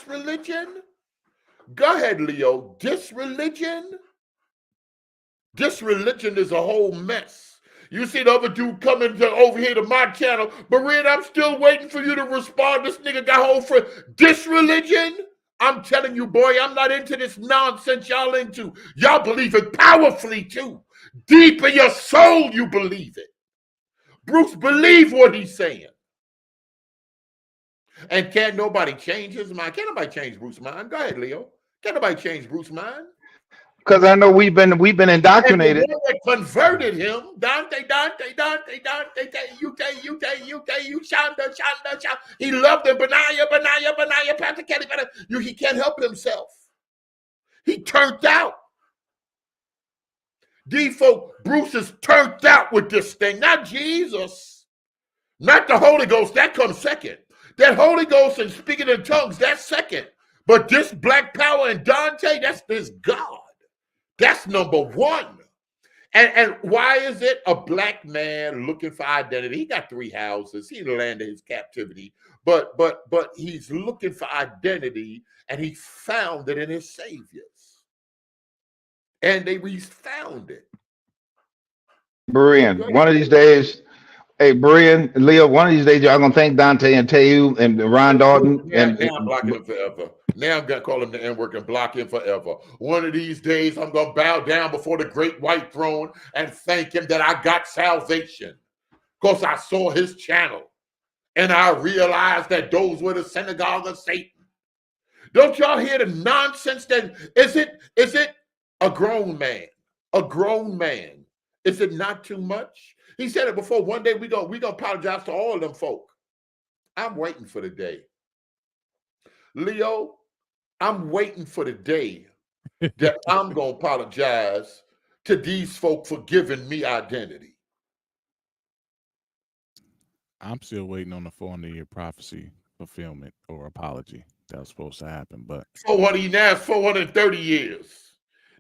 religion. Go ahead, Leo. This religion is a whole mess. You see the other dude coming over here to my channel, Berean, I'm still waiting for you to respond. This nigga got hold for this religion. I'm telling you, boy, I'm not into this nonsense y'all into. Y'all believe it powerfully too. Deep in your soul, you believe it. Bruce, believe what he's saying. And can't nobody change his mind? Can't nobody change Bruce's mind? Go ahead, Leo. Can't nobody change Bruce's mind? Because I know we've been indoctrinated. And the one that converted him, Dante, you Shonda. He loved him, Benaiah, Pastor Kelly, he can't help himself. He turned out. These folk, Bruce is turned out with this thing, not Jesus, not the Holy Ghost, that comes second. That Holy Ghost and speaking in tongues, that's second. But this black power and Dante, that's this God. That's number one. And why is it a black man looking for identity? He got 3 houses. He landed his captivity. But he's looking for identity, and he found it in his saviors. And we found it. Berean, one of these days, hey, Berean, Leo, one of these days, y'all gonna thank Dante and Teu and Ron Dalton. Now I'm blocking him forever. Now I'm gonna call him the N-word and block him forever. One of these days, I'm gonna bow down before the great white throne and thank him that I got salvation, because I saw his channel and I realized that those were the synagogue of Satan. Don't y'all hear the nonsense? That is it a grown man? A grown man. Is it not too much? He said it before. One day we gonna apologize to all of them folk. I'm waiting for the day. Leo, I'm waiting for the day that I'm gonna apologize to these folk for giving me identity. I'm still waiting on the 400-year prophecy fulfillment or apology that was supposed to happen. But 400 now it's 430 years.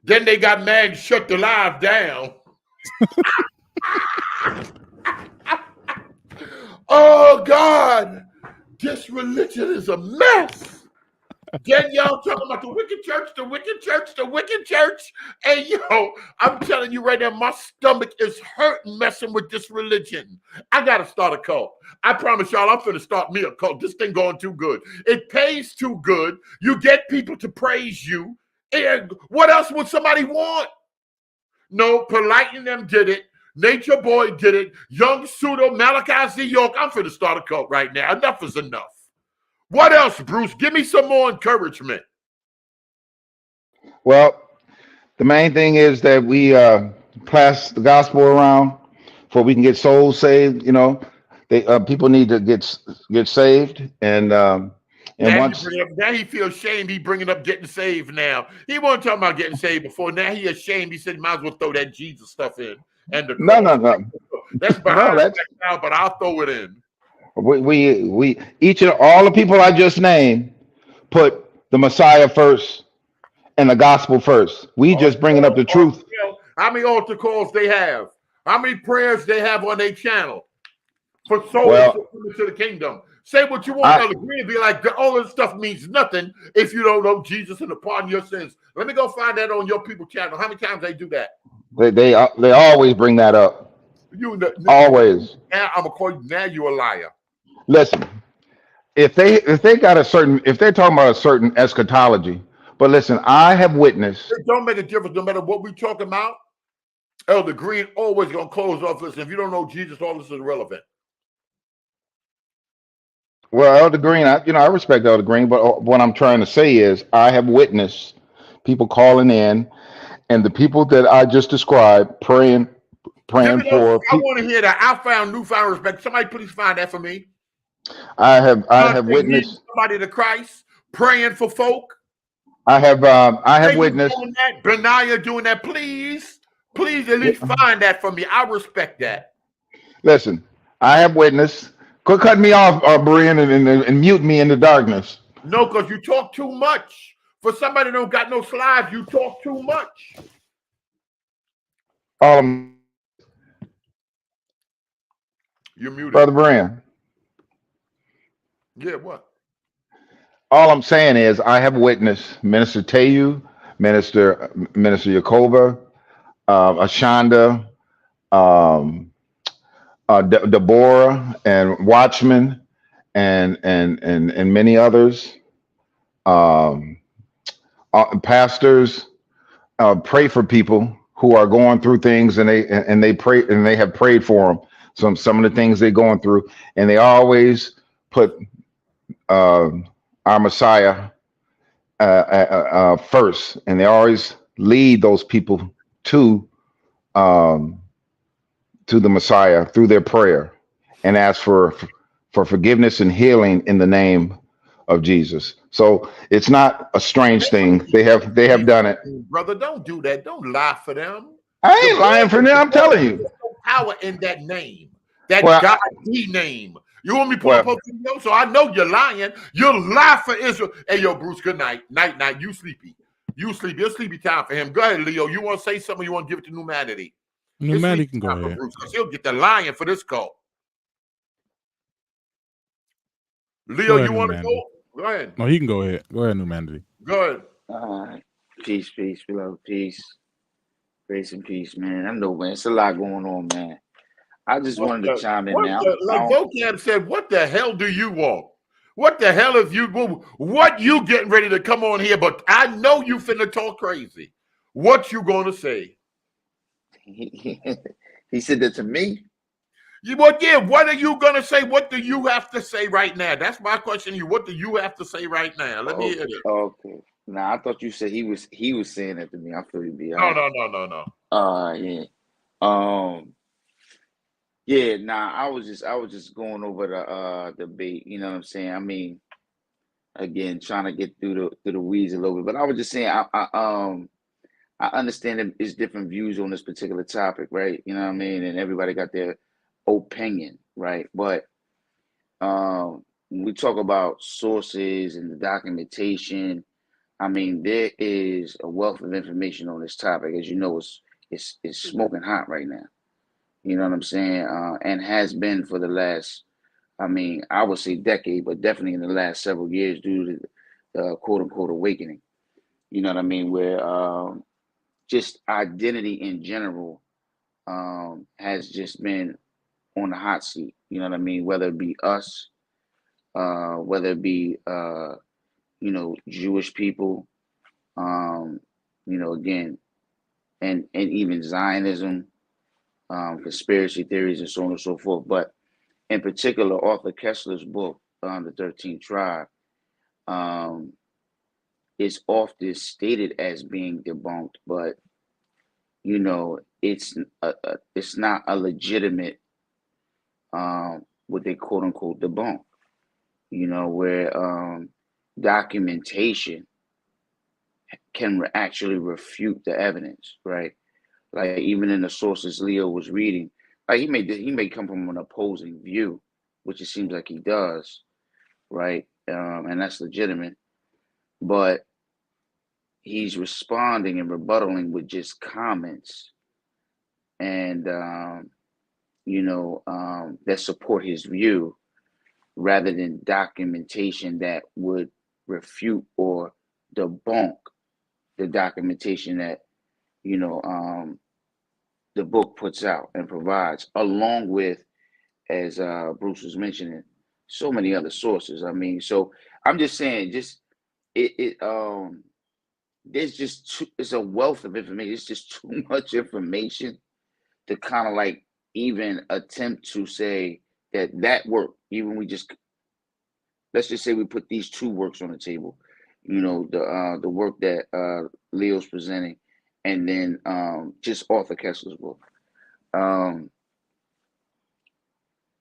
Then they got mad and shut the live down. Oh God, this religion is a mess. Then y'all talking about the wicked church. And yo, I'm telling you right now, my stomach is hurting messing with this religion. I gotta start a cult. I promise y'all, I'm finna start me a cult. This thing going too good. It pays too good. You get people to praise you. And what else would somebody want? No, Polite and them did it. Nature Boy did it. Young Pseudo, Malachi Z. York. I'm finna start a cult right now. Enough is enough. What else, Bruce? Give me some more encouragement. Well, the main thing is that we pass the gospel around so we can get souls saved. You know, people need to get saved, and Now once now he feels shame. He bringing up getting saved now. He wasn't talking about getting saved before. Now he ashamed. He said, "Might as well throw that Jesus stuff in." And no, that's behind now, but I'll throw it in. We each of all the people I just named put the Messiah first and the gospel first. We just bringing up the truth. How many altar calls they have? How many prayers they have on their channel for souls to come into the kingdom? Say what you want. I'll agree and be like, all this stuff means nothing if you don't know Jesus and the pardon your sins. Let me go find that on your people channel. How many times they do that? They always bring that up. You always. Now I'm gonna call you. Now you a liar. Listen, if they got a certain, if they're talking about a certain eschatology, but listen, I have witnessed. It don't make a difference no matter what we talking about. Elder Green always gonna close off this. If you don't know Jesus, all this is irrelevant. Well, Elder Green, I respect Elder Green, but what I'm trying to say is I have witnessed people calling in, and the people that I just described praying I for. want to hear that. I found newfound respect. Somebody please find that for me. I have witnessed somebody to Christ praying for folk. I have witnessed that. Benaiah doing that. Please at least find that for me. I respect that. Listen, I have witnessed. Quit cutting me off, Brian, and mute me in the darkness. No, because you talk too much. For somebody that don't got no slides, you talk too much. You're muted. Brother Brian. Yeah, what? All I'm saying is I have witnessed Minister Teyu, Minister Yakova, Ashanda, Deborah, and Watchman, and many others, pastors, pray for people who are going through things, and they pray, and they have prayed for them. Some of the things they're going through, and they always put our Messiah first, and they always lead those people to the Messiah through their prayer, and ask for forgiveness and healing in the name of Jesus. So it's not a strange thing. They have done it. Brother, don't do that. Don't lie for them. I ain't lying for them. I'm telling you. There's no power in that name. That Well, God name. You want me to pull up a video? So I know you're lying. You'll lie for Israel. Hey, yo, Bruce, good night. Night. You sleepy. You sleepy. It's sleepy time for him. Go ahead, Leo. You want to say something? You want to give it to Numanity? Numanity can go ahead. Bruce, he'll get the lion for this call. Leo, you want to go? Go ahead. No, he can go ahead. Go ahead, Numanity. Go ahead. Peace, beloved, peace. Grace and peace, man. I know, man. It's a lot going on, man. I just wanted to chime in now. Like Vocab said, what the hell do you want? What the hell if you what you getting ready to come on here? But I know you finna talk crazy. What you gonna say? He said that to me. What are you gonna say? What do you have to say right now? That's my question to you. What do you have to say right now? Let me hear it. Okay. Now I thought you said he was saying that to me. I feel you be No. Yeah. Yeah, nah, I was just going over the debate, you know what I'm saying? I mean, again, trying to get through the weeds a little bit, but I was just saying I understand that it's different views on this particular topic, right? You know what I mean? And everybody got their opinion, right? But when we talk about sources and the documentation, I mean, there is a wealth of information on this topic. As you know, it's smoking hot right now. You know what I'm saying? And has been for the last, I mean, I would say decade, but definitely in the last several years due to the quote unquote awakening. You know what I mean? Where just identity in general has just been on the hot seat. You know what I mean? Whether it be us, whether it be, Jewish people, again, and even Zionism, conspiracy theories and so on and so forth. But in particular, Arthur Kessler's book, The 13th Tribe, is often stated as being debunked, but it's not a legitimate what they quote unquote debunk. Where documentation can actually refute the evidence, right? Like even in the sources Leo was reading, like he may come from an opposing view, which it seems like he does, right? And that's legitimate, but he's responding and rebuttaling with just comments, and that support his view, rather than documentation that would refute or debunk the documentation that the book puts out and provides, along with, as Bruce was mentioning, so many other sources. I mean, so I'm just saying, just there's just it's a wealth of information. It's just too much information to kind of like even attempt to say that work. Even let's just say we put these two works on the table. You know, the work that Leo's presenting, and then just Arthur Kessler's book.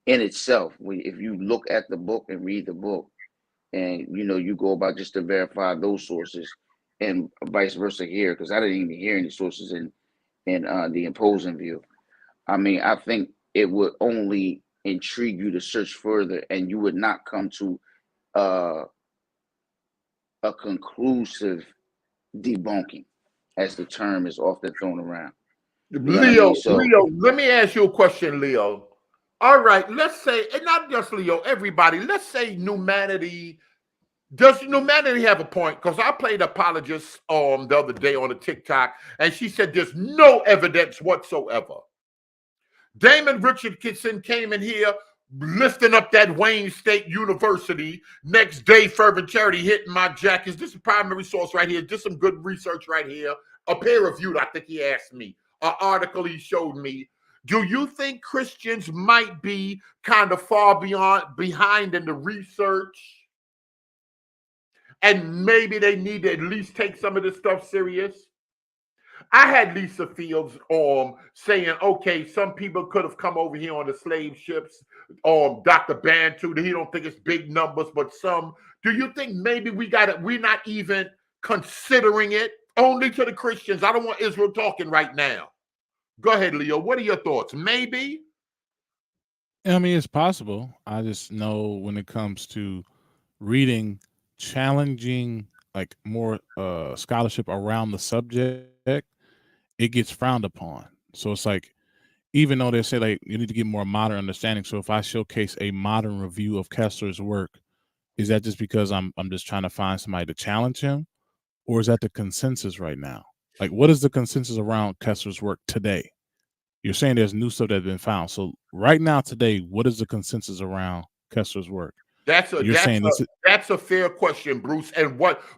In itself, if you look at the book and read the book, and you know, you go about just to verify those sources, and vice versa here, because I didn't even hear any sources in the opposing view. I mean, I think it would only intrigue you to search further, and you would not come to a conclusive debunking, as the term is often thrown around. You know Leo, I mean? So, Leo, let me ask you a question, Leo. All right, let's say, and not just Leo, everybody, let's say humanity. Does humanity have a point? Because I played apologist the other day on a TikTok, and she said there's no evidence whatsoever. Damon Richardson came in here lifting up that Wayne State University. Next day, Fervent Charity hitting my jackets. This is primary source right here. Just some good research right here. A peer reviewed, I think he asked me. An article he showed me. Do you think Christians might be kind of far behind in the research? And maybe they need to at least take some of this stuff serious? I had Lisa Fields saying, okay, some people could have come over here on the slave ships. Dr. Bantu, he don't think it's big numbers, but some. Do you think maybe we're not even considering it? Only to the Christians. I don't want Israel talking right now. Go ahead, Leo. What are your thoughts? Maybe? I mean, it's possible. I just know when it comes to reading challenging, like more scholarship around the subject, it gets frowned upon. So it's like, even though they say like you need to get more modern understanding. So if I showcase a modern review of Kessler's work, is that just because I'm just trying to find somebody to challenge him, or is that the consensus right now? Like, what is the consensus around Kessler's work today? You're saying there's new stuff that's been found. So right now, today, what is the consensus around Kessler's work? That's a fair question, Bruce.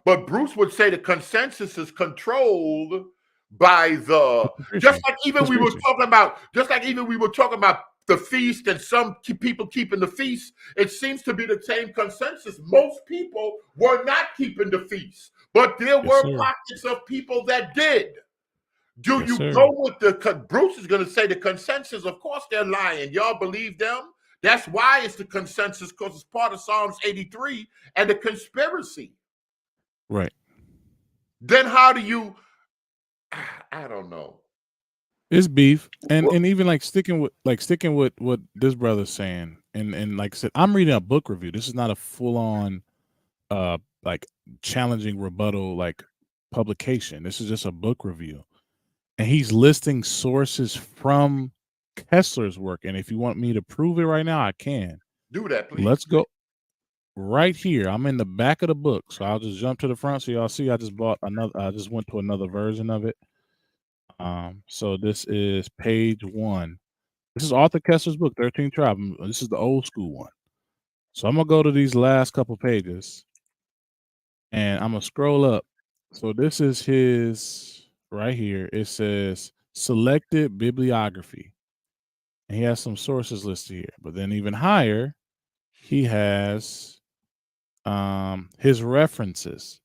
But Bruce would say the consensus is controlled by just like even we were talking about the feast and some people keeping the feast. It seems to be the same consensus. Most people were not keeping the feast, but there were pockets of people that did. Do you go with Bruce is going to say the consensus? Of course they're lying. Y'all believe them? That's why it's the consensus, because it's part of Psalms 83 and the conspiracy. Right. Then how do you, I don't know. It's beef. And even like sticking with what this brother's saying. And like I said, I'm reading a book review. This is not a full-on like challenging rebuttal like publication. This is just a book review. And he's listing sources from Kessler's work. And if you want me to prove it right now, I can. Do that, please. Let's go right here. I'm in the back of the book. So I'll just jump to the front so y'all see I just went to another version of it. So this is page 1. This is Arthur Kessler's book, 13 Tribes. This is the old school one. So I'm gonna go to these last couple pages and I'm gonna scroll up. So this is his right here. It says selected bibliography. And he has some sources listed here. But then even higher, he has his references.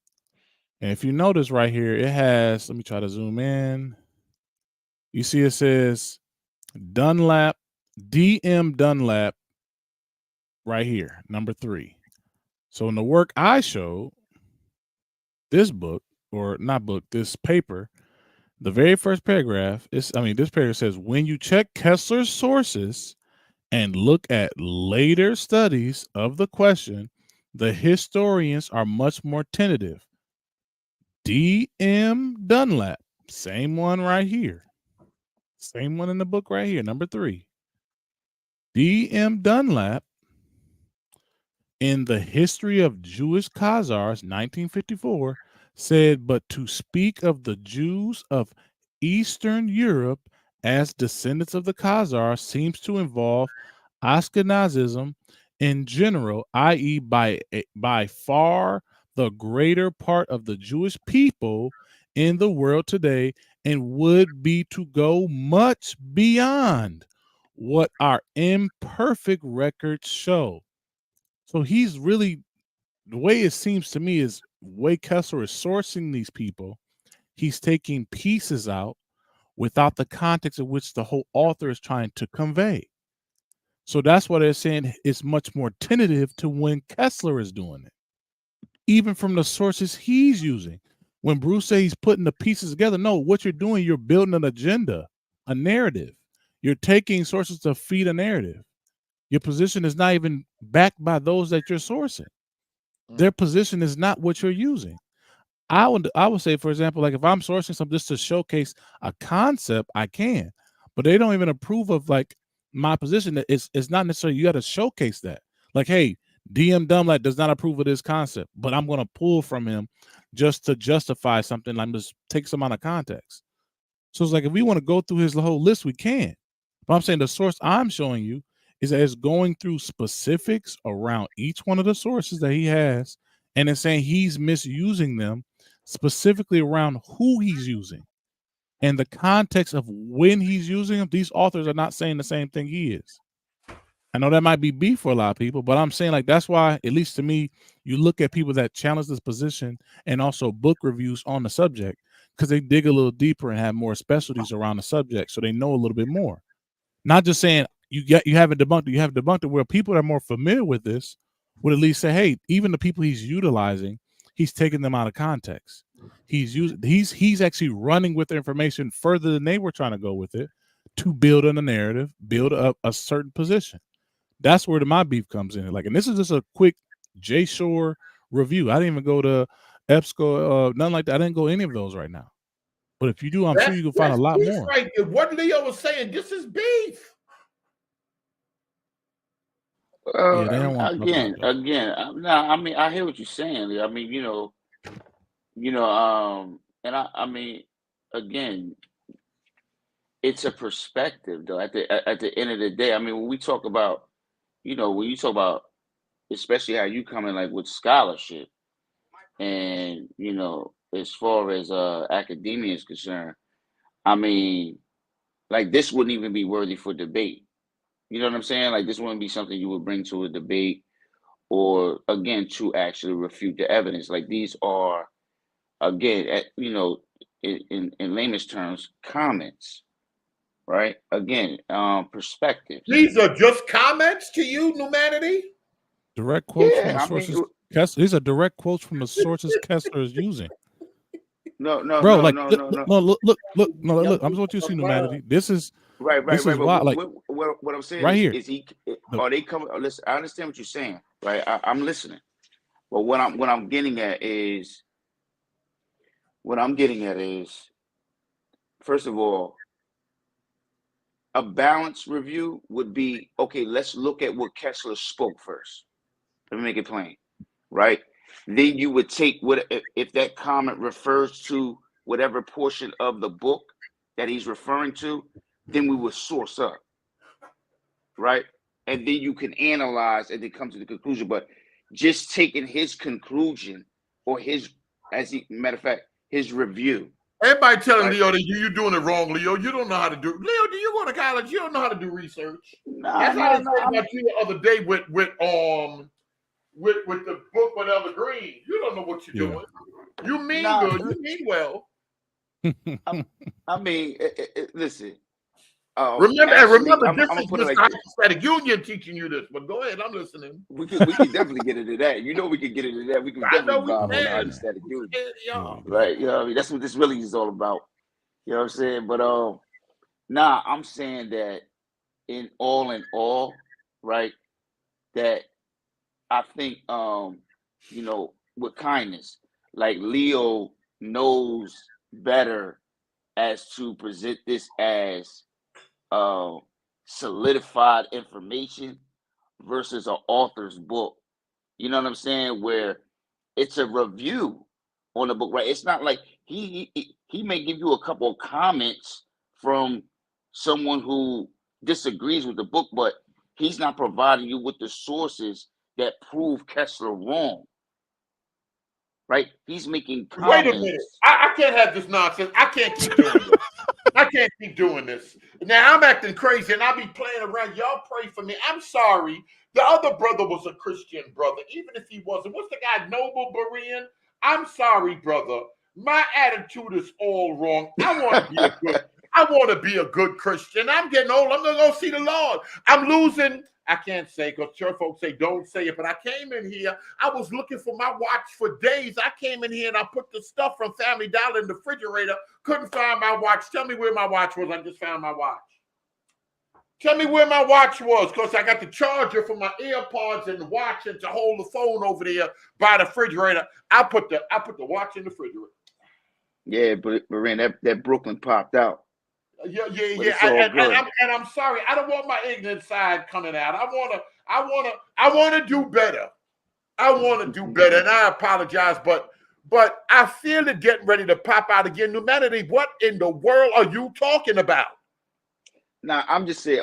And if you notice right here, it has, let me try to zoom in. You see it says Dunlap, DM Dunlap right here, number 3. So in the work I showed, this book, or not book, this paper, the very first paragraph this paragraph says, when you check Kessler's sources and look at later studies of the question, the historians are much more tentative. D.M. Dunlap, same one right here. Same one in the book right here, number 3. D.M. Dunlap, in the History of Jewish Khazars, 1954, said, but to speak of the Jews of Eastern Europe as descendants of the Khazars seems to involve Ashkenazism in general, i.e., by far the greater part of the Jewish people in the world today, and would be to go much beyond what our imperfect records show. So he's really, the way it seems to me is, way Kessler is sourcing these people, he's taking pieces out without the context of which the whole author is trying to convey. So that's why they're saying it's much more tentative to when Kessler is doing it, even from the sources he's using. When Bruce says he's putting the pieces together, no, what you're doing, you're building an agenda, a narrative. You're taking sources to feed a narrative. Your position is not even backed by those that you're sourcing. Their position is not what you're using. I would say, for example, like if I'm sourcing something just to showcase a concept, I can, but they don't even approve of like my position. That it's not necessarily you got to showcase that. Like, hey, DM Dumblight does not approve of this concept, but I'm going to pull from him just to justify something. I'm just take some out of context. So it's like if we want to go through his whole list, we can. But I'm saying the source I'm showing you is that it's going through specifics around each one of the sources that he has, and it's saying he's misusing them specifically around who he's using and the context of when he's using them. These authors are not saying the same thing he is. I know that might be beef for a lot of people, but I'm saying like that's why, at least to me, you look at people that challenge this position and also book reviews on the subject because they dig a little deeper and have more specialties around the subject, so they know a little bit more. Not just saying you haven't debunked it, you have debunked it, where people that are more familiar with this would at least say, hey, even the people he's utilizing, he's taking them out of context. He's actually running with the information further than they were trying to go with it to build on a narrative, build up a certain position. That's where my beef comes in. Like, and this is just a quick Jay Shore review. I didn't even go to EBSCO, nothing like that. I didn't go any of those right now. But if you do, I'm sure you can find a lot more. Right. What Leo was saying, this is beef. Again, no, I mean, I hear what you're saying, Leo. I mean, and I mean, again, it's a perspective, though. At the end of the day, I mean, when we talk about, when you talk about, especially how you come in like with scholarship, and as far as academia is concerned, I mean, like this wouldn't even be worthy for debate. You know what I'm saying? Like this wouldn't be something you would bring to a debate, or again to actually refute the evidence. Like these are, again, in layman's terms, comments, right? Again, perspectives. These are just comments to you, Numanity? Direct quotes from the sources. These are direct quotes from the sources Kessler is using. No, bro. No. Look. I'm just want you to see, Numanity. This is right. This is why, like, what I'm saying right is, here. Are they coming? Listen, I understand what you're saying, right? I'm listening, but what I'm getting at is, first of all, a balanced review would be, okay, let's look at what Kessler spoke first. Let me make it plain, right? Then you would take if that comment refers to whatever portion of the book that he's referring to, then we would source up, right? And then you can analyze and then come to the conclusion. But just taking his conclusion or matter of fact, his review. Everybody telling Leo that you're doing it wrong, Leo. You don't know how to do it. Leo, do you go to college? You don't know how to do research. That's how I said about you the other day with the book with Elder Green. You don't know what you're doing. You mean good. You mean well. I mean, listen. Remember, this is the Hypostatic Union teaching you this. But go ahead, I'm listening. We can definitely get into that. We can get into that. We can definitely involve on the Hypostatic Union, right? I mean, that's what this really is all about. You know what I'm saying? But I'm saying that in all, right? That I think with kindness, like Leo knows better as to present this as solidified information versus an author's book. You know what I'm saying? Where it's a review on the book, right? It's not like he may give you a couple of comments from someone who disagrees with the book, but he's not providing you with the sources that prove Kessler wrong. Right? He's making comments. Wait a minute. I can't have this nonsense. I can't keep doing this. I can't keep doing this. Now I'm acting crazy and I'll be playing around. Y'all pray for me. I'm sorry. The other brother was a Christian brother, even if he wasn't. What's the guy, Noble Berean? I'm sorry, brother. My attitude is all wrong. I want to be a good Christian. I'm getting old. I'm gonna go see the Lord. I'm losing. I can't say because church folks say don't say it, but I came in here. I was looking for my watch for days. I came in here and I put the stuff from Family Dollar in the refrigerator. Couldn't find my watch. Tell me where my watch was. I just found my watch. Tell me where my watch was, because I got the charger for my AirPods and the watch and to hold the phone over there by the refrigerator. I put the watch in the refrigerator. Yeah, but Ren, that Brooklyn popped out. Yeah. And I'm sorry. I don't want my ignorant side coming out. I wanna do better. I want to do better, and I apologize, but I feel it getting ready to pop out again. Humanity, what in the world are you talking about? Nah, I'm just saying.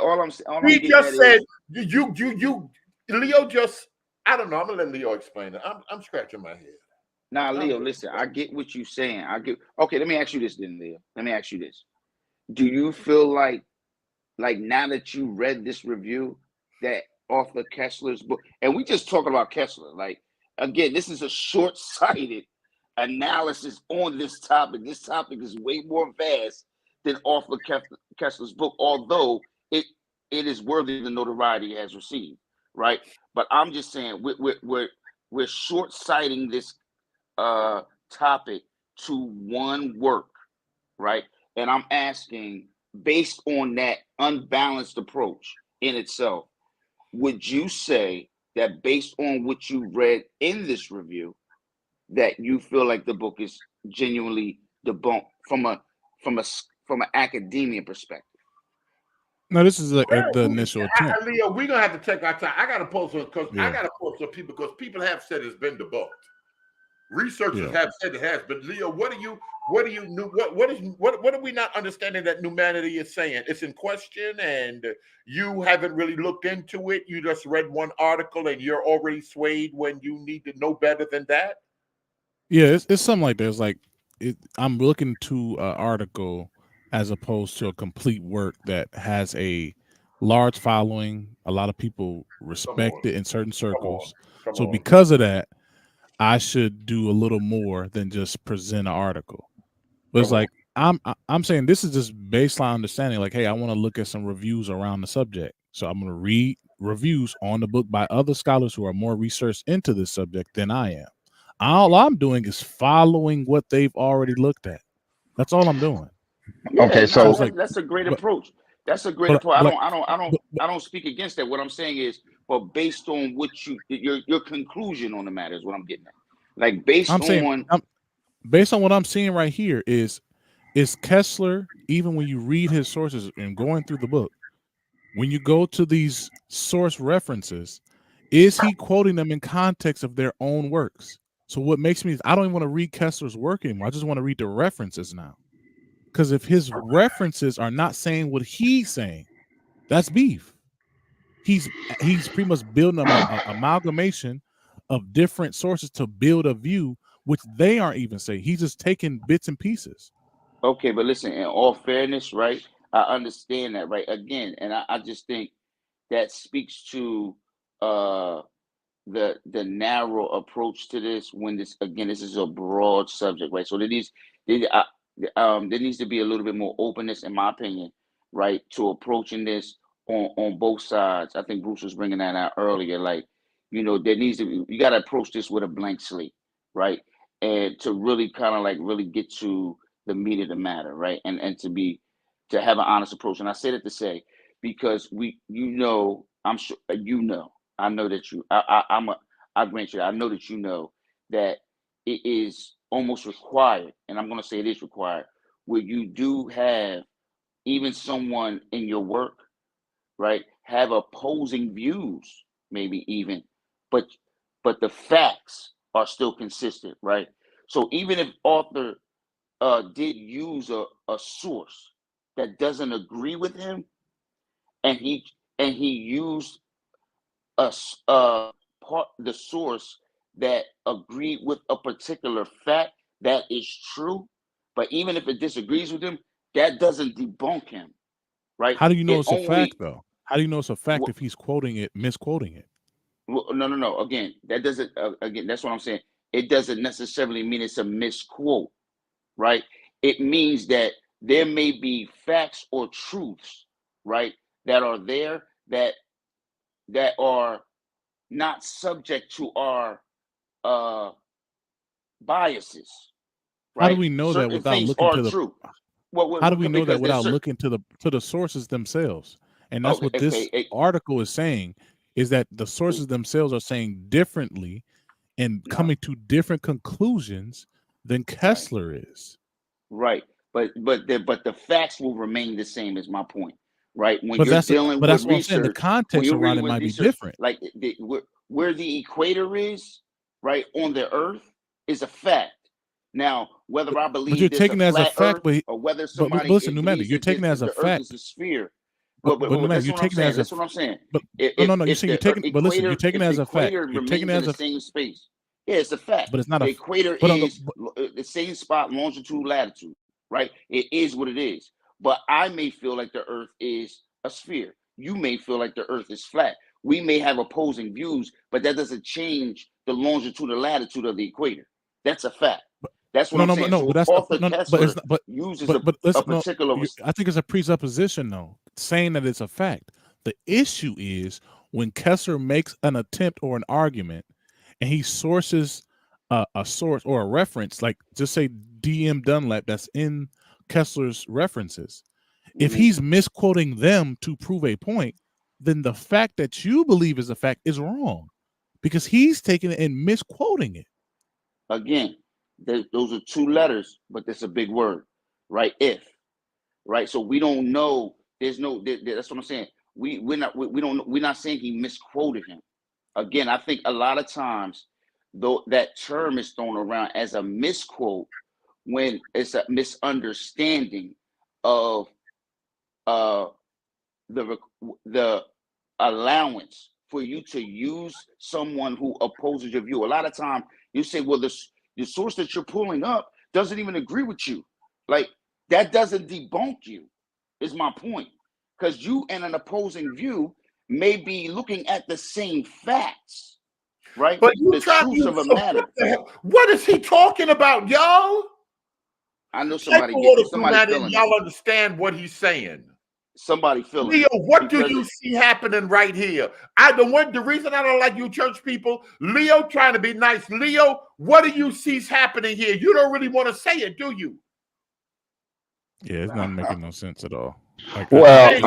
He just said you. Leo just. I don't know. I'm gonna let Leo explain it. I'm scratching my head. Nah, Leo, listen. I get what you're saying. Okay, let me ask you this then, Leo. Let me ask you this. Do you feel like now that you read this review that Arthur Kessler's book, and we just talking about Kessler, like, again, this is a short-sighted analysis on this topic. This topic is way more vast than Arthur Kessler's book, although it is worthy of the notoriety it has received, right? But I'm just saying we're short-sighting this topic to one work, right? And I'm asking, based on that unbalanced approach in itself, would you say that based on what you read in this review, that you feel like the book is genuinely debunked from an academia perspective? No, this is the initial attempt. Leo, we're gonna have to take our time. I gotta post it because I gotta post some people because people have said it's been debunked. Researchers have said it has, but Leo, what are we not understanding that humanity is saying? It's in question, and you haven't really looked into it. You just read one article, and you're already swayed when you need to know better than that. Yeah, it's something like this. Like, I'm looking to an article as opposed to a complete work that has a large following. A lot of people respect it in certain circles. So because of that, I should do a little more than just present an article. But it's like I'm saying this is just baseline understanding. Like, hey, I want to look at some reviews around the subject, so I'm going to read reviews on the book by other scholars who are more researched into this subject than I am. All I'm doing is following what they've already looked at. That's all I'm doing. Yeah, okay, so that's a great approach. That's a great approach. I don't speak against that. What I'm saying is, but based on what your conclusion on the matter is what I'm getting at. Like based on what I'm seeing right here is Kessler, even when you read his sources and going through the book, when you go to these source references, is he quoting them in context of their own works? So what makes me, I don't even want to read Kessler's work anymore. I just want to read the references now. Because if his references are not saying what he's saying, that's beef. He's pretty much building an amalgamation of different sources to build a view, which they aren't even saying. He's just taking bits and pieces. Okay, but listen, in all fairness, right? I understand that, right? Again, and I just think that speaks to the narrow approach to this when this is a broad subject, right? So there needs to be a little bit more openness, in my opinion, right, to approaching this on both sides. I think Bruce was bringing that out earlier. Like, there needs to be, you got to approach this with a blank slate, right, and to really kind of like really get to the meat of the matter, right, and to have an honest approach. And I say that to say because I'm sure I know that I grant you, I know that you know that it is almost required, and I'm going to say it is required, where you do have even someone in your work, right, have opposing views, maybe even, but the facts are still consistent, right? So even if Arthur did use a source that doesn't agree with him, and and he used the source that agreed with a particular fact, that is true. But even if it disagrees with him, that doesn't debunk him, right? How do you know It it's a only, fact, though? How do you know it's a fact well, if he's quoting it, misquoting it? well, no. Again, that doesn't. Again, that's what I'm saying. It doesn't necessarily mean it's a misquote, right? It means that there may be facts or truths, right, that are there that are not subject to our biases, How do right? we know that Certain without things looking are to the? true. Well, How do we know that because there's without certain. looking to the sources themselves? And that's what this Okay. article is saying, is that the sources themselves are saying differently and coming to different conclusions than Kessler is. Right. But the facts will remain the same, is my point. Right. When But you're that's dealing what I'm with saying. The research, when context you're around reading it with might be research, different. like where the equator is, right, on the earth is a fact. Now, whether I But believe you're there's a taking it as a flat fact, earth or whether but somebody listen, Numander, believes you're that taking it as a the earth is fact. a sphere. But But Numander, that's you're what I'm taking it saying. as a That's what I'm saying. but If no, you're saying you're taking but listen, you're taking it as the a fact. equator You're taking remains it in as the a same space, yeah, it's a fact. but it's not The a equator but is the same spot, longitude, latitude, right? It is what it is. But I may feel like the earth is a sphere. You may feel like the earth is flat. We may have opposing views, but that doesn't change the longitude or latitude of the equator. That's a fact. That's what I'm saying. no, So but that's Arthur no, Kessler uses but a listen, no, particular. I think it's a presupposition though, saying that it's a fact. The issue is when Kessler makes an attempt or an argument, and he sources a source or a reference, like just say D.M. Dunlap, that's in Kessler's references. If he's misquoting them to prove a point, then the fact that you believe is a fact is wrong, because he's taking it and misquoting it. Again, those are two letters, but that's a big word, right? If, right? So we don't know. There's no. That's what I'm saying. We're not saying he misquoted him. Again, I think a lot of times, though, that term is thrown around as a misquote when it's a misunderstanding of the allowance for you to use someone who opposes your view. A lot of time you say, well, the source that you're pulling up doesn't even agree with you. Like, that doesn't debunk you, is my point. Because you and an opposing view may be looking at the same facts, right? But you the try truths of a matter. What is he talking about, y'all? I know somebody feeling y'all understand what he's saying. Somebody feeling Leo, what do because you see happening right here? The reason I don't like you church people, Leo trying to be nice. Leo, what do you see happening here? You don't really want to say it, do you? Yeah, it's not making no sense at all. Like, well, you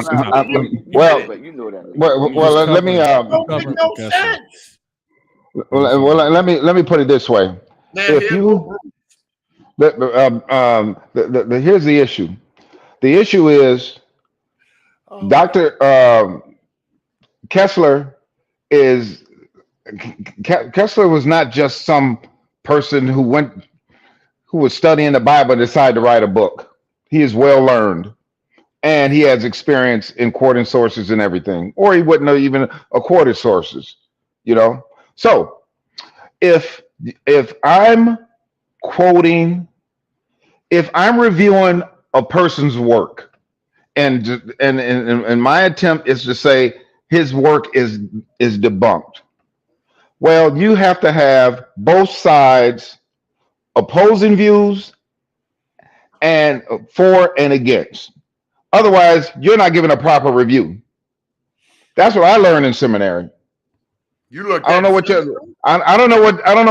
know that. Well, let me don't make no sense. well, let me put it this way. If you here's the issue. The issue is Dr. Kessler Kessler was not just some person who was studying the Bible and decided to write a book. He is well learned, and he has experience in quoting sources and everything, or he wouldn't have even quoted sources, you know. So if I'm quoting, if I'm reviewing a person's work, and my attempt is to say his work is debunked, well, you have to have both sides opposing views and for and against. Otherwise, you're not giving a proper review. That's what I learned in seminary. I don't know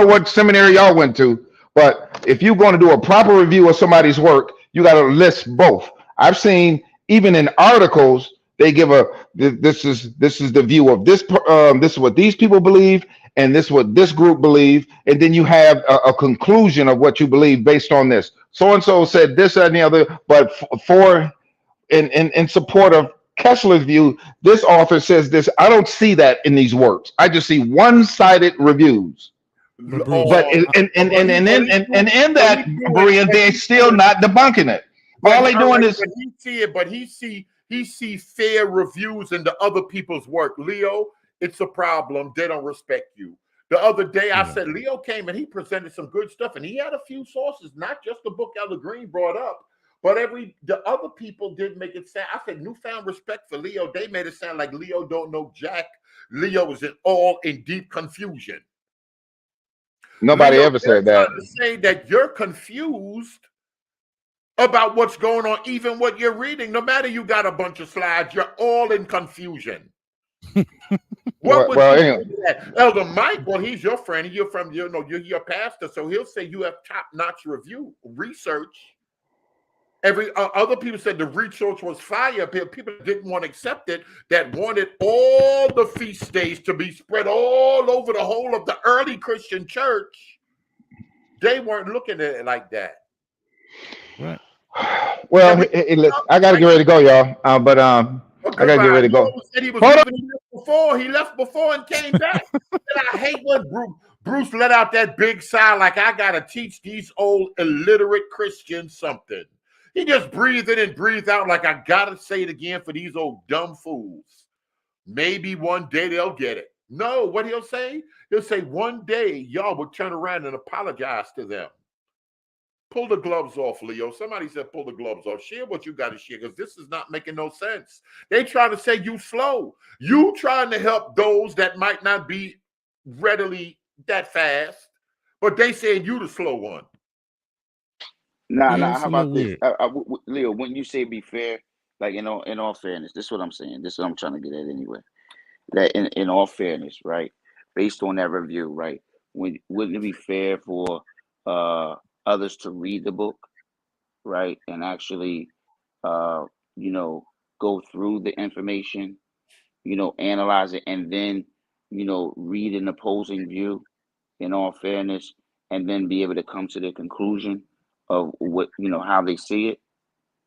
what seminary y'all went to, but if you're going to do a proper review of somebody's work, you got to list both. I've seen even in articles they give this is the view of this is what these people believe, and this is what this group believe, and then you have a conclusion of what you believe based on this. So and so said this and the other, but in support of Kessler's view, this author says this. I don't see that in these works. I just see one-sided reviews. But in that, Berean, they're still not debunking it. All they doing is he see it, but he he sees fair reviews into other people's work. Leo, it's a problem. They don't respect you. The other day I said Leo came and he presented some good stuff, and he had a few sources, not just the book Elder Green brought up, but the other people did make it sound. I said newfound respect for Leo. They made it sound like Leo don't know jack. Leo is in deep confusion. Nobody Leo, ever said that. To say that you're confused about what's going on, even what you're reading. No matter you got a bunch of slides, you're all in confusion. What would anyway. Elder Mike? Well, he's your friend. You're from you're your pastor, so he'll say you have top-notch research. Other people said the research was fire. People didn't want to accept it, that wanted all the feast days to be spread all over the whole of the early Christian church. They weren't looking at it like that. Right. Well, I got to get ready to go, y'all. I got to get ready to go. He left before and came back. And I hate when Bruce let out that big sigh like I got to teach these old illiterate Christians something. He just breathed in and breathed out like I got to say it again for these old dumb fools. Maybe one day they'll get it. No, what he'll say one day y'all will turn around and apologize to them. Pull the gloves off, Leo. Somebody said pull the gloves off. Share what you got to share, because this is not making no sense. They trying to say you slow. You trying to help those that might not be readily that fast, but they saying you the slow one. Nah. How about this, Leo? When you say be fair, like in all fairness, this is what I'm saying. This is what I'm trying to get at anyway. That in all fairness, right? Based on that review, right? Wouldn't it be fair for others to read the book, right, and actually, go through the information, analyze it, and then, read an opposing view, in all fairness, and then be able to come to the conclusion of what how they see it.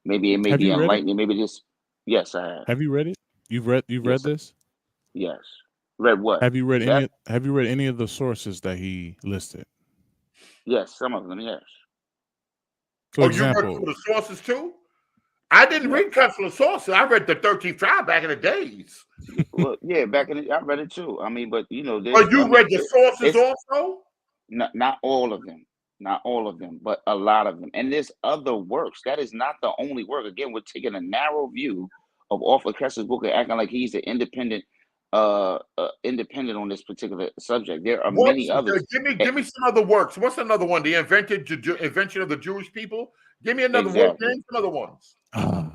Maybe it may be enlightening. Maybe this. Yes, I have. Have you read it? You've read this? Yes. Read what? Have you read any? Have you read any of the sources that he listed? Yes, some of them. Yes. For example, you read some of the sources too? I didn't read Kessler's sources. I read the 13th tribe back in the days. Well, yeah, I read it too. I mean, but you read the sources also? Not all of them. Not all of them, but a lot of them. And there's other works. That is not the only work. Again, we're taking a narrow view of Arthur Kessler's book and acting like he's an independent on this particular subject. There are many others. Give me some other works. What's another one? The invention of the Jewish people. Give me another work. Name some other ones.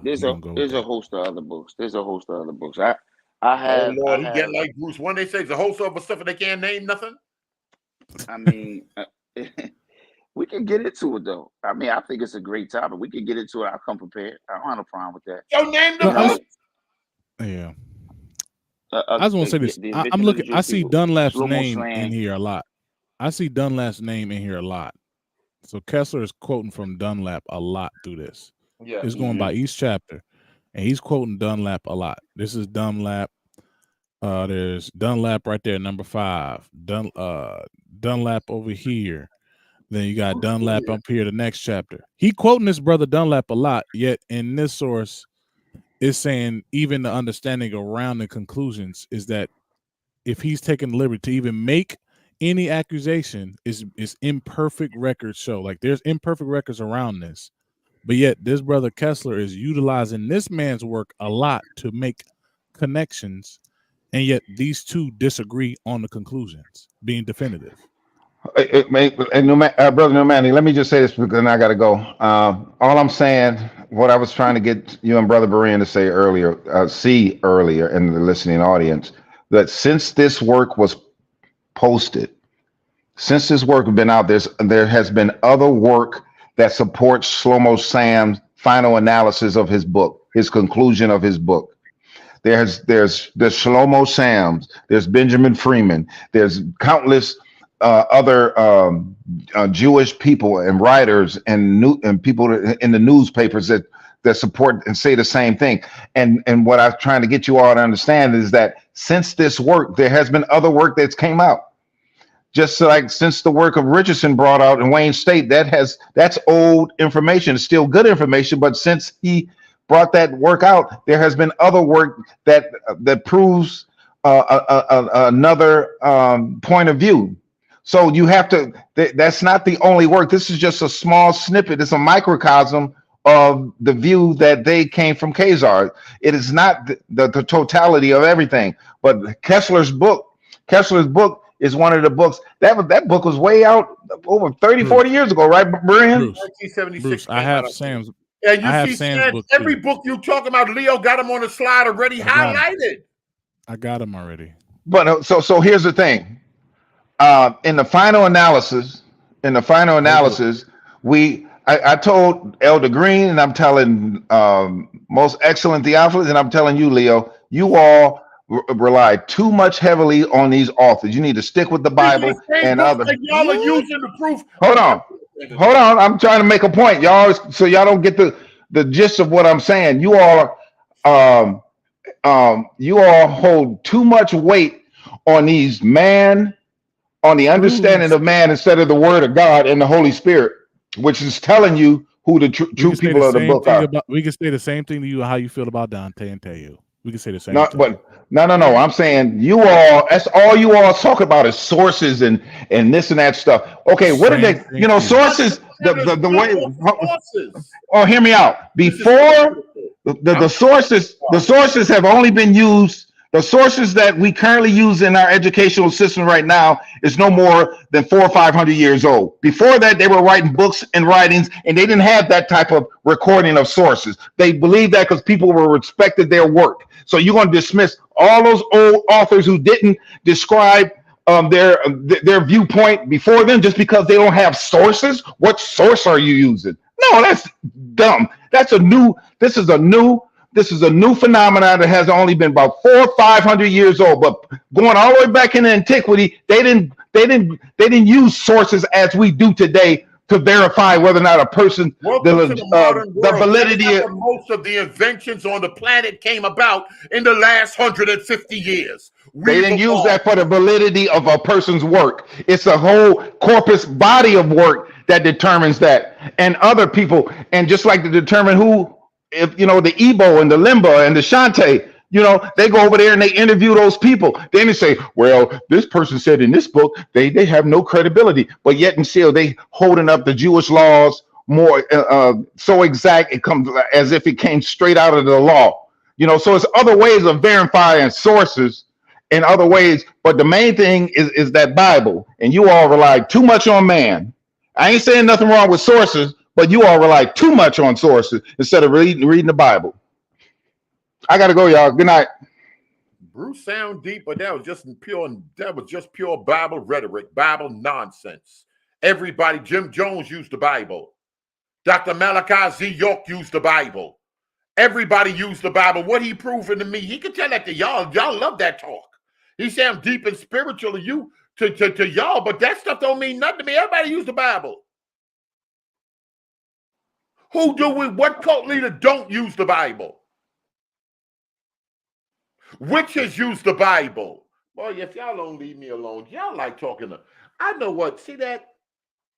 There's a host of other books. I have. Oh Lord, he get like Bruce. When they say it's a host of stuff and they can't name nothing. I mean. We can get into it though. I mean, I think it's a great topic. We can get into it. I'll come prepared. I don't have no problem with that. Yo, name the book. Yeah. I just want to say this. I'm looking. I see Dunlap's name in here a lot. So Kessler is quoting from Dunlap a lot through this. Yeah. It's going by each chapter, and he's quoting Dunlap a lot. This is Dunlap. There's Dunlap right there, number 5. Dunlap over here. Then you got Dunlap up here, the next chapter. He quoting this brother Dunlap a lot, yet in this source, it's saying even the understanding around the conclusions is that if he's taking the liberty to even make any accusation, is imperfect records show. Like there's imperfect records around this. But yet this brother Kessler is utilizing this man's work a lot to make connections, and yet these two disagree on the conclusions, being definitive. Brother Nomani, let me just say this because then I got to go. All I'm saying, what I was trying to get you and Brother Berean to say earlier, earlier in the listening audience, that since this work was posted, since this work has been out, there has been other work that supports Shlomo Sam's final analysis of his book, his conclusion of his book. There's Shlomo Sam's, there's Benjamin Freeman, there's countless other Jewish people and writers and people in the newspapers that support and say the same thing. And what I'm trying to get you all to understand is that since this work, there has been other work that's came out. Just like since the work of Richardson brought out in Wayne State, that's old information. It's still good information, but since he brought that work out, there has been other work that proves another point of view. So you have to, that's not the only work. This is just a small snippet. It's a microcosm of the view that they came from Khazar. It is not the totality of everything. But Kessler's book is one of the books. That book was way out over 30, 40 years ago, right, Brian? 1976. I have Sam's. And I you have see, Sam's Sam, book every too. book you talking about, Leo got them on the slide already highlighted. I got him already. But so here's the thing. In the final analysis, I told Elder Green, and I'm telling Most Excellent Theophilus, and I'm telling you, Leo, you all rely too much heavily on these authors. You need to stick with the Bible and other. Y'all are using the proof. Hold on. I'm trying to make a point, y'all, so y'all don't get the gist of what I'm saying. You all hold too much weight on these on the understanding of man instead of the word of God and the Holy Spirit, which is telling you who the true people of the book are. We can say the same thing to you how you feel about Dante and Teo. We can say the same No, thing. but no. I'm saying you all, that's all you all talk about is sources and this and that stuff. Okay, what did they, sources, the way, oh, hear me out. Before the sources have only been used. The sources that we currently use in our educational system right now is no more than 400 or 500 years old. Before that, they were writing books and writings, and they didn't have that type of recording of sources. They believed that because people were respected their work. So you're going to dismiss all those old authors who didn't describe their viewpoint before them just because they don't have sources? What source are you using? No, that's dumb. This is a new phenomenon that has only been about 400 or 500 years old. But going all the way back in antiquity, they didn't use sources as we do today to verify whether or not a person the validity of most of the inventions on the planet came about in the last 150 years. They didn't use that for the validity of a person's work. It's a whole corpus body of work that determines that, and other people, and just like to determine who. If the Igbo and the Limba and the Shante, they go over there and they interview those people. Then they say, well, this person said in this book, they have no credibility, but yet and still they holding up the Jewish laws more so exact it comes as if it came straight out of the law. So it's other ways of verifying sources in other ways, but the main thing is that Bible, and you all rely too much on man. I ain't saying nothing wrong with sources, but you all rely too much on sources instead of reading the Bible. I gotta go, y'all. Good night. Bruce sound deep, but that was just pure Bible rhetoric, Bible nonsense. Everybody, Jim Jones used the Bible. Dr. Malachi Z. York used the Bible. Everybody used the Bible. What he proving to me? He can tell that to y'all. Y'all love that talk. He sound deep and spiritual to you, to y'all, but that stuff don't mean nothing to me. Everybody used the Bible. What cult leader don't use the Bible? Witches use the Bible. Boy, if y'all don't leave me alone, y'all like talking I know what, see that?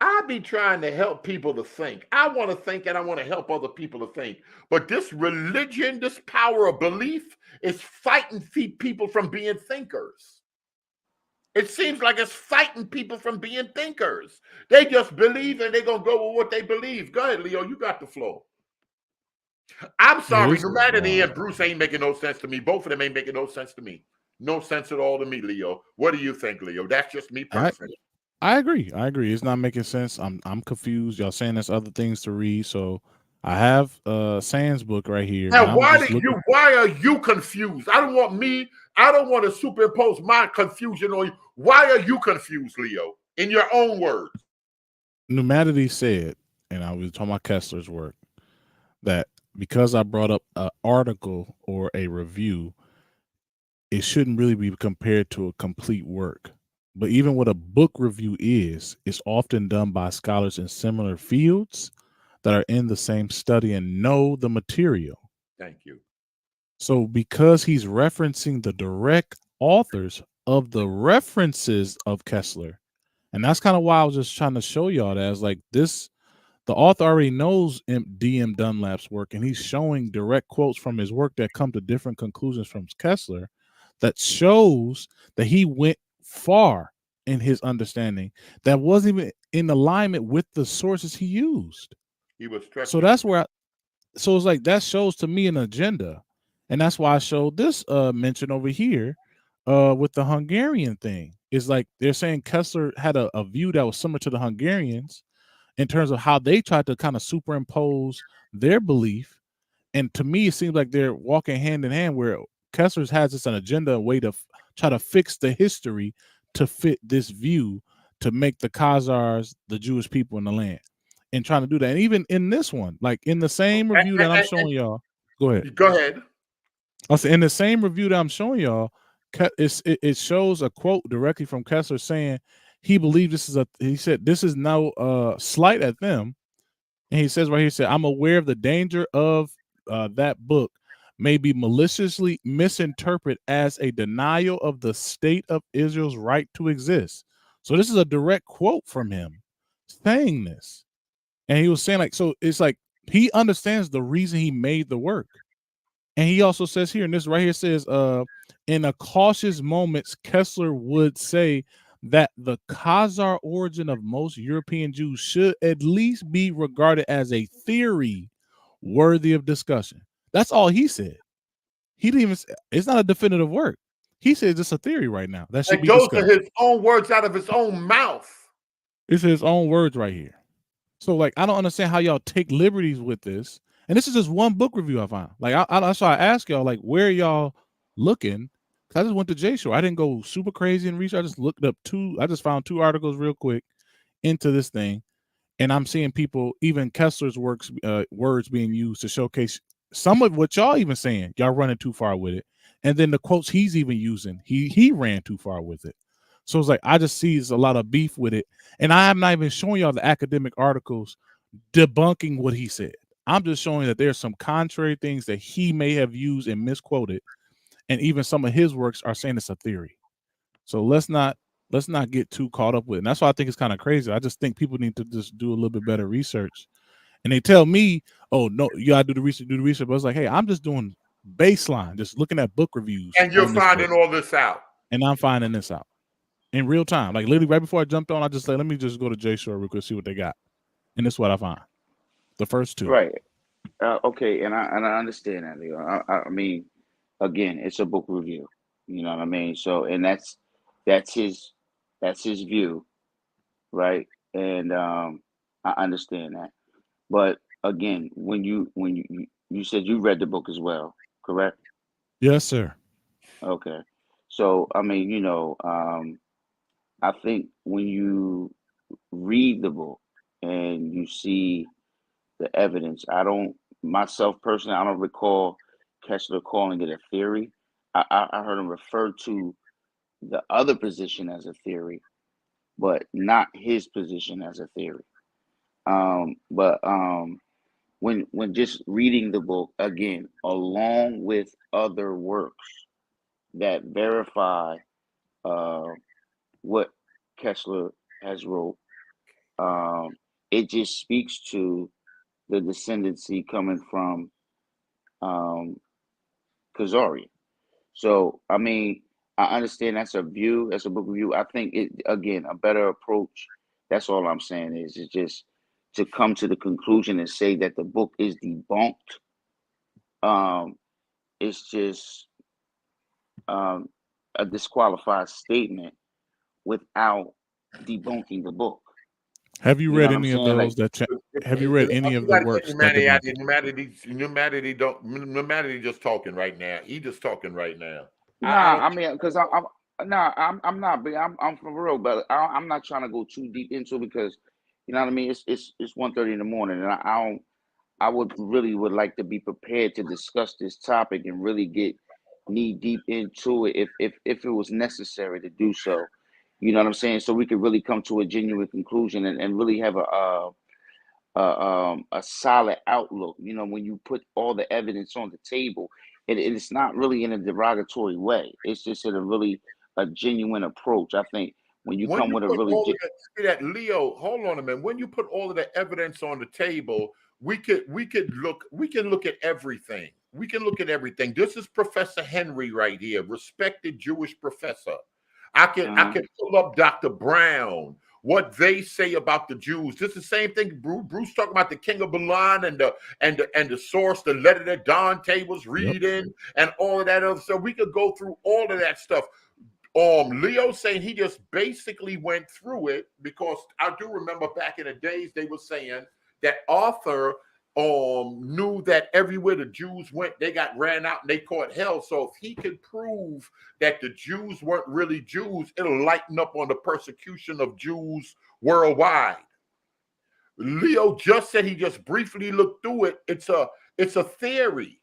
I be trying to help people to think. I want to think and I want to help other people to think. But this religion, this power of belief is fighting people from being thinkers. It seems like it's fighting people from being thinkers. They just believe and they're going to go with what they believe. Go ahead, Leo. You got the floor. I'm sorry. Humanity and Bruce ain't making no sense to me. Both of them ain't making no sense to me. No sense at all to me, Leo. What do you think, Leo? That's just me personally. I agree. It's not making sense. I'm confused. Y'all saying there's other things to read. So I have Sam's book right here. Now, why are you confused? I don't want to superimpose my confusion on you. Why are you confused, Leo? In your own words. Numanity said, and I was talking about Kessler's work, that because I brought up an article or a review, it shouldn't really be compared to a complete work. But even what a book review is, it's often done by scholars in similar fields that are in the same study and know the material. Thank you. So because he's referencing the direct authors of the references of Kessler, and that's kind of why I was just trying to show y'all that, as like this the author already knows D.M. Dunlap's work, and he's showing direct quotes from his work that come to different conclusions from Kessler that shows that he went far in his understanding that wasn't even in alignment with the sources he used. He was stretching. So that's where so it's like that shows to me an agenda. And that's why I showed this mention over here with the Hungarian thing. It's like they're saying Kessler had a view that was similar to the Hungarians in terms of how they tried to kind of superimpose their belief. And to me, it seems like they're walking hand in hand, where Kessler has this an agenda, a way to try to fix the history to fit this view, to make the Khazars the Jewish people in the land, and trying to do that. And even in this one, like in the same review that I'm showing y'all, go ahead. Go ahead. Also, in the same review that I'm showing y'all, it shows a quote directly from Kessler saying he believed he said this is no slight at them. And he says right here, he said, I'm aware of the danger of that book may be maliciously misinterpreted as a denial of the state of Israel's right to exist. So this is a direct quote from him saying this. And he was saying, like, so it's like he understands the reason he made the work. And he also says here, and this right here says, in a cautious moments, Kessler would say that the Khazar origin of most European Jews should at least be regarded as a theory worthy of discussion. That's all he said. He didn't even say, it's not a definitive work. He says it's a theory right now. That should be those discussed. are his own words out of his own mouth. It's his own words right here. So, like, I don't understand how y'all take liberties with this. And this is just one book review I found. Like, that's why I ask y'all, like, where y'all looking? Because I just went to JSTOR. I didn't go super crazy in research. I just looked up I just found 2 articles real quick into this thing. And I'm seeing people, even Kessler's words being used to showcase some of what y'all even saying. Y'all running too far with it. And then the quotes he's even using, he ran too far with it. So it's like, I just see there's a lot of beef with it. And I am not even showing y'all the academic articles debunking what he said. I'm just showing that there's some contrary things that he may have used and misquoted. And even some of his works are saying it's a theory. So let's not get too caught up with it. And that's why I think it's kind of crazy. I just think people need to just do a little bit better research. And they tell me, oh, no, you gotta do the research. But it's like, hey, I'm just doing baseline, just looking at book reviews. And you're finding all this out. And I'm finding this out in real time. Like literally right before I jumped on, I just said, let me just go to JSTOR real quick, see what they got. And this is what I found. The first 2. Right. Okay, and I understand that, Leo. I mean, again, it's a book review. You know what I mean? So, and that's his view, right? And I understand that. But again, when you said you read the book as well, correct? Yes, sir. Okay. So, I mean, you know, I think when you read the book and you see the evidence, myself personally, I don't recall Kessler calling it a theory. I heard him refer to the other position as a theory, but not his position as a theory. But when just reading the book again, along with other works that verify what Kessler has wrote, it just speaks to the descendancy coming from Khazarian. So, I mean, I understand that's a view, that's a book review. I think again, a better approach, that's all I'm saying is just to come to the conclusion and say that the book is debunked. It's just a disqualified statement without debunking the book. Have you read any of those have you read any of the works? Humanity just talking right now. He just talking right now. I mean, because I'm not, but I'm for real, but I'm not trying to go too deep into it because, you know what I mean. It's 1:30 in the morning, and I would like to be prepared to discuss this topic and really get knee deep into it if it was necessary to do so. You know what I'm saying? So we could really come to a genuine conclusion and really have a solid outlook. You know, when you put all the evidence on the table, it's not really in a derogatory way. It's just in a genuine approach. I think when you When come you with a put really all of that, see that, Leo, hold on a minute. When you put all of the evidence on the table, we can look at everything. We can look at everything. This is Professor Henry right here, respected Jewish professor. I can pull up Dr. Brown, what they say about the Jews. This is the same thing Bruce talking about the King of Milan and the source, the letter that Dante was reading, and all of that other stuff. We could go through all of that stuff. Leo saying he just basically went through it, because I do remember back in the days they were saying that Arthur knew that everywhere the Jews went, they got ran out and they caught hell. So if he could prove that the Jews weren't really Jews, it'll lighten up on the persecution of Jews worldwide. Leo just said he just briefly looked through it. It's a theory.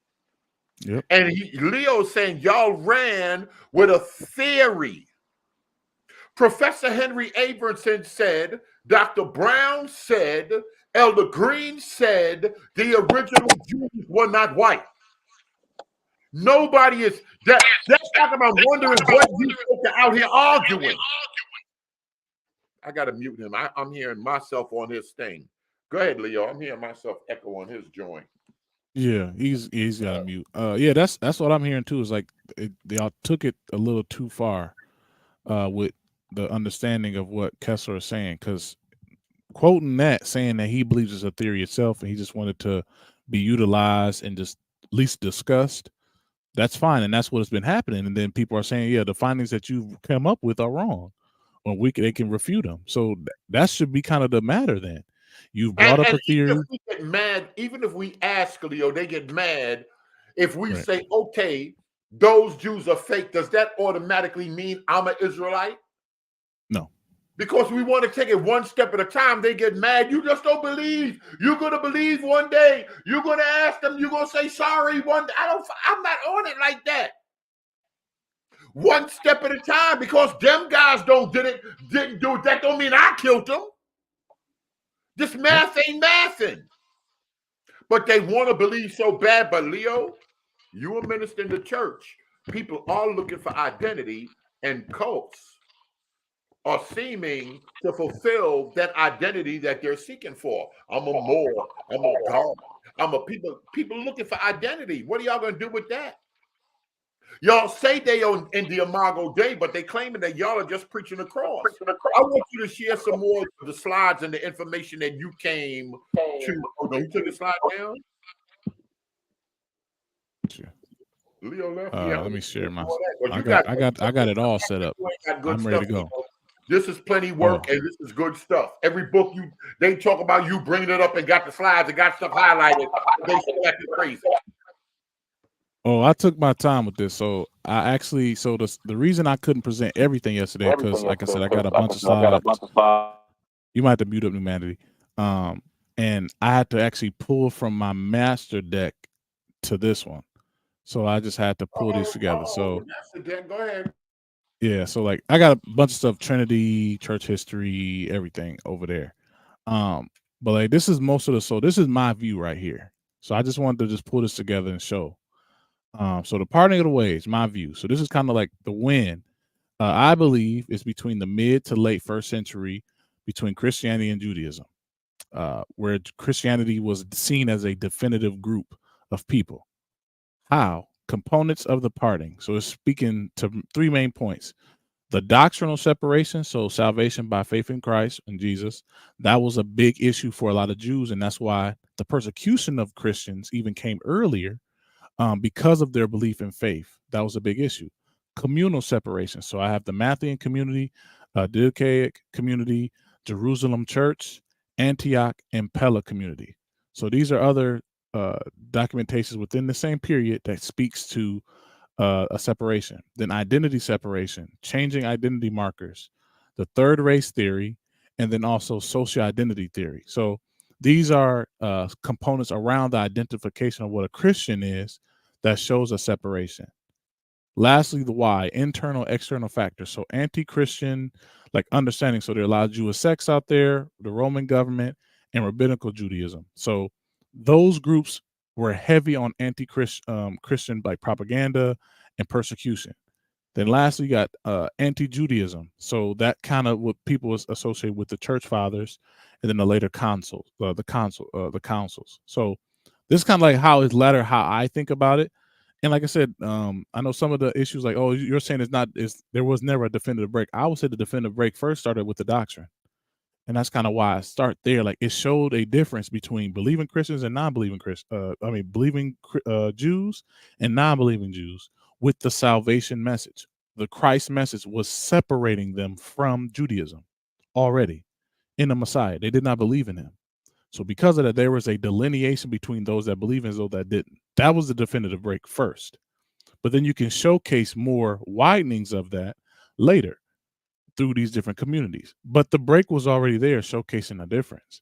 Yep. And Leo's saying y'all ran with a theory. Professor Henry Abramson said, Dr. Brown said, Elder Green said the original Jews were not white. Nobody is that's talking about wondering what you folks are out here arguing. I gotta mute him. I'm hearing myself on his thing. Go ahead, Leo. I'm hearing myself echo on his joint. Yeah, he's got to mute. Yeah, that's what I'm hearing too. Is like they all took it a little too far with the understanding of what Kessler is saying, because quoting that, saying that he believes it's a theory itself and he just wanted to be utilized and just at least discussed, that's fine, and that's what has been happening. And then people are saying, yeah, the findings that you've come up with are wrong, or they can refute them. So that should be kind of the matter then. You've brought up a theory. Even if we get mad, even if we ask Leo, they get mad if we say, okay, those Jews are fake. Does that automatically mean I'm an Israelite? No. Because we want to take it one step at a time. They get mad. You just don't believe. You're going to believe one day. You're going to ask them. You're going to say sorry one day. I'm not on it like that. One step at a time, because them guys didn't do it. That don't mean I killed them. This math ain't mathing. But they want to believe so bad. But Leo, you a minister in the church. People are looking for identity, and cults are seeming to fulfill that identity that they're seeking for. I'm a Moor. I'm a God. I'm a people looking for identity. What are y'all going to do with that? Y'all say they on in the Imago Dei, but they claiming that y'all are just preaching the cross. I want you to share some more of the slides and the information that you came to. Oh, no, you took the slide down? Leo left. Let me share my. I got it all set up. I'm ready to go. This is plenty work, and this is good stuff. Every book they talk about, you bringing it up and got the slides and got stuff highlighted. They still acting crazy. Oh, I took my time with this. So the reason I couldn't present everything yesterday, because like I said, I got a bunch of slides. You might have to mute up Humanity. And I had to actually pull from my master deck to this one. So I just had to pull these together. So go ahead. Yeah, so like I got a bunch of stuff, Trinity, church history, everything over there. But like this is this is my view right here. So I just wanted to just pull this together and show. So the parting of the ways, my view. So this is kind of like the win. I believe is between the mid to late 1st century, between Christianity and Judaism, where Christianity was seen as a definitive group of people. How? Components of the parting. So it's speaking to 3 main points. The doctrinal separation, so salvation by faith in Christ and Jesus, that was a big issue for a lot of Jews, and that's why the persecution of Christians even came earlier. Because of their belief in faith. That was a big issue. Communal separation. So I have the Matthean community, Didachic community, Jerusalem church, Antioch, and Pella community. So these are other documentations within the same period that speaks to a separation. Then identity separation, changing identity markers, the third race theory, and then also social identity theory. So these are components around the identification of what a Christian is that shows a separation. Lastly, the why, internal, external factors. So anti-Christian, like understanding. So there are a lot of Jewish sects out there, the Roman government, and rabbinical Judaism. So those groups were heavy on anti-Christian Christian like propaganda and persecution. Then lastly, you got anti-Judaism. So that kind of what people associate with the church fathers, and then the later councils. So this is kind of like how I think about it. And like I said, I know some of the issues, like, oh, you're saying there was never a definitive break. I would say the definitive break first started with the doctrine. And that's kind of why I start there. Like, it showed a difference between believing Christians and non-believing believing Jews and non-believing Jews with the salvation message. The Christ message was separating them from Judaism already in the Messiah. They did not believe in him. So because of that, there was a delineation between those that believe and those that didn't. That was the definitive break first. But then you can showcase more widenings of that later through these different communities. But the break was already there, showcasing a difference.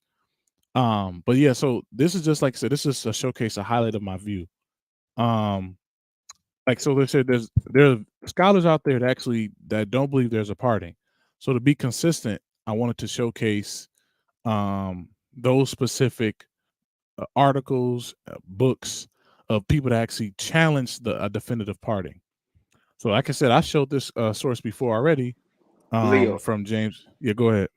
But yeah, so this is just, like I said, this is a showcase, a highlight of my view. Like, so they said there are scholars out there that don't believe there's a parting. So to be consistent, I wanted to showcase those specific articles, books of people that actually challenge a definitive parting. So like I said, I showed this source before already. Leo. From James. Yeah, go ahead.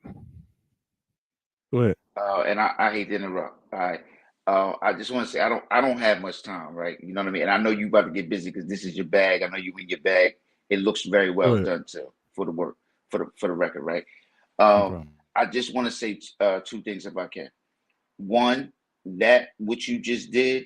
Go ahead. And I hate to interrupt. All right. I just want to say I don't have much time, right? You know what I mean? And I know you about to get busy because this is your bag. I know you in your bag. It looks very well done too for the work, for the record, right? I just want to say two things if I can. One, that what you just did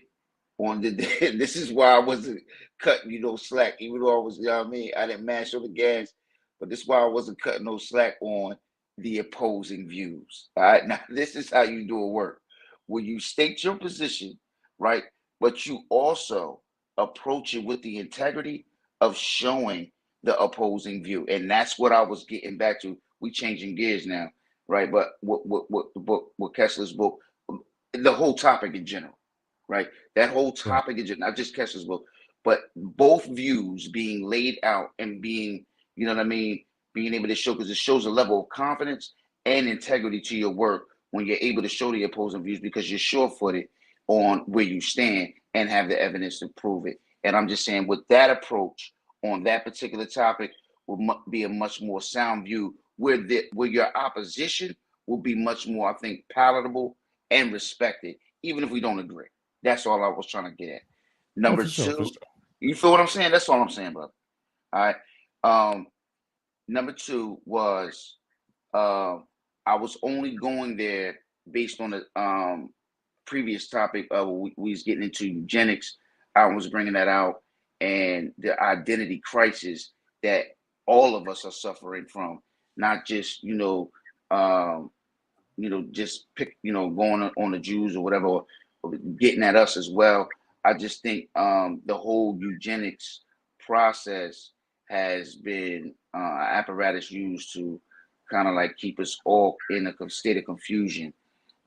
on the this is why I wasn't cutting slack, even though I was, you know what I mean? I didn't mash on the gas, but this is why I wasn't cutting no slack on the opposing views. All right. Now, this is how you do a work. Where you state your position, right? But you also approach it with the integrity of showing the opposing view. And that's what I was getting back to. We changing gears now, right? But what Kessler's book, the whole topic in general, right? That whole topic in general, not just Kessler's book, but both views being laid out and being, you know what I mean, being able to show, because it shows a level of confidence and integrity to your work when you're able to show the opposing views, because you're sure-footed on where you stand and have the evidence to prove it. And I'm just saying, with that approach on that particular topic will be a much more sound view, where your opposition will be much more, I think, palatable and respected, even if we don't agree. That's all I was trying to get at. Number two, you feel what I'm saying? That's all I'm saying, brother. All right. Number two was I was only going there based on the previous topic of we was getting into eugenics. I was bringing that out, and the identity crisis that all of us are suffering from, not just just going on the Jews or whatever, or getting at us as well. I just think the whole eugenics process has been apparatus used to kind of like keep us all in a state of confusion,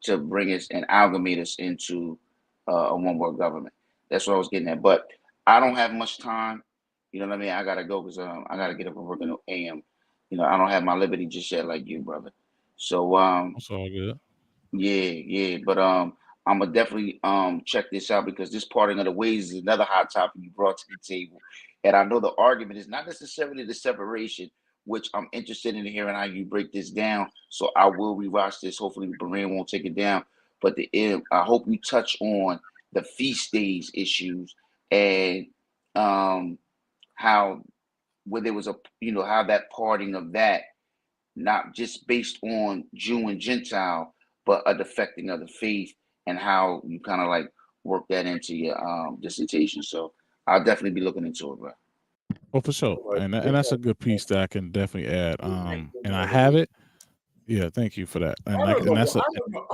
to bring us and amalgamate us into a one world government. That's what I was getting at. But I don't have much time. You know what I mean? I gotta go because I gotta get up and work in the AM. I don't have my liberty just yet like you, brother. So it's all good. Yeah. But I'm gonna definitely check this out, because this parting of the ways is another hot topic you brought to the table. And I know the argument is not necessarily the separation, which I'm interested in hearing how you break this down. So I will rewatch this. Hopefully Berean won't take it down. But I hope you touch on the feast days issues and how where there was how that parting of that, not just based on Jew and Gentile, but a defecting of the faith, and how you kind of like work that into your dissertation. So I'll definitely be looking into it, bro. Oh, for sure. And that's a good piece that I can definitely add. And I have it. Yeah, thank you for that. And I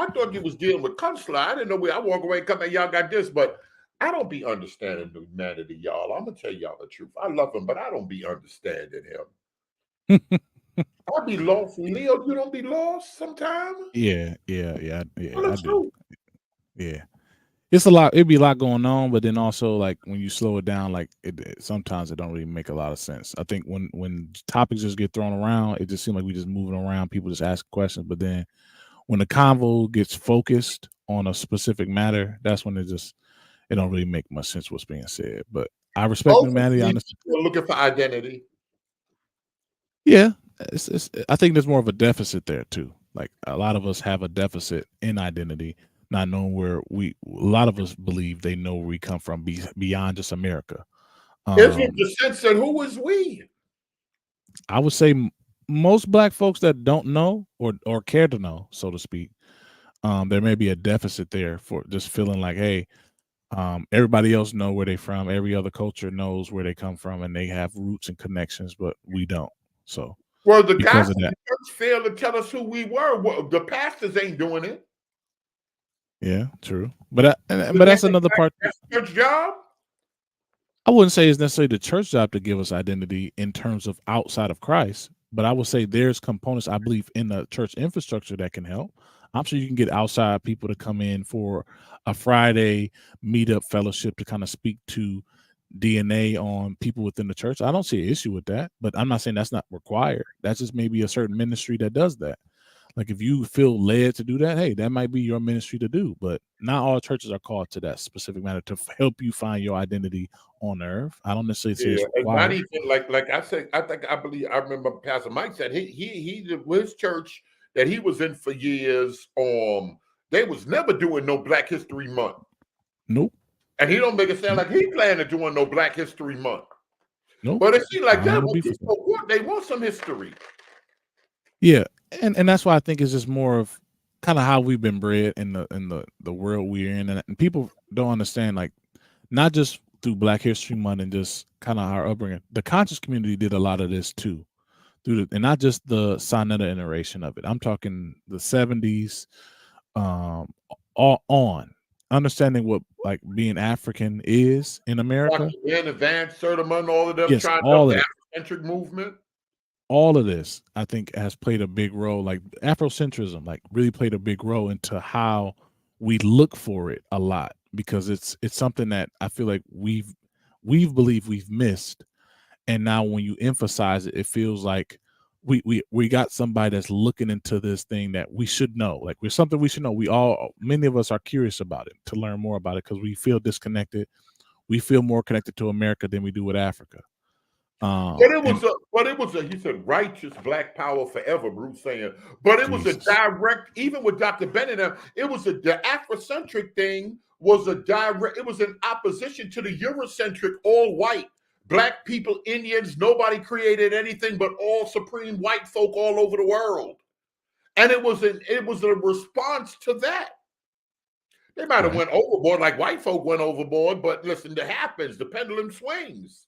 thought you was dealing with Kunstler. I didn't know where I walk away and come and y'all got this, but I don't be understanding the humanity, y'all. I'm gonna tell y'all the truth. I love him, but I don't be understanding him. I be lost. Leo, you don't be lost sometimes? Yeah. I do. Yeah. It's a lot. It'd be a lot going on, but then also, like, when you slow it down, like sometimes it don't really make a lot of sense. I think when topics just get thrown around, it just seems like we just moving around. People just ask questions, but then when the convo gets focused on a specific matter, that's when it don't really make much sense what's being said. But I respect humanity. We're looking for identity. Yeah, I think there's more of a deficit there too. Like a lot of us have a deficit in identity, not knowing where a lot of us believe they know where we come from beyond just America. Israel descent said, who is we? I would say most black folks that don't know or care to know, so to speak, there may be a deficit there for just feeling like, hey, everybody else know where they're from. Every other culture knows where they come from, and they have roots and connections, but we don't. So, well, the because guys of in that, the church failed to tell us who we were. Well, the pastors ain't doing it. yeah, true. But that's another part. That's church job. I wouldn't say it's necessarily the church job to give us identity in terms of outside of Christ, but I would say there's components I believe in the church infrastructure that can help. I'm sure you can get outside people to come in for a Friday meetup fellowship to kind of speak to DNA on people within the church. I don't see an issue with that, but I'm not saying that's not required. That's just maybe a certain ministry that does that. Like if you feel led to do that, hey, that might be your ministry to do. But not all churches are called to that specific matter to help you find your identity on earth. I don't necessarily say it's required. Not even like I said. I believe I remember Pastor Mike said he his church that he was in for years. They was never doing no Black History Month. Nope. And he don't make it sound like he planning doing no Black History Month. Nope. But it seems like that they want some history. Yeah, and that's why I think it's just more of kind of how we've been bred in the world we're in, and people don't understand, like, not just through Black History Month and just kind of our upbringing. The conscious community did a lot of this too, and not just the Sonetta iteration of it. I'm talking the 70s, all on understanding what like being African is in America. Dr. Vance, Sermon, all of them Yes, trying to all help of the it. Afrocentric movement. All of this, I think, has played a big role. Like Afrocentrism, like really played a big role into how we look for it a lot, because it's something that I feel like we've believed we've missed, and now when you emphasize it, it feels like we got somebody that's looking into this thing that we should know. Like we're something we should know. Many of us are curious about it to learn more about it because we feel disconnected. We feel more connected to America than we do with Africa. But it was a he said righteous Black power forever, Bruce saying. But it was a direct, even with Dr. Bennett, it was the Afrocentric thing was a direct, it was an opposition to the Eurocentric all white Black people, Indians. Nobody created anything but all supreme white folk all over the world. And it was a response to that. They might have went overboard like white folk went overboard, but listen, it happens. The pendulum swings.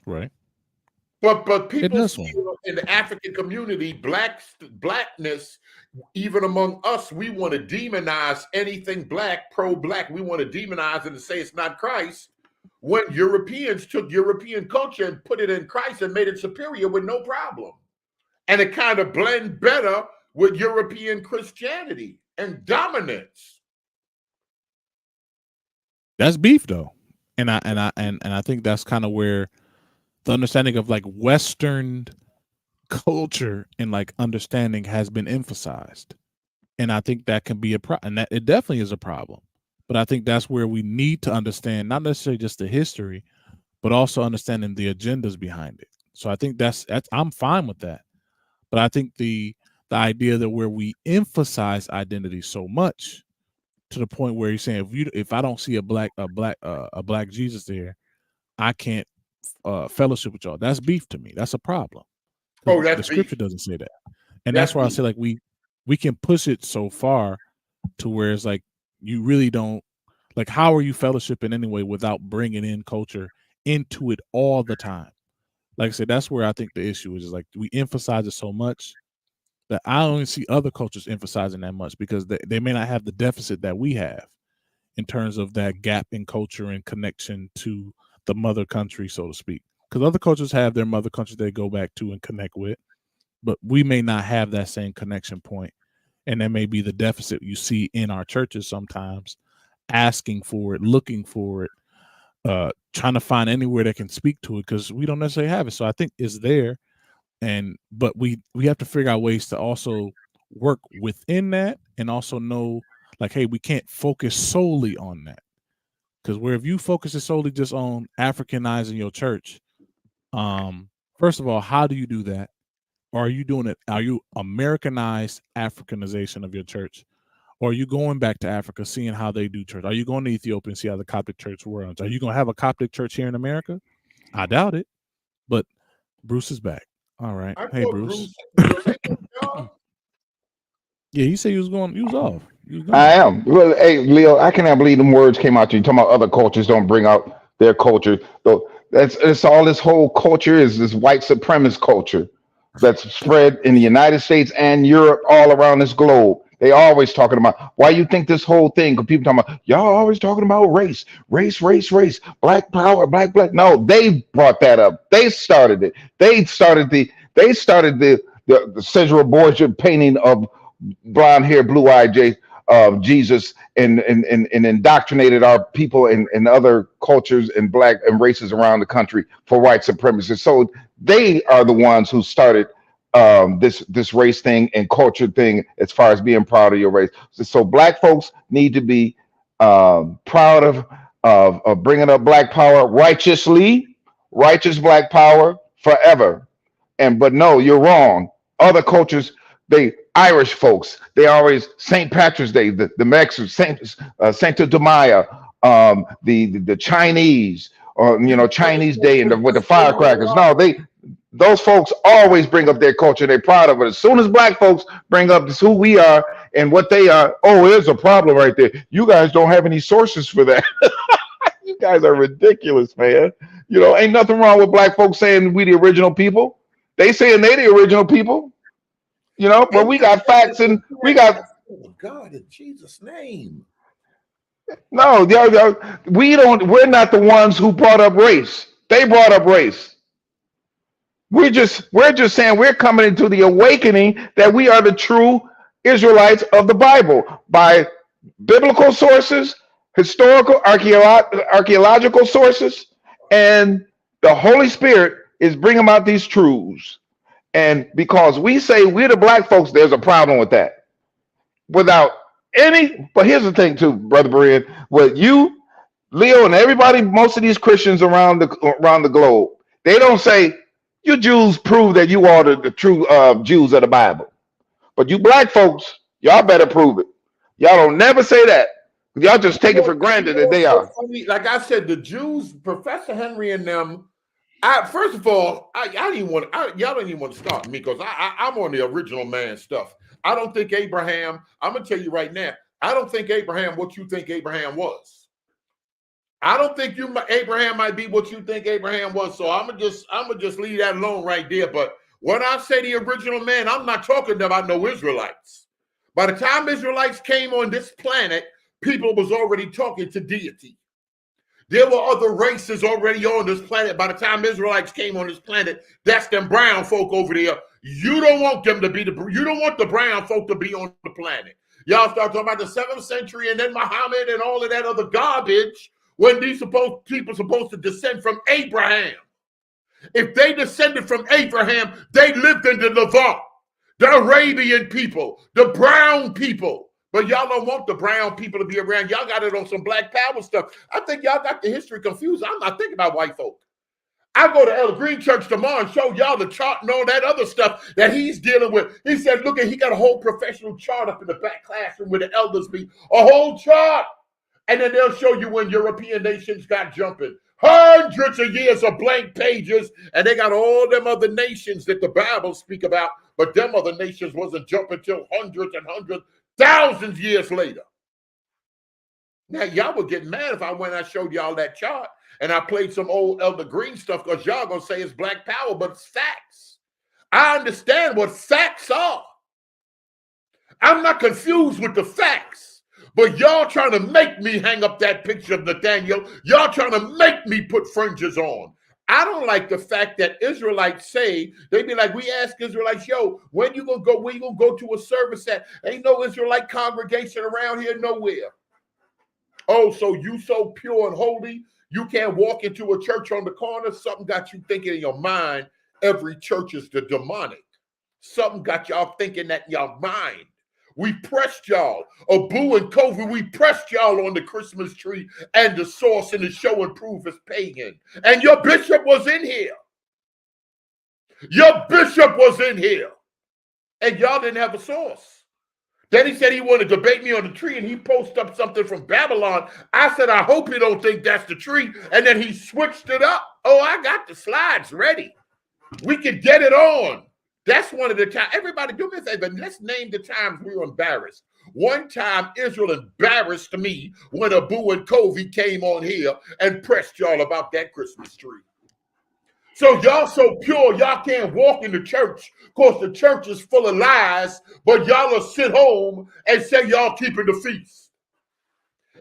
Right. But people feel in the African community, blackness, even among us, we want to demonize anything Black, pro-Black. We want to demonize it and say it's not Christ, when Europeans took European culture and put it in Christ and made it superior with no problem. And it kind of blend better with European Christianity and dominance. That's beef though. And I think that's kind of where the understanding of like Western culture and like understanding has been emphasized. And I think that can be a problem, and that it definitely is a problem. But I think that's where we need to understand not necessarily just the history, but also understanding the agendas behind it. So I think that's I'm fine with that. But I think the idea that where we emphasize identity so much to the point where you're saying if I don't see a black Jesus there, I can't fellowship with y'all. That's beef to me. That's a problem. Oh, that's the scripture doesn't say that, and that's why I say like we can push it so far to where it's like you really don't like. How are you fellowshipping anyway without bringing in culture into it all the time? Like I said, that's where I think the issue is like we emphasize it so much that I don't see other cultures emphasizing that much because they may not have the deficit that we have in terms of that gap in culture and connection to the mother country, so to speak. Because other cultures have their mother country they go back to and connect with, but we may not have that same connection point. And that may be the deficit you see in our churches sometimes, asking for it, looking for it, trying to find anywhere that can speak to it because we don't necessarily have it. So I think it's there. But we have to figure out ways to also work within that and also know like, hey, we can't focus solely on that. Because where if you focus it solely just on Africanizing your church, first of all, how do you do that? Or are you doing it? Are you Americanized Africanization of your church? Or are you going back to Africa, seeing how they do church? Are you going to Ethiopia and see how the Coptic church runs? Are you going to have a Coptic church here in America? I doubt it. But Bruce is back. All right. Hey, Bruce. Yeah, you said you was going. You was off. I am. Well, hey, Leo, I cannot believe them words came out to you. Talking about other cultures don't bring out their culture. So it's all this whole culture is this white supremacist culture that's spread in the United States and Europe, all around this globe. They always talking about why you think this whole thing, because people talking about y'all always talking about race, black power, black. No, they brought that up. They started it. They started the Cesare Borgia painting of blonde hair, blue-eyed Jesus and indoctrinated our people in other cultures and black and races around the country for white supremacists. So they are the ones who started this race thing and culture thing as far as being proud of your race. So black folks need to be proud of bringing up black power righteously, righteous black power forever. But no, you're wrong. Other cultures, Irish folks, they always St. Patrick's Day, the Mexicans, Cinco de Mayo, the Chinese, or Chinese Day and with the firecrackers. No, those folks always bring up their culture. They're proud of it. As soon as black folks bring up who we are and what they are, oh, there's a problem right there. You guys don't have any sources for that. You guys are ridiculous, man. Ain't nothing wrong with black folks saying we the original people. They saying they the original people. But we got facts and we got. Oh God, in Jesus' name. No, we're not the ones who brought up race. They brought up race. We're just saying we're coming into the awakening that we are the true Israelites of the Bible by biblical sources, historical, archaeological sources, and the Holy Spirit is bringing out these truths. And because we say we're the black folks, there's a problem with that. But here's the thing too, Brother Berean, with you, Leo, and everybody, most of these Christians around the globe, they don't say, you Jews prove that you are the true Jews of the Bible. But you black folks, y'all better prove it. Y'all don't never say that. Y'all just take it for granted that they are. Like I said, the Jews, Professor Henry and them, first of all, y'all don't even want to start me because I'm on the original man stuff. I don't think Abraham, I'm going to tell you right now, I don't think Abraham what you think Abraham was. I don't think Abraham might be what you think Abraham was. So I'm gonna just leave that alone right there. But when I say the original man, I'm not talking about no Israelites. By the time Israelites came on this planet, people was already talking to deity. There were other races already on this planet. By the time Israelites came on this planet, that's them brown folk over there. You don't want them to be you don't want the brown folk to be on the planet. Y'all start talking about the 7th century and then Muhammad and all of that other garbage when these people supposed to descend from Abraham. If they descended from Abraham, they lived in the Levant, the Arabian people, the brown people. But y'all don't want the brown people to be around. Y'all got it on some black power stuff. I think y'all got the history confused. I'm not thinking about white folk. I go to Elder Green Church tomorrow and show y'all the chart and all that other stuff that he's dealing with. He said, look, he got a whole professional chart up in the back classroom where the elders be. A whole chart. And then they'll show you when European nations got jumping. Hundreds of years of blank pages. And they got all them other nations that the Bible speak about. But them other nations wasn't jumping till hundreds and hundreds, thousands years later. Now, y'all would get mad if I went and I showed y'all that chart and I played some old Elder Green stuff because y'all going to say it's black power, but it's facts. I understand what facts are. I'm not confused with the facts, but y'all trying to make me hang up that picture of Nathaniel. Y'all trying to make me put fringes on. I don't like the fact that Israelites say, they be like, we ask Israelites, yo, when you gonna go, where you gonna go to a service at? Ain't no Israelite congregation around here nowhere. Oh, so you so pure and holy, you can't walk into a church on the corner? Something got you thinking in your mind, every church is the demonic. Something got y'all thinking that in your mind. We pressed y'all, Abu and COVID, we pressed y'all on the Christmas tree and the source and the show and proof is pagan. And your bishop was in here. Your bishop was in here, and y'all didn't have a source. Then he said he wanted to debate me on the tree, and he posted up something from Babylon. I said, I hope you don't think that's the tree. And then he switched it up. Oh, I got the slides ready. We could get it on. That's one of the times. Everybody do me a favor. Let's name the times we were embarrassed. One time, Israel embarrassed me when Abu and Kovi came on here and pressed y'all about that Christmas tree. So y'all so pure, y'all can't walk in the church because the church is full of lies, but y'all will sit home and say y'all keeping the feast.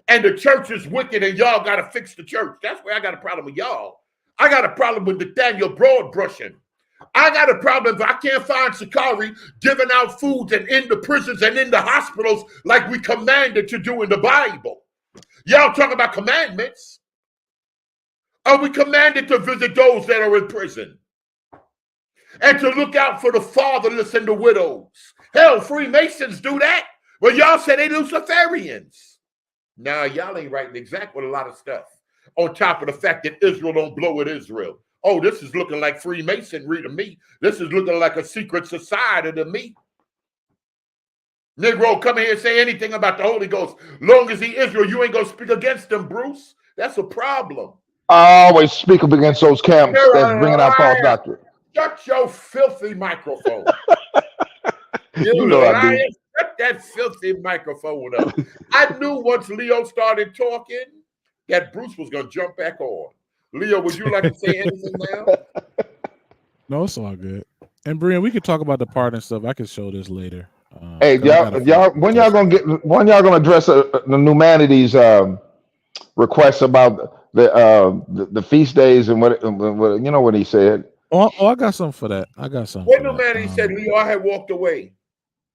And the church is wicked and y'all got to fix the church. That's where I got a problem with y'all. I got a problem with Nathaniel Broadbrushing. I got a problem if I can't find Sakari giving out foods and in the prisons and in the hospitals like we commanded to do in the Bible. Y'all talking about commandments. Are we commanded to visit those that are in prison? And to look out for the fatherless and the widows? Hell, Freemasons do that. Well, y'all say they Luciferians. Nah, y'all ain't writing exact with a lot of stuff. On top of the fact that Israel don't blow at Israel. Oh, this is looking like Freemasonry to me. This is looking like a secret society to me. Negro, come here and say anything about the Holy Ghost. Long as he Israel, you ain't going to speak against him, Bruce. That's a problem. I always speak up against those camps that's bringing out false doctrine. Shut your filthy microphone. You know I do. Shut that filthy microphone up. I knew once Leo started talking that Bruce was going to jump back on. Leo, would you like to say anything now? No, it's all good. And Brian, we could talk about the part and stuff. I can show this later. Hey, y'all, when y'all gonna address the Humanities requests about the feast days and what you know what he said? Oh, I got something for that. I got something. What Humanities said, Leo, I had walked away.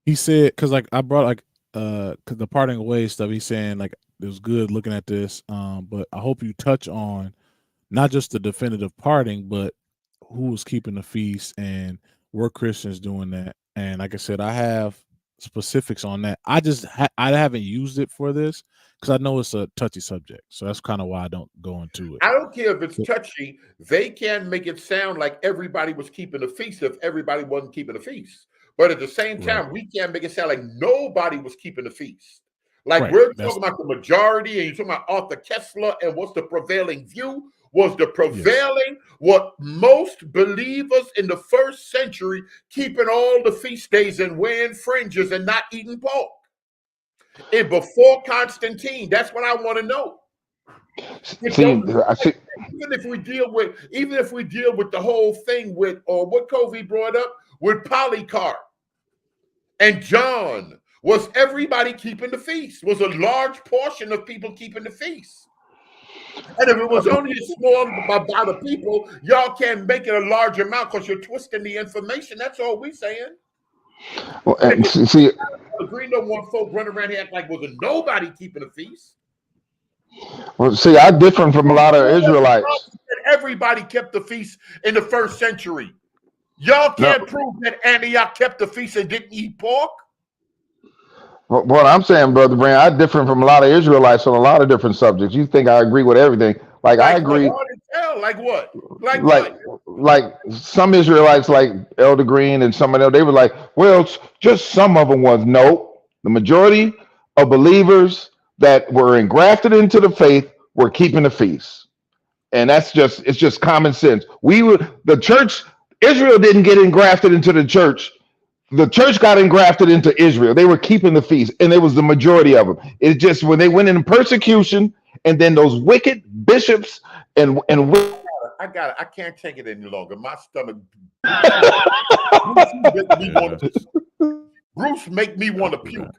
He said, because like I brought like cause the parting away stuff. He's saying like it was good looking at this, but I hope you touch on not just the definitive parting, but who was keeping the feast and were Christians doing that. And like I said, I have specifics on that. I haven't used it for this because I know it's a touchy subject. So that's kind of why I don't go into it. I don't care if it's touchy. They can't make it sound like everybody was keeping the feast if everybody wasn't keeping the feast. But at the same time, we can't make it sound like nobody was keeping the feast. Like we're talking about the majority, and you're talking about Arthur Kessler and what's the prevailing view. Was the prevailing what most believers in the first century keeping all the feast days and wearing fringes and not eating pork? And before Constantine, that's what I want to know. Even if we deal with the whole thing with or what Kovi brought up with Polycarp and John, was everybody keeping the feast? Was a large portion of people keeping the feast? And if it was only a small amount of people, y'all can't make it a large amount because you're twisting the information. That's all we're saying. Well, see, Green don't want folk running around here act like wasn't nobody keeping a feast. Well, see, I differ from a lot of Israelites. Everybody kept the feast in the first century. Y'all can't prove that Antioch kept the feast and didn't eat pork. What I'm saying, Brother Brand, I differ from a lot of Israelites on a lot of different subjects. You think I agree with everything? Like I agree. Like what? Like some Israelites, like Elder Green and some of them, they were like, well, just some of them was. No, the majority of believers that were engrafted into the faith were keeping the feast, and it's just common sense. The church, Israel didn't get engrafted into the church. The church got engrafted into Israel. They were keeping the feast, and it was the majority of them. It just when they went in persecution, and then those wicked bishops and I got it. I can't take it any longer. My stomach. Bruce make me want to puke.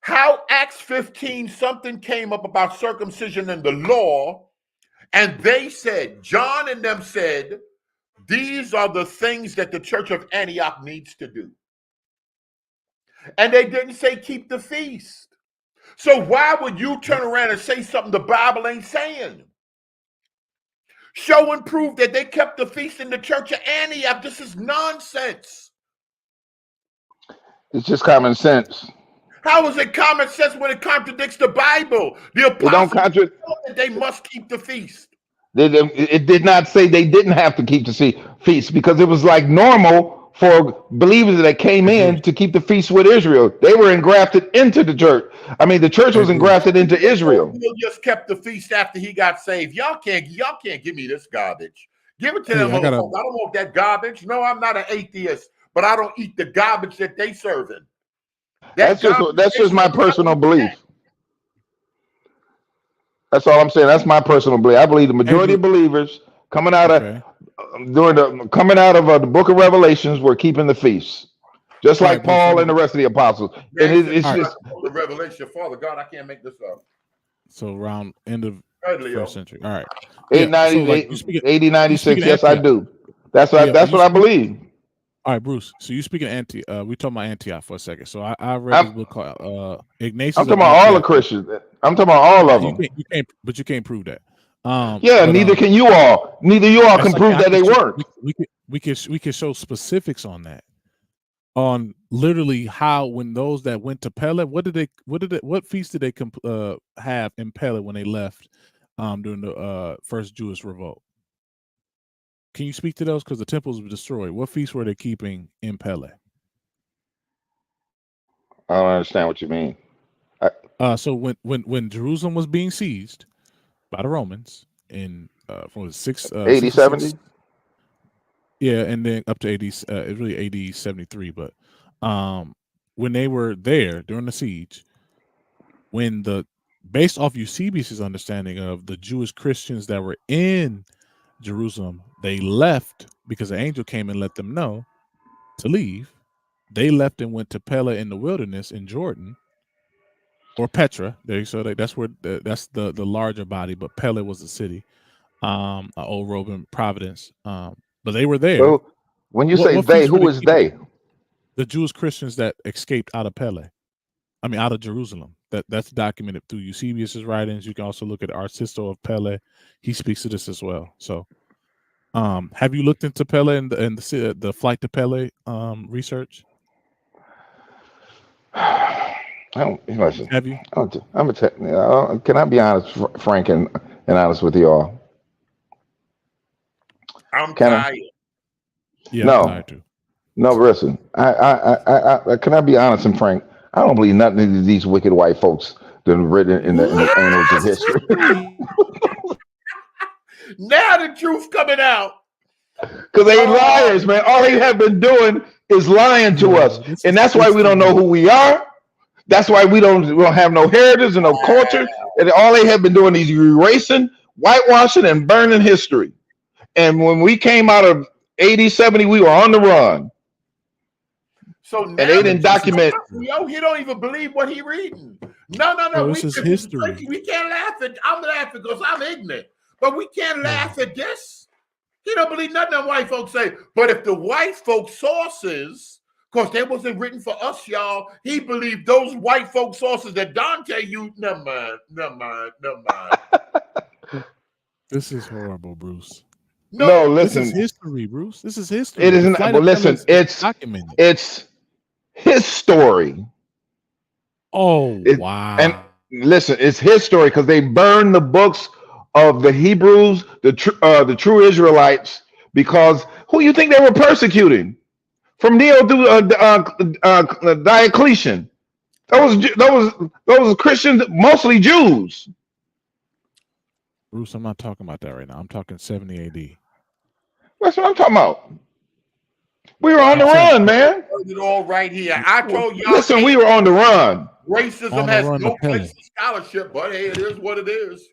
How Acts 15 something came up about circumcision and the law, and they said, John and them said, these are the things that the church of Antioch needs to do. And they didn't say keep the feast. So why would you turn around and say something the Bible ain't saying? Show and prove that they kept the feast in the church of Antioch. This is nonsense. It's just common sense. How is it common sense when it contradicts the Bible? The apostles said that they must keep the feast. It did not say they didn't have to keep the feast because it was like normal for believers that came in to keep the feast with Israel. They were engrafted into the church. I mean, the church was engrafted into Israel. He just kept the feast after he got saved. Y'all can't give me this garbage. Give it to them. I don't want that garbage. No, I'm not an atheist, but I don't eat the garbage that they serving. That's just my personal belief. That's all I'm saying. That's my personal belief. I believe the majority of believers coming out of the book of Revelations were keeping the feasts, just like Paul and the rest of the apostles. And it's just the revelation, Father God. I can't make this up. So around end of first century. All right. 80, 96. Yes, I do. That's what I believe. All right, Bruce. So you speaking we talking about Antioch for a second. So I read this book called Ignatius. I'm talking about all the Christians. I'm talking about all of them. You can't prove that. Neither can you all. Neither you all can prove that they weren't. We can show specifics on that. On literally how when those that went to Pele, what feast did they have in Pele when they left during the first Jewish revolt? Can you speak to those? Because the temples were destroyed. What feasts were they keeping in Pele? I don't understand what you mean. So when Jerusalem was being seized by the Romans in from the 80, 70? Yeah, and then up to AD, it's really AD 73. But when they were there during the siege, based off Eusebius's understanding of the Jewish Christians that were in Jerusalem, they left because the angel came and let them know to leave. They left and went to Pella in the wilderness in Jordan, or Petra. That's where that's the larger body, but Pella was the city, old Roman Providence. But they were there. So when you say they, who is they? The Jewish Christians that escaped out of Pele. I mean, out of Jerusalem. That's documented through Eusebius's writings. You can also look at Arsisto of Pele. He speaks to this as well. So, have you looked into Pele and the flight to Pele research? Listen. Have you? Can I be honest, frank, and honest with you all? I'm tired. Yeah, no, I'm tired too. No, listen. I can I be honest and frank? I don't believe nothing of these wicked white folks that are written in the annals of history. Now the truth's coming out. Because they liars, man. All they have been doing is lying to us. And that's why we don't know who we are. That's why we don't have no heritage and no culture. And all they have been doing is erasing, whitewashing, and burning history. And when we came out of 80, 70, we were on the run. So and they didn't document. Yo, he don't even believe what he reading. No. This is history. We can't laugh at. I'm laughing because I'm ignorant, but we can't laugh at this. He don't believe nothing that white folks say. But if the white folks sources, because they wasn't written for us, y'all, he believed those white folk sources that Dante used. Never mind. This is horrible, Bruce. No, listen. This is history, Bruce. This is history. It isn't. Well, listen, it's documented. It's his story. Wow. And listen, it's his story because they burned the books of the Hebrews, the true Israelites, because who you think they were persecuting? From Neo to Diocletian. Those Christians, mostly Jews. Bruce, I'm not talking about that right now. I'm talking 70 AD. That's what I'm talking about. We were on the run, man. It all right here. I told y'all. Listen, we were on the run. Racism has no place in scholarship, but hey, it is what it is.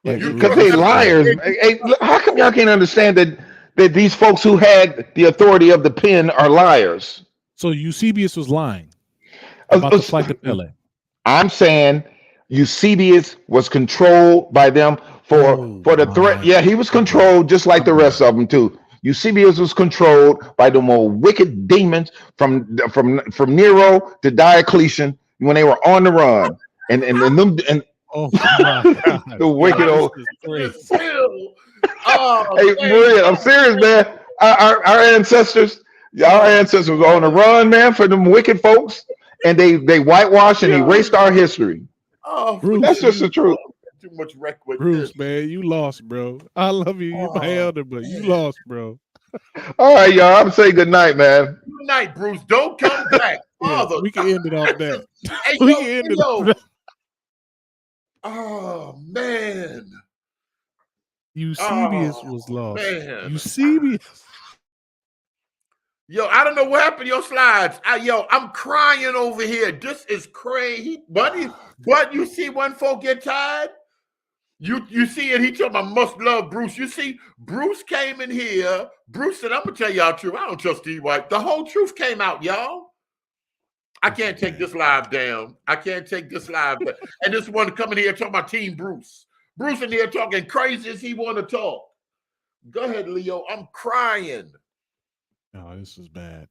Because they liars. Hey, how come y'all can't understand that these folks who had the authority of the pen are liars? So Eusebius was lying about the flight to Pele. I'm saying Eusebius was controlled by them for the threat. Yeah, he was controlled just like the rest of them too. Eusebius was controlled by the more wicked demons from Nero to Diocletian when they were on the run, and oh my God. The wicked old. Oh, hey, Maria, I'm serious, man. Our ancestors were on the run, man, for them wicked folks, and they whitewashed and erased our history. Oh, that's just the truth. too much wreck with Bruce, this. man, you lost, bro. I love you. You're my elder, but you lost, bro. All right, y'all. I'm saying good night, man. Good night, Bruce. Don't come back. Yeah, Father. we can end it off that. Hey, We yo, can end it yo. off that. Oh, man. Eusebius Oh, was lost. man. Eusebius. Yo, I don't know what happened to your slides. I'm crying over here. This is crazy. Buddy, but you see when folk get tired? You see it, he told me I must love Bruce. You see, Bruce came in here. Bruce said, I'm gonna tell y'all the truth. I don't trust Steve White. The whole truth came out, y'all. I can't take this live down. I can't take this live down. And this one coming here talking about Team Bruce. Bruce in here talking crazy as he want to talk. Go ahead, Leo. I'm crying. No, this was bad.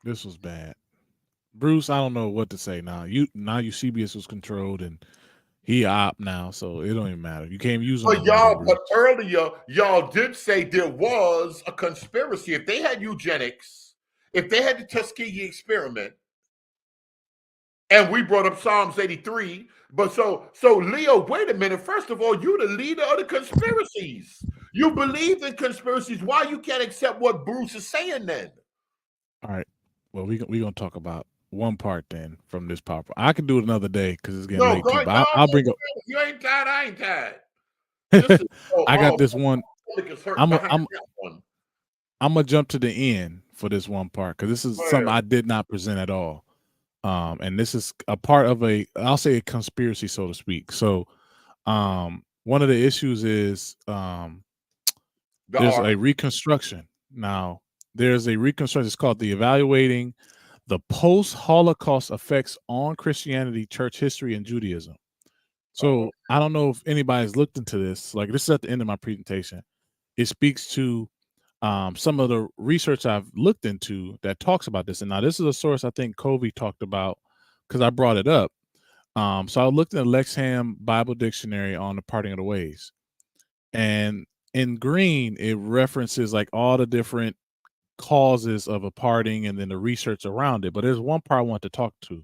This was bad. Bruce, I don't know what to say now. Eusebius was controlled and he op now, so it don't even matter. You can't use him. But earlier, y'all did say there was a conspiracy. If they had eugenics, if they had the Tuskegee experiment, and we brought up Psalms 83. But so Leo, wait a minute. First of all, you're the leader of the conspiracies. You believe in conspiracies. Why you can't accept what Bruce is saying then? All right. Well, we're going to talk about one part then from this PowerPoint. I can do it another day because it's getting late too. But I'll bring up. You ain't tired. I ain't tired. I got this one. I'm gonna jump to the end for this one part because this is something I did not present at all. And this is a part of I'll say a conspiracy, so to speak. So one of the issues is there's a reconstruction. Now, there's a reconstruction. It's called the Evaluating the Post-Holocaust Effects on Christianity, Church History, and Judaism. So I don't know if anybody's looked into this. Like, this is at the end of my presentation. It speaks to some of the research I've looked into that talks about this. And now this is a source I think Covey talked about because I brought it up. So I looked at the Lexham Bible Dictionary on the parting of the ways. And in green, it references like all the different causes of a parting and then the research around it. But there's one part I want to talk to.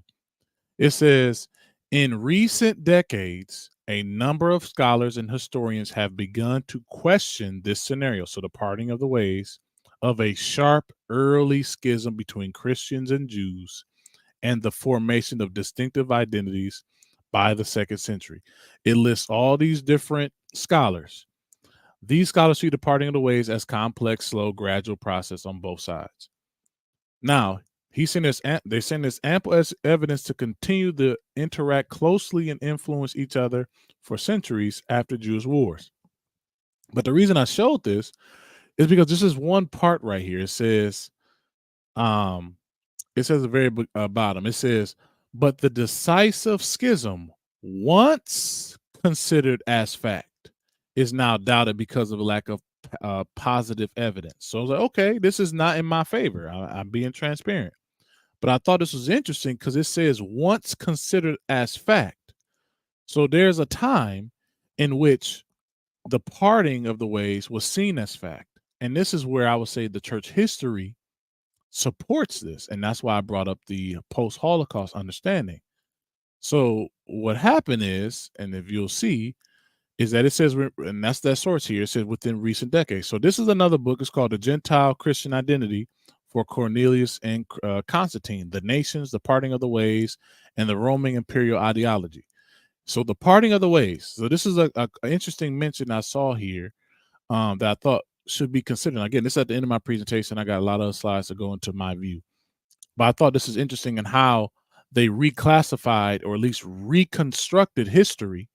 It says, in recent decades, a number of scholars and historians have begun to question this scenario. So the parting of the ways of a sharp early schism between Christians and Jews and the formation of distinctive identities by the 2nd century. It lists all these different scholars. These scholars see the parting of the ways as complex, slow, gradual process on both sides. Now, they're saying there's ample evidence to continue to interact closely and influence each other for centuries after Jewish wars. But the reason I showed this is because this is one part right here. It says at the very bottom, it says, but the decisive schism, once considered as fact, is now doubted because of a lack of positive evidence. So I was like, okay, this is not in my favor. I'm being transparent. But I thought this was interesting because it says once considered as fact. So there's a time in which the parting of the ways was seen as fact. And this is where I would say the church history supports this. And that's why I brought up the post-Holocaust understanding. So what happened is, and if you'll see, is that it says, and that's that source here, it says within recent decades. So this is another book. It's called The Gentile Christian Identity for Cornelius and Constantine, The Nations, The Parting of the Ways, and the Roman Imperial Ideology. So the parting of the ways. So this is an interesting mention I saw here that I thought should be considered. Again, this is at the end of my presentation. I got a lot of slides to go into my view. But I thought this is interesting in how they reclassified or at least reconstructed history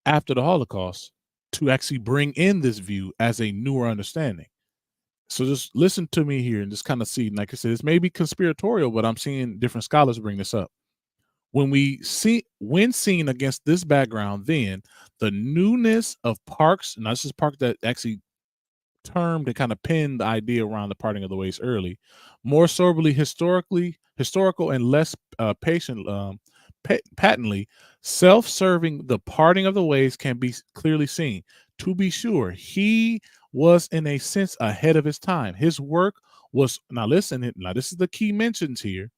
after the Holocaust to actually bring in this view as a newer understanding. So just listen to me here and just kind of see, like I said, this may be conspiratorial, but I'm seeing different scholars bring this up. When seen against this background, then the newness of Parks, and this is Parks that actually termed and kind of pinned the idea around the parting of the ways early, more soberly historical and less patently self-serving, the parting of the ways can be clearly seen. To be sure, he was in a sense ahead of his time. His work was, now listen, now this is the key mentions here,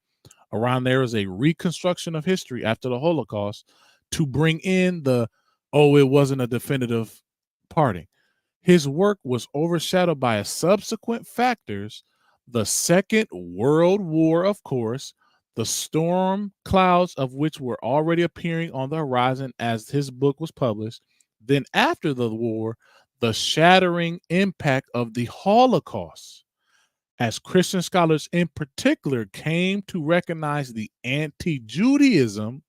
around there is a reconstruction of history after the Holocaust to bring in the oh, it wasn't a definitive parting. His work was overshadowed by subsequent factors, the Second World War, of course, the storm clouds of which were already appearing on the horizon as his book was published. Then after the war, the shattering impact of the Holocaust, as Christian scholars in particular came to recognize the anti-Judaism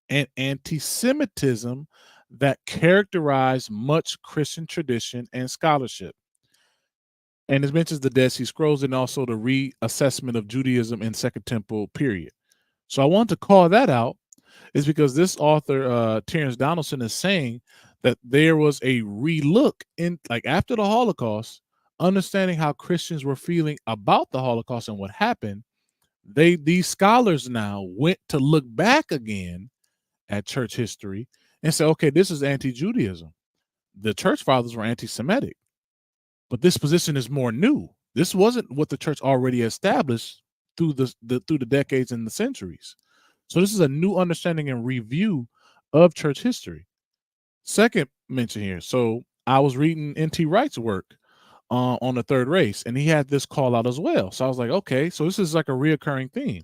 and anti-Semitism that characterized much Christian tradition and scholarship. And it mentions the Dead Sea Scrolls and also the reassessment of Judaism in Second Temple period. So I want to call that out is because this author, Terence Donaldson, is saying that there was a relook in, like, after the Holocaust, understanding how Christians were feeling about the Holocaust and what happened. These scholars now went to look back again at church history and say, okay, this is anti-Judaism. The church fathers were anti-Semitic, but this position is more new. This wasn't what the church already established through the decades and the centuries. So this is a new understanding and review of church history. Second mention here. So I was reading N.T. Wright's work on the third race, and he had this call out as well. So I was like, okay, so this is like a reoccurring theme.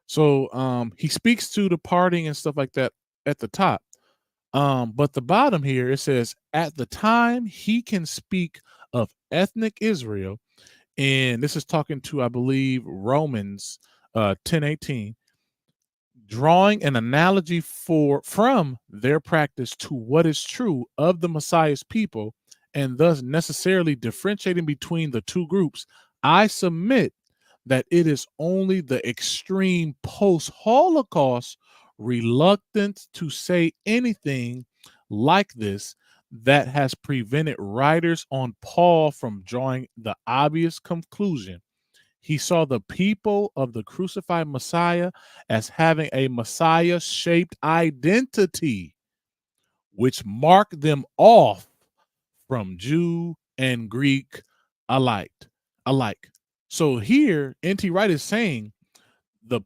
So he speaks to the parting and stuff like that at the top. But the bottom here, it says, at the time he can speak of ethnic Israel, and this is talking to, I believe, Romans 10:18, drawing an analogy from their practice to what is true of the Messiah's people, and thus necessarily differentiating between the two groups. I submit that it is only the extreme post-Holocaust reluctance to say anything like this that has prevented writers on Paul from drawing the obvious conclusion. He saw the people of the crucified Messiah as having a Messiah-shaped identity, which marked them off from Jew and Greek alike. So here, N.T. Wright is saying the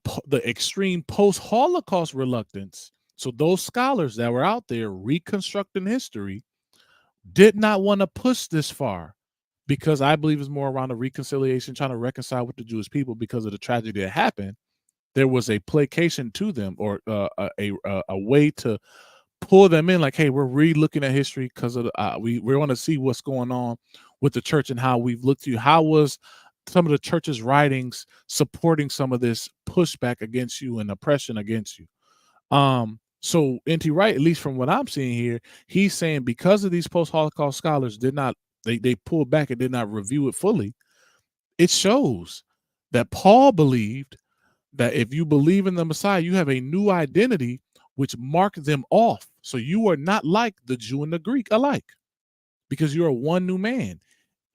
extreme post-Holocaust reluctance. So those scholars that were out there reconstructing history did not want to push this far, because I believe it's more around the reconciliation, trying to reconcile with the Jewish people because of the tragedy that happened. There was a placation to them, or a way to pull them in, like, hey, we're re-looking at history because of we want to see what's going on with the church and how we've looked to you. How was some of the church's writings supporting some of this pushback against you and oppression against you? So N.T. Wright, at least from what I'm seeing here, he's saying because of these post-Holocaust scholars did not, they pulled back and did not review it fully. It shows that Paul believed that if you believe in the Messiah, you have a new identity which marks them off. So you are not like the Jew and the Greek alike, because you are one new man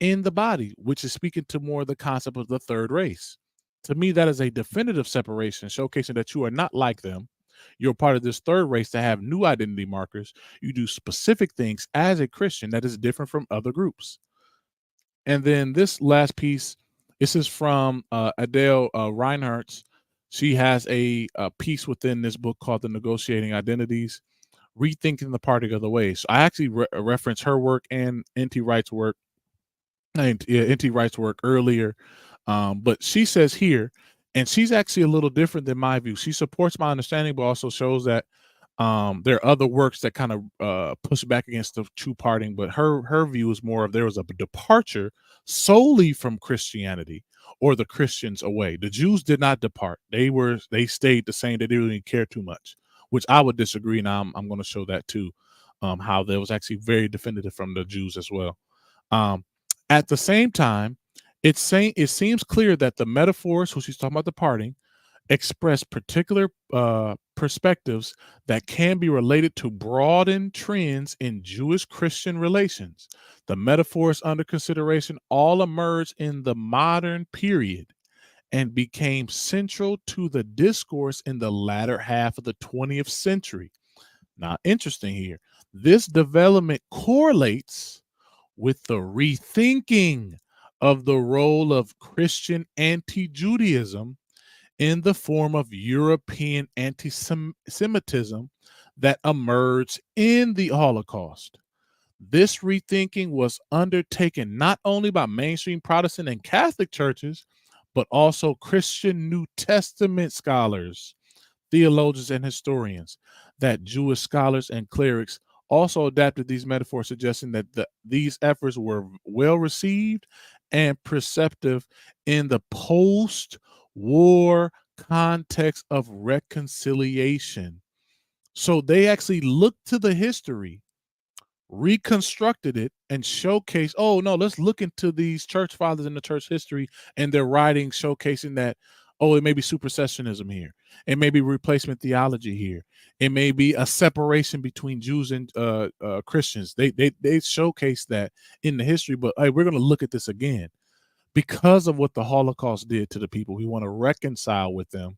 in the body, which is speaking to more of the concept of the third race. To me, that is a definitive separation, showcasing that you are not like them. You're part of this third race that have new identity markers. You do specific things as a Christian that is different from other groups. And then this last piece, this is from Adele Reinhardt. She has a piece within this book called The Negotiating Identities, Rethinking the Parting of the Ways. So I actually referenced her work and N.T. Wright's work, earlier. But she says here, and she's actually a little different than my view. She supports my understanding, but also shows that there are other works that kind of push back against the true parting. But her view is more of there was a departure solely from Christianity, or the Christians away. The Jews did not depart. They stayed the same. They didn't really care too much, which I would disagree. And I'm going to show that too, how there was actually very definitive from the Jews as well. At the same time, it seems clear that the metaphors, which she's talking about the parting, express particular perspectives that can be related to broadened trends in Jewish-Christian relations. The metaphors under consideration all emerged in the modern period and became central to the discourse in the latter half of the 20th century. Now, interesting here, this development correlates with the rethinking of the role of Christian anti-Judaism in the form of European anti-Semitism that emerged in the Holocaust. This rethinking was undertaken not only by mainstream Protestant and Catholic churches, but also Christian New Testament scholars, theologians, and historians. That Jewish scholars and clerics also adapted these metaphors, suggesting that these efforts were well received and perceptive in the post-war context of reconciliation. So they actually looked to the history, reconstructed it, and showcased, oh no, let's look into these church fathers in the church history and their writings, showcasing that, oh, it may be supersessionism here, it may be replacement theology here, it may be a separation between Jews and Christians. They showcase that in the history, but hey, we're going to look at this again because of what the Holocaust did to the people. We want to reconcile with them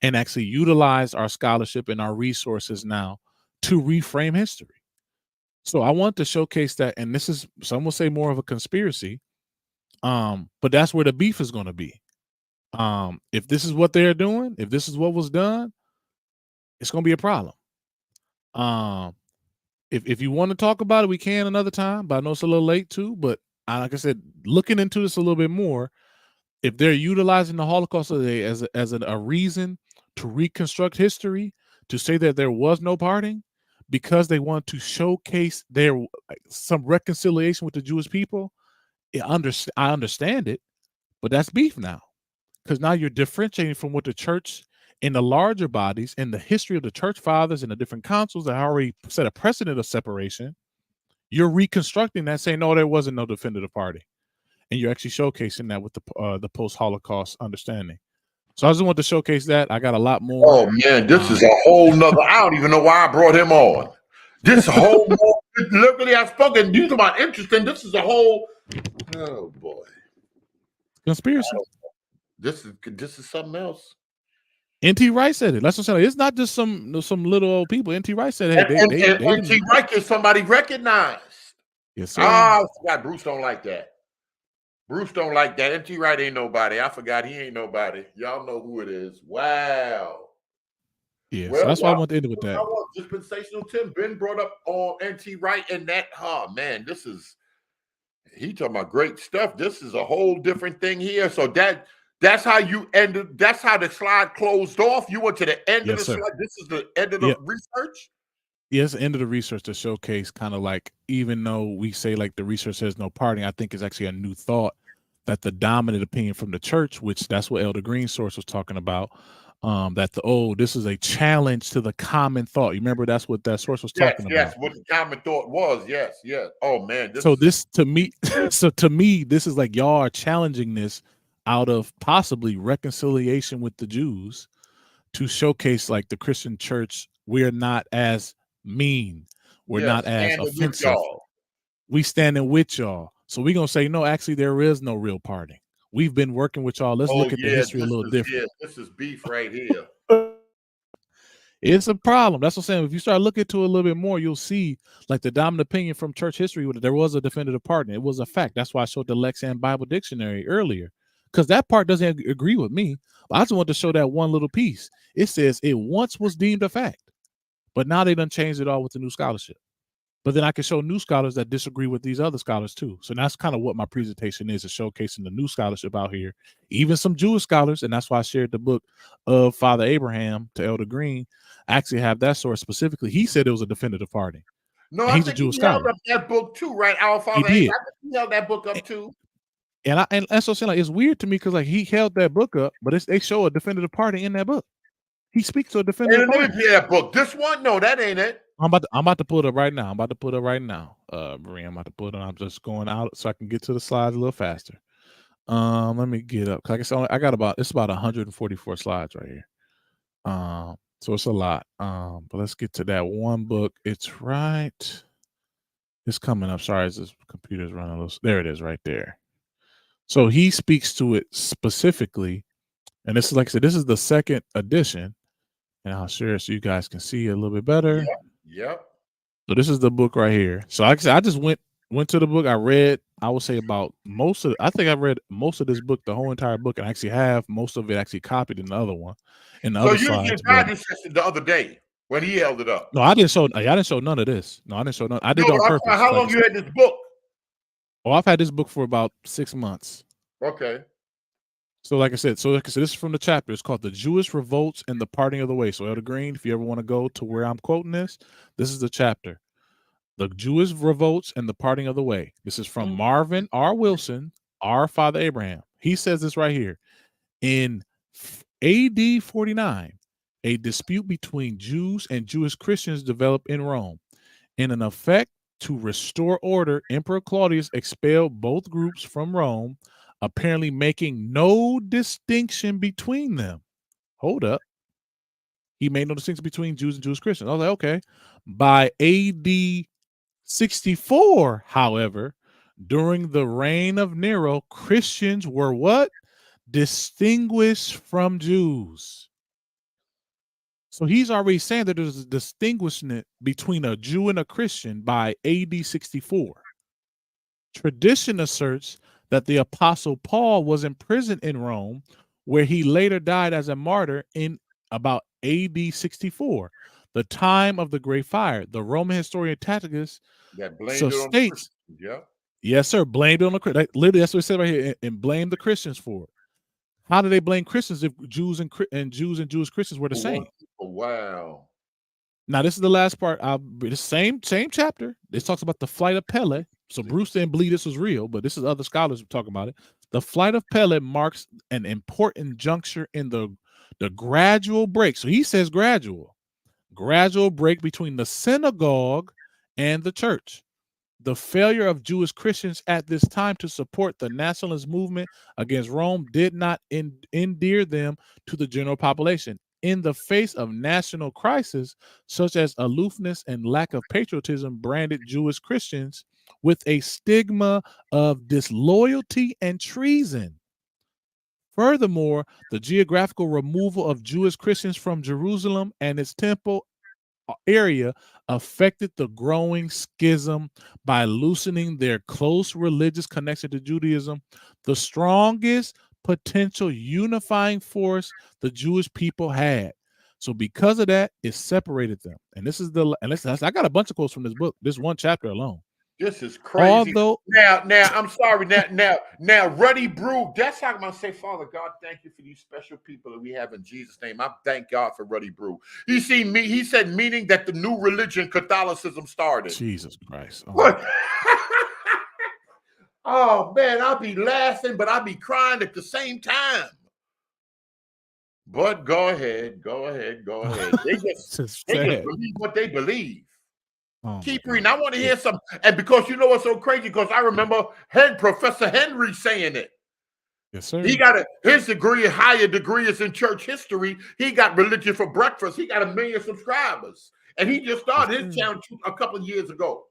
and actually utilize our scholarship and our resources now to reframe history. So I want to showcase that, and this is, some will say, more of a conspiracy, but that's where the beef is going to be. If this is what they're doing, if this is what was done, it's going to be a problem. If you want to talk about it, we can another time, but I know it's a little late too. But like I said, looking into this a little bit more, if they're utilizing the Holocaust today as a reason to reconstruct history, to say that there was no parting, because they want to showcase some reconciliation with the Jewish people, I understand it, but that's beef now. Because now you're differentiating from what the church in the larger bodies and the history of the church fathers and the different councils that already set a precedent of separation. You're reconstructing that, saying, no, there wasn't no definitive party. And you're actually showcasing that with the post-Holocaust understanding. So I just want to showcase that. I got a lot more. Oh man, this is a whole nother. I don't even know why I brought him on. This whole literally I've spoken. These are my interesting. This is a whole. Oh boy, conspiracy. This is something else. N.T. Wright said it. That's what I'm saying. It's not just some little old people. N.T. Wright said, "Hey, N.T. Wright is somebody recognized." Yes, sir. I forgot. Bruce don't like that. Bruce don't like that. N.T. Wright ain't nobody. I forgot he ain't nobody. Y'all know who it is. Wow. Yeah, well, so that's why I want to end it with that. Dispensational Tim Ben brought up on N.T. Wright and that. Oh man, he talking about great stuff. This is a whole different thing here. So that's how you ended. That's how the slide closed off. You went to the end of the slide. This is the end of the research. Yes, the end of the research to showcase kind of like, even though we say like the research says no parting, I think it's actually a new thought that the dominant opinion from the church, which that's what Elder Green source was talking about, that this is a challenge to the common thought. You remember that's what that source was talking about. Yes, what the common thought was. Yes. Oh man. This to me, this is like y'all are challenging this out of possibly reconciliation with the Jews to showcase like the Christian church. We're not as mean. We're not as offensive. We standing with y'all. So we're going to say, no, actually, there is no real parting. We've been working with y'all. Let's look at the history a little different. Yeah, this is beef right here. It's a problem. That's what I'm saying. If you start looking into it a little bit more, you'll see like the dominant opinion from church history, there was a definitive parting. It was a fact. That's why I showed the Lexham Bible Dictionary earlier, because that part doesn't agree with me. But I just want to show that one little piece. It says it once was deemed a fact, but now they done changed it all with the new scholarship. But then I can show new scholars that disagree with these other scholars too. So that's kind of what my presentation is showcasing the new scholarship out here, even some Jewish scholars. And that's why I shared the book of Father Abraham to Elder Green. I actually have that source specifically. He said it was a definitive parting. No, I think he held up that book too, right? Our Father Abraham, he held that book up too. And that's what I'm saying. Like, it's weird to me because like he held that book up, but they show a definitive parting in that book. He speaks to a definitive parting. Let me that book. This one, no, that ain't it. I'm about to pull it up right now. Marie, I'm about to pull it up. I'm just going out so I can get to the slides a little faster. Let me get up. Like I said, it's about 144 slides right here. So it's a lot. But let's get to that one book. It's coming up. Sorry, this computer's running a little. There it is, right there. So he speaks to it specifically, and this is, like I said, this is the second edition, and I'll share it so you guys can see it a little bit better. Yep. So this is the book right here. So like I said, I just went to the book. I read, I would say about I think I read most of this book, the whole entire book, and I actually have most of it actually copied in the other one. In the other slides. So you read this the other day. when he held it up. No, I didn't show none of this. No, I didn't show none. I did it on purpose. How long you had this book? Oh, I've had this book for about 6 months. Okay. So like I said, this is from the chapter. It's called The Jewish Revolts and the Parting of the Way. So Elder Green, if you ever want to go to where I'm quoting this is the chapter. The Jewish Revolts and the Parting of the Way. This is from Marvin R. Wilson, our father Abraham. He says this right here. In AD 49, a dispute between Jews and Jewish Christians developed in Rome. In an effect to restore order, Emperor Claudius expelled both groups from Rome, apparently making no distinction between them. Hold up. He made no distinction between Jews and Jewish Christians. I was like, okay. By AD 64, however, during the reign of Nero, Christians were what? Distinguished from Jews. So he's already saying that there's a distinguishment between a Jew and a Christian by AD 64. Tradition asserts that the Apostle Paul was imprisoned in Rome, where he later died as a martyr in about AD 64, the time of the Great Fire. The Roman historian Tacitus states, yes, sir, blamed it on the Christians. Literally, that's what it said right here, and blamed the Christians for it. How do they blame Christians if Jews and Jewish Christians were the same? Wow. Now, this is the last part. The same chapter. This talks about the flight of Pele. So Bruce didn't believe this was real, but this is other scholars who talk about it. The flight of Pele marks an important juncture in the gradual break. So he says gradual break between the synagogue and the church. The failure of Jewish Christians at this time to support the nationalist movement against Rome did not endear them to the general population. In the face of national crisis, such as aloofness and lack of patriotism, branded Jewish Christians with a stigma of disloyalty and treason. Furthermore, the geographical removal of Jewish Christians from Jerusalem and its temple area affected the growing schism by loosening their close religious connection to Judaism, the strongest potential unifying force the Jewish people had. So because of that, it separated them. And this is I got a bunch of quotes from this book, this one chapter alone. This is crazy. Now, I'm sorry. Now, Ruddy Brew. That's how I'm gonna say, Father God, thank you for these special people that we have in Jesus' name. I thank God for Ruddy Brew. He said, meaning that the new religion, Catholicism, started. Jesus Christ. Oh, oh man, I'll be laughing, but I'll be crying at the same time. But go ahead. They just believe what they believe. Oh, keep reading. I want to hear some. And because you know what's so crazy, because I remember Professor Henry saying it. Yes, sir. He got his higher degree is in church history. He got Religion for Breakfast. He got 1 million subscribers. And he just started his channel a couple of years ago.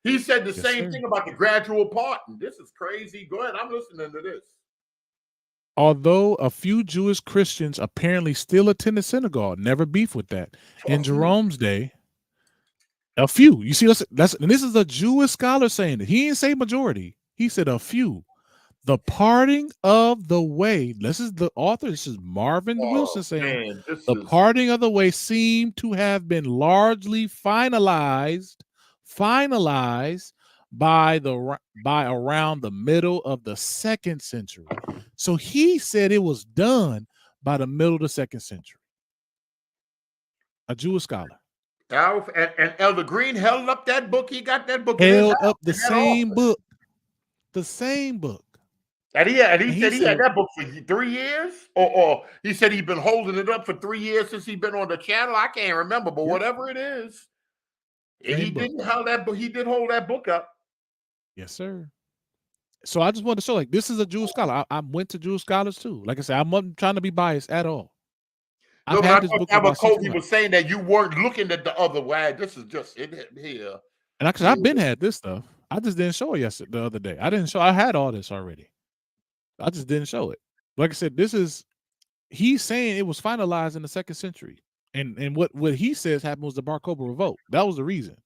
He said the same thing about the gradual parting. This is crazy. Go ahead. I'm listening to this. Although a few Jewish Christians apparently still attend the synagogue, never beef with that. In Jerome's day, a few. You see, and this is a Jewish scholar saying it. He didn't say majority. He said a few. The parting of the way. This is the author. This is Marvin Wilson saying the parting of the way seemed to have been largely finalized by around the middle of the 2nd century. So he said it was done by the middle of the 2nd century. A Jewish scholar. And Elder Green held up that book. He got that book. Held up the same book. The same book. And he said he had that book for 3 years? Or he said he'd been holding it up for 3 years since he'd been on the channel. I can't remember, but whatever it is. He did hold that book up. Yes, sir. So I just wanted to show, this is a Jewish scholar. I went to Jewish scholars too. Like I said, I'm not trying to be biased at all. No, I thought Kobe was saying that you weren't looking at the other way. This is just it here. And actually, I've been had this stuff. I just didn't show it the other day. I had all this already. I just didn't show it. Like I said, he's saying it was finalized in the 2nd century. And what he says happened was the Bar Kokhba revolt. That was the reason.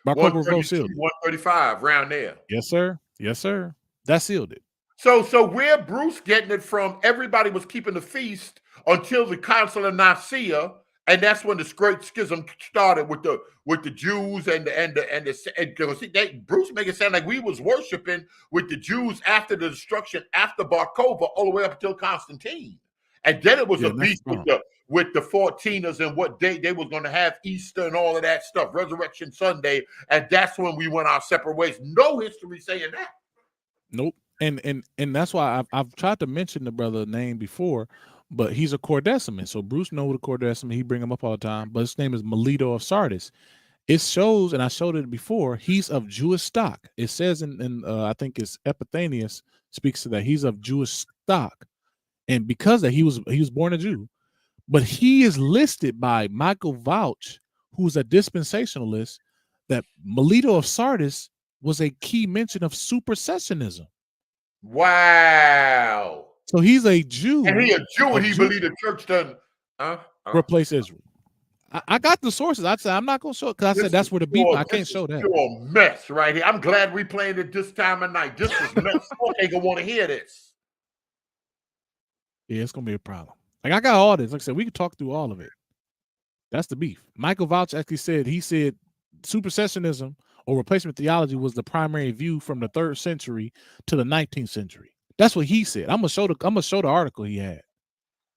Bar Kokhba revolt sealed it. 135, round there. Yes, sir. Yes, sir. That sealed it. So where Bruce getting it from, everybody was keeping the feast until the Council of Nicaea, And that's when the great schism started with the Jews and Bruce make it sound like we was worshiping with the Jews after the destruction, after Bar Kokhba, all the way up until Constantine. And then it was a beast with the 14ers and what day they was going to have Easter and all of that stuff, Resurrection Sunday, and that's when we went our separate ways. No history saying that. Nope. And that's why I've tried to mention the brother name before, but he's a Cordeciman. So Bruce knows the Cordeciman. He bring him up all the time. But his name is Melito of Sardis. It shows, and I showed it before, he's of Jewish stock. It says in I think it's Epiphanius speaks to that. He's of Jewish stock. And because of that, he was born a Jew. But he is listed by Michael Vauch, who's a dispensationalist, that Melito of Sardis was a key mention of supersessionism. Wow. So he's a Jew. And he a Jew, and he believed the church done replace Israel. I got the sources. I said I'm not gonna show it because I said that's where the beef. I can't show that. Pure mess right here. I'm glad we playing it this time of night. This is mess. Ain't gonna want to hear this. Yeah, it's gonna be a problem. Like I got all this. Like I said, we can talk through all of it. That's the beef. Michael Vauch actually said supersessionism or replacement theology was the primary view from the 3rd century to the 19th century. That's what he said. I'm gonna show the article he had.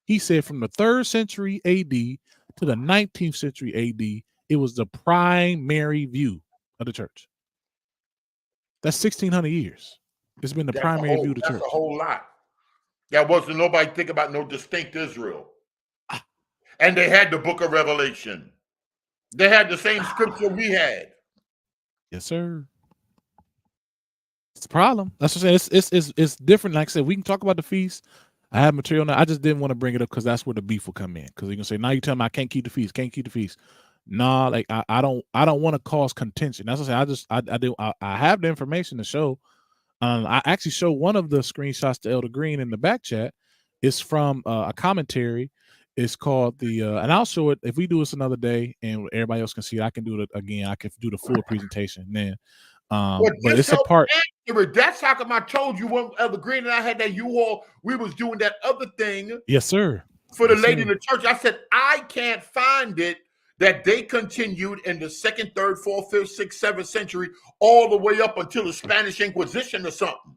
He said from the 3rd century AD to the 19th century AD, it was the primary view of the church. That's 1,600 years. It's been the primary view of the church. That's a whole lot. There wasn't nobody think about no distinct Israel. And they had the book of Revelation. They had the same scripture we had. Yes, sir. It's a problem. That's what I'm saying. It's different. Like I said, we can talk about the feast. I have material now. I just didn't want to bring it up because that's where the beef will come in. Because you're gonna say, now you tell me I can't keep the feast, can't keep the feast. Nah, like I don't want to cause contention. That's what I'm saying. I have the information to show. I actually show one of the screenshots to Elder Green in the back chat. It's from a commentary. It's called and I'll show it if we do this another day and everybody else can see it. I can do it again. I can do the full presentation then. But it's a part. That's how come I told you when Elder Green and I had that U-Haul, we was doing that other thing. Yes, sir. For the lady in the church. I said, I can't find it that they continued in the 2nd, 3rd, 4th, 5th, 6th, 7th century, all the way up until the Spanish Inquisition or something.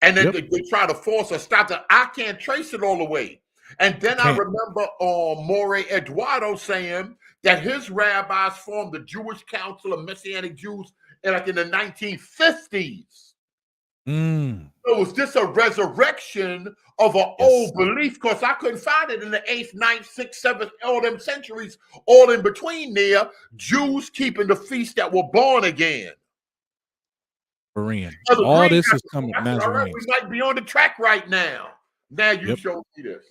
And then they try to force or stop that. I can't trace it all the way. And then I remember More Eduardo saying that his rabbis formed the Jewish Council of Messianic Jews in the 1950s. So was this a resurrection of an old belief? Because I couldn't find it in the 8th, 9th, 6th, 7th, all them centuries, all in between there, Jews keeping the feast that were born again. Berean. All this is coming. All right, we might be on the track right now. Now you show me this.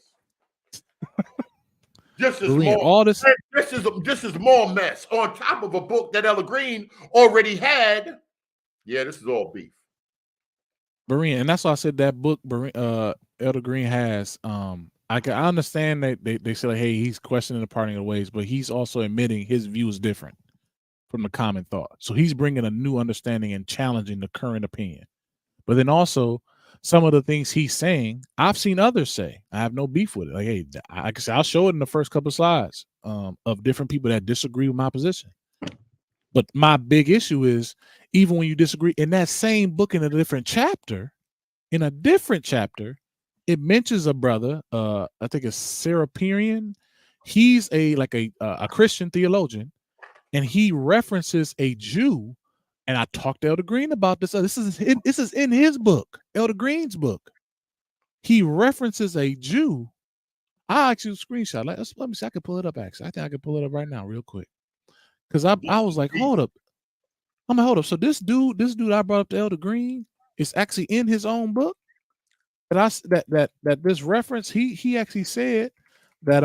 This is Berean, more. This is more mess on top of a book that Elder Green already had. Yeah, this is all beef. Berean, and that's why I said that book Elder Green has. I understand that they say like, hey, he's questioning the parting of the ways, but he's also admitting his view is different from the common thought. So he's bringing a new understanding and challenging the current opinion. But then also some of the things he's saying, I've seen others say. I have no beef with it. Like, hey, I can say I'll show it in the first couple of slides of different people that disagree with my position. But my big issue is even when you disagree in that same book in a different chapter, it mentions a brother, I think it's Serapion. He's a Christian theologian, and he references a Jew. And I talked to Elder Green about this. This is in his book, Elder Green's book. He references a Jew. I actually screenshot. Let me see. I can pull it up. Actually, I think I can pull it up right now, real quick. Because I was like, hold up. I'm like, hold up. So this dude I brought up to Elder Green is actually in his own book. That this reference he actually said that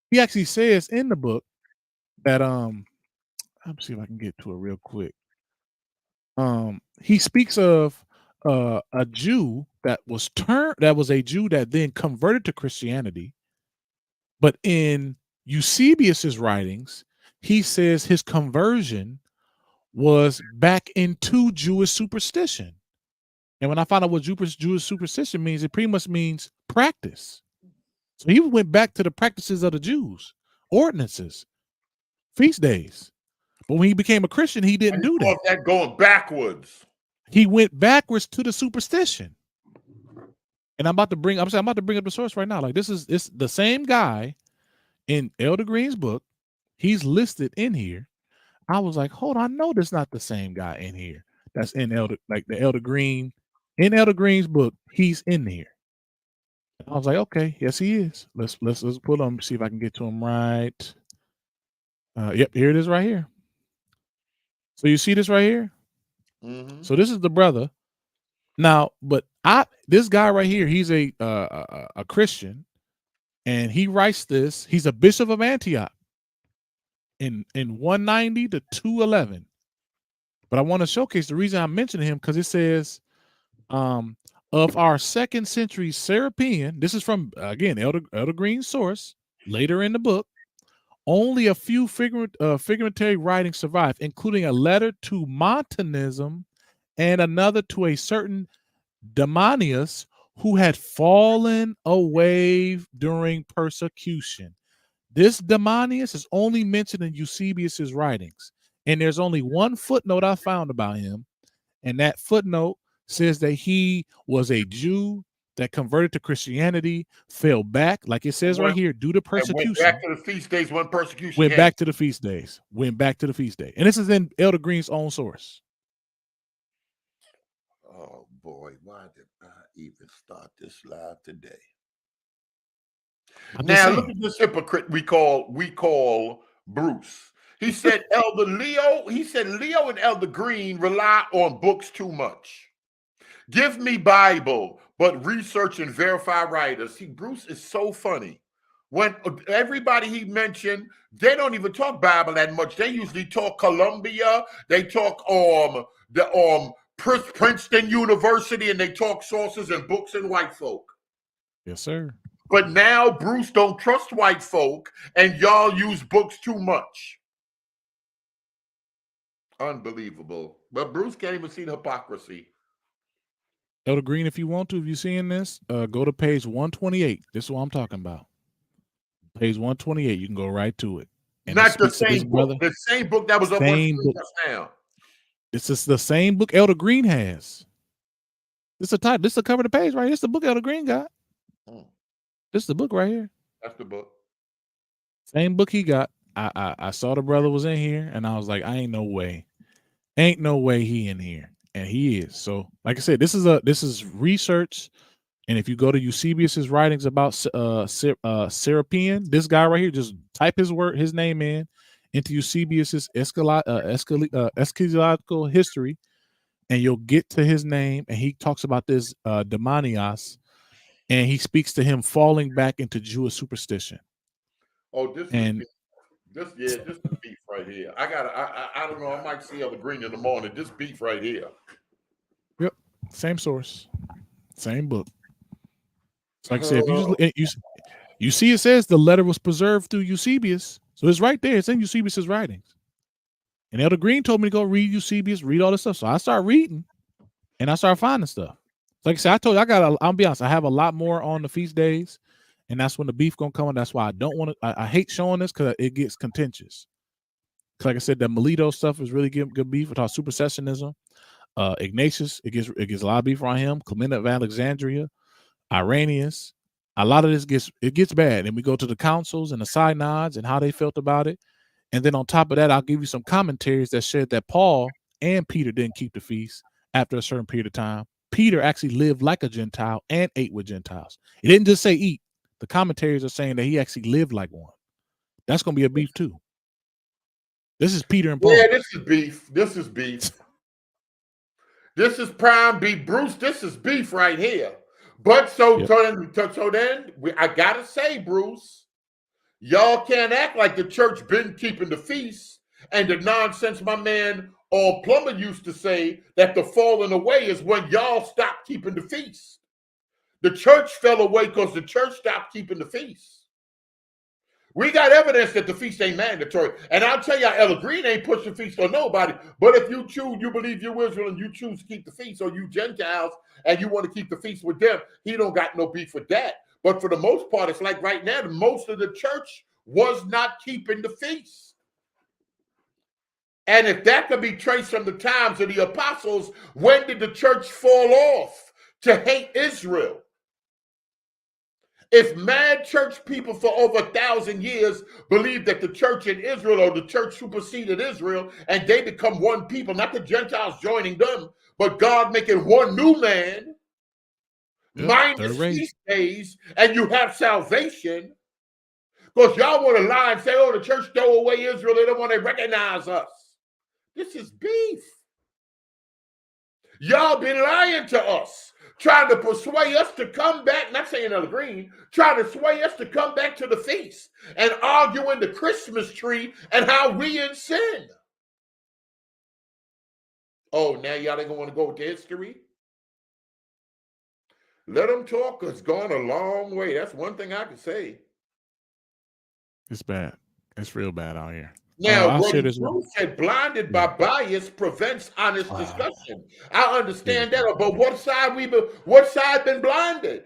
he actually says in the book that let me see if I can get to it real quick. He speaks of a Jew that was a Jew that then converted to Christianity. But in Eusebius's writings, he says his conversion was back into Jewish superstition. And when I found out what Jewish superstition means, it pretty much means practice. So he went back to the practices of the Jews, ordinances, feast days. But when he became a Christian, he didn't do that. That going backwards. He went backwards to the superstition. And I'm about to bring up the source right now. Like it's the same guy in Elder Green's book. He's listed in here. I was like, hold on, I know this not the same guy in here. That's in Elder Green. In Elder Green's book, he's in here. I was like, okay, yes, he is. Let's pull him, see if I can get to him right. Yep, here it is right here. So you see this right here? Mm-hmm. So this is the brother. Now, but this guy right here, he's a Christian, and he writes this. He's a bishop of Antioch in 190 to 211. But I want to showcase the reason I'm mentioning him because it says of our 2nd century Serapion. This is from again Elder Green's source later in the book. Only a few figurative writings survive, including a letter to Montanism and another to a certain Demonius who had fallen away during persecution. This Demonius is only mentioned in Eusebius's writings, and there's only one footnote I found about him, and that footnote says that he was a Jew that converted to Christianity, fell back, like it says right here, due to persecution. Went back to the feast days when persecution Went came. back to the feast days. Went back to the feast day. And this is in Elder Green's own source. Oh boy, why did I even start this live today? Now look at this hypocrite we call Bruce. He said Leo and Elder Green rely on books too much. Give me Bible, but research and verify writers. See, Bruce is so funny. When everybody he mentioned, they don't even talk Bible that much. They usually talk Columbia. They talk Princeton University, and they talk sources and books and white folk. Yes, sir. But now Bruce don't trust white folk, and y'all use books too much. Unbelievable. But Bruce can't even see the hypocrisy. Elder Green, if you want to, if you're seeing this, go to page 128. This is what I'm talking about. Page 128. You can go right to it. And not the same book. The same book that was up on just now. This is the same book Elder Green has. This is the type. This is the cover of the page right here. This is the book Elder Green got. This is the book right here. That's the book. Same book he got. I saw the brother was in here, and I was like, ain't no way he in here. And he is. So, like I said, this is research. And if you go to Eusebius's writings about Serapion, this guy right here, just type his name into Eusebius's eschatological history, and you'll get to his name. And he talks about this Demonias, and he speaks to him falling back into Jewish superstition. Oh, this is beef right here. I don't know. I might see Elder Green in the morning. This beef right here. Yep, same source, same book. So like I said, if you see, it says the letter was preserved through Eusebius, so it's right there. It's in Eusebius's writings. And Elder Green told me to go read Eusebius, read all this stuff. So I started reading, and I started finding stuff. Like I said, I told you, I'll be honest, I have a lot more on the feast days, and that's when the beef gonna come. And that's why I don't want to. I hate showing this because it gets contentious. Like I said, the Melito stuff is really good beef with our supersessionism. Ignatius, it gets a lot of beef on him. Clement of Alexandria, Irenaeus. A lot of this gets bad. And we go to the councils and the synods and how they felt about it. And then on top of that, I'll give you some commentaries that said that Paul and Peter didn't keep the feast after a certain period of time. Peter actually lived like a Gentile and ate with Gentiles. He didn't just say eat. The commentaries are saying that he actually lived like one. That's going to be a beef too. This is Peter and Paul. Yeah, this is beef. This is beef. This is prime beef, Bruce. This is beef right here. But so then I gotta say, Bruce, y'all can't act like the church been keeping the feast and the nonsense my man Plummer used to say that the falling away is when y'all stopped keeping the feast. The church fell away because the church stopped keeping the feast. We got evidence that the feast ain't mandatory. And I'll tell you, Elder Green ain't pushing feast on nobody. But if you choose, you believe you're Israel and you choose to keep the feast, or you Gentiles and you want to keep the feast with them, he don't got no beef with that. But for the most part, it's like right now, most of the church was not keeping the feast. And if that could be traced from the times of the apostles, when did the church fall off to hate Israel? If mad church people for over 1,000 years believe that the church in Israel or the church superseded Israel and they become one people, not the Gentiles joining them, but God making one new man, minus feast days, and you have salvation. Because y'all want to lie and say, oh, the church throw away Israel, they don't want to recognize us. This is beef. Y'all been lying to us, trying to persuade us to come back, not saying Elder Green, trying to sway us to come back to the feast and arguing the Christmas tree and how we in sin. Oh, now y'all ain't gonna want to go to history? Let them talk. It's gone a long way. That's one thing I can say. It's bad. It's real bad out here. Now, what Bruce said, blinded by bias prevents honest discussion. I understand that, but what side been blinded?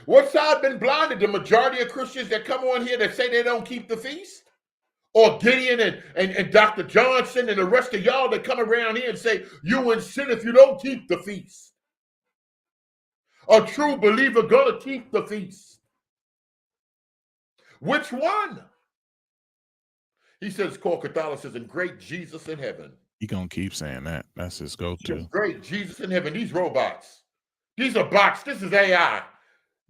What side been blinded? The majority of Christians that come on here that say they don't keep the feast? Or Gideon and Dr. Johnson and the rest of y'all that come around here and say, you in sin if you don't keep the feast. A true believer gonna keep the feast. Which one? He says it's called Catholicism, great Jesus in heaven. He gonna keep saying that. That's his go-to. Great Jesus in heaven. These robots. These are bots. This is AI.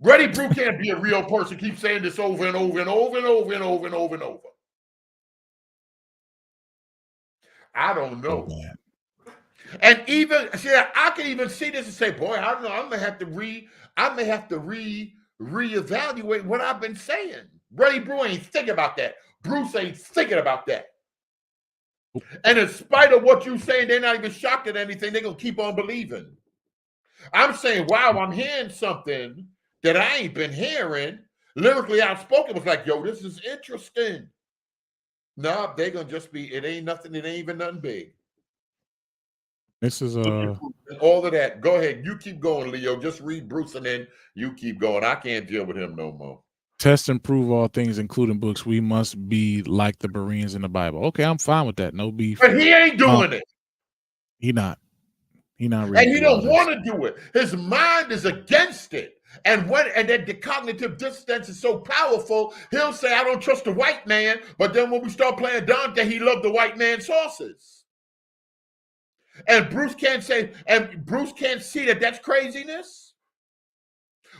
Reddy Brew can't be a real person. Keep saying this over and over and over and over and over and over and over. I don't know. And even see, I can even see this and say, boy, I don't know. I'm gonna have to reevaluate what I've been saying. Reddy Brew ain't thinking about that. Bruce ain't thinking about that. And in spite of what you're saying, they're not even shocked at anything. They're going to keep on believing. I'm saying, wow, I'm hearing something that I ain't been hearing. Lyrically outspoken was like, yo, this is interesting. No, they're going to just be, it ain't nothing. It ain't even nothing big. This is all of that. Go ahead. You keep going, Leo. Just read Bruce and then you keep going. I can't deal with him no more. Test and prove all things, including books. We must be like the Bereans in the Bible. Okay, I'm fine with that. No beef. But he ain't doing it. He not reading. And he don't want to do it. His mind is against it. And then the cognitive dissonance is so powerful, he'll say, I don't trust the white man. But then when we start playing Dante, he loved the white man's sauces. And Bruce can't see that that's craziness.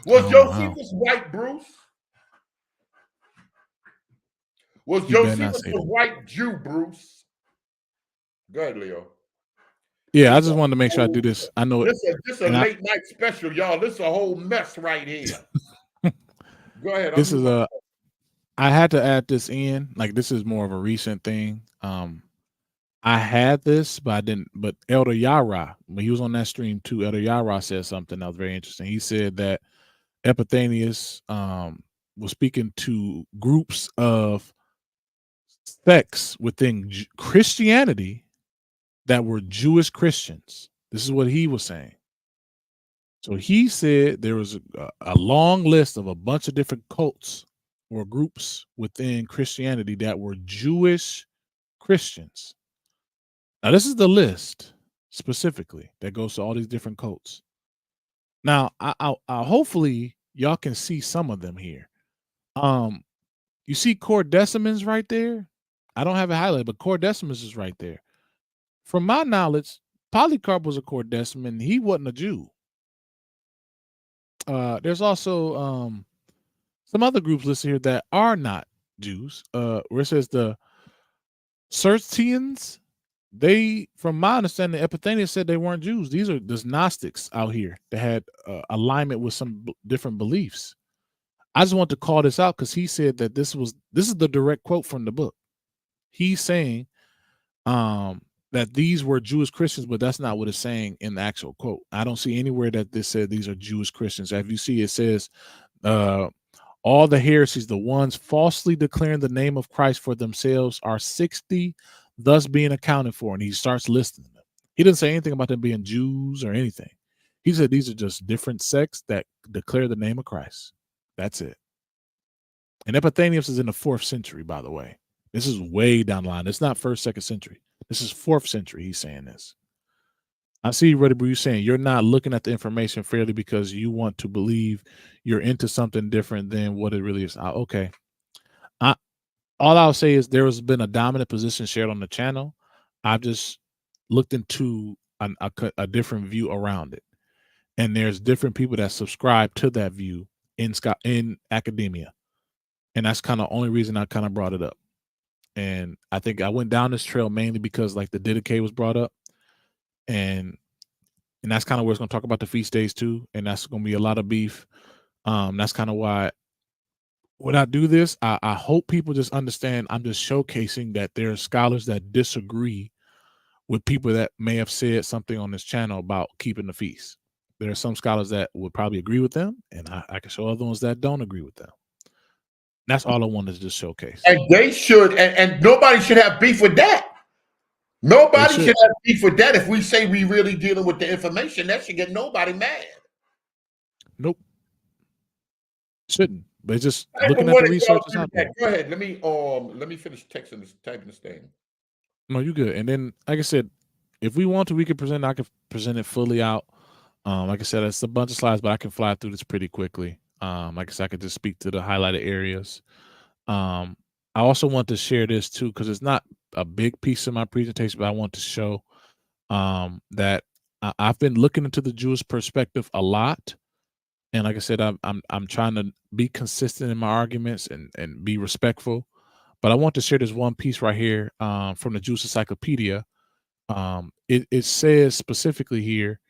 Was Josephus white, Bruce? Was Josephus a white Jew, Bruce? Go ahead, Leo. Yeah, I just wanted to make sure I do this. I know this is a late night special, y'all. This is a whole mess right here. Go ahead. This is I had to add this in. Like, this is more of a recent thing. I had this, but I didn't. But Elder Yara, when he was on that stream too, Elder Yara said something that was very interesting. He said that Epiphanius was speaking to groups of sects within Christianity that were Jewish Christians. This is what he was saying. So he said there was a long list of a bunch of different cults or groups within Christianity that were Jewish Christians. Now, this is the list specifically that goes to all these different cults. Now, I'll hopefully y'all can see some of them here. You see Cordecimans right there? I don't have it highlighted, but Cordecimans is right there. From my knowledge, Polycarp was a Cordeciman. He wasn't a Jew. There's also some other groups listed here that are not Jews. Where it says the Sertians, they, from my understanding, Epiphanius said they weren't Jews. These are just Gnostics out here that had alignment with some different beliefs. I just want to call this out because he said that this is the direct quote from the book. He's saying that these were Jewish Christians, but that's not what it's saying in the actual quote. I don't see anywhere that this said these are Jewish Christians. As you see, it says all the heresies, the ones falsely declaring the name of Christ for themselves, are 60, thus being accounted for. And he starts listing them. He doesn't say anything about them being Jews or anything. He said these are just different sects that declare the name of Christ. That's it. And Epiphanius is in the 4th century, by the way. This is way down the line. It's not 1st, 2nd century. This is 4th century. He's saying this. I see, Reddy Brew, you saying you're not looking at the information fairly because you want to believe you're into something different than what it really is. Okay. All I'll say is there has been a dominant position shared on the channel. I've just looked into a different view around it. And there's different people that subscribe to that view in academia. And that's kind of the only reason I kind of brought it up. And I think I went down this trail mainly because like the Didache was brought up. And that's kind of where it's going to talk about the feast days too. And that's going to be a lot of beef. That's kind of why when I do this, I hope people just understand I'm just showcasing that there are scholars that disagree with people that may have said something on this channel about keeping the feast. There are some scholars that would probably agree with them, and I can show other ones that don't agree with them. That's all I wanted to just showcase. And they should, and nobody should have beef with that. Nobody should have beef with that. If we say we really dealing with the information, that should get nobody mad. Nope. Shouldn't. But just looking at the research is out there. Go ahead. Let me finish typing this thing. No, you good. And then, like I said, if we want to, we can present. I can present it fully out. Like I said, it's a bunch of slides, but I can fly through this pretty quickly. Like I said, I could just speak to the highlighted areas. I also want to share this too, because it's not a big piece of my presentation, but I want to show that I've been looking into the Jewish perspective a lot. And like I said, I'm trying to be consistent in my arguments and be respectful. But I want to share this one piece right here from the Jewish Encyclopedia. It says specifically here,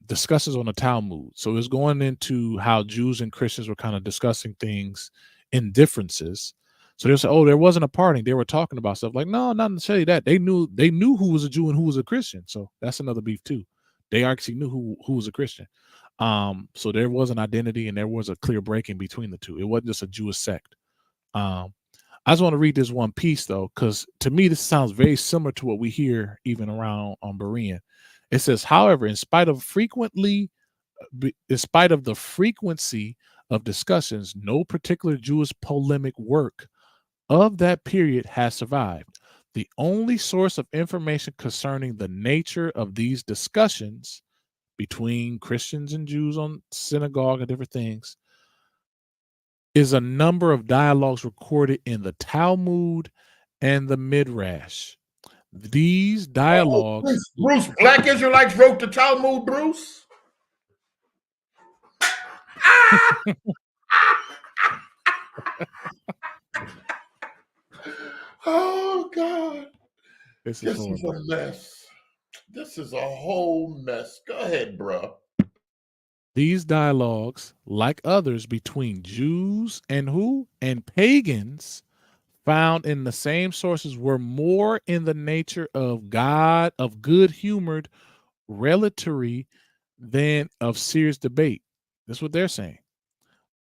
discussions on the Talmud. So it's going into how Jews and Christians were kind of discussing things in differences. So they'll say, oh, there wasn't a parting. They were talking about stuff like, no, not necessarily that. They knew who was a Jew and who was a Christian. So that's another beef too. They actually knew who was a Christian. So there was an identity and there was a clear breaking between the two. It wasn't just a Jewish sect. I just want to read this one piece though, because to me, this sounds very similar to what we hear even around on Berean. It says, however, in spite of the frequency of discussions, no particular Jewish polemic work of that period has survived. The only source of information concerning the nature of these discussions between Christians and Jews on synagogue and different things is a number of dialogues recorded in the Talmud and the Midrash. These dialogues. Bruce, Black Israelites wrote the Talmud, Bruce. Oh God, this is a mess. This is a whole mess. Go ahead, bro. These dialogues, like others between Jews and pagans, found in the same sources, were more in the nature of good-humored relatory than of serious debate. That's what they're saying.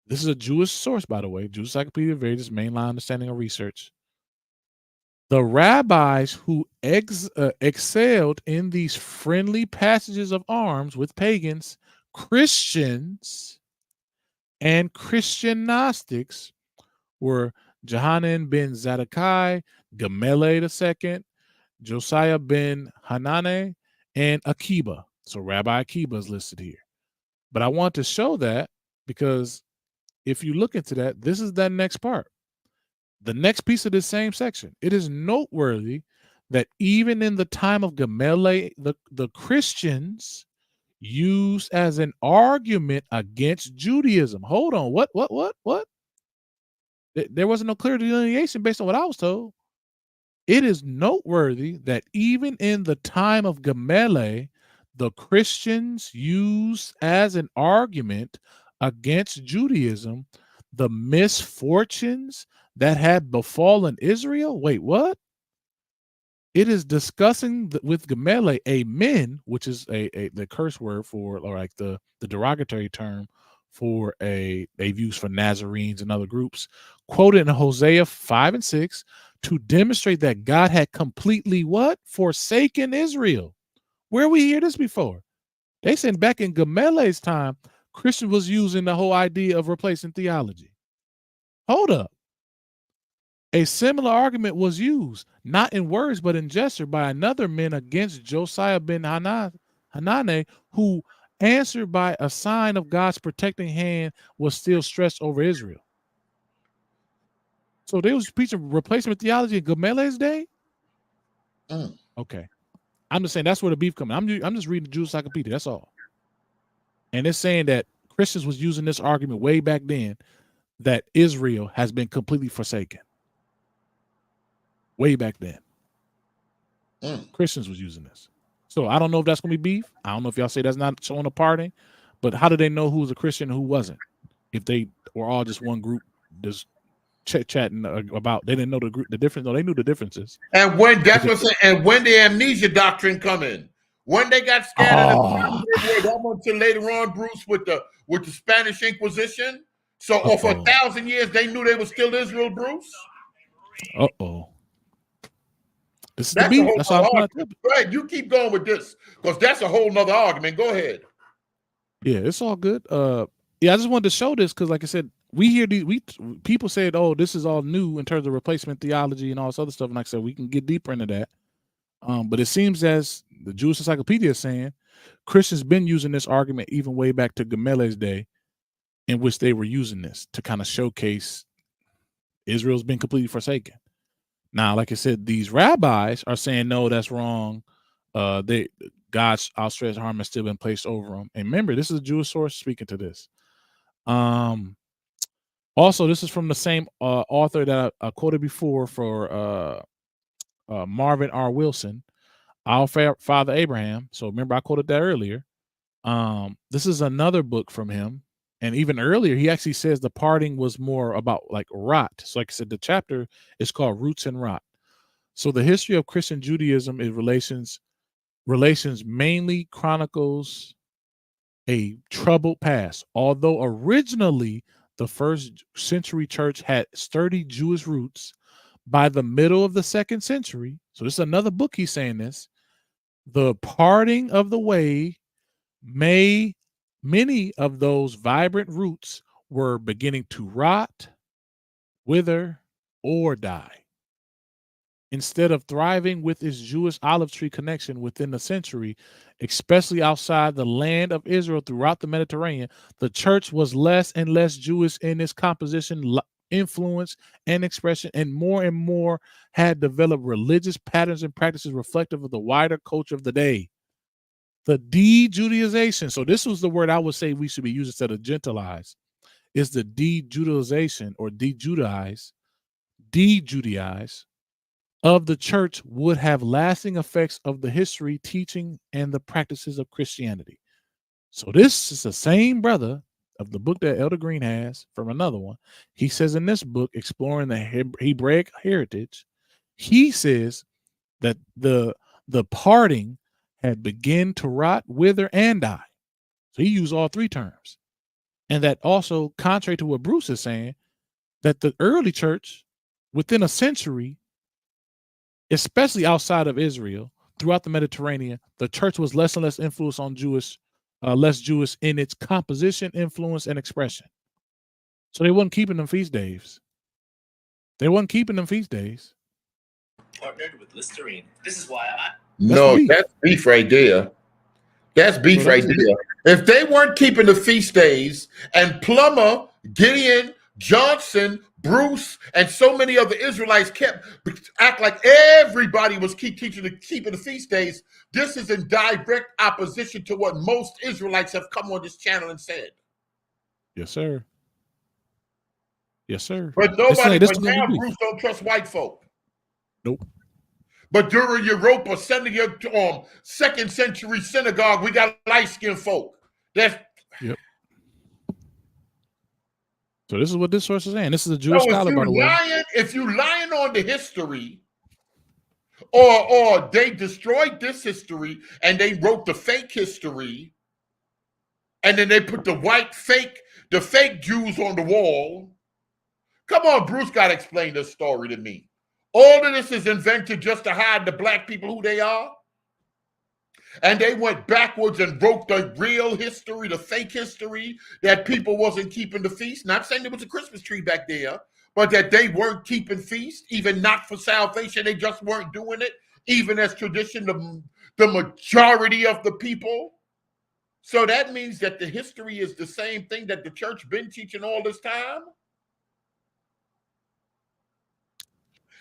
This is a Jewish source, by the way. Jewish Encyclopedia of Veritas, mainline understanding of research. The rabbis who excelled in these friendly passages of arms with pagans, Christians, and Christian Gnostics were Johanan ben Zakkai, Gamaliel II, Josiah ben Hanani, and Akiba. So Rabbi Akiba is listed here. But I want to show that because if you look into that, this is that next part. The next piece of this same section. It is noteworthy that even in the time of Gamaliel, the Christians used as an argument against Judaism. Hold on. What? There wasn't no clear delineation based on what I was told. It is noteworthy that even in the time of Gamaliel, the Christians used as an argument against Judaism the misfortunes that had befallen Israel. Wait, what? It is discussing with Gamaliel amen, which is the curse word for, or like the derogatory term for they've used for Nazarenes and other groups, quoted in Hosea 5 and 6 to demonstrate that God had completely what? Forsaken Israel. Where we hear this before? They said back in Gamaliel's time, Christian was using the whole idea of replacing theology. Hold up. A similar argument was used, not in words, but in gesture, by another man against Josiah ben Hanani, who answered by a sign of God's protecting hand was still stretched over Israel. So they was preaching replacement theology in Gamaliel's day? Okay. I'm just saying that's where the beef comes. I'm just reading the Jewish Encyclopedia, that's all. And it's saying that Christians was using this argument way back then that Israel has been completely forsaken. Way back then. Christians was using this. So I don't know if that's going to be beef. I don't know if y'all say that's not showing a parting, but how do they know who was a Christian and who wasn't? If they were all just one group, just chatting about, they didn't know the difference. No, they knew the differences. And when that's what I'm saying, and when the amnesia doctrine come in, when they got scattered, that went to later on, Bruce, with the Spanish Inquisition. So for 1,000 years, they knew they were still Israel, Bruce. This is the beef. That's all I'm Go ahead, you keep going with this because that's a whole nother argument. Go ahead. Yeah, it's all good. Yeah, I just wanted to show this because, like I said, we hear people said, "Oh, this is all new in terms of replacement theology and all this other stuff." And like I said, we can get deeper into that. But it seems as the Jewish Encyclopedia is saying, Christians been using this argument even way back to Gamaliel's day, in which they were using this to kind of showcase Israel's been completely forsaken. Now, like I said, these rabbis are saying, no, that's wrong. God's outstretched arm has still been placed over them. And remember, this is a Jewish source speaking to this. Also, this is from the same author that I quoted before for Marvin R. Wilson, Our Father Abraham. So remember, I quoted that earlier. This is another book from him. And even earlier, he actually says the parting was more about like rot. So like I said, the chapter is called Roots and Rot. So the history of Christian Judaism is relations mainly chronicles a troubled past. Although originally the first century church had sturdy Jewish roots, by the middle of the 2nd century, so this is another book he's saying this, the parting of the way many of those vibrant roots were beginning to rot, wither, or die. Instead of thriving with its Jewish olive tree connection within the century, especially outside the land of Israel throughout the Mediterranean, the church was less and less Jewish in its composition, influence, and expression, and more had developed religious patterns and practices reflective of the wider culture of the day. The de-Judaization, so this was the word I would say we should be using instead of Gentilize, is the de-Judaization or de-Judaize of the church would have lasting effects of the history, teaching, and the practices of Christianity. So this is the same brother of the book that Elder Green has from another one. He says in this book, Exploring the Hebraic Heritage, he says that the parting had begun to rot, wither, and die. So he used all three terms. And that also, contrary to what Bruce is saying, that the early church, within a century, especially outside of Israel, throughout the Mediterranean, the church was less and less influenced on less Jewish in its composition, influence, and expression. So they wasn't keeping them feast days. Partnered with Listerine. This is why That's beef right there. That's beef right there. If they weren't keeping the feast days, and Plummer, Gideon, Johnson, Bruce, and so many other Israelites act like everybody was keeping the feast days, this is in direct opposition to what most Israelites have come on this channel and said. Yes, sir. Yes, sir. But nobody, but now Bruce don't trust white folk. Nope. But during Europa, 2nd century synagogue, we got light-skinned folk. Yep. So this is what this source is saying. This is a Jewish scholar, by the way. If you lying on the history, or they destroyed this history and they wrote the fake history, and then they put the fake Jews on the wall. Come on, Bruce got to explain this story to me. All of this is invented just to hide the black people who they are. And they went backwards and wrote the real history, the fake history, that people wasn't keeping the feast. Not saying there was a Christmas tree back there, but that they weren't keeping feast, even not for salvation. They just weren't doing it, even as tradition, the majority of the people. So that means that the history is the same thing that the church been teaching all this time.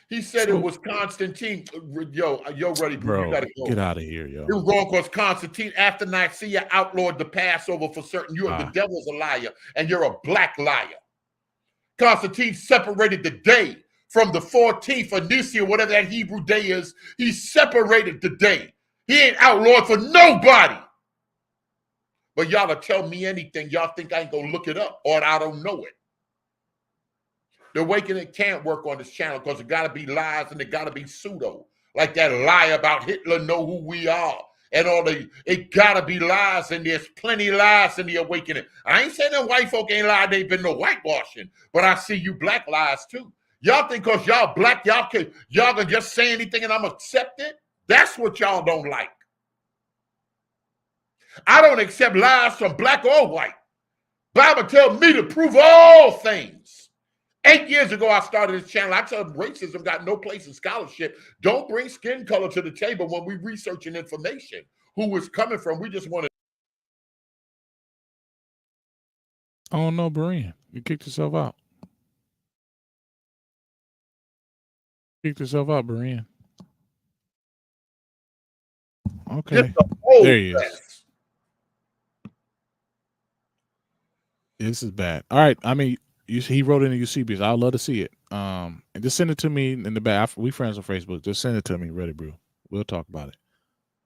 He said it was Constantine. Yo, Ruddy, bro, you gotta go. Get out of here, yo. It was wrong because Constantine, after Nicaea, outlawed the Passover for certain. The devil's a liar, and you're a black liar. Constantine separated the day from the 14th of Nicaea, whatever that Hebrew day is. He separated the day. He ain't outlawed for nobody. But y'all will tell me anything. Y'all think I ain't gonna look it up or I don't know it. The Awakening can't work on this channel because it got to be lies and it got to be pseudo. Like that lie about Hitler know who we are and all the, it got to be lies, and there's plenty lies in the Awakening. I ain't saying that white folk ain't lied. There ain't been no whitewashing, but I see you black lies too. Y'all think because y'all black, y'all can just say anything and I'm accept it? That's what y'all don't like. I don't accept lies from black or white. Bible tells me to prove all things. 8 years ago, I started this channel. I tell them racism got no place in scholarship. Don't bring skin color to the table when we researching information. Who it's coming from. We just want to. Oh no, Berean. You kicked yourself out. Kicked yourself out, Berean. Okay. There he is. This is bad. All right. I mean, he wrote it in Eusebius. I'd love to see it. And just send it to me in the back. We friends on Facebook. Just send it to me, Ready Brew. We'll talk about it.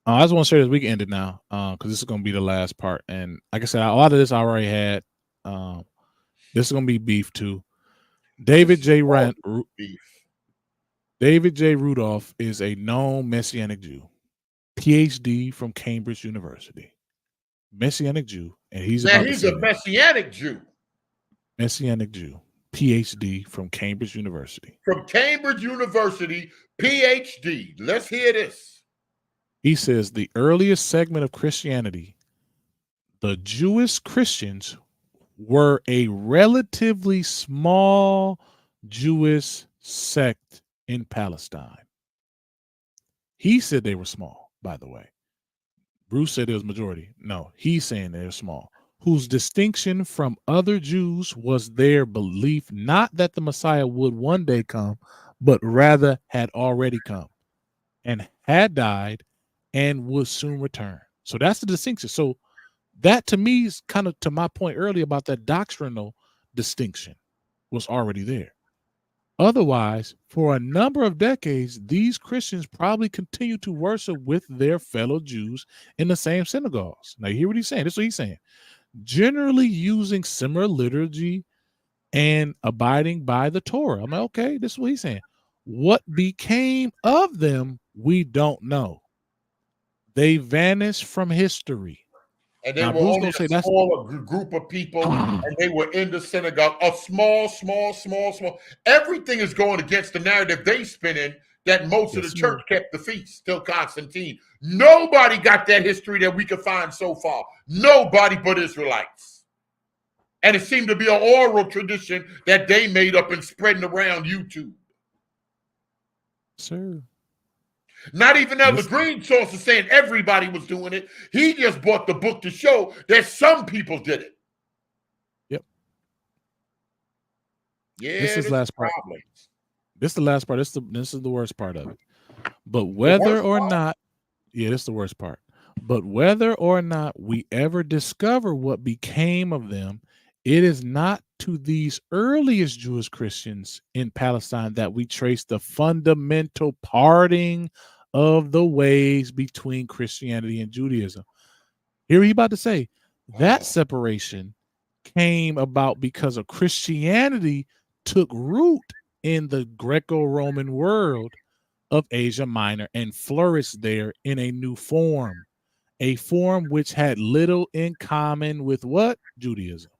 I just want to share this. We can end it now because this is going to be the last part. And like I said, a lot of this I already had. This is going to be beef too. David J. Rudolph is a known Messianic Jew, PhD from Cambridge University. Messianic Jew, and he's a Messianic Jew. Messianic Jew, PhD from Cambridge University. From Cambridge University, PhD. Let's hear this. He says the earliest segment of Christianity, the Jewish Christians, were a relatively small Jewish sect in Palestine. He said they were small, by the way. Bruce said it was majority. No, he's saying they're small. Whose distinction from other Jews was their belief not that the Messiah would one day come, but rather had already come and had died and would soon return. So that's the distinction. So that to me is kind of to my point earlier about that doctrinal distinction was already there. Otherwise, for a number of decades, these Christians probably continue to worship with their fellow Jews in the same synagogues. Now, you hear what he's saying? This is what he's saying. Generally using similar liturgy and abiding by the Torah. I'm like, okay, this is what he's saying. What became of them, we don't know. They vanished from history. And they were only a smaller group of people, and they were in the synagogue. A small. Everything is going against the narrative they spinning that most of the church kept the feast till Constantine. Nobody got that history that we could find so far. Nobody but Israelites. And it seemed to be an oral tradition that they made up and spreading around YouTube. Sir. Not even Elder Green source is saying everybody was doing it. He just bought the book to show that some people did it. Yep. Yeah, this is the last part. This is the last part. This is the worst part of it. But whether or not, this is the worst part. But whether or not we ever discover what became of them, it is not to these earliest Jewish Christians in Palestine that we trace the fundamental parting of the ways between Christianity and Judaism. Here he's about to say that separation came about because of Christianity took root in the Greco-Roman world of Asia Minor and flourished there in a new form, a form which had little in common with what? Judaism.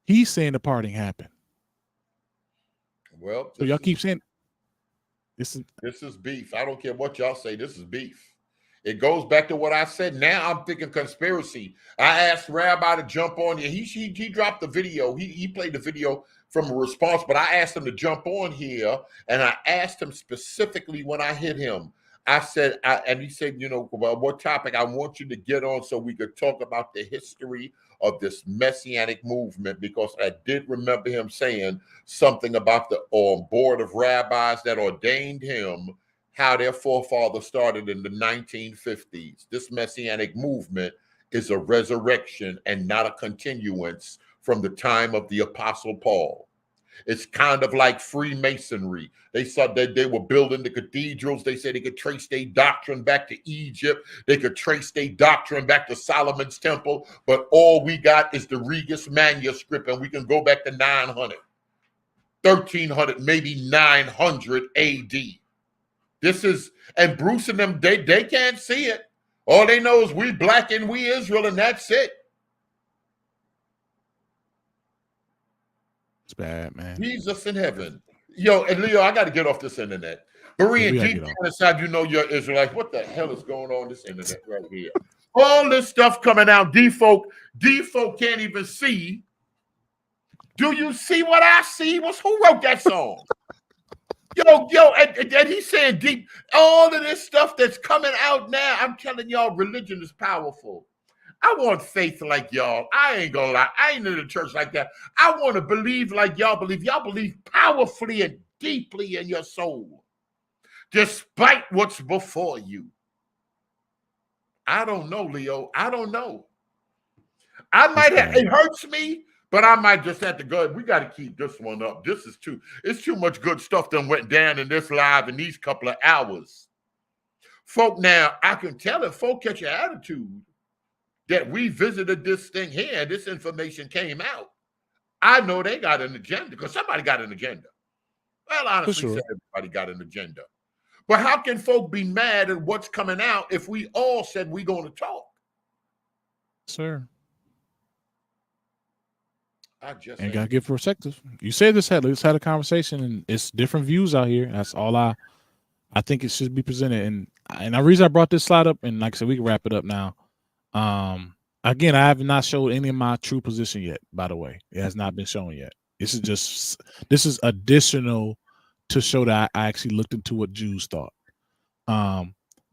He's saying the parting happened. Well, so y'all keep saying, This is beef. I don't care what y'all say. This is beef. It goes back to what I said. Now I'm thinking conspiracy. I asked Rabbi to jump on here. He dropped the video. He played the video from a response, but I asked him to jump on here, and I asked him specifically when I hit him. I said, and he said, you know, well, what topic I want you to get on so we could talk about the history of this messianic movement, because I did remember him saying something about the board of rabbis that ordained him, how their forefathers started in the 1950s. This messianic movement is a resurrection and not a continuance from the time of the Apostle Paul. It's kind of like Freemasonry. They said that they were building the cathedrals. They said they could trace their doctrine back to Egypt. They could trace their doctrine back to Solomon's temple. But all we got is the Regus manuscript, and we can go back to 900, 1300, maybe 900 AD. This is, and Bruce and them, they can't see it. All they know is we black and we Israel, and that's it. It's bad, man. Jesus in heaven. Yo, and Leo, I got to get off this internet. Berean, deep inside, you know you're Israelite. What the hell is going on this internet right here? All this stuff coming out. D-folk can't even see. Do you see what I see? Who wrote that song? Yo, and he's saying deep. All of this stuff that's coming out now, I'm telling y'all, religion is powerful. I want faith like y'all. I ain't gonna lie. I ain't in the church like that. I want to believe like y'all believe. Y'all believe powerfully and deeply in your soul, despite what's before you. I don't know, Leo. I don't know. I might have, it hurts me, but I might just have to go. We got to keep this one up. It's too much good stuff that went down in this live in these couple of hours. Folk, now, I can tell if folk catch your attitude that we visited this thing here, and this information came out, I know they got an agenda, because somebody got an agenda. Well, honestly, everybody got an agenda. But how can folk be mad at what's coming out if we all said we're going to talk? Sir. I just ain't got to give perspective. You said let's had a conversation, and it's different views out here. That's all I think it should be presented. And the reason I brought this slide up, and like I said, we can wrap it up now. Again, I have not showed any of my true position yet, by the way. It has not been shown yet. This is additional to show that I actually looked into what Jews thought.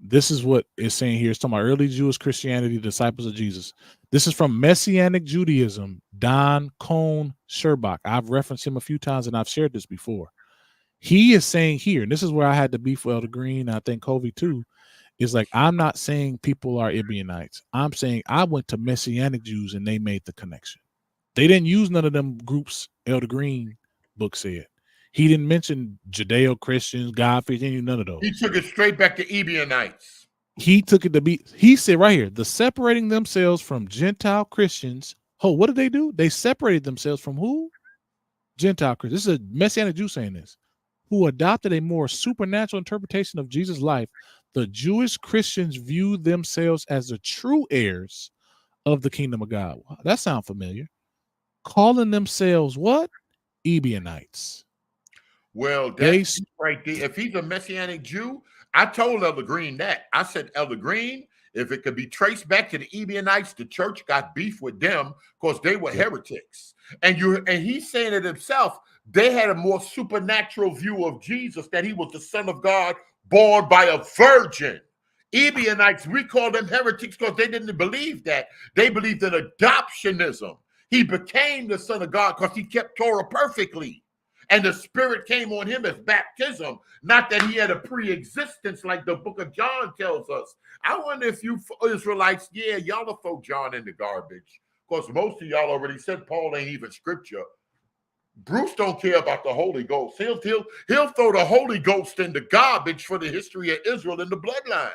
This is what it's saying here. It's talking about early Jewish Christianity, disciples of Jesus. This is from Messianic Judaism, Don Cohn Sherbach. I've referenced him a few times, and I've shared this before. He is saying here, and this is where I had to beef with Elder Green, and I think Covey too, is like, I'm not saying people are Ebionites. I'm saying I went to Messianic Jews and they made the connection. They didn't use none of them groups Elder Green book said. He didn't mention Judeo-Christians, God-fears, none of those. He took it straight back to Ebionites. He took it to be, he said right here, the separating themselves from Gentile Christians. Oh, what did they do? They separated themselves from who? Gentile Christians. This is a Messianic Jew saying this, who adopted a more supernatural interpretation of Jesus' life. The Jewish Christians viewed themselves as the true heirs of the kingdom of God. Wow, that sounds familiar. Calling themselves what? Ebionites. Well, that's right there. If he's a Messianic Jew, I told Elder Green that. I said, Elder Green, if it could be traced back to the Ebionites, the church got beef with them because they were heretics. And he's saying it himself. They had a more supernatural view of Jesus, that he was the Son of God, born by a virgin. Ebionites, we call them heretics because they didn't believe that. They believed in adoptionism. He became the Son of God because he kept Torah perfectly. And the Spirit came on him as baptism, not that he had a pre-existence like the book of John tells us. I wonder if you Israelites, y'all will throw John in the garbage, because most of y'all already said Paul ain't even scripture. Bruce don't care about the Holy Ghost. He'll throw the Holy Ghost in the garbage for the history of Israel in the bloodline.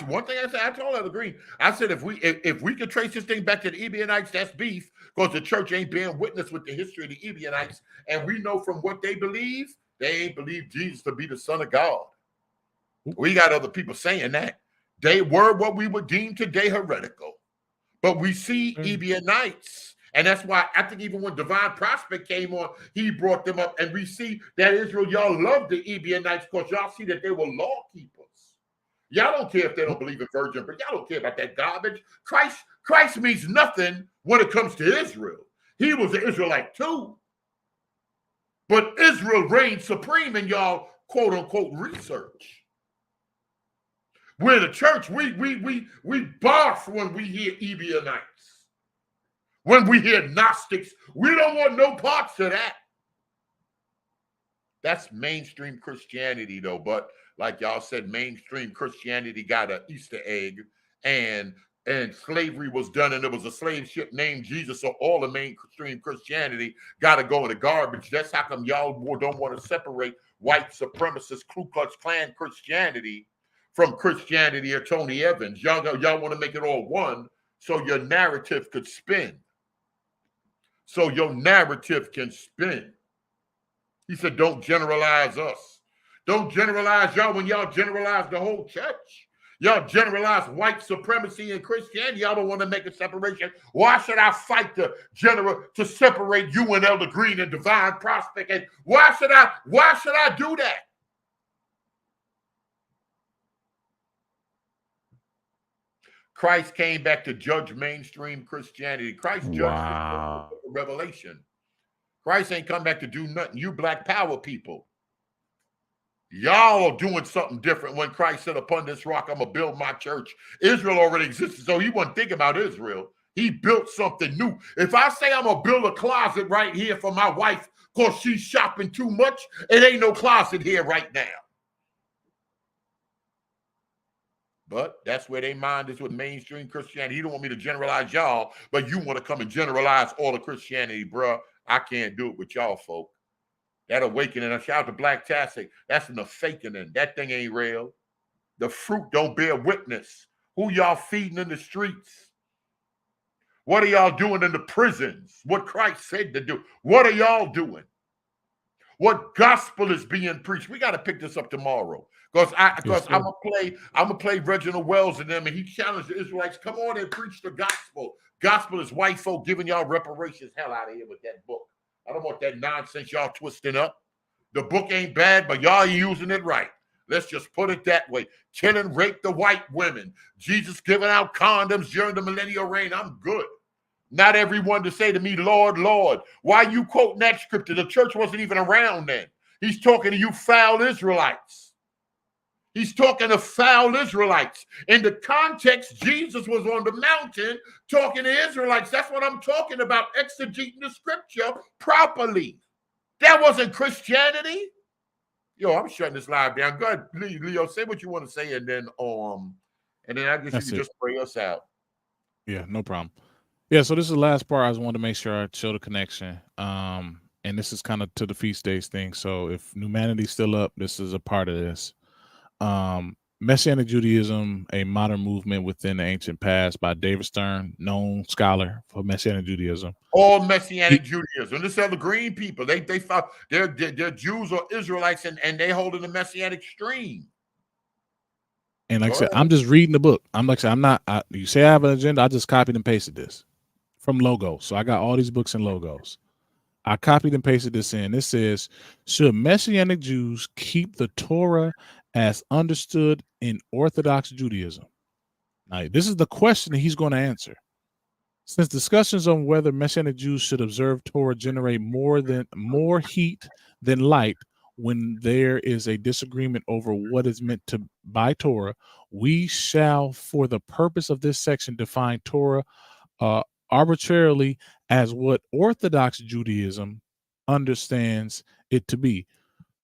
One thing I said, I told Elder Green, I said if we could trace this thing back to the Ebionites, that's beef, because the church ain't being witness with the history of the Ebionites, and we know from what they ain't believe Jesus to be the Son of God. We got other people saying that. They were what we would deem today heretical. But we see Ebionites And that's why I think even when Divine Prospect came on, he brought them up. And we see that Israel, y'all love the Ebionites because y'all see that they were law keepers. Y'all don't care if they don't believe in virgin, but y'all don't care about that garbage. Christ means nothing when it comes to Israel. He was an Israelite too. But Israel reigned supreme in y'all quote unquote research. We're in the church, we barf when we hear Ebionites. When we hear Gnostics, we don't want no parts of that. That's mainstream Christianity, though. But like y'all said, mainstream Christianity got an Easter egg, and slavery was done, and there was a slave ship named Jesus. So all the mainstream Christianity got to go in the garbage. That's how come y'all don't want to separate white supremacist Ku Klux Klan Christianity from Christianity or Tony Evans. Y'all want to make it all one so your narrative could spin. So your narrative can spin. He said, don't generalize us. Don't generalize y'all when y'all generalize the whole church. Y'all generalize white supremacy and Christianity. Y'all don't want to make a separation. Why should I fight to separate you and Elder Green and Divine Prospect? And why should I do that? Christ came back to judge mainstream Christianity. Christ judged Revelation. Christ ain't come back to do nothing. You Black Power people, y'all are doing something different. When Christ said, upon this rock, I'm going to build my church. Israel already existed, so he wasn't thinking about Israel. He built something new. If I say I'm going to build a closet right here for my wife because she's shopping too much, it ain't no closet here right now. But that's where their mind is with mainstream Christianity. You don't want me to generalize y'all, but you want to come and generalize all of Christianity, bruh. I can't do it with y'all, folk. That awakening, I shout out to Black Tastic, that's an awakening. That thing ain't real. The fruit don't bear witness. Who y'all feeding in the streets? What are y'all doing in the prisons? What Christ said to do. What are y'all doing? What gospel is being preached? We got to pick this up tomorrow. Because I'm gonna play Reginald Wells and them, and he challenged the Israelites, come on and preach the gospel. Gospel is white folk giving y'all reparations. Hell out of here with that book. I don't want that nonsense y'all twisting up. The book ain't bad, but y'all using it right. Let's just put it that way. Killing, rape the white women. Jesus giving out condoms during the millennial reign. I'm good. Not everyone to say to me, Lord, Lord. Why you quoting that scripture? The church wasn't even around then. He's talking to you foul Israelites. He's talking to foul Israelites. In the context, Jesus was on the mountain talking to Israelites. That's what I'm talking about, exegeting the scripture properly. That wasn't Christianity. Yo, I'm shutting this live down. Go ahead, Leo, say what you want to say, and then I guess you can just pray us out. Yeah, no problem. Yeah, so this is the last part. I just wanted to make sure I show the connection. And this is kind of to the feast days thing. So if Humanity's still up, this is a part of this. Messianic Judaism, a modern movement within the ancient past, by David Stern, known scholar for Messianic Judaism. All Messianic Judaism. This are the green people. They're Jews or Israelites, and they holding the Messianic stream. And like I said, I'm just reading the book. You say I have an agenda, I just copied and pasted this from Logos. So I got all these books in Logos. I copied and pasted this in. It says, should Messianic Jews keep the Torah as understood in Orthodox Judaism? Now, this is the question that he's going to answer. Since discussions on whether Messianic Jews should observe Torah generate more heat than light when there is a disagreement over what is meant by Torah, we shall, for the purpose of this section, define Torah arbitrarily as what Orthodox Judaism understands it to be,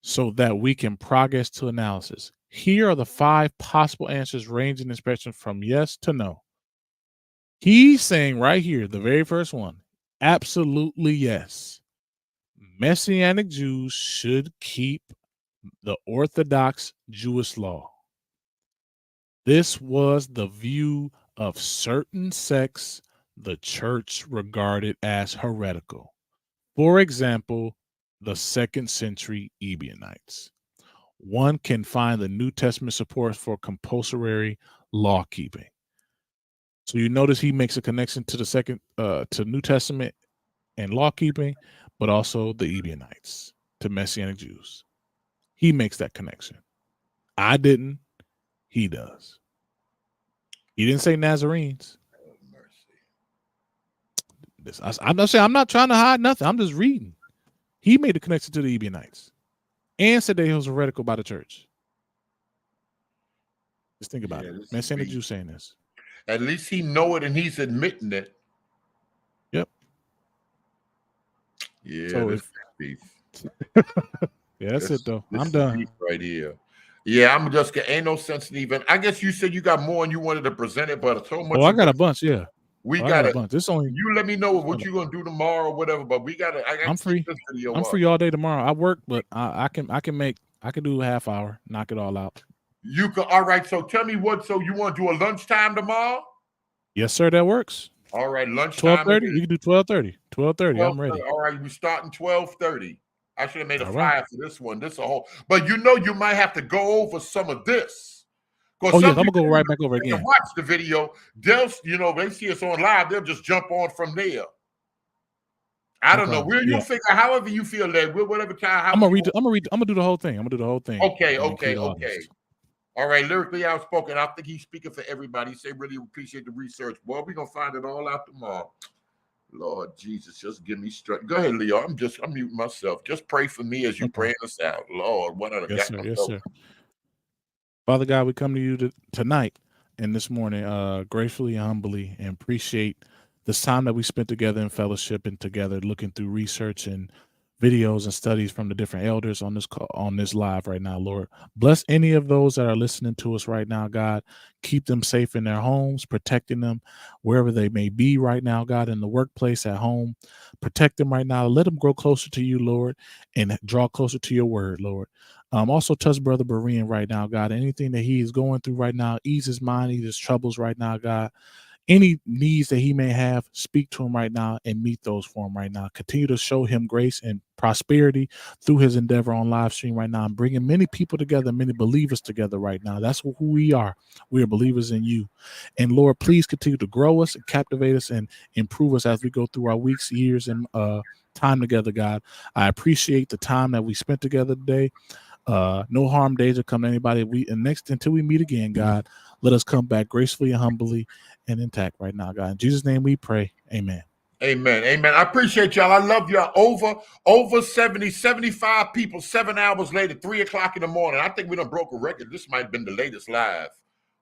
so that we can progress to analysis. Here are the 5 possible answers ranging in spectrum from yes to no. He's saying right here, the very first one, absolutely yes. Messianic Jews should keep the Orthodox Jewish law. This was the view of certain sects the church regarded as heretical. For example, the 2nd century Ebionites. One can find the New Testament support for compulsory law keeping. So you notice he makes a connection to the second to New Testament and law keeping, but also the Ebionites, to Messianic Jews. He makes that connection. I didn't. He does. He didn't say Nazarenes. I'm not saying, I'm not trying to hide nothing. I'm just reading. He made the connection to the Ebionites and said that he was heretical by the church. Just think about it. Messianic Jews saying this. At least he know it and he's admitting it. Yep. Yeah, So this if- beef. Yeah, that's This- it though. this I'm is done. beef right here. Yeah, I'm just ain't no sense in even. I guess you said you got more and you wanted to present it, but so much. Oh, I got a bunch. Yeah. We I got gotta. a bunch. This only. You let me know what you're gonna do tomorrow or whatever. But we gotta. I gotta I'm free. keep this video I'm up. free all day tomorrow. I work, but I can do a half hour, knock it all out. You can. All right. So tell me what. So you want to do a lunchtime tomorrow? Yes, sir. That works. All right, lunchtime. 12:30. We can do 12:30. 12:30. I'm ready. All right, we starting 12:30. I should have made a All flyer right. for this one. This a whole. But you know, you might have to go over some of this. Oh yeah, I'm gonna go right back over They can again. watch the video. They'll, they see us on live. They'll just jump on from there. I don't know. problem. Will you Yeah. figure however you feel that? Whatever time. I'm gonna do the whole thing. I'm gonna do the whole thing. Okay, and okay, include all okay. this. All right, lyrically outspoken. I think he's speaking for everybody. He say really appreciate the research. Boy, we're gonna find it all out tomorrow. Lord Jesus, just give me strength. Go ahead, Leo. I'm muting myself. Just pray for me as you praying us out. Lord, what I Yes, got sir. Yes, myself. sir. Father God, we come to you tonight and this morning, gratefully and humbly, and appreciate this time that we spent together in fellowship and together looking through research and videos and studies from the different elders on this call, on this live right now, Lord. Bless any of those that are listening to us right now, God. Keep them safe in their homes, protecting them wherever they may be right now, God, in the workplace, at home. Protect them right now. Let them grow closer to you, Lord, and draw closer to your word, Lord. Also touch Brother Berean right now, God. Anything that he is going through right now, ease his mind, ease his troubles right now, God. Any needs that he may have, speak to him right now and meet those for him right now. Continue to show him grace and prosperity through his endeavor on live stream right now, and bringing many people together, many believers together right now. That's who we are. We are believers in you. And Lord, please continue to grow us and captivate us and improve us as we go through our weeks, years, and time together, God. I appreciate the time that we spent together today. No harm, danger come to anybody. Until we meet again, God, let us come back gracefully and humbly and intact right now, God. In Jesus' name we pray. Amen. Amen. Amen. I appreciate y'all. I love y'all. Over 70, 75 people, 7 hours later, 3 o'clock in the morning. I think we done broke a record. This might have been the latest live.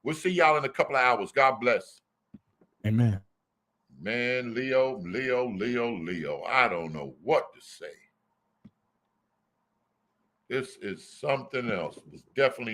We'll see y'all in a couple of hours. God bless. Amen. Man, Leo. I don't know what to say. This is something else. It's definitely